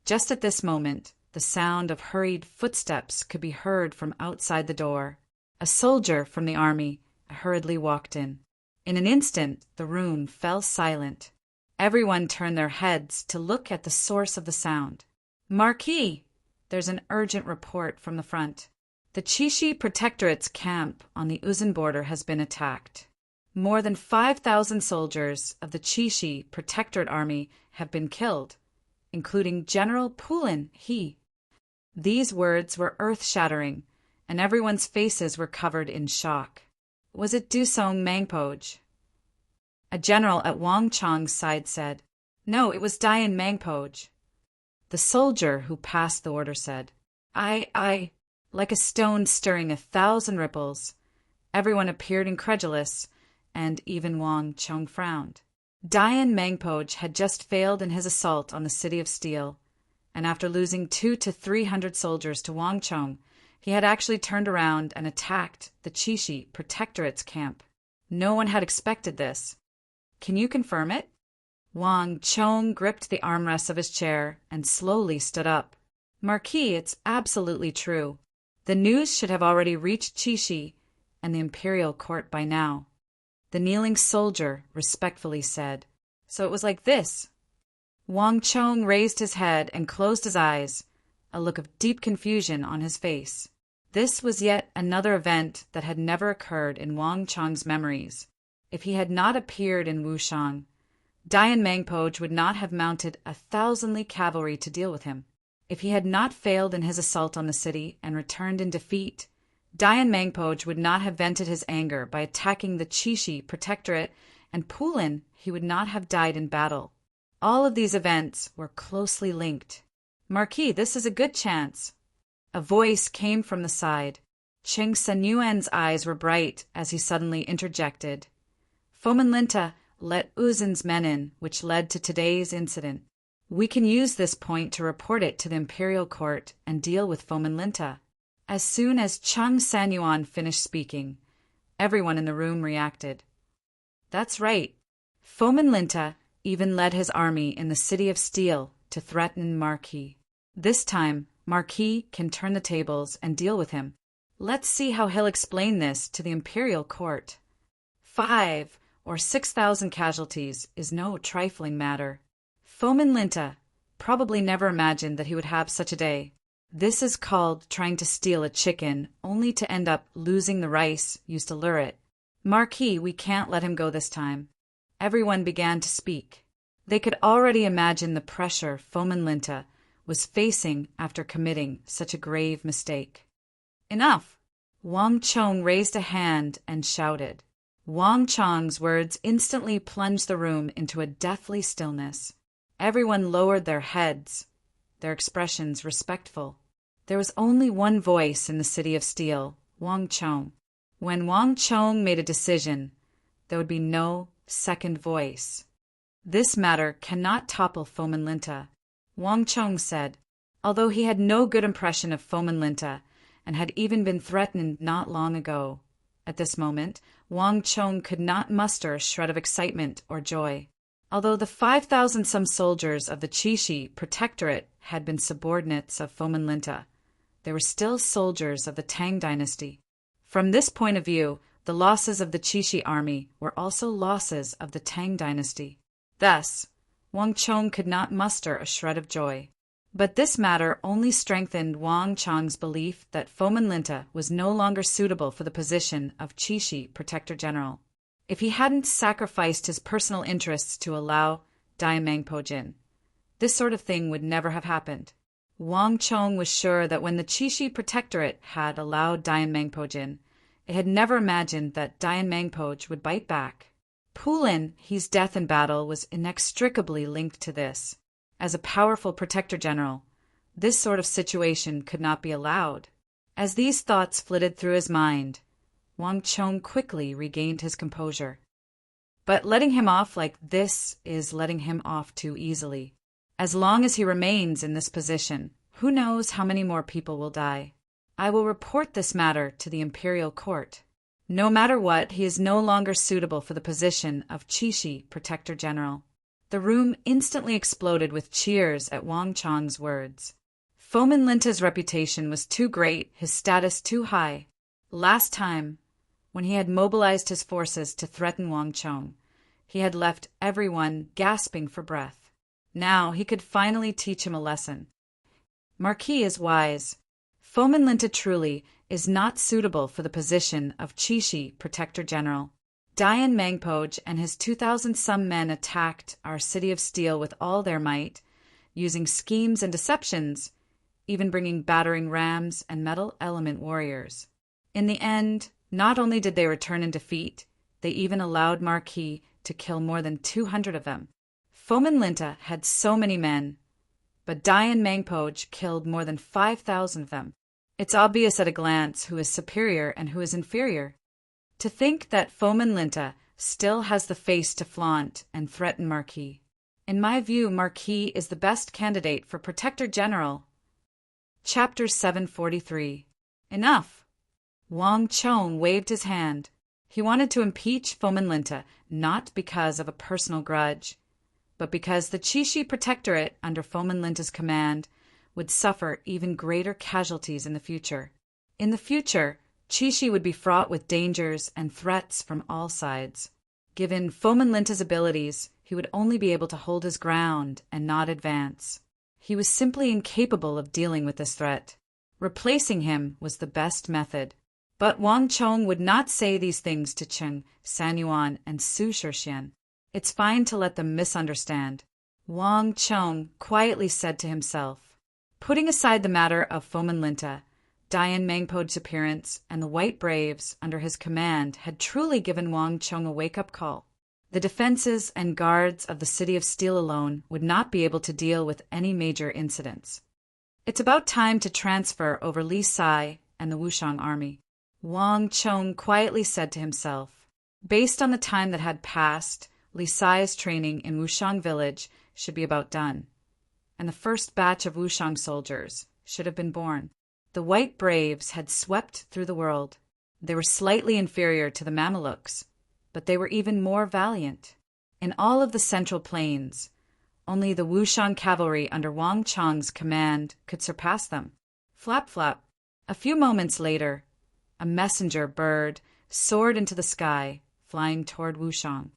Just at this moment, the sound of hurried footsteps could be heard from outside the door. A soldier from the army hurriedly walked in. In an instant, the room fell silent. Everyone turned their heads to look at the source of the sound. Marquis, there's an urgent report from the front. The Chishi Protectorate's camp on the Uzin border has been attacked. More than 5,000 soldiers of the Chishi Protectorate Army have been killed, including General Pulin He. These words were earth-shattering, and everyone's faces were covered in shock. Was it Dusong Mangpoj? A general at Wang Chong's side said, No, it was Dian Mangpoj. The soldier who passed the order said, I Like a stone stirring 1,000 ripples, everyone appeared incredulous, and even Wang Chong frowned. Dian Mangpoj had just failed in his assault on the City of Steel, and after losing 200 to 300 soldiers to Wang Chong, he had actually turned around and attacked the Qixi Protectorate's camp. No one had expected this. Can you confirm it? Wang Chong gripped the armrests of his chair and slowly stood up. Marquis, it's absolutely true. The news should have already reached Qixi and the imperial court by now. The kneeling soldier respectfully said. So it was like this. Wang Chong raised his head and closed his eyes, a look of deep confusion on his face. This was yet another event that had never occurred in Wang Chong's memories. If he had not appeared in Wushang, Dian Mangpoj would not have mounted 1,000 cavalry to deal with him. If he had not failed in his assault on the city and returned in defeat, Dian Mangpoj would not have vented his anger by attacking the Qixi Protectorate, and Pulin he would not have died in battle. All of these events were closely linked. Marquis, this is a good chance. A voice came from the side. Cheng Senyuan's eyes were bright as he suddenly interjected. Fomin Linta let Uzin's men in, which led to today's incident. We can use this point to report it to the imperial court and deal with Fomin Linta. As soon as Cheng Senyuan finished speaking, everyone in the room reacted. That's right. Fomin Linta even led his army in the City of Steel to threaten Marquis. This time, Marquis can turn the tables and deal with him. Let's see how he'll explain this to the imperial court. 5,000 or 6,000 casualties is no trifling matter. Fomin Linta probably never imagined that he would have such a day. This is called trying to steal a chicken only to end up losing the rice used to lure it. Marquis, we can't let him go this time. Everyone began to speak. They could already imagine the pressure Fomin Linta was facing after committing such a grave mistake. Enough! Wang Chong raised a hand and shouted. Wang Chong's words instantly plunged the room into a deathly stillness. Everyone lowered their heads, their expressions respectful. There was only one voice in the City of Steel, Wang Chong. When Wang Chong made a decision, there would be no second voice. This matter cannot topple Fomin Linta, Wang Chong said. Although he had no good impression of Fomin Linta and had even been threatened not long ago, at this moment, Wang Chong could not muster a shred of excitement or joy. Although the 5,000-some soldiers of the Qixi Protectorate had been subordinates of Fomin Linta, they were still soldiers of the Tang dynasty. From this point of view, the losses of the Qixi army were also losses of the Tang dynasty. Thus, Wang Chong could not muster a shred of joy. But this matter only strengthened Wang Chong's belief that Fomin Linta was no longer suitable for the position of Qixi Protector General. If he hadn't sacrificed his personal interests to allow Dian Mangpoj in, this sort of thing would never have happened. Wang Chong was sure that when the Qixi Protectorate had allowed Dian Mangpoj in, it had never imagined that Dian Mangpoj would bite back. Pulin, his death in battle, was inextricably linked to this. As a powerful protector general, this sort of situation could not be allowed. As these thoughts flitted through his mind, Wang Chong quickly regained his composure. But letting him off like this is letting him off too easily. As long as he remains in this position, who knows how many more people will die. I will report this matter to the imperial court. No matter what, he is no longer suitable for the position of Qixi Protector General. The room instantly exploded with cheers at Wang Chong's words. Fomin Linta's reputation was too great, his status too high. Last time, when he had mobilized his forces to threaten Wang Chong, he had left everyone gasping for breath. Now he could finally teach him a lesson. Marquis is wise. Fomin Linta truly is not suitable for the position of Qixi Protector General. Dian Mangpoj and his 2,000-some men attacked our City of Steel with all their might, using schemes and deceptions, even bringing battering rams and metal element warriors. In the end, not only did they return in defeat, they even allowed Marquis to kill more than 200 of them. Fomin Linta had so many men, but Dian Mangpoj killed more than 5,000 of them. It's obvious at a glance who is superior and who is inferior. To think that Fomin Linta still has the face to flaunt and threaten Marquis. In my view, Marquis is the best candidate for Protector General. Chapter 743. Enough! Wang Chong waved his hand. He wanted to impeach Fomin Linta, not because of a personal grudge, but because the Qixi Protectorate under Fomin Linta's command would suffer even greater casualties in the future. In the future, Qixi would be fraught with dangers and threats from all sides. Given Fomin Linta's abilities, he would only be able to hold his ground and not advance. He was simply incapable of dealing with this threat. Replacing him was the best method. But Wang Chong would not say these things to Cheng, Sanyuan, and Su Shixian. It's fine to let them misunderstand. Wang Chong quietly said to himself. Putting aside the matter of Fomin Linta, Dian Mangpo's appearance and the White Braves under his command had truly given Wang Chong a wake-up call. The defenses and guards of the City of Steel alone would not be able to deal with any major incidents. It's about time to transfer over Li Sai and the Wushang army. Wang Chong quietly said to himself. Based on the time that had passed, Li Sai's training in Wushang village should be about done, and the first batch of Wushang soldiers should have been born. The White Braves had swept through the world. They were slightly inferior to the Mamelukes, but they were even more valiant. In all of the Central Plains, only the Wushang cavalry under Wang Chong's command could surpass them. Flap, flap. A few moments later, a messenger bird soared into the sky, flying toward Wushang.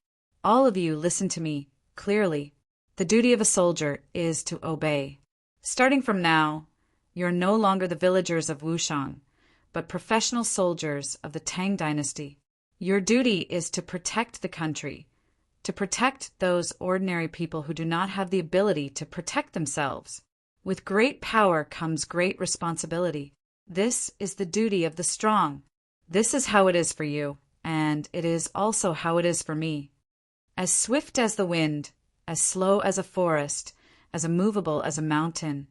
All of you listen to me, clearly. The duty of a soldier is to obey. Starting from now, you are no longer the villagers of Wushang, but professional soldiers of the Tang dynasty. Your duty is to protect the country, to protect those ordinary people who do not have the ability to protect themselves. With great power comes great responsibility. This is the duty of the strong. This is how it is for you, and it is also how it is for me. As swift as the wind, as slow as a forest, as immovable as a mountain,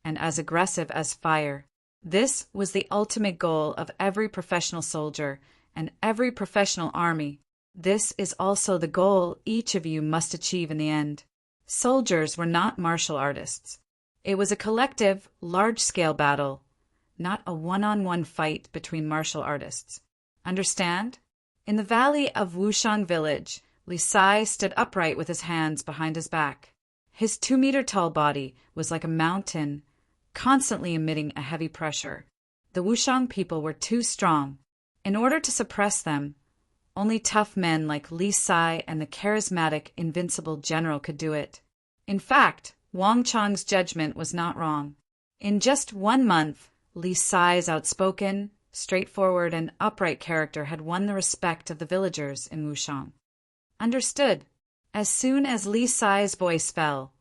and as aggressive as fire. This was the ultimate goal of every professional soldier and every professional army. This is also the goal each of you must achieve in the end. Soldiers were not martial artists. It was a collective, large-scale battle, not a one-on-one fight between martial artists. Understand? In the valley of Wushang village, Li Sai stood upright with his hands behind his back. His 2-meter-tall body was like a mountain, constantly emitting a heavy pressure. The Wushang people were too strong. In order to suppress them, only tough men like Li Sai and the charismatic, invincible general could do it. In fact, Wang Chong's judgment was not wrong. In just 1 month, Li Sai's outspoken, straightforward, and upright character had won the respect of the villagers in Wushang. Understood. As soon as Li Sai's voice fell,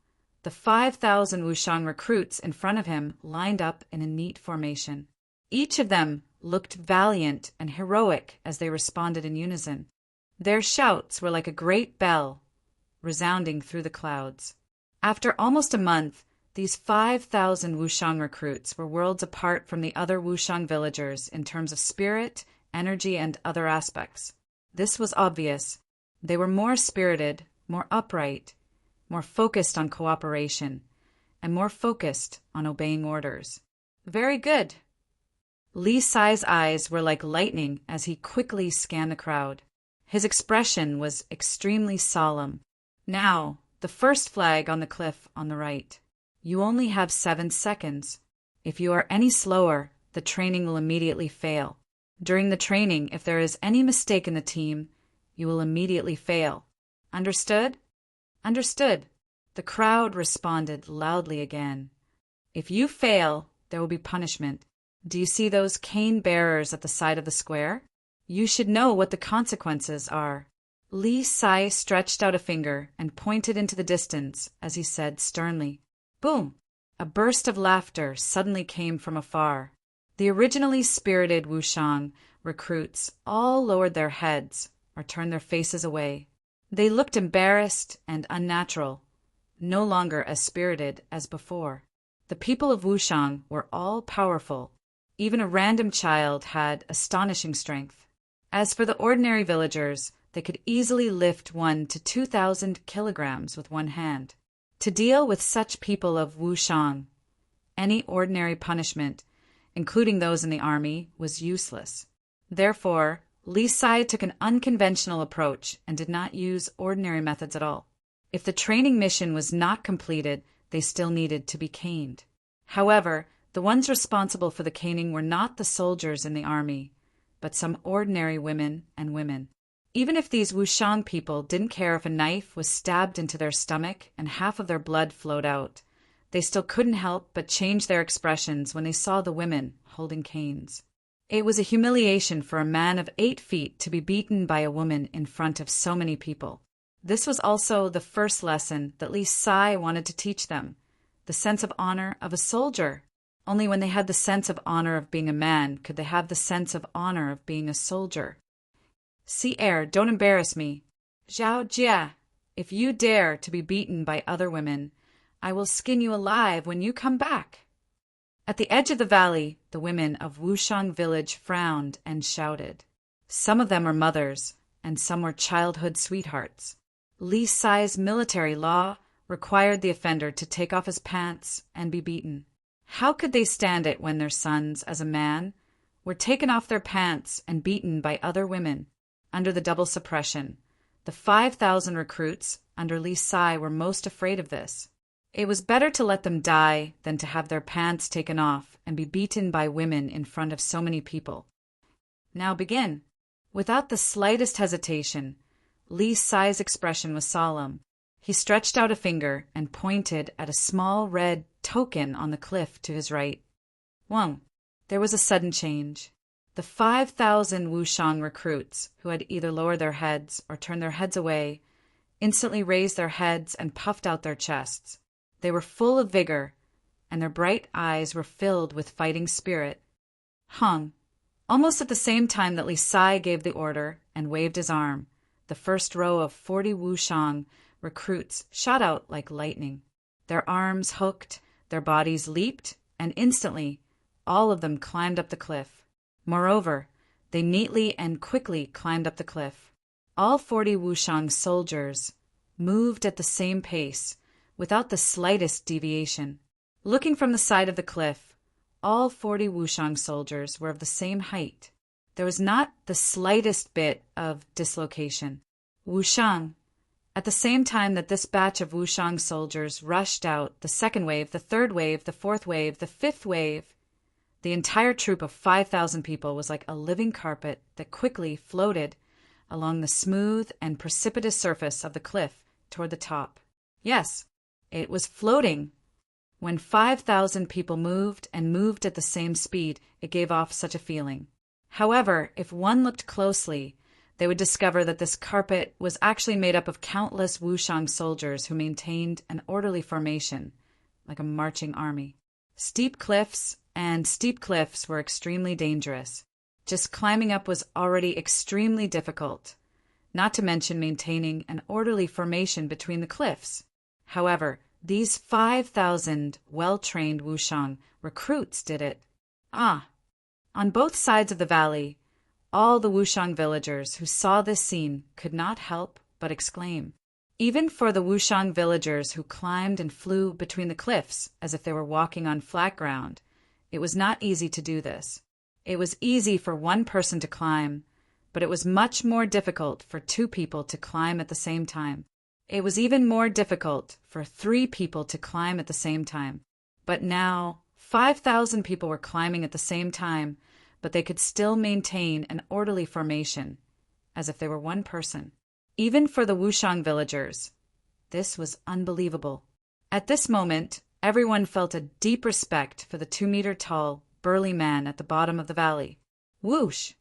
the 5,000 Wushang recruits in front of him lined up in a neat formation. Each of them looked valiant and heroic as they responded in unison. Their shouts were like a great bell, resounding through the clouds. After almost a month, these 5,000 Wushang recruits were worlds apart from the other Wushang villagers in terms of spirit, energy, and other aspects. This was obvious. They were more spirited, more upright, more focused on cooperation, and more focused on obeying orders. Very good. Li Sai's eyes were like lightning as he quickly scanned the crowd. His expression was extremely solemn. Now, the first flag on the cliff on the right. You only have 7 seconds. If you are any slower, the training will immediately fail. During the training, if there is any mistake in the team, you will immediately fail. Understood? Understood. The crowd responded loudly again. If you fail, there will be punishment. Do you see those cane bearers at the side of the square? You should know what the consequences are. Li Sai stretched out a finger and pointed into the distance as he said sternly, "Boom!" A burst of laughter suddenly came from afar. The originally spirited Wushang recruits all lowered their heads or turned their faces away. They looked embarrassed and unnatural, no longer as spirited as before. The people of Wushang were all powerful. Even a random child had astonishing strength. As for the ordinary villagers, they could easily lift 1 to 2,000 kilograms with one hand. To deal with such people of Wushang, any ordinary punishment, including those in the army, was useless. Therefore, Li Sai took an unconventional approach and did not use ordinary methods at all. If the training mission was not completed, they still needed to be caned. However, the ones responsible for the caning were not the soldiers in the army, but some ordinary women and women. Even if these Wushang people didn't care if a knife was stabbed into their stomach and half of their blood flowed out, they still couldn't help but change their expressions when they saw the women holding canes. It was a humiliation for a man of 8 feet to be beaten by a woman in front of so many people. This was also the first lesson that Li Sai wanted to teach them, the sense of honor of a soldier. Only when they had the sense of honor of being a man could they have the sense of honor of being a soldier. "See air, don't embarrass me. Zhao Jia, if you dare to be beaten by other women, I will skin you alive when you come back." At the edge of the valley, the women of Wushang village frowned and shouted. Some of them were mothers, and some were childhood sweethearts. Li Sai's military law required the offender to take off his pants and be beaten. How could they stand it when their sons, as a man, were taken off their pants and beaten by other women? Under the double suppression, the 5,000 recruits under Li Sai were most afraid of this. It was better to let them die than to have their pants taken off and be beaten by women in front of so many people. "Now begin." Without the slightest hesitation, Li Sai's expression was solemn. He stretched out a finger and pointed at a small red token on the cliff to his right. Whoa! There was a sudden change. The 5,000 Wushang recruits, who had either lowered their heads or turned their heads away, instantly raised their heads and puffed out their chests. They were full of vigor, and their bright eyes were filled with fighting spirit. Hung, almost at the same time that Li Sai gave the order and waved his arm, the first row of 40 Wushang recruits shot out like lightning. Their arms hooked, their bodies leaped, and instantly all of them climbed up the cliff. Moreover, they neatly and quickly climbed up the cliff. All 40 Wushang soldiers moved at the same pace, without the slightest deviation. Looking from the side of the cliff, all 40 Wushang soldiers were of the same height. There was not the slightest bit of dislocation. Wushang, at the same time that this batch of Wushang soldiers rushed out, the second wave, the third wave, the fourth wave, the fifth wave, the entire troop of 5,000 people was like a living carpet that quickly floated along the smooth and precipitous surface of the cliff toward the top. Yes, it was floating. When 5,000 people moved and moved at the same speed, it gave off such a feeling. However, if one looked closely, they would discover that this carpet was actually made up of countless Wushang soldiers who maintained an orderly formation, like a marching army. Steep cliffs were extremely dangerous. Just climbing up was already extremely difficult, not to mention maintaining an orderly formation between the cliffs. However, these 5,000 well-trained Wushang recruits did it. On both sides of the valley, all the Wushang villagers who saw this scene could not help but exclaim. Even for the Wushang villagers who climbed and flew between the cliffs as if they were walking on flat ground, it was not easy to do this. It was easy for one person to climb, but it was much more difficult for 2 people to climb at the same time. It was even more difficult for 3 people to climb at the same time. But now, 5,000 people were climbing at the same time, but they could still maintain an orderly formation, as if they were one person. Even for the Wushang villagers, this was unbelievable. At this moment, everyone felt a deep respect for the 2-meter-tall, burly man at the bottom of the valley. Whoosh!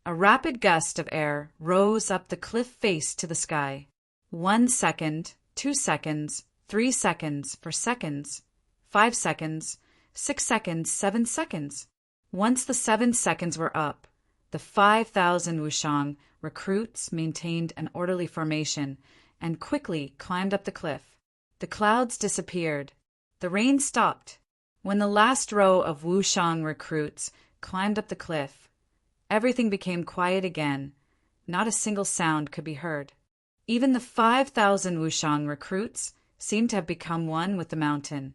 A rapid gust of air rose up the cliff face to the sky. 1 second, 2 seconds, 3 seconds, 4 seconds, 5 seconds, 6 seconds, 7 seconds. Once the 7 seconds were up, the 5,000 Wushang recruits maintained an orderly formation and quickly climbed up the cliff. The clouds disappeared. The rain stopped. When the last row of Wushang recruits climbed up the cliff, everything became quiet again. Not a single sound could be heard. Even the 5,000 Wushang recruits seemed to have become one with the mountain.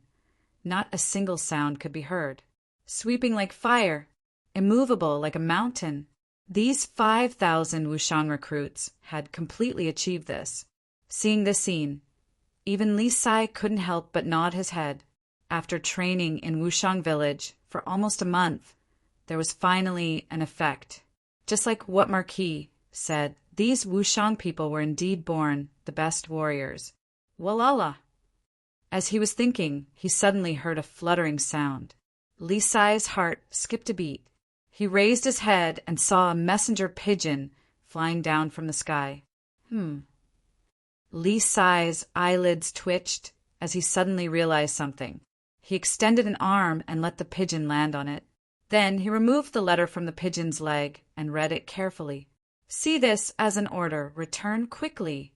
Not a single sound could be heard. Sweeping like fire, immovable like a mountain, these 5,000 Wushang recruits had completely achieved this. Seeing this scene, even Li Sai couldn't help but nod his head. After training in Wushang village for almost a month, there was finally an effect. Just like what Marquis said, these Wushang people were indeed born the best warriors. Walala! As he was thinking, he suddenly heard a fluttering sound. Li Sai's heart skipped a beat. He raised his head and saw a messenger pigeon flying down from the sky. Li Sai's eyelids twitched as he suddenly realized something. He extended an arm and let the pigeon land on it. Then he removed the letter from the pigeon's leg and read it carefully. See this as an order. Return quickly.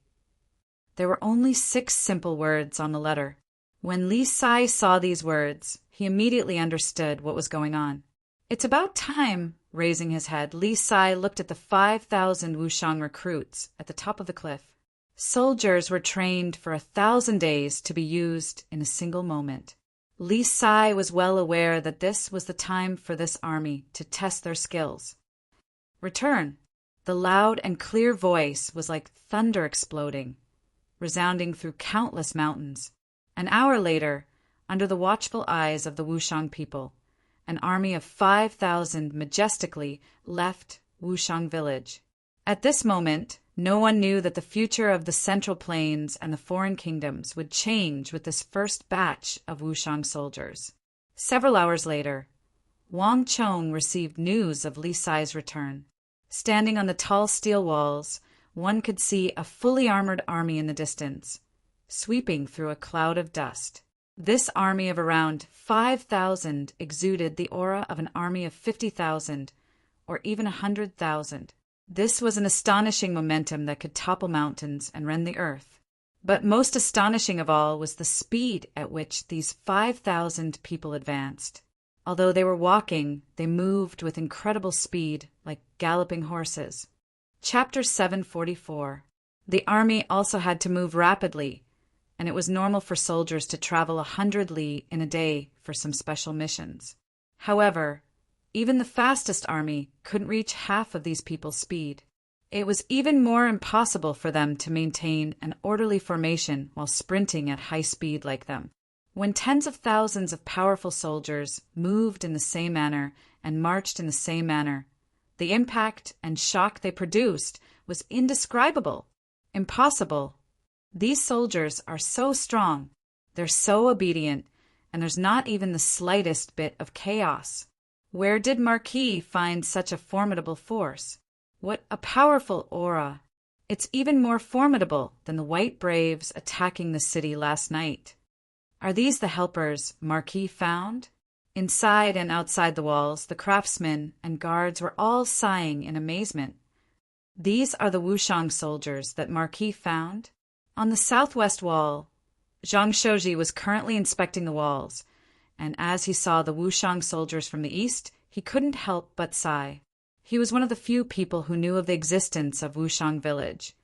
There were only 6 simple words on the letter. When Li Sai saw these words, he immediately understood what was going on. It's about time. Raising his head, Li Sai looked at the 5,000 Wushang recruits at the top of the cliff. Soldiers were trained for 1,000 days to be used in a single moment. Li Sai was well aware that this was the time for this army to test their skills. Return. The loud and clear voice was like thunder exploding, resounding through countless mountains. An hour later, under the watchful eyes of the Wushang people, an army of 5,000 majestically left Wushang village. At this moment, no one knew that the future of the Central Plains and the foreign kingdoms would change with this first batch of Wushang soldiers. Several hours later, Wang Chong received news of Li Sai's return. Standing on the tall steel walls, one could see a fully armored army in the distance, sweeping through a cloud of dust. This army of around 5,000 exuded the aura of an army of 50,000 or even 100,000. This was an astonishing momentum that could topple mountains and rend the earth. But most astonishing of all was the speed at which these 5,000 people advanced. Although they were walking, they moved with incredible speed, like galloping horses. Chapter 744. The army also had to move rapidly, and it was normal for soldiers to travel 100 li in a day for some special missions. However, even the fastest army couldn't reach half of these people's speed. It was even more impossible for them to maintain an orderly formation while sprinting at high speed like them. When tens of thousands of powerful soldiers moved in the same manner and marched in the same manner, the impact and shock they produced was indescribable, impossible. These soldiers are so strong, they're so obedient, and there's not even the slightest bit of chaos. Where did Marquis find such a formidable force? What a powerful aura! It's even more formidable than the white braves attacking the city last night. Are these the helpers Marquis found? Inside and outside the walls, the craftsmen and guards were all sighing in amazement. These are the Wushang soldiers that Marquis found? On the southwest wall, Zhang Shouji was currently inspecting the walls, and as he saw the Wushang soldiers from the east, he couldn't help but sigh. He was one of the few people who knew of the existence of Wushang village,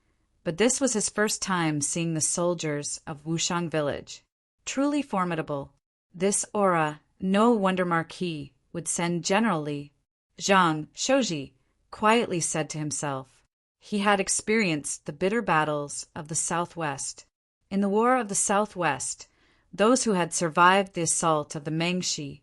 but this was his first time seeing the soldiers of Wushang village. Truly formidable. This aura, no wonder Marquis would send General Li. Zhang Shouji quietly said to himself. He had experienced the bitter battles of the Southwest. In the War of the Southwest, those who had survived the assault of the Mengshi,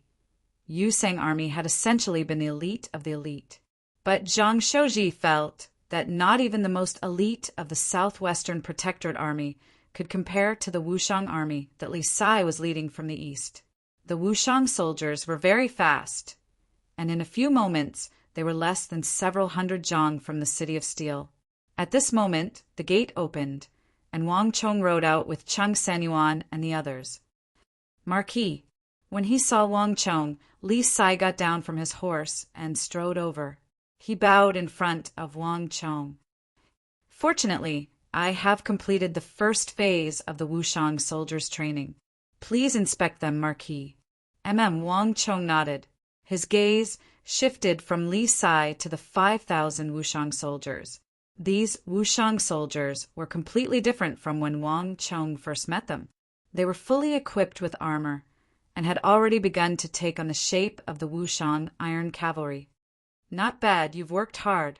Yusang army had essentially been the elite of the elite. But Zhang Shouji felt that not even the most elite of the Southwestern Protectorate army could compare to the Wushang army that Li Sai was leading from the east. The Wushang soldiers were very fast, and in a few moments they were less than several hundred zhang from the City of Steel. At this moment, the gate opened, and Wang Chong rode out with Cheng Sanyuan and the others. Marquis. When he saw Wang Chong, Li Sai got down from his horse and strode over. He bowed in front of Wang Chong. Fortunately, I have completed the first phase of the Wushang soldiers' training. Please inspect them, Marquis. Wang Chong nodded. His gaze shifted from Li Sai to the 5,000 Wushang soldiers. These Wushang soldiers were completely different from when Wang Chong first met them. They were fully equipped with armor and had already begun to take on the shape of the Wushang iron cavalry. Not bad, you've worked hard.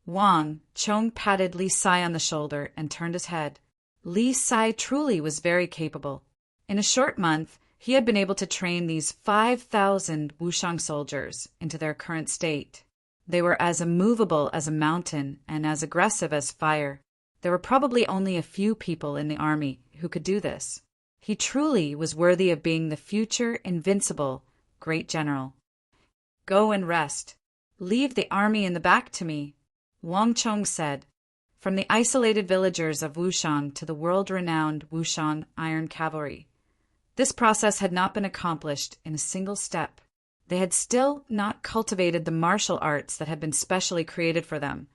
Wang Chong patted Li Sai on the shoulder and turned his head. Li Sai truly was very capable. In a short month, he had been able to train these 5,000 Wushang soldiers into their current state. They were as immovable as a mountain and as aggressive as fire. There were probably only a few people in the army who could do this. He truly was worthy of being the future invincible great general. Go and rest. Leave the army in the back to me, Wang Chong said. From the isolated villagers of Wushang to the world-renowned Wushang Iron Cavalry, this process had not been accomplished in a single step. They had still not cultivated the martial arts that had been specially created for them,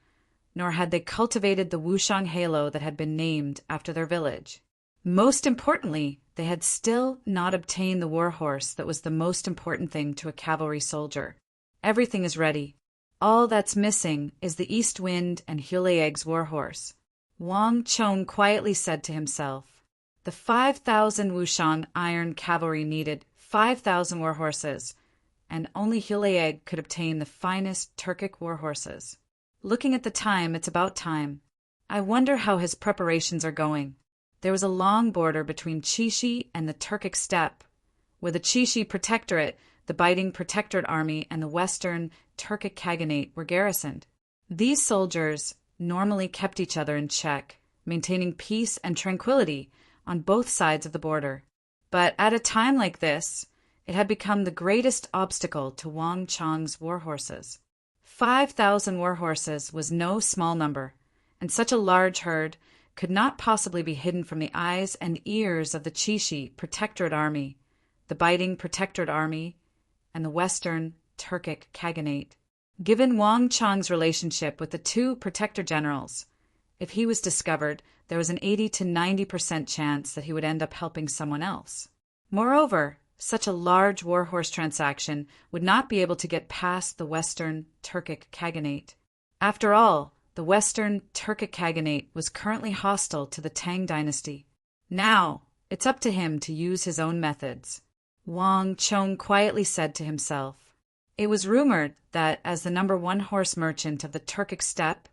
nor had they cultivated the Wushang halo that had been named after their village. Most importantly, they had still not obtained the warhorse that was the most important thing to a cavalry soldier. Everything is ready. All that's missing is the East Wind and Hulieg's warhorse, Wang Chong quietly said to himself. The 5,000 Wushang iron cavalry needed 5,000 warhorses, and only Hulieg could obtain the finest Turkic warhorses. Looking at the time, it's about time. I wonder how his preparations are going. There was a long border between Chishi and the Turkic steppe, where the Chishi Protectorate, the Biting Protectorate Army, and the Western Turkic Khaganate were garrisoned. These soldiers normally kept each other in check, maintaining peace and tranquility on both sides of the border. But at a time like this, it had become the greatest obstacle to Wang Chong's warhorses. 5,000 warhorses was no small number, and such a large herd could not possibly be hidden from the eyes and ears of the Chishi Protectorate Army, the Biting Protectorate Army, and the Western Turkic Khaganate. Given Wang Chong's relationship with the two protector generals, if he was discovered, there was an 80 to 90% chance that he would end up helping someone else. Moreover, such a large warhorse transaction would not be able to get past the Western Turkic Khaganate. After all, the Western Turkic Khaganate was currently hostile to the Tang dynasty. Now, it's up to him to use his own methods, Wang Chong quietly said to himself. It was rumored that, as the #1 horse merchant of the Turkic steppe,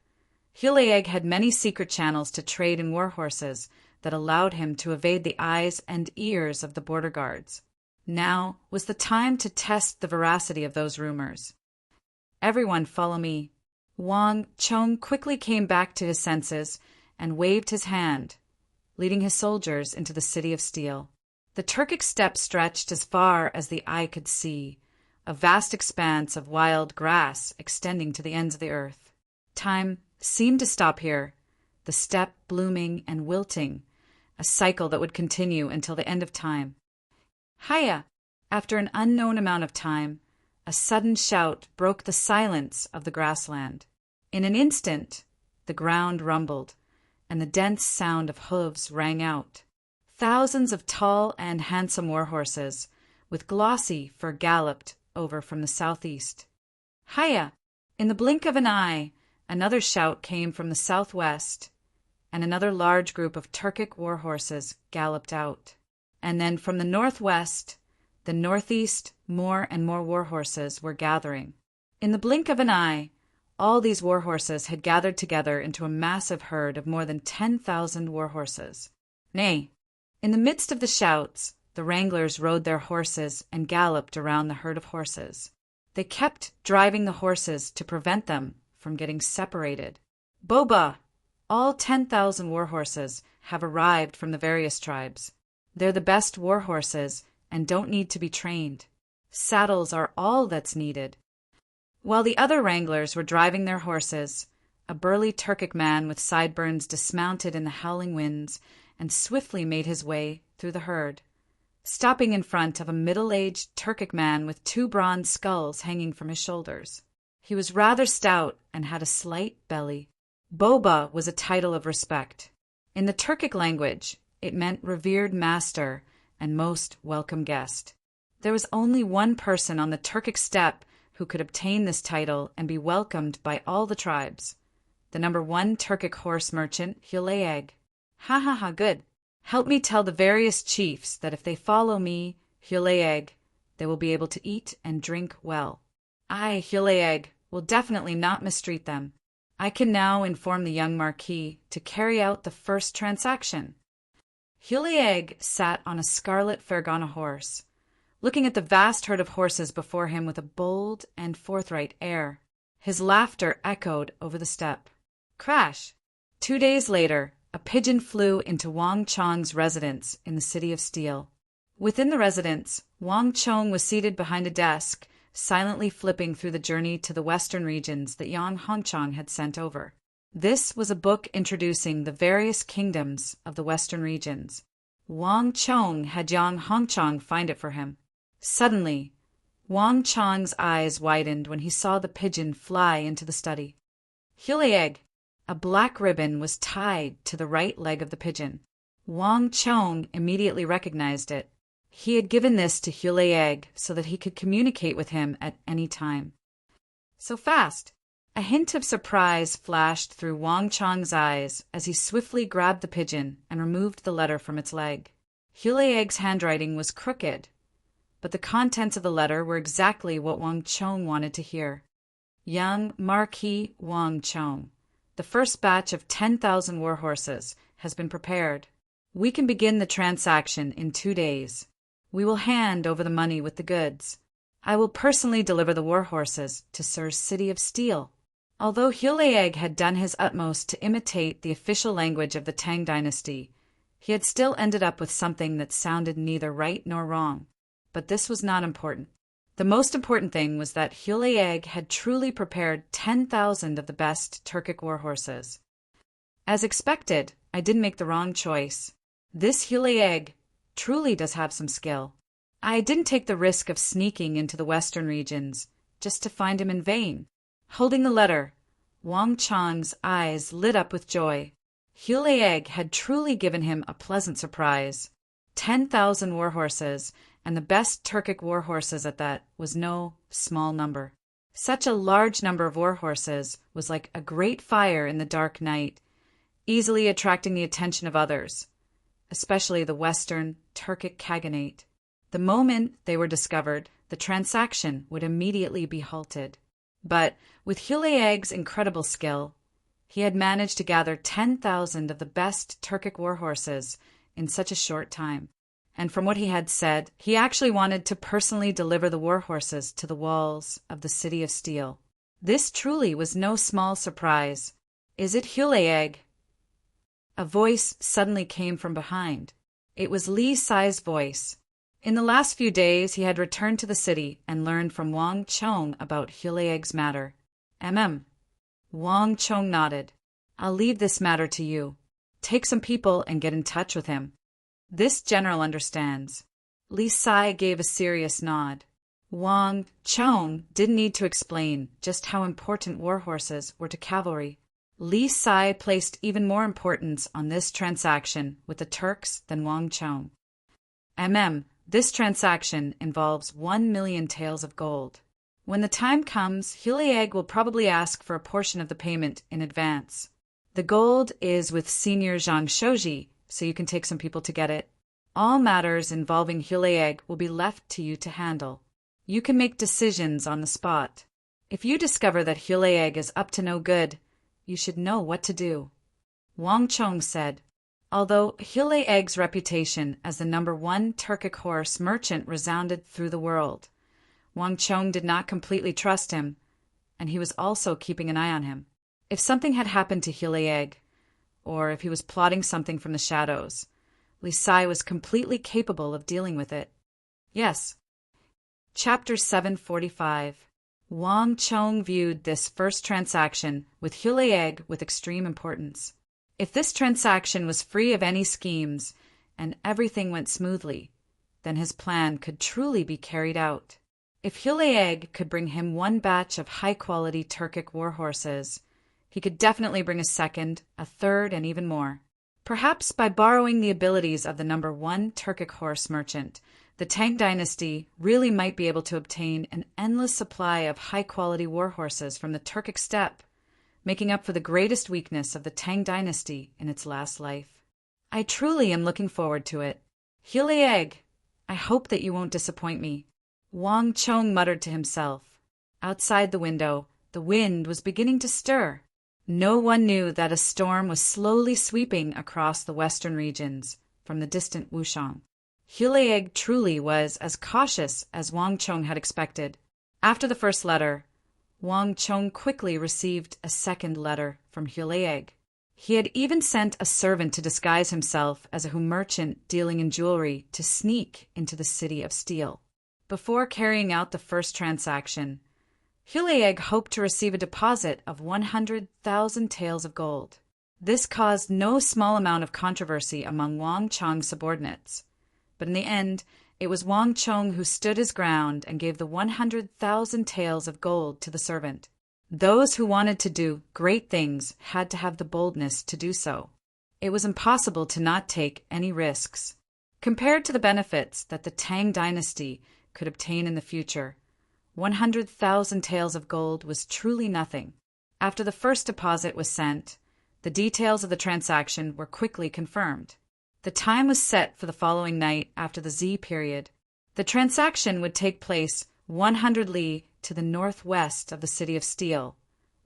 Hulieg had many secret channels to trade in warhorses that allowed him to evade the eyes and ears of the border guards. Now was the time to test the veracity of those rumors. Everyone follow me. Wang Chong quickly came back to his senses and waved his hand, leading his soldiers into the city of steel. The Turkic steppe stretched as far as the eye could see, a vast expanse of wild grass extending to the ends of the earth. Time seemed to stop here, the steppe blooming and wilting, a cycle that would continue until the end of time. Hiya! After an unknown amount of time, a sudden shout broke the silence of the grassland. In an instant, the ground rumbled, and the dense sound of hooves rang out. Thousands of tall and handsome warhorses, with glossy fur, galloped over from the southeast. Hiya! In the blink of an eye, another shout came from the southwest, and another large group of Turkic warhorses galloped out. And then from the northwest, the northeast, more and more warhorses were gathering. In the blink of an eye, all these warhorses had gathered together into a massive herd of more than 10,000 warhorses. Nay, in the midst of the shouts, the wranglers rode their horses and galloped around the herd of horses. They kept driving the horses to prevent them from getting separated. Boba! All 10,000 warhorses have arrived from the various tribes. They're the best warhorses and don't need to be trained. Saddles are all that's needed. While the other wranglers were driving their horses, a burly Turkic man with sideburns dismounted in the howling winds and swiftly made his way through the herd, stopping in front of a middle-aged Turkic man with 2 bronze skulls hanging from his shoulders. He was rather stout and had a slight belly. Boba was a title of respect. In the Turkic language, it meant revered master and most welcome guest. There was only one person on the Turkic steppe who could obtain this title and be welcomed by all the tribes. The number 1 Turkic horse merchant, Hülayeg. Ha ha ha, good. Help me tell the various chiefs that if they follow me, Hülayeg, they will be able to eat and drink well. I, Hülayeg, will definitely not mistreat them. I can now inform the young Marquis to carry out the first transaction. Hülayeg sat on a scarlet Fergana horse, looking at the vast herd of horses before him with a bold and forthright air. His laughter echoed over the steppe. Crash! 2 days later, a pigeon flew into Wang Chong's residence in the City of Steel. Within the residence, Wang Chong was seated behind a desk, silently flipping through the journey to the western regions that Yang Hongchang had sent over. This was a book introducing the various kingdoms of the western regions. Wang Chong had Yang Hongchang find it for him. Suddenly, Wang Chong's eyes widened when he saw the pigeon fly into the study. Hülayeg, a black ribbon was tied to the right leg of the pigeon. Wang Chong immediately recognized it. He had given this to Hülayeg so that he could communicate with him at any time. So fast! A hint of surprise flashed through Wang Chong's eyes as he swiftly grabbed the pigeon and removed the letter from its leg. Hülayeg's handwriting was crooked, but the contents of the letter were exactly what Wang Chong wanted to hear. Young Marquis Wang Chong, the first batch of 10,000 war horses has been prepared. We can begin the transaction in 2 days. We will hand over the money with the goods. I will personally deliver the war horses to Sir's City of Steel. Although Hülayeg had done his utmost to imitate the official language of the Tang dynasty, he had still ended up with something that sounded neither right nor wrong. But this was not important. The most important thing was that Hülayeg had truly prepared 10,000 of the best Turkic war horses. As expected, I didn't make the wrong choice. This Hülayeg truly does have some skill. I didn't take the risk of sneaking into the western regions just to find him in vain. Holding the letter, Wang Chong's eyes lit up with joy. Hülayeg had truly given him a pleasant surprise. 10,000 war horses, and the best Turkic war horses at that, was no small number. Such a large number of war horses was like a great fire in the dark night, easily attracting the attention of others, especially the Western Turkic Khaganate. The moment they were discovered, the transaction would immediately be halted. But with Hülayeg's incredible skill, he had managed to gather 10,000 of the best Turkic war horses in such a short time. And from what he had said, he actually wanted to personally deliver the war horses to the walls of the City of Steel. This truly was no small surprise. Is it Hülayeg? A voice suddenly came from behind. It was Li Sai's voice. In the last few days, he had returned to the city and learned from Wang Chong about Hülayeg's matter. Wang Chong nodded. I'll leave this matter to you. Take some people and get in touch with him. This general understands. Li Sai gave a serious nod. Wang Chong didn't need to explain just how important war horses were to cavalry. Li Sai placed even more importance on this transaction with the Turks than Wang Chong. This transaction involves 1 million taels of gold. When the time comes, Hülayeg will probably ask for a portion of the payment in advance. The gold is with Senior Zhang Shouji, so you can take some people to get it. All matters involving Hülayeg will be left to you to handle. You can make decisions on the spot. If you discover that Hülayeg is up to no good, you should know what to do. Wang Chong said. Although Hülayeg's reputation as the number 1 Turkic horse merchant resounded through the world, Wang Chong did not completely trust him, and he was also keeping an eye on him. If something had happened to Hülayeg, or if he was plotting something from the shadows, Li Sai was completely capable of dealing with it. Yes. Chapter 745. Wang Chong viewed this first transaction with Hülayeg with extreme importance. If this transaction was free of any schemes and everything went smoothly, then his plan could truly be carried out. If Hülayeg could bring him 1 batch of high-quality Turkic war horses, he could definitely bring a second, a third, and even more. Perhaps by borrowing the abilities of the number 1 Turkic horse merchant, The Tang dynasty really might be able to obtain an endless supply of high-quality war horses from the Turkic steppe, making up for the greatest weakness of the Tang dynasty in its last life. I truly am looking forward to it. Hulaeg, I hope that you won't disappoint me. Wang Chong muttered to himself. Outside the window, the wind was beginning to stir. No one knew that a storm was slowly sweeping across the western regions from the distant Wushang. Hulaeg truly was as cautious as Wang Chong had expected. After the first letter, Wang Chong quickly received a second letter from Hulaeg. He had even sent a servant to disguise himself as a merchant dealing in jewelry to sneak into the city of steel. Before carrying out the first transaction, Hulaeg hoped to receive a deposit of 100,000 taels of gold. This caused no small amount of controversy among Wang Chong's subordinates, but in the end, it was Wang Chong who stood his ground and gave the 100,000 taels of gold to the servant. Those who wanted to do great things had to have the boldness to do so. It was impossible to not take any risks. Compared to the benefits that the Tang dynasty could obtain in the future, 100,000 taels of gold was truly nothing. After the first deposit was sent, the details of the transaction were quickly confirmed. The time was set for the following night after the Z period. The transaction would take place 100 li to the northwest of the city of steel,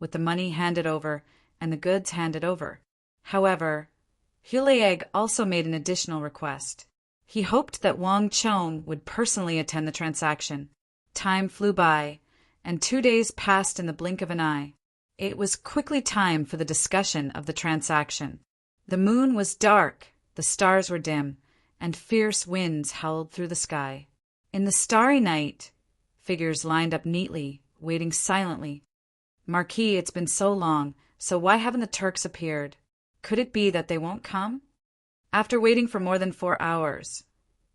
with the money handed over and the goods handed over. However, Hulaeg also made an additional request. He hoped that Wang Chong would personally attend the transaction. Time flew by, and 2 days passed in the blink of an eye. It was quickly time for the discussion of the transaction. The moon was dark, the stars were dim, and fierce winds howled through the sky. In the starry night, figures lined up neatly, waiting silently. Marquis, it's been so long, so why haven't the Turks appeared? Could it be that they won't come? After waiting for more than 4 hours,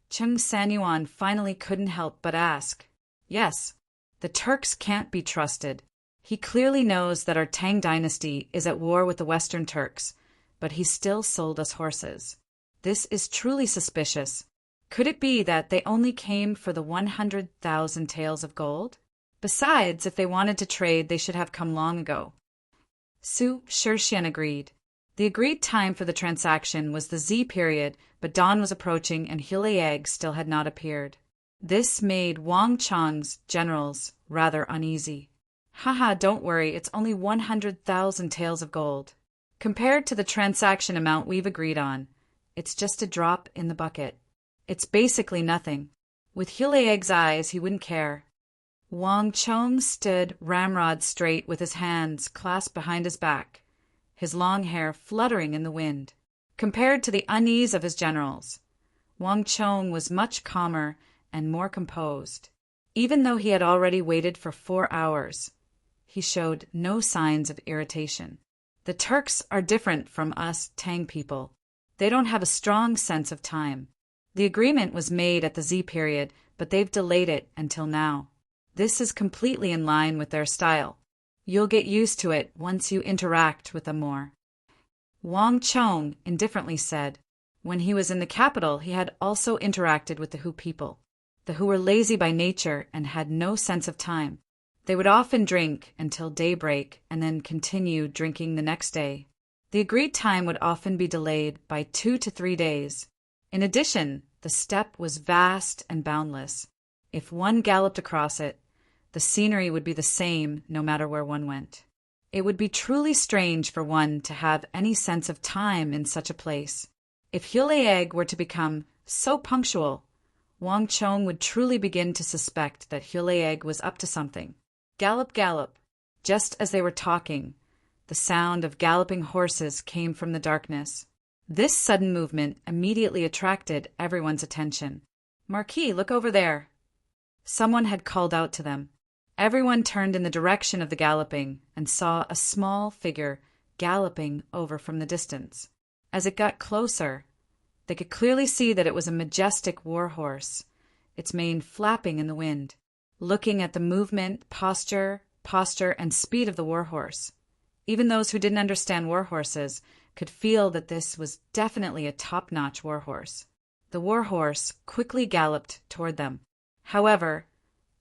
Chung Sanyuan finally couldn't help but ask. Yes, the Turks can't be trusted. He clearly knows that our Tang dynasty is at war with the Western Turks, but he still sold us horses. This is truly suspicious. Could it be that they only came for the 100,000 taels of gold? Besides, if they wanted to trade, they should have come long ago. Su Shirshian agreed. The agreed time for the transaction was the Z period, but dawn was approaching and Hulaeg still had not appeared. This made Wang Chong's generals rather uneasy. Haha, don't worry, it's only 100,000 taels of gold. Compared to the transaction amount we've agreed on, it's just a drop in the bucket. It's basically nothing. With Hulaeg's eyes, he wouldn't care. Wang Chong stood ramrod straight with his hands clasped behind his back, his long hair fluttering in the wind. Compared to the unease of his generals, Wang Chong was much calmer and more composed. Even though he had already waited for 4 hours, he showed no signs of irritation. The Turks are different from us Tang people. They don't have a strong sense of time. The agreement was made at the Z period, but they've delayed it until now. This is completely in line with their style. You'll get used to it once you interact with them more. Wang Chong indifferently said. When he was in the capital, he had also interacted with the Hu people. The Hu were lazy by nature and had no sense of time. They would often drink until daybreak and then continue drinking the next day. The agreed time would often be delayed by 2 to 3 days. In addition, the steppe was vast and boundless. If one galloped across it, the scenery would be the same no matter where one went. It would be truly strange for one to have any sense of time in such a place. If Hulaeg were to become so punctual, Wang Chong would truly begin to suspect that Hulaeg was up to something. Gallop, gallop. Just as they were talking, the sound of galloping horses came from the darkness. This sudden movement immediately attracted everyone's attention. Marquis, look over there. Someone had called out to them. Everyone turned in the direction of the galloping and saw a small figure galloping over from the distance. As it got closer, they could clearly see that it was a majestic war horse, its mane flapping in the wind. Looking at the movement, posture, and speed of the war horse, even those who didn't understand war horses could feel that this was definitely a top-notch war horse. The warhorse quickly galloped toward them. However,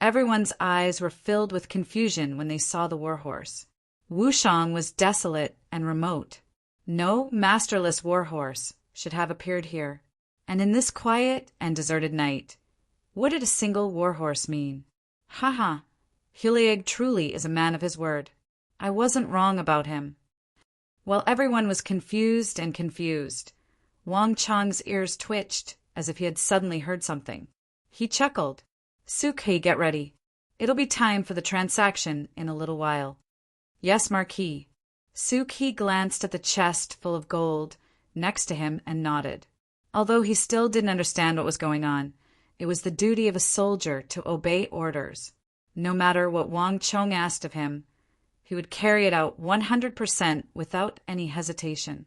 everyone's eyes were filled with confusion when they saw the warhorse. Wushang was desolate and remote. No masterless warhorse should have appeared here. And in this quiet and deserted night, what did a single warhorse mean? Ha ha! Hulaeg truly is a man of his word. I wasn't wrong about him. While everyone was confused, Wang Chang's ears twitched as if he had suddenly heard something. He chuckled. Sukhe, get ready. It'll be time for the transaction in a little while. Yes, Marquis. Sukhe glanced at the chest full of gold next to him and nodded. Although he still didn't understand what was going on, it was the duty of a soldier to obey orders. No matter what Wang Chong asked of him, he would carry it out 100% without any hesitation.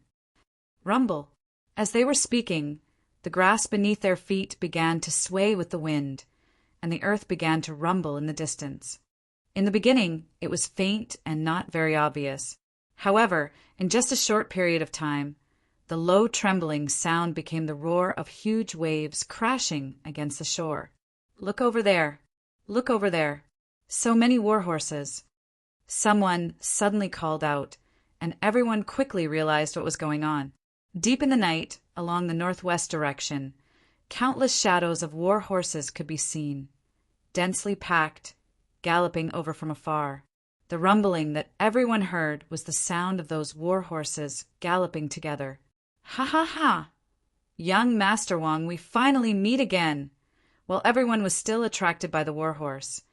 Rumble. As they were speaking, the grass beneath their feet began to sway with the wind, and the earth began to rumble in the distance. In the beginning, it was faint and not very obvious. However, in just a short period of time, the low trembling sound became the roar of huge waves crashing against the shore. Look over there! Look over there! So many warhorses! Someone suddenly called out, and everyone quickly realized what was going on. Deep in the night, along the northwest direction, countless shadows of war horses could be seen, densely packed, galloping over from afar. The rumbling that everyone heard was the sound of those war horses galloping together. Ha ha ha! Young Master Wang, we finally meet again! While everyone was still attracted by the warhorse,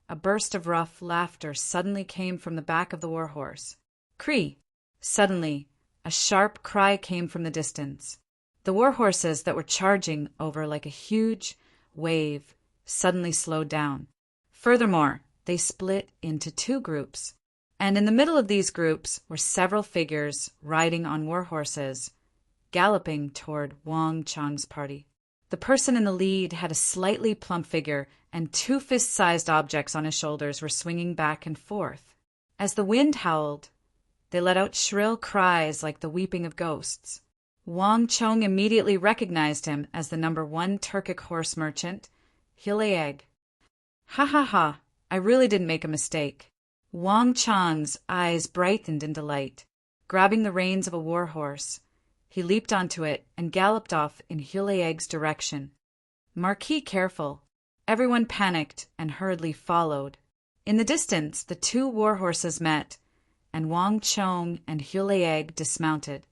a burst of rough laughter suddenly came from the back of the warhorse. Cree! Suddenly, a sharp cry came from the distance. The warhorses that were charging over like a huge wave suddenly slowed down. Furthermore, they split into two groups, and in the middle of these groups were several figures riding on warhorses, galloping toward Wang Chang's party. The person in the lead had a slightly plump figure, and two fist-sized objects on his shoulders were swinging back and forth. As the wind howled, they let out shrill cries like the weeping of ghosts. Wang Chong immediately recognized him as the #1 Turkic horse merchant, Hulaeg. Ha ha ha! I really didn't make a mistake. Wang Chang's eyes brightened in delight. Grabbing the reins of a warhorse, he leaped onto it and galloped off in Hulaeg's direction. Marquis, careful! Everyone panicked and hurriedly followed. In the distance, the two warhorses met, and Wang Chong and Hulaeg dismounted.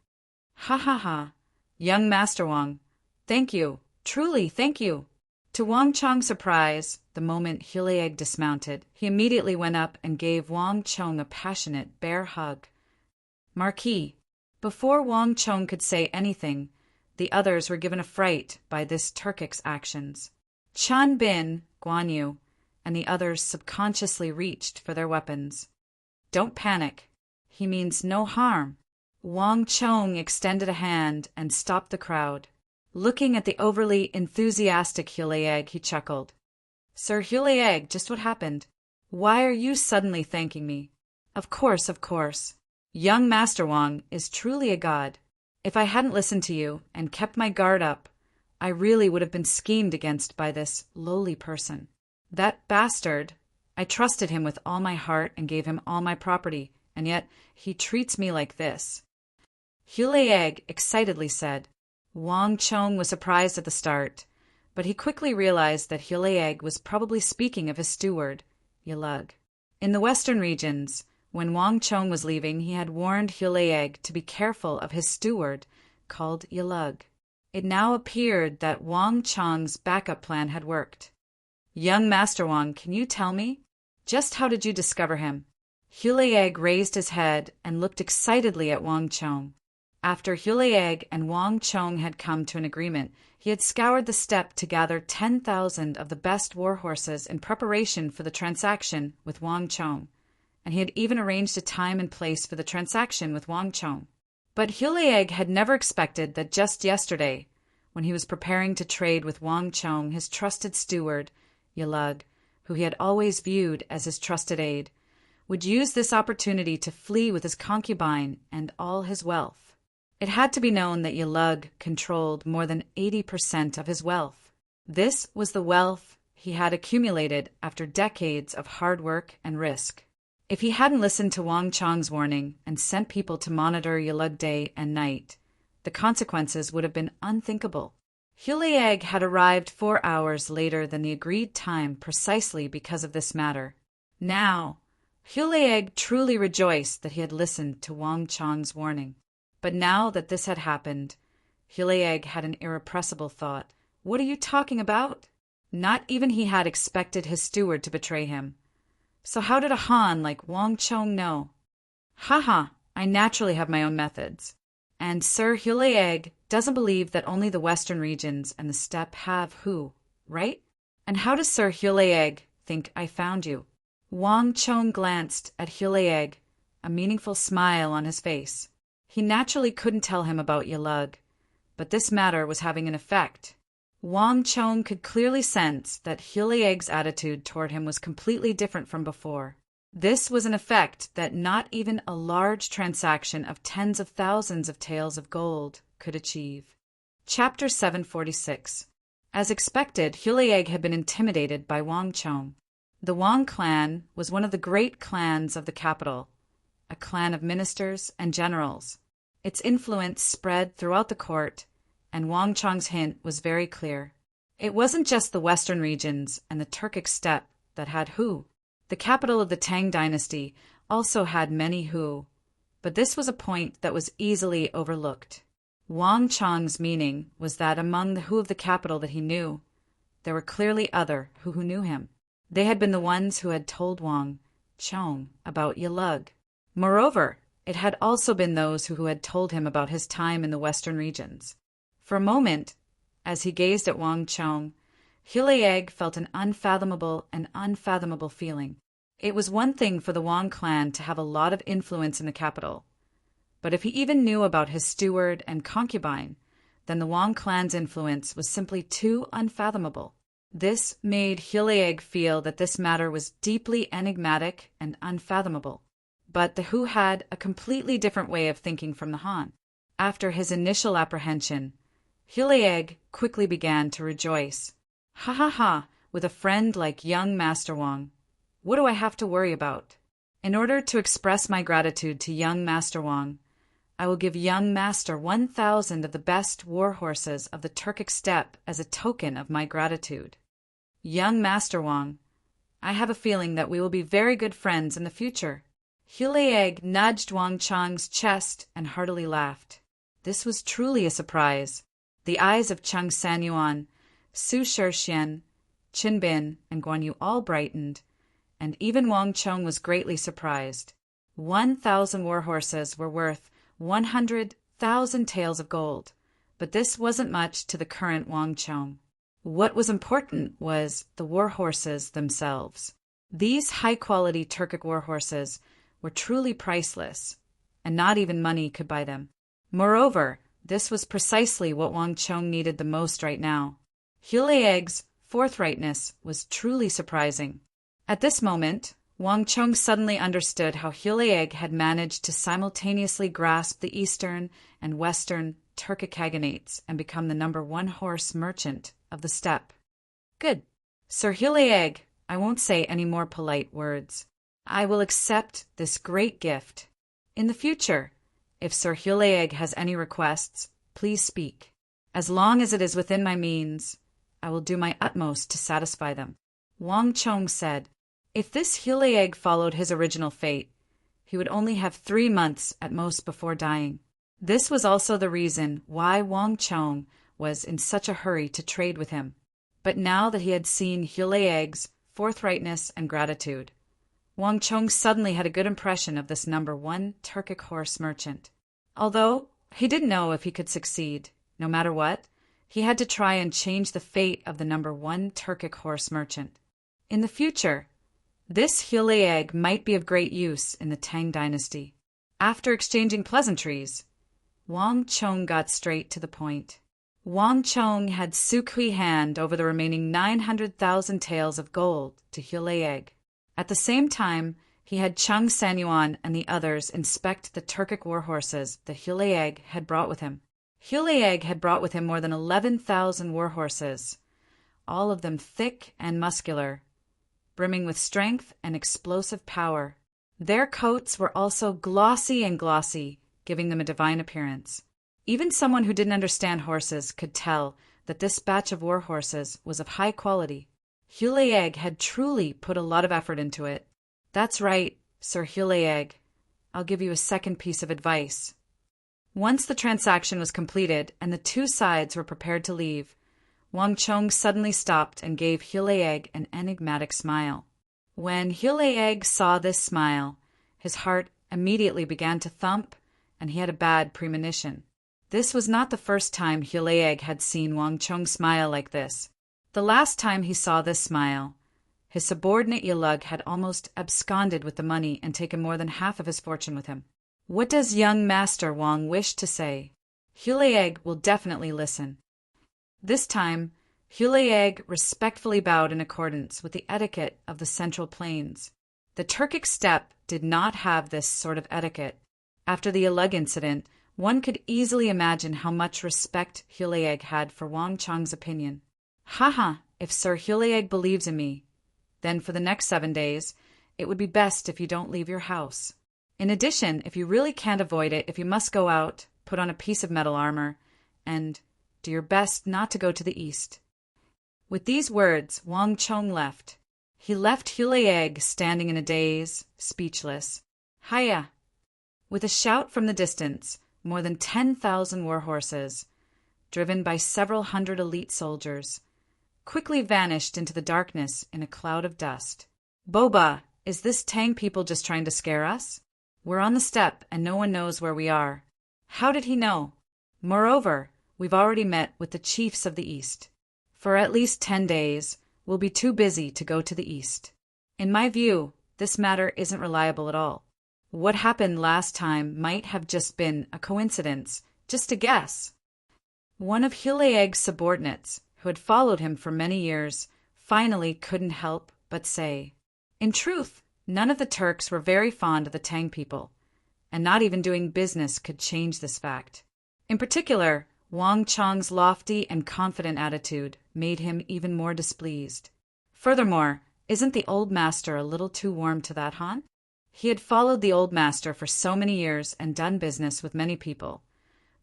Ha ha ha! Young Master Wang, thank you, truly thank you! To Wang Chong's surprise, the moment Hulaeg dismounted, he immediately went up and gave Wang Chong a passionate bear hug. Marquis, before Wang Chong could say anything, the others were given a fright by this Turkic's actions. Chan Bin, Guan Yu, and the others subconsciously reached for their weapons. Don't panic. He means no harm. Wang Chong extended a hand and stopped the crowd. Looking at the overly enthusiastic Hulaeg, he chuckled. Sir Hulaeg, just what happened? Why are you suddenly thanking me? Of course. Young Master Wang is truly a god. If I hadn't listened to you and kept my guard up, I really would have been schemed against by this lowly person. That bastard! I trusted him with all my heart and gave him all my property, and yet he treats me like this. Hulaeg excitedly said. Wang Chong was surprised at the start, but he quickly realized that Hulaeg was probably speaking of his steward, Yalug. In the western regions, when Wang Chong was leaving, he had warned Hulaeg to be careful of his steward, called Yalug. It now appeared that Wang Chong's backup plan had worked. Young Master Wang, can you tell me? Just how did you discover him? Hulaeg raised his head and looked excitedly at Wang Chong. After Hulaeg and Wang Chong had come to an agreement, he had scoured the steppe to gather 10,000 of the best war horses in preparation for the transaction with Wang Chong, and he had even arranged a time and place for the transaction with Wang Chong. But Hulaeg had never expected that just yesterday, when he was preparing to trade with Wang Chong, his trusted steward, Yalug, who he had always viewed as his trusted aide, would use this opportunity to flee with his concubine and all his wealth. It had to be known that Yulug controlled more than 80% of his wealth. This was the wealth he had accumulated after decades of hard work and risk. If he hadn't listened to Wang Chong's warning and sent people to monitor Yulug day and night, the consequences would have been unthinkable. Hulieg had arrived 4 hours later than the agreed time precisely because of this matter. Now, Hulieg truly rejoiced that he had listened to Wang Chong's warning. But now that this had happened, Hulieg had an irrepressible thought. What are you talking about? Not even he had expected his steward to betray him. So how did a Han like Wang Chong know? Haha, I naturally have my own methods. And Sir Hulieg doesn't believe that only the western regions and the steppe have Hu, right? And how does Sir Hulieg think I found you? Wang Chong glanced at Hulieg, a meaningful smile on his face. He naturally couldn't tell him about Yulug, but this matter was having an effect. Wang Chong could clearly sense that Hulieg's attitude toward him was completely different from before. This was an effect that not even a large transaction of tens of thousands of taels of gold could achieve. Chapter 746. As expected, Hulieg had been intimidated by Wang Chong. The Wang clan was one of the great clans of the capital, a clan of ministers and generals. Its influence spread throughout the court, and Wang Chong's hint was very clear. It wasn't just the western regions and the Turkic steppe that had Hu. The capital of the Tang dynasty also had many Hu, but this was a point that was easily overlooked. Wang Chong's meaning was that among the Hu of the capital that he knew, there were clearly other who knew him. They had been the ones who had told Wang Chong about Yulug. Moreover, it had also been those who had told him about his time in the western regions. For a moment, as he gazed at Wang Chong, Hulieg felt an unfathomable feeling. It was one thing for the Wang clan to have a lot of influence in the capital, but if he even knew about his steward and concubine, then the Wang clan's influence was simply too unfathomable. This made Hulieg feel that this matter was deeply enigmatic and unfathomable. But the Hu had a completely different way of thinking from the Han. After his initial apprehension, Hulieg quickly began to rejoice. Ha ha ha, with a friend like young Master Wang, what do I have to worry about? In order to express my gratitude to young Master Wang, I will give young Master 1,000 of the best war horses of the Turkic steppe as a token of my gratitude. Young Master Wang, I have a feeling that we will be very good friends in the future. Hulieg nudged Wang Chong's chest and heartily laughed. This was truly a surprise. The eyes of Chung Sanyuan, Su Shixian, Qin Bin, and Guan Yu all brightened, and even Wang Chong was greatly surprised. 1,000 war horses were worth 100,000 taels of gold, but this wasn't much to the current Wang Chong. What was important was the war horses themselves. These high-quality Turkic war horses were truly priceless, and not even money could buy them. Moreover, this was precisely what Wang Chong needed the most right now. Hulieg's forthrightness was truly surprising. At this moment, Wang Chong suddenly understood how Hulieg had managed to simultaneously grasp the eastern and western Turkic khaganates and become the #1 horse merchant of the steppe. Good. Sir Hulieg, I won't say any more polite words. I will accept this great gift. In the future, if Sir Hulieg has any requests, please speak. As long as it is within my means, I will do my utmost to satisfy them. Wang Chong said. If this Hulieg followed his original fate, he would only have 3 months at most before dying. This was also the reason why Wang Chong was in such a hurry to trade with him. But now that he had seen Hulieg's forthrightness and gratitude, Wang Chong suddenly had a good impression of this #1 Turkic horse merchant. Although he didn't know if he could succeed, no matter what, he had to try and change the fate of the #1 Turkic horse merchant. In the future, this Hulieg might be of great use in the Tang dynasty. After exchanging pleasantries, Wang Chong got straight to the point. Wang Chong had Sukui hand over the remaining 900,000 taels of gold to Hulieg. At the same time, He had Chung Sanyuan and the others inspect the Turkic war horses that Hulaeg had brought with him. Hulaeg had brought with him more than 11,000 war horses, all of them thick and muscular, brimming with strength and explosive power. Their coats were also glossy, giving them a divine appearance. Even someone who didn't understand horses could tell that this batch of war horses was of high quality. Hulaeg had truly put a lot of effort into it. That's right, Sir Hulaeg. I'll give you a second piece of advice. Once the transaction was completed and the two sides were prepared to leave, Wang Chong suddenly stopped and gave Hulaeg an enigmatic smile. When Hulaeg saw this smile, his heart immediately began to thump, and he had a bad premonition. This was not the first time Hulaeg had seen Wang Chong smile like this. The last time he saw this smile, his subordinate Yilug had almost absconded with the money and taken more than half of his fortune with him. What does young Master Wang wish to say? Hulaeg will definitely listen. This time, Hulaeg respectfully bowed in accordance with the etiquette of the Central Plains. The Turkic steppe did not have this sort of etiquette. After the Yilug incident, one could easily imagine how much respect Hulaeg had for Wang Chong's opinion. Haha, if Sir Hulaeg believes in me, then for the next 7 days, it would be best if you don't leave your house. In addition, if you really can't avoid it, if you must go out, put on a piece of metal armor, and do your best not to go to the east. With these words, Wang Chong left. He left Hulaeg standing in a daze, speechless. Hiya! With a shout from the distance, more than 10,000 war horses, driven by several hundred elite soldiers, quickly vanished into the darkness in a cloud of dust. Boba, is this Tang people just trying to scare us? We're on the steppe and no one knows where we are. How did he know? Moreover, we've already met with the chiefs of the East. For at least 10 days, we'll be too busy to go to the East. In my view, this matter isn't reliable at all. What happened last time might have just been a coincidence, just a guess. One of Hulaeg's subordinates, who had followed him for many years, finally couldn't help but say, in truth, none of the Turks were very fond of the Tang people, and not even doing business could change this fact. In particular, Wang Chong's lofty and confident attitude made him even more displeased. Furthermore, isn't the old master a little too warm to that Han? He had followed the old master for so many years and done business with many people.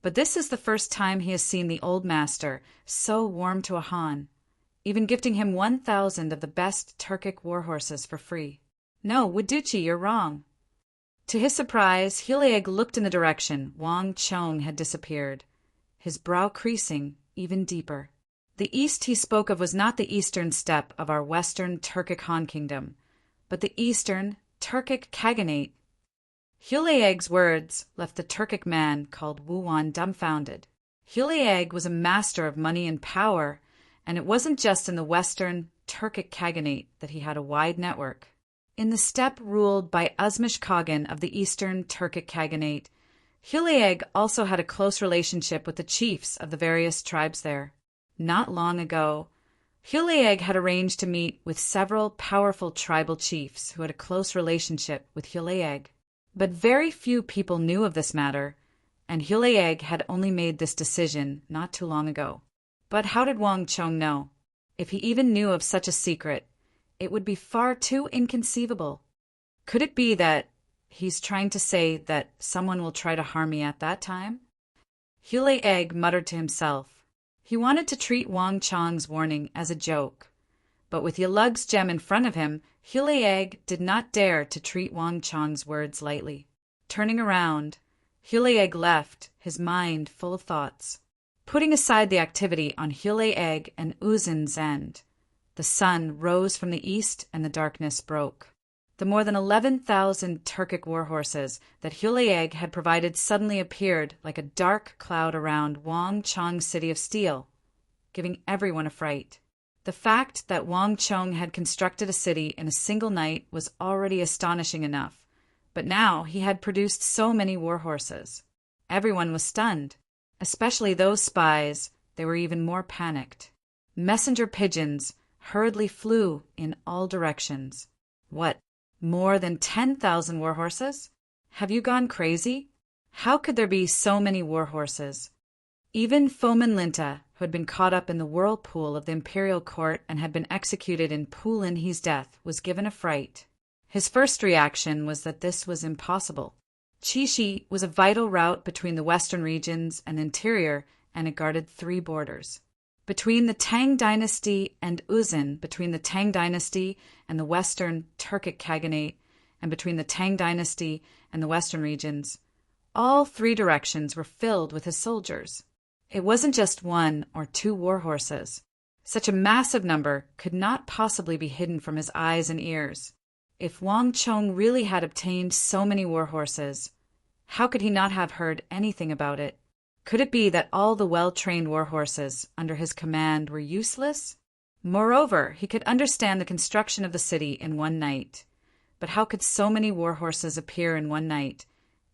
But this is the first time he has seen the old master so warm to a Han, even gifting him 1,000 of the best Turkic war horses for free. No, Waduchi, you're wrong. To his surprise, Hulaeg looked in the direction Wang Chong had disappeared, his brow creasing even deeper. The east he spoke of was not the eastern steppe of our western Turkic Han kingdom, but the eastern Turkic Khaganate. Hulaeg's words left the Turkic man called Wuwan dumbfounded. Hulaeg was a master of money and power, and it wasn't just in the western Turkic Khaganate that he had a wide network. In the steppe ruled by Uzmish Khagan of the eastern Turkic Khaganate, Hulaeg also had a close relationship with the chiefs of the various tribes there. Not long ago, Hulaeg had arranged to meet with several powerful tribal chiefs who had a close relationship with Hulaeg. But very few people knew of this matter, and Hulaeg had only made this decision not too long ago. But how did Wang Chong know? If he even knew of such a secret, it would be far too inconceivable. Could it be that he's trying to say that someone will try to harm me at that time? Hulaeg muttered to himself. He wanted to treat Wang Chong's warning as a joke, but with Yilug's gem in front of him, Hulaeg did not dare to treat Wang Chong's words lightly. Turning around, Hulaeg left, his mind full of thoughts. Putting aside the activity on Hulaeg and Uzin's end, the sun rose from the east and the darkness broke. The more than 11,000 Turkic war horses that Hulaeg had provided suddenly appeared like a dark cloud around Wang Chong's city of steel, giving everyone a fright. The fact that Wang Chong had constructed a city in a single night was already astonishing enough, but now he had produced so many war horses. Everyone was stunned, especially those spies. They were even more panicked. Messenger pigeons hurriedly flew in all directions. What? More than 10,000 war horses? Have you gone crazy? How could there be so many war horses? Even Fomin Linta, who had been caught up in the whirlpool of the imperial court and had been executed in Pulinhi's death, was given a fright. His first reaction was that this was impossible. Chishi was a vital route between the western regions and interior, and it guarded 3 borders. Between the Tang dynasty and Uzun, between the Tang dynasty and the western Turkic Khaganate, and between the Tang dynasty and the western regions, all 3 directions were filled with his soldiers. It wasn't just 1 or 2 war horses. Such a massive number could not possibly be hidden from his eyes and ears. If Wang Chong really had obtained so many war horses, how could he not have heard anything about it? Could it be that all the well-trained war horses under his command were useless? Moreover, he could understand the construction of the city in one night. But how could so many war horses appear in one night,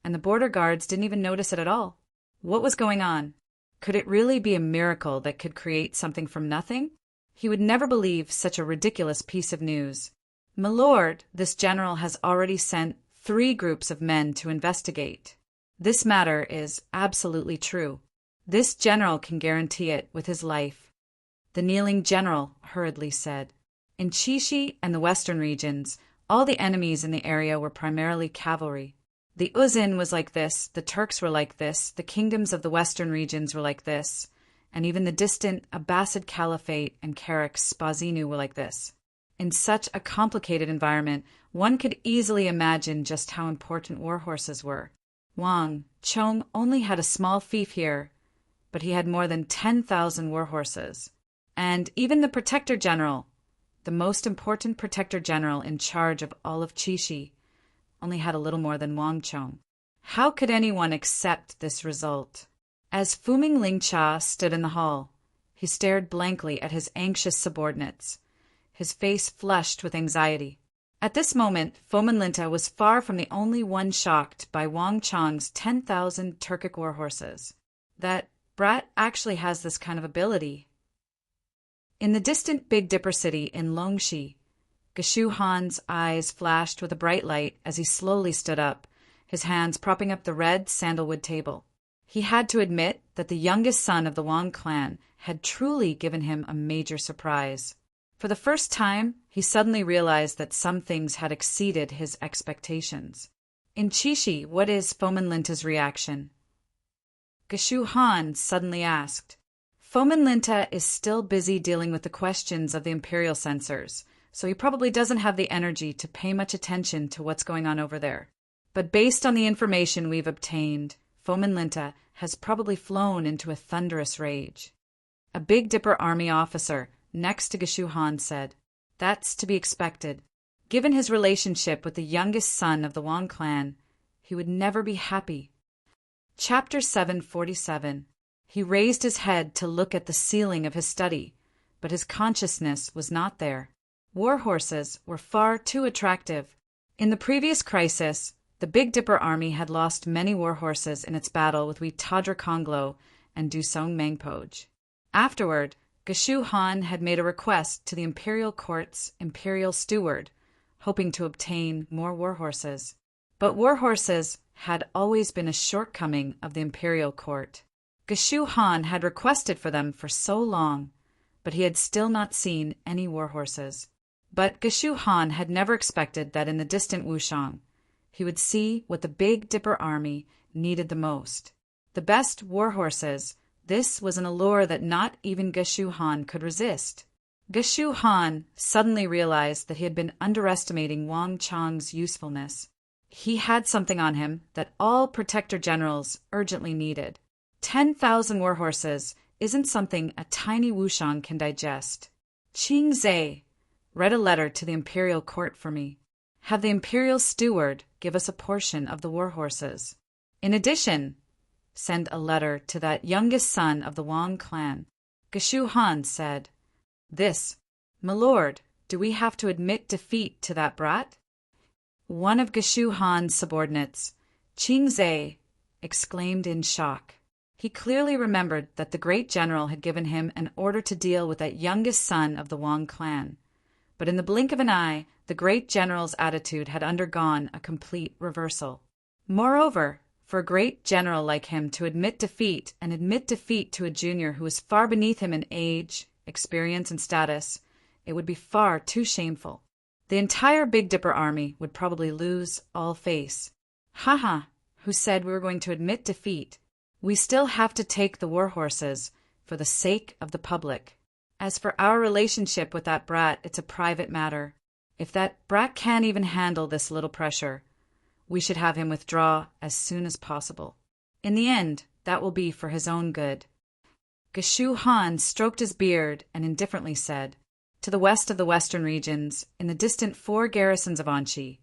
and the border guards didn't even notice it at all? What was going on? Could it really be a miracle that could create something from nothing? He would never believe such a ridiculous piece of news. "My lord, this general has already sent 3 groups of men to investigate. This matter is absolutely true. This general can guarantee it with his life," the kneeling general hurriedly said. In Chishi and the western regions, all the enemies in the area were primarily cavalry. The Uzun was like this, the Turks were like this, the kingdoms of the western regions were like this, and even the distant Abbasid Caliphate and Karak Spazinu were like this. In such a complicated environment, one could easily imagine just how important war horses were. Wang Chong only had a small fief here, but he had more than 10,000 war horses. And even the Protector General, the most important Protector General in charge of all of Chishi, only had a little more than Wang Chong. How could anyone accept this result? As Fuming Lingcha stood in the hall, he stared blankly at his anxious subordinates, his face flushed with anxiety. At this moment, Fomin Linta was far from the only one shocked by Wang Chong's 10,000 Turkic war horses. That brat actually has this kind of ability. In the distant Big Dipper city in Longxi, Geshu Han's eyes flashed with a bright light as he slowly stood up, his hands propping up the red sandalwood table. He had to admit that the youngest son of the Wang clan had truly given him a major surprise. For the first time, he suddenly realized that some things had exceeded his expectations. In Chishi, what is Fomin Linta's reaction? Geshu Han suddenly asked. Fomin Linta is still busy dealing with the questions of the imperial censors, so he probably doesn't have the energy to pay much attention to what's going on over there. But based on the information we've obtained, Fomin Linta has probably flown into a thunderous rage. A Big Dipper army officer next to Geshu Han said, "That's to be expected. Given his relationship with the youngest son of the Wang clan, he would never be happy." Chapter 747. He raised his head to look at the ceiling of his study, but his consciousness was not there. War horses were far too attractive. In the previous crisis, the Big Dipper army had lost many war horses in its battle with Tadra Konglo and Dusong Mangpoj. Afterward, Geshu Han had made a request to the imperial court's imperial steward, hoping to obtain more war horses. But war horses had always been a shortcoming of the imperial court. Geshu Han had requested for them for so long, but he had still not seen any war horses. But Geshu Han had never expected that in the distant Wushang, he would see what the Big Dipper army needed the most. The best war horses. This was an allure that not even Geshu Han could resist. Geshu Han suddenly realized that he had been underestimating Wang Chong's usefulness. He had something on him that all Protector Generals urgently needed. 10,000 war horses isn't something a tiny Wushang can digest. Qing Zhe, read a letter to the imperial court for me. Have the imperial steward give us a portion of the war horses. In addition, send a letter to that youngest son of the Wang clan. Geshu Han said, "This, my lord, do we have to admit defeat to that brat?" One of Geshu Han's subordinates, Qing Zhe, exclaimed in shock. He clearly remembered that the great general had given him an order to deal with that youngest son of the Wang clan. But in the blink of an eye, the great general's attitude had undergone a complete reversal. Moreover, for a great general like him to admit defeat to a junior who was far beneath him in age, experience, and status, it would be far too shameful. The entire Big Dipper army would probably lose all face. Haha, who said we were going to admit defeat? We still have to take the war horses for the sake of the public. As for our relationship with that brat, it's a private matter. If that brat can't even handle this little pressure, we should have him withdraw as soon as possible. In the end, that will be for his own good. Geshu Han stroked his beard and indifferently said, to the west of the western regions, in the distant 4 garrisons of Anchi,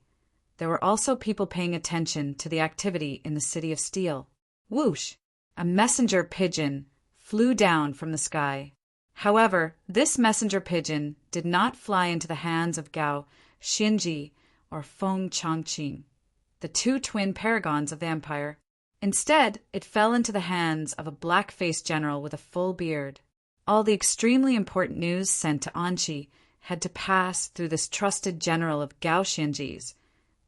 there were also people paying attention to the activity in the City of Steel. Whoosh! A messenger pigeon flew down from the sky. However, this messenger pigeon did not fly into the hands of Gao Xinji or Feng Changqing, the 2 twin paragons of the empire. Instead, it fell into the hands of a black-faced general with a full beard. All the extremely important news sent to Anchi had to pass through this trusted general of Gao Xinji's,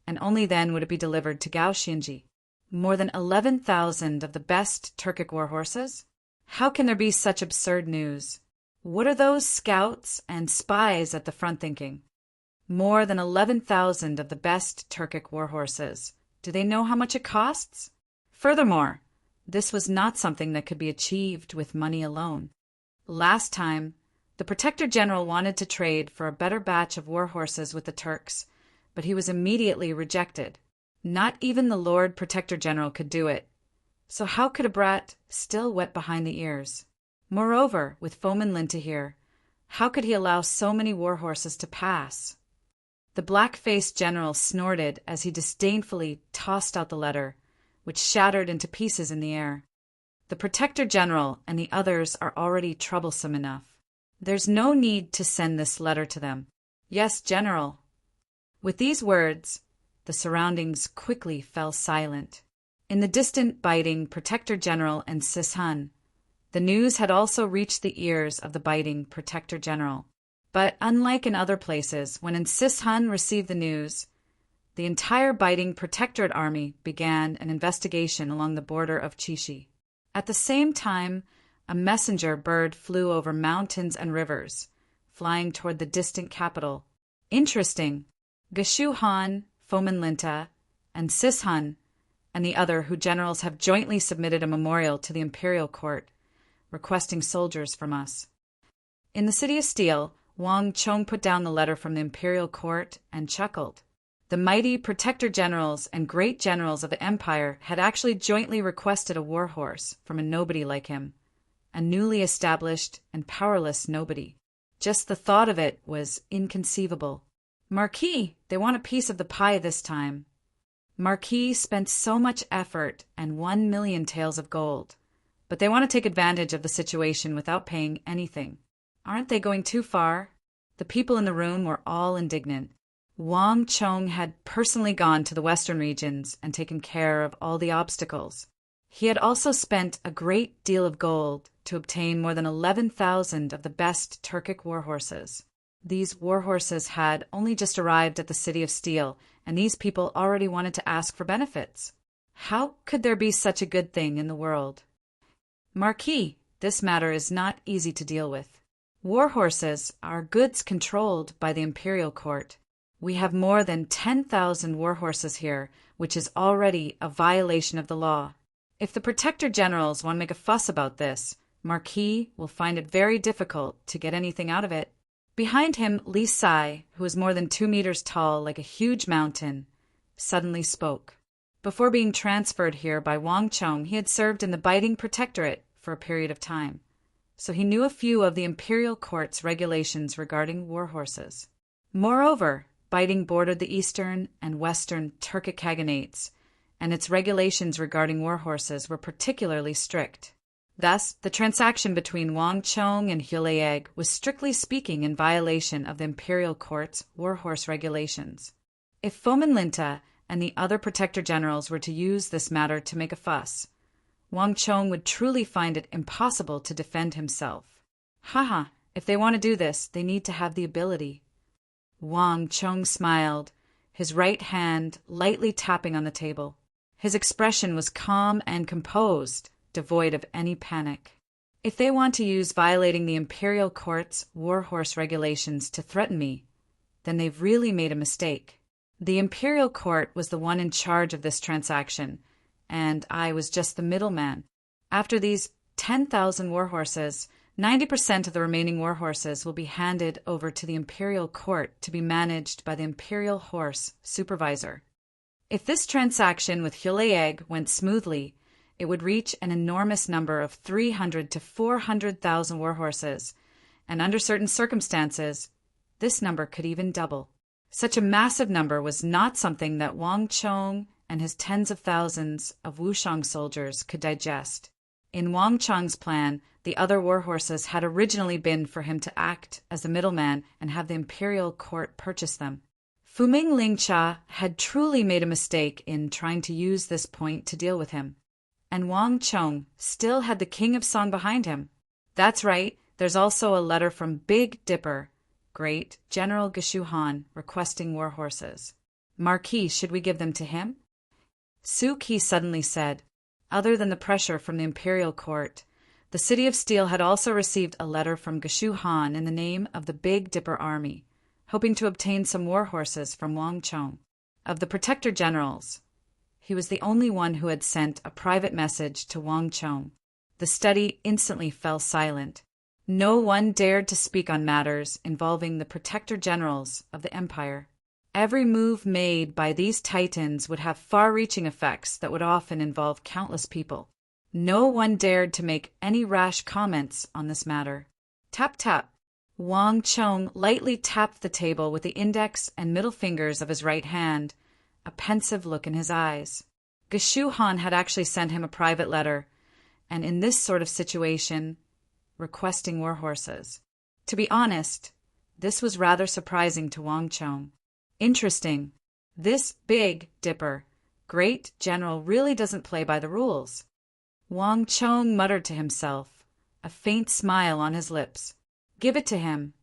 and only then would it be delivered to Gao Xinji. More than 11,000 of the best Turkic war horses? How can there be such absurd news? What are those scouts and spies at the front thinking? More than 11,000 of the best Turkic war horses. Do they know how much it costs? Furthermore, this was not something that could be achieved with money alone. Last time, the Protector General wanted to trade for a better batch of war horses with the Turks, but he was immediately rejected. Not even the Lord Protector General could do it. So how could a brat still wet behind the ears? Moreover, with Fomin Linta here, how could he allow so many war horses to pass? The black-faced general snorted as he disdainfully tossed out the letter, which shattered into pieces in the air. The Protector General and the others are already troublesome enough. There's no need to send this letter to them. Yes, General. With these words, the surroundings quickly fell silent. In the distant biting Protector General and Sishan, the news had also reached the ears of the biting Protector General. But unlike in other places, when Sishan received the news, the entire biting Protectorate army began an investigation along the border of Chishi. At the same time, a messenger bird flew over mountains and rivers, flying toward the distant capital. Interesting. Geshu Han, Fomin Linta, and Sishan, and the other who generals have jointly submitted a memorial to the imperial court, requesting soldiers from us. In the City of Steel, Wang Chong put down the letter from the imperial court and chuckled. The mighty Protector Generals and great generals of the empire had actually jointly requested a war horse from a nobody like him, a newly established and powerless nobody. Just the thought of it was inconceivable. Marquis, they want a piece of the pie this time. Marquis spent so much effort and 1 million taels of gold, but they want to take advantage of the situation without paying anything. Aren't they going too far? The people in the room were all indignant. Wang Chong had personally gone to the western regions and taken care of all the obstacles. He had also spent a great deal of gold to obtain more than 11,000 of the best Turkic war horses. These war horses had only just arrived at the City of Steel, and these people already wanted to ask for benefits. How could there be such a good thing in the world? Marquis, this matter is not easy to deal with. War horses are goods controlled by the imperial court. We have more than 10,000 war horses here, which is already a violation of the law. If the Protector Generals want to make a fuss about this, Marquis will find it very difficult to get anything out of it. Behind him, Li Sai, who was more than 2 meters tall like a huge mountain, suddenly spoke. Before being transferred here by Wang Chong, he had served in the Biting Protectorate for a period of time, so he knew a few of the imperial court's regulations regarding war horses. Moreover, Biting bordered the eastern and western Turkic Khaganates, and its regulations regarding war horses were particularly strict. Thus, the transaction between Wang Chong and Hulayeg was strictly speaking in violation of the imperial court's war horse regulations. If Fomin Linta and the other Protector Generals were to use this matter to make a fuss, Wang Chong would truly find it impossible to defend himself. Haha, if they want to do this, they need to have the ability. Wang Chong smiled, his right hand lightly tapping on the table. His expression was calm and composed, devoid of any panic. If they want to use violating the imperial court's warhorse regulations to threaten me, then they've really made a mistake. The imperial court was the one in charge of this transaction, and I was just the middleman. After these 10,000 warhorses, 90% of the remaining warhorses will be handed over to the imperial court to be managed by the imperial horse supervisor. If this transaction with Hulayeg went smoothly, it would reach an enormous number of 300 to 400,000 warhorses, and under certain circumstances, this number could even double. Such a massive number was not something that Wang Chong and his tens of thousands of Wushang soldiers could digest. In Wang Chong's plan, the other warhorses had originally been for him to act as the middleman and have the imperial court purchase them. Fuming Lingcha had truly made a mistake in trying to use this point to deal with him. And Wang Chong still had the King of Song behind him. That's right, there's also a letter from Big Dipper, Great General Geshu Han, requesting warhorses. Marquis, should we give them to him? Su Qi suddenly said. Other than the pressure from the imperial court, the City of Steel had also received a letter from Geshu Han in the name of the Big Dipper army, hoping to obtain some warhorses from Wang Chong. Of the Protector Generals, he was the only one who had sent a private message to Wang Chong. The study instantly fell silent. No one dared to speak on matters involving the Protector Generals of the Empire. Every move made by these titans would have far-reaching effects that would often involve countless people. No one dared to make any rash comments on this matter. Tap tap. Wang Chong lightly tapped the table with the index and middle fingers of his right hand, a pensive look in his eyes. Geshu Han had actually sent him a private letter, and in this sort of situation, requesting warhorses. To be honest, this was rather surprising to Wang Chong. Interesting. This Big Dipper, Great General, really doesn't play by the rules. Wang Chong muttered to himself, a faint smile on his lips. Give it to him.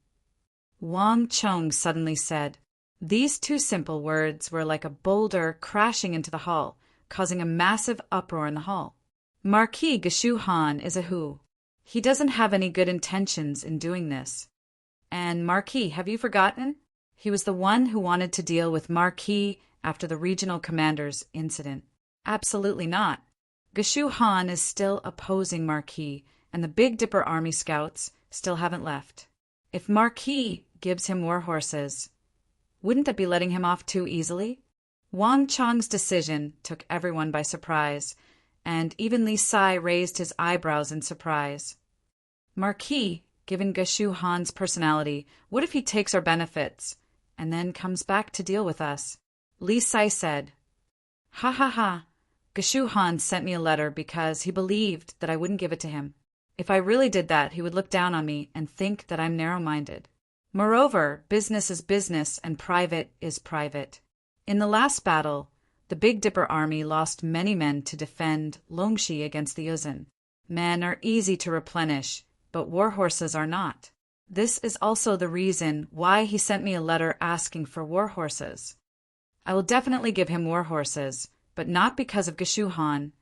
Wang Chong suddenly said. These two simple words were like a boulder crashing into the hall, causing a massive uproar in the hall. Marquis Geshu Han is a who. He doesn't have any good intentions in doing this. And Marquis, have you forgotten? He was the one who wanted to deal with Marquis after the regional commander's incident. Absolutely not. Geshu Han is still opposing Marquis, and the Big Dipper army scouts still haven't left. If Marquis gives him warhorses, wouldn't that be letting him off too easily? Wang Chong's decision took everyone by surprise, and even Li Sai raised his eyebrows in surprise. Marquis, given Geshu Han's personality, what if he takes our benefits and then comes back to deal with us? Li Sai said, Ha ha ha. Geshu Han sent me a letter because he believed that I wouldn't give it to him. If I really did that, he would look down on me and think that I'm narrow-minded. Moreover, business is business and private is private. In the last battle, the Big Dipper army lost many men to defend Longxi against the Yuzhen. Men are easy to replenish, but warhorses are not. This is also the reason why he sent me a letter asking for warhorses. I will definitely give him warhorses, but not because of Geshu Han,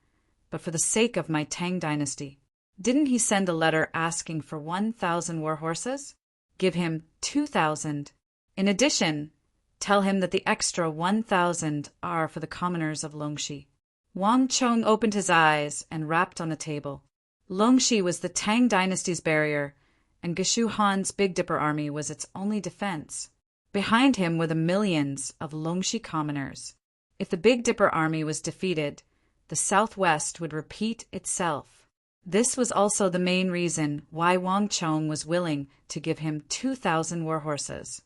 but for the sake of my Tang dynasty. Didn't he send a letter asking for 1,000 warhorses? Give him 2,000. In addition, tell him that the extra 1,000 are for the commoners of Longxi. Wang Chong opened his eyes and rapped on the table. Longxi was the Tang dynasty's barrier, and Geshu Han's Big Dipper army was its only defense. Behind him were the millions of Longxi commoners. If the Big Dipper army was defeated, the Southwest would repeat itself. This was also the main reason why Wang Chong was willing to give him 2,000 warhorses.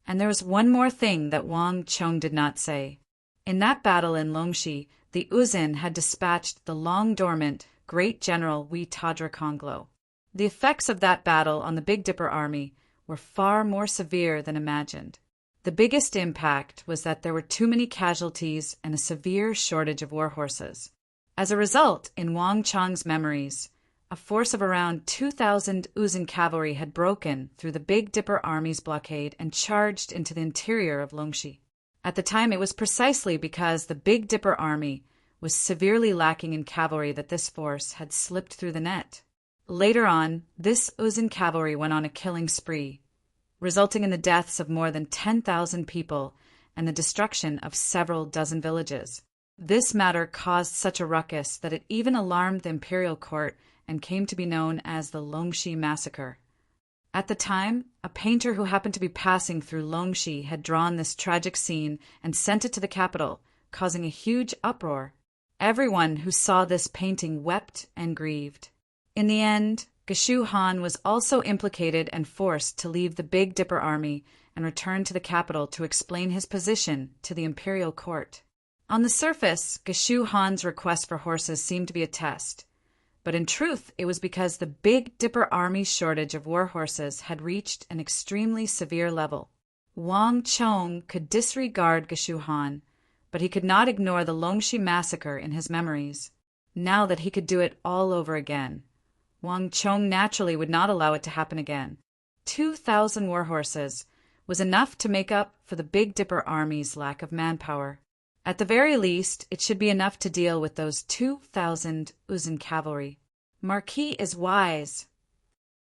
And there was one more thing that Wang Chong did not say. In that battle in Longxi, the Yuzhen had dispatched the long-dormant Great General Wei Tadra Konglo. The effects of that battle on the Big Dipper army were far more severe than imagined. The biggest impact was that there were too many casualties and a severe shortage of warhorses. As a result, in Wang Chong's memories, A force of around 2,000 Uzun cavalry had broken through the Big Dipper Army's blockade and charged into the interior of Longxi. At the time, it was precisely because the Big Dipper Army was severely lacking in cavalry that this force had slipped through the net. Later on, this Uzun cavalry went on a killing spree, resulting in the deaths of more than 10,000 people and the destruction of several dozen villages. This matter caused such a ruckus that it even alarmed the imperial court and came to be known as the Longxi Massacre. At the time, a painter who happened to be passing through Longxi had drawn this tragic scene and sent it to the capital, causing a huge uproar. Everyone who saw this painting wept and grieved. In the end, Geshu Han was also implicated and forced to leave the Big Dipper Army and return to the capital to explain his position to the imperial court. On the surface, Geshu Han's request for horses seemed to be a test, but in truth it was because the Big Dipper Army's shortage of war horses had reached an extremely severe level. Wang Chong could disregard Geshu Han, but he could not ignore the Longxi massacre in his memories. Now that he could do it all over again, Wang Chong naturally would not allow it to happen again. 2,000 war horses was enough to make up for the Big Dipper Army's lack of manpower. At the very least, it should be enough to deal with those 2,000 Uzun cavalry. Marquis is wise.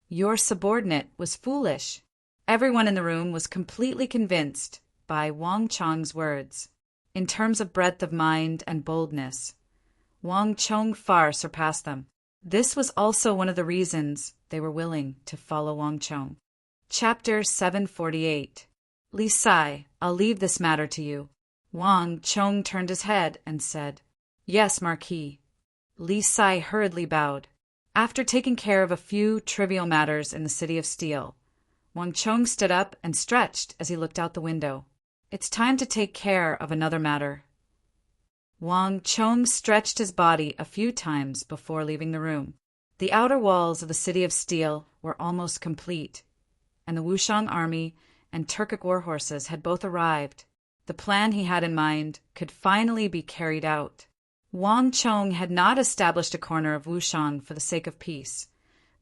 Your subordinate was foolish. Everyone in the room was completely convinced by Wang Chong's words. In terms of breadth of mind and boldness, Wang Chong far surpassed them. This was also one of the reasons they were willing to follow Wang Chong. Chapter 748. Li Sai, I'll leave this matter to you. Wang Chong turned his head and said, Yes, Marquis. Li Sai hurriedly bowed. After taking care of a few trivial matters in the City of Steel, Wang Chong stood up and stretched as he looked out the window. It's time to take care of another matter. Wang Chong stretched his body a few times before leaving the room. The outer walls of the City of Steel were almost complete, and the Wushang army and Turkic war horses had both arrived. The plan he had in mind could finally be carried out. Wang Chong had not established a corner of Wushang for the sake of peace,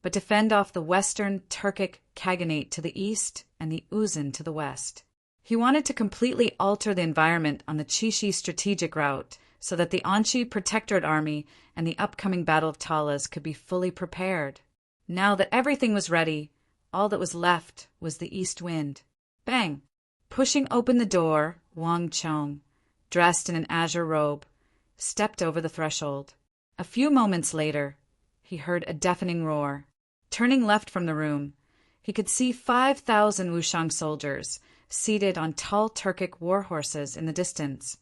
but to fend off the western Turkic Khaganate to the east and the Uzun to the west. He wanted to completely alter the environment on the Chishi strategic route so that the Anshi Protectorate Army and the upcoming Battle of Talas could be fully prepared. Now that everything was ready, all that was left was the east wind. Bang! Pushing open the door, Wang Chong, dressed in an azure robe, stepped over the threshold. A few moments later, he heard a deafening roar. Turning left from the room, he could see 5,000 Wushang soldiers seated on tall Turkic war horses in the distance,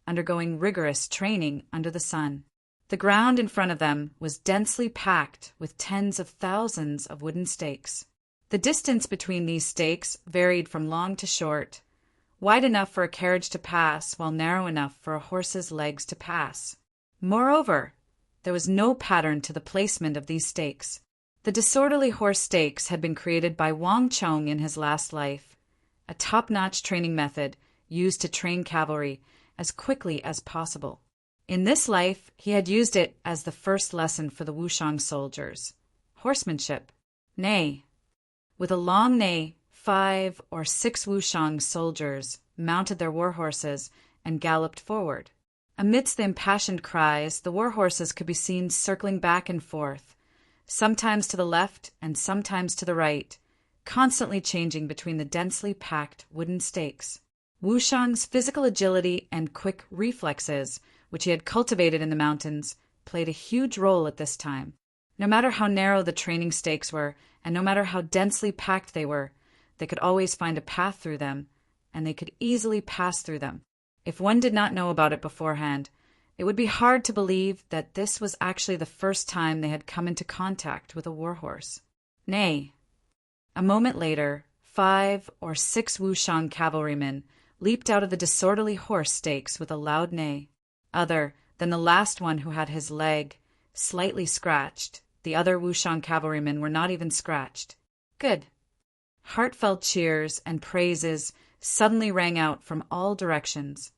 undergoing rigorous training under the sun. The ground in front of them was densely packed with tens of thousands of wooden stakes. The distance between these stakes varied from long to short, wide enough for a carriage to pass while narrow enough for a horse's legs to pass. Moreover, there was no pattern to the placement of these stakes. The disorderly horse stakes had been created by Wang Chong in his last life, a top-notch training method used to train cavalry as quickly as possible. In this life, he had used it as the first lesson for the Wushang soldiers. Horsemanship. Nay. With a long neigh, 5 or 6 Wushang soldiers mounted their war horses and galloped forward. Amidst the impassioned cries, the war horses could be seen circling back and forth, sometimes to the left and sometimes to the right, constantly changing between the densely packed wooden stakes. Wushang's physical agility and quick reflexes, which he had cultivated in the mountains, played a huge role at this time. No matter how narrow the training stakes were, and no matter how densely packed they were, they could always find a path through them, and they could easily pass through them. If one did not know about it beforehand, it would be hard to believe that this was actually the first time they had come into contact with a warhorse. Nay. A moment later, 5 or 6 Wushang cavalrymen leaped out of the disorderly horse stakes with a loud neigh. Other than the last one who had his leg slightly scratched, the other Wushang cavalrymen were not even scratched. Good. Heartfelt cheers and praises suddenly rang out from all directions.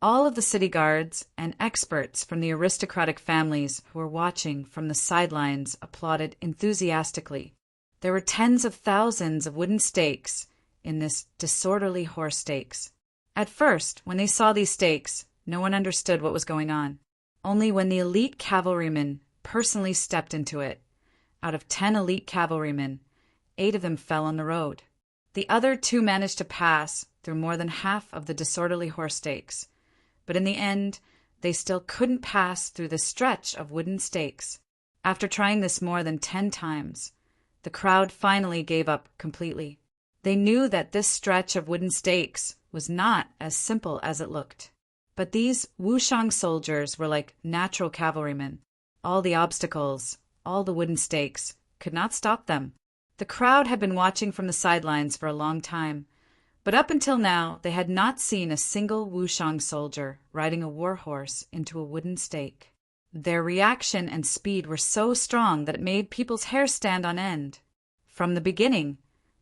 All of the city guards and experts from the aristocratic families who were watching from the sidelines applauded enthusiastically. There were tens of thousands of wooden stakes in this disorderly horse stakes. At first, when they saw these stakes, no one understood what was going on. Only when the elite cavalrymen personally stepped into it. Out of 10 elite cavalrymen, 8 of them fell on the road. The other 2 managed to pass through more than half of the disorderly horse stakes. But in the end, they still couldn't pass through the stretch of wooden stakes. After trying this more than 10 times, the crowd finally gave up completely. They knew that this stretch of wooden stakes was not as simple as it looked. But these Wushang soldiers were like natural cavalrymen. All the obstacles, all the wooden stakes, could not stop them. The crowd had been watching from the sidelines for a long time, but up until now they had not seen a single Wushang soldier riding a war horse into a wooden stake. Their reaction and speed were so strong that it made people's hair stand on end. From the beginning,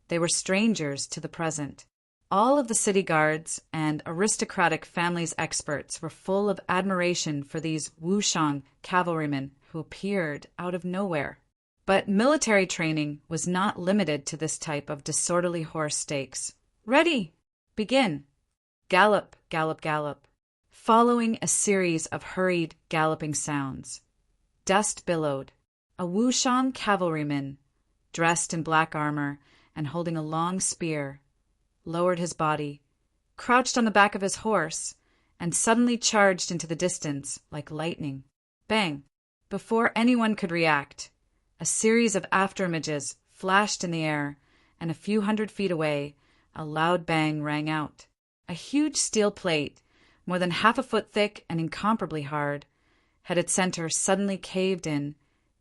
they were strangers to the present. All of the city guards and aristocratic families experts were full of admiration for these Wushang cavalrymen who appeared out of nowhere. But military training was not limited to this type of disorderly horse stakes. Ready! Begin! Gallop, gallop, gallop. Following a series of hurried, galloping sounds. Dust billowed. A Wushang cavalryman, dressed in black armor and holding a long spear, lowered his body, crouched on the back of his horse, and suddenly charged into the distance like lightning. Bang! Before anyone could react, a series of afterimages flashed in the air, and a few hundred feet away, a loud bang rang out. A huge steel plate, more than half a foot thick and incomparably hard, had its center suddenly caved in,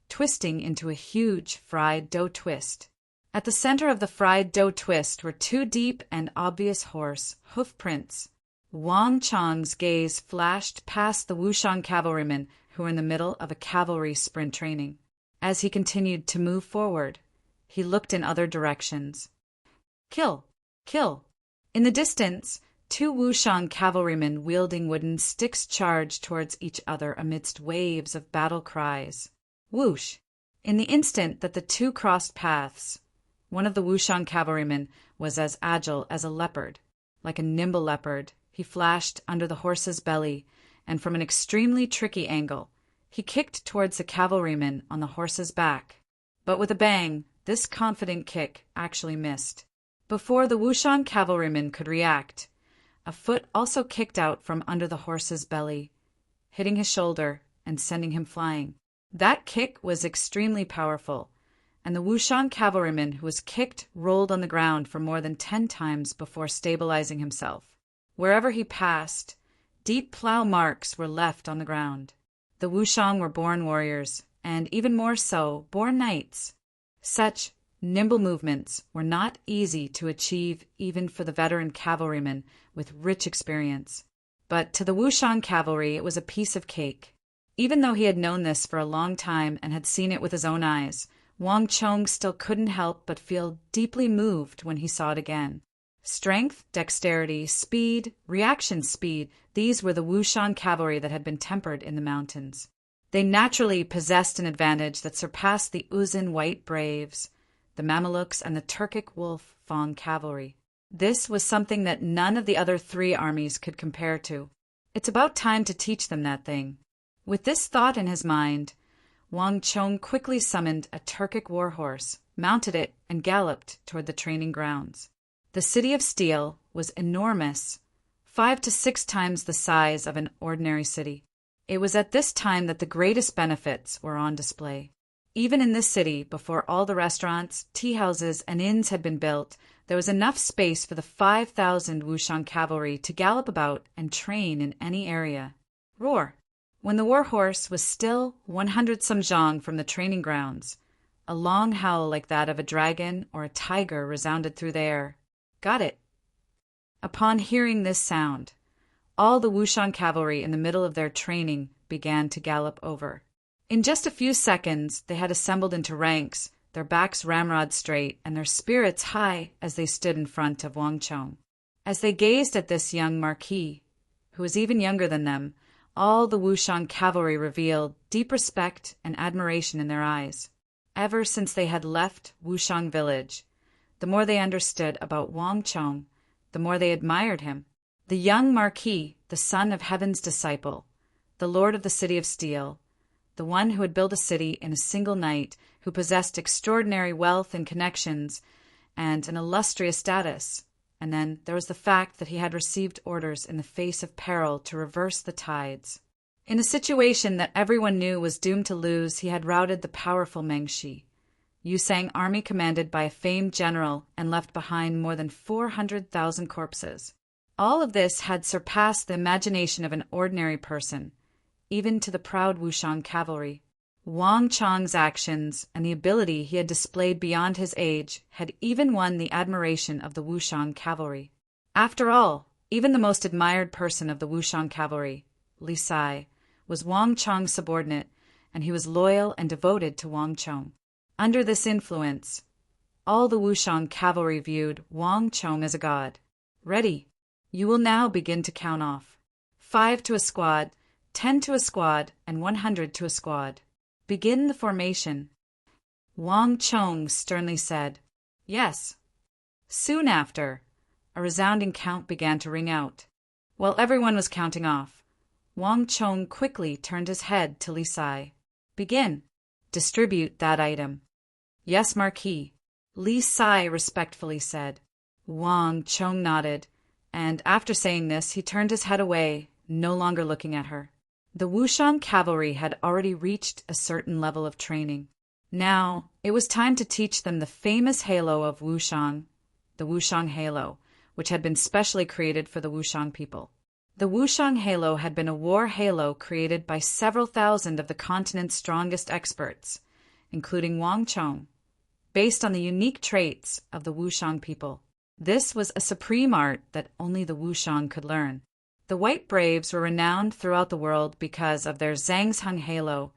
twisting into a huge fried dough twist. At the center of the fried dough twist were 2 deep and obvious horse hoof prints. Wang Chong's gaze flashed past the Wushang cavalrymen who were in the middle of a cavalry sprint training. As he continued to move forward, he looked in other directions. Kill! Kill! In the distance, 2 Wushang cavalrymen wielding wooden sticks charged towards each other amidst waves of battle cries. Whoosh! In the instant that the 2 crossed paths, one of the Wushang cavalrymen was as agile as a leopard. Like a nimble leopard, he flashed under the horse's belly, and from an extremely tricky angle, he kicked towards the cavalryman on the horse's back. But with a bang, this confident kick actually missed. Before the Wushang cavalryman could react, a foot also kicked out from under the horse's belly, hitting his shoulder and sending him flying. That kick was extremely powerful, and the Wushang cavalryman who was kicked rolled on the ground for more than 10 times before stabilizing himself. Wherever he passed, deep plow marks were left on the ground. The Wushang were born warriors, and even more so, born knights. Such nimble movements were not easy to achieve even for the veteran cavalryman with rich experience. But to the Wushang cavalry it was a piece of cake. Even though he had known this for a long time and had seen it with his own eyes, Wang Chong still couldn't help but feel deeply moved when he saw it again. Strength, dexterity, speed, reaction speed, these were the Wushang cavalry that had been tempered in the mountains. They naturally possessed an advantage that surpassed the Uzun White Braves, the Mamelukes, and the Turkic Wolf Fang cavalry. This was something that none of the other 3 armies could compare to. It's about time to teach them that thing. With this thought in his mind, Wang Chong quickly summoned a Turkic war horse, mounted it, and galloped toward the training grounds. The city of Steel was enormous, 5 to 6 times the size of an ordinary city. It was at this time that the greatest benefits were on display. Even in this city, before all the restaurants, tea houses, and inns had been built, there was enough space for the 5,000 Wushang cavalry to gallop about and train in any area. Roar! When the war horse was still 100 some zhang from the training grounds, a long howl like that of a dragon or a tiger resounded through the air. Got it. Upon hearing this sound, all the Wushang cavalry in the middle of their training began to gallop over. In just a few seconds, they had assembled into ranks, their backs ramrod straight and their spirits high as they stood in front of Wang Chong. As they gazed at this young marquis, who was even younger than them, all the Wushang cavalry revealed deep respect and admiration in their eyes. Ever since they had left Wushang village, the more they understood about Wang Chong, the more they admired him. The young marquis, the son of Heaven's disciple, the lord of the city of steel, the one who had built a city in a single night, who possessed extraordinary wealth and connections, and an illustrious status. And then there was the fact that he had received orders in the face of peril to reverse the tides. In a situation that everyone knew was doomed to lose, he had routed the powerful Mengshi, Yusang army commanded by a famed general, and left behind more than 400,000 corpses. All of this had surpassed the imagination of an ordinary person, even to the proud Wushang cavalry. Wang Chong's actions and the ability he had displayed beyond his age had even won the admiration of the Wushang cavalry. After all, even the most admired person of the Wushang cavalry, Li Sai, was Wang Chong's subordinate, and he was loyal and devoted to Wang Chong. Under this influence, all the Wushang cavalry viewed Wang Chong as a god. Ready, you will now begin to count off. 5 to a squad, 10 to a squad, and 100 to a squad. Begin the formation. Wang Chong sternly said, "Yes." Soon after, a resounding count began to ring out. While everyone was counting off, Wang Chong quickly turned his head to Li Sai. "Begin. Distribute that item." "Yes, Marquis," Li Sai respectfully said. Wang Chong nodded, and after saying this, he turned his head away, no longer looking at her. The Wushang cavalry had already reached a certain level of training. Now, it was time to teach them the famous halo of Wushang, the Wushang halo, which had been specially created for the Wushang people. The Wushang halo had been a war halo created by several thousand of the continent's strongest experts, including Wang Chong, based on the unique traits of the Wushang people. This was a supreme art that only the Wushang could learn. The White Braves were renowned throughout the world because of their Zhangsheng halo,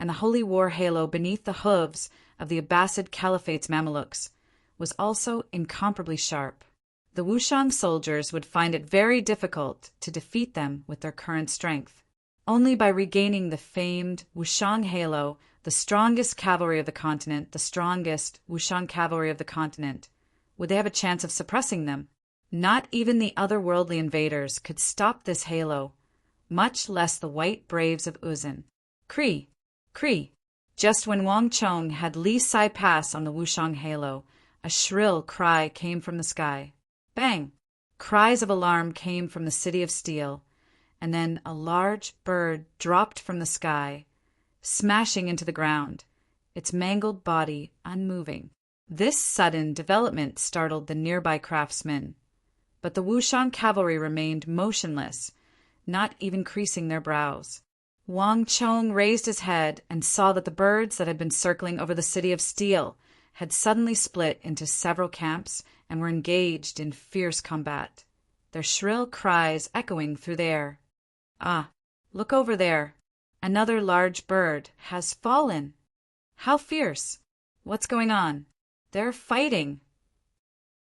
and the holy war halo beneath the hooves of the Abbasid Caliphate's Mamelukes was also incomparably sharp. The Wushang soldiers would find it very difficult to defeat them with their current strength. Only by regaining the famed Wushang halo, the strongest cavalry of the continent, the strongest Wushang cavalry of the continent, would they have a chance of suppressing them. Not even the otherworldly invaders could stop this halo, much less the White Braves of Uzan. Cree! Cree! Just when Wang Chong had Li Sai pass on the Wushang halo, a shrill cry came from the sky. Bang! Cries of alarm came from the city of steel, and then a large bird dropped from the sky, smashing into the ground, its mangled body unmoving. This sudden development startled the nearby craftsmen, but the Wushang cavalry remained motionless, not even creasing their brows. Wang Chong raised his head and saw that the birds that had been circling over the city of steel had suddenly split into several camps and were engaged in fierce combat, their shrill cries echoing through the air. "Ah, look over there. Another large bird has fallen. How fierce! What's going on? They're fighting,"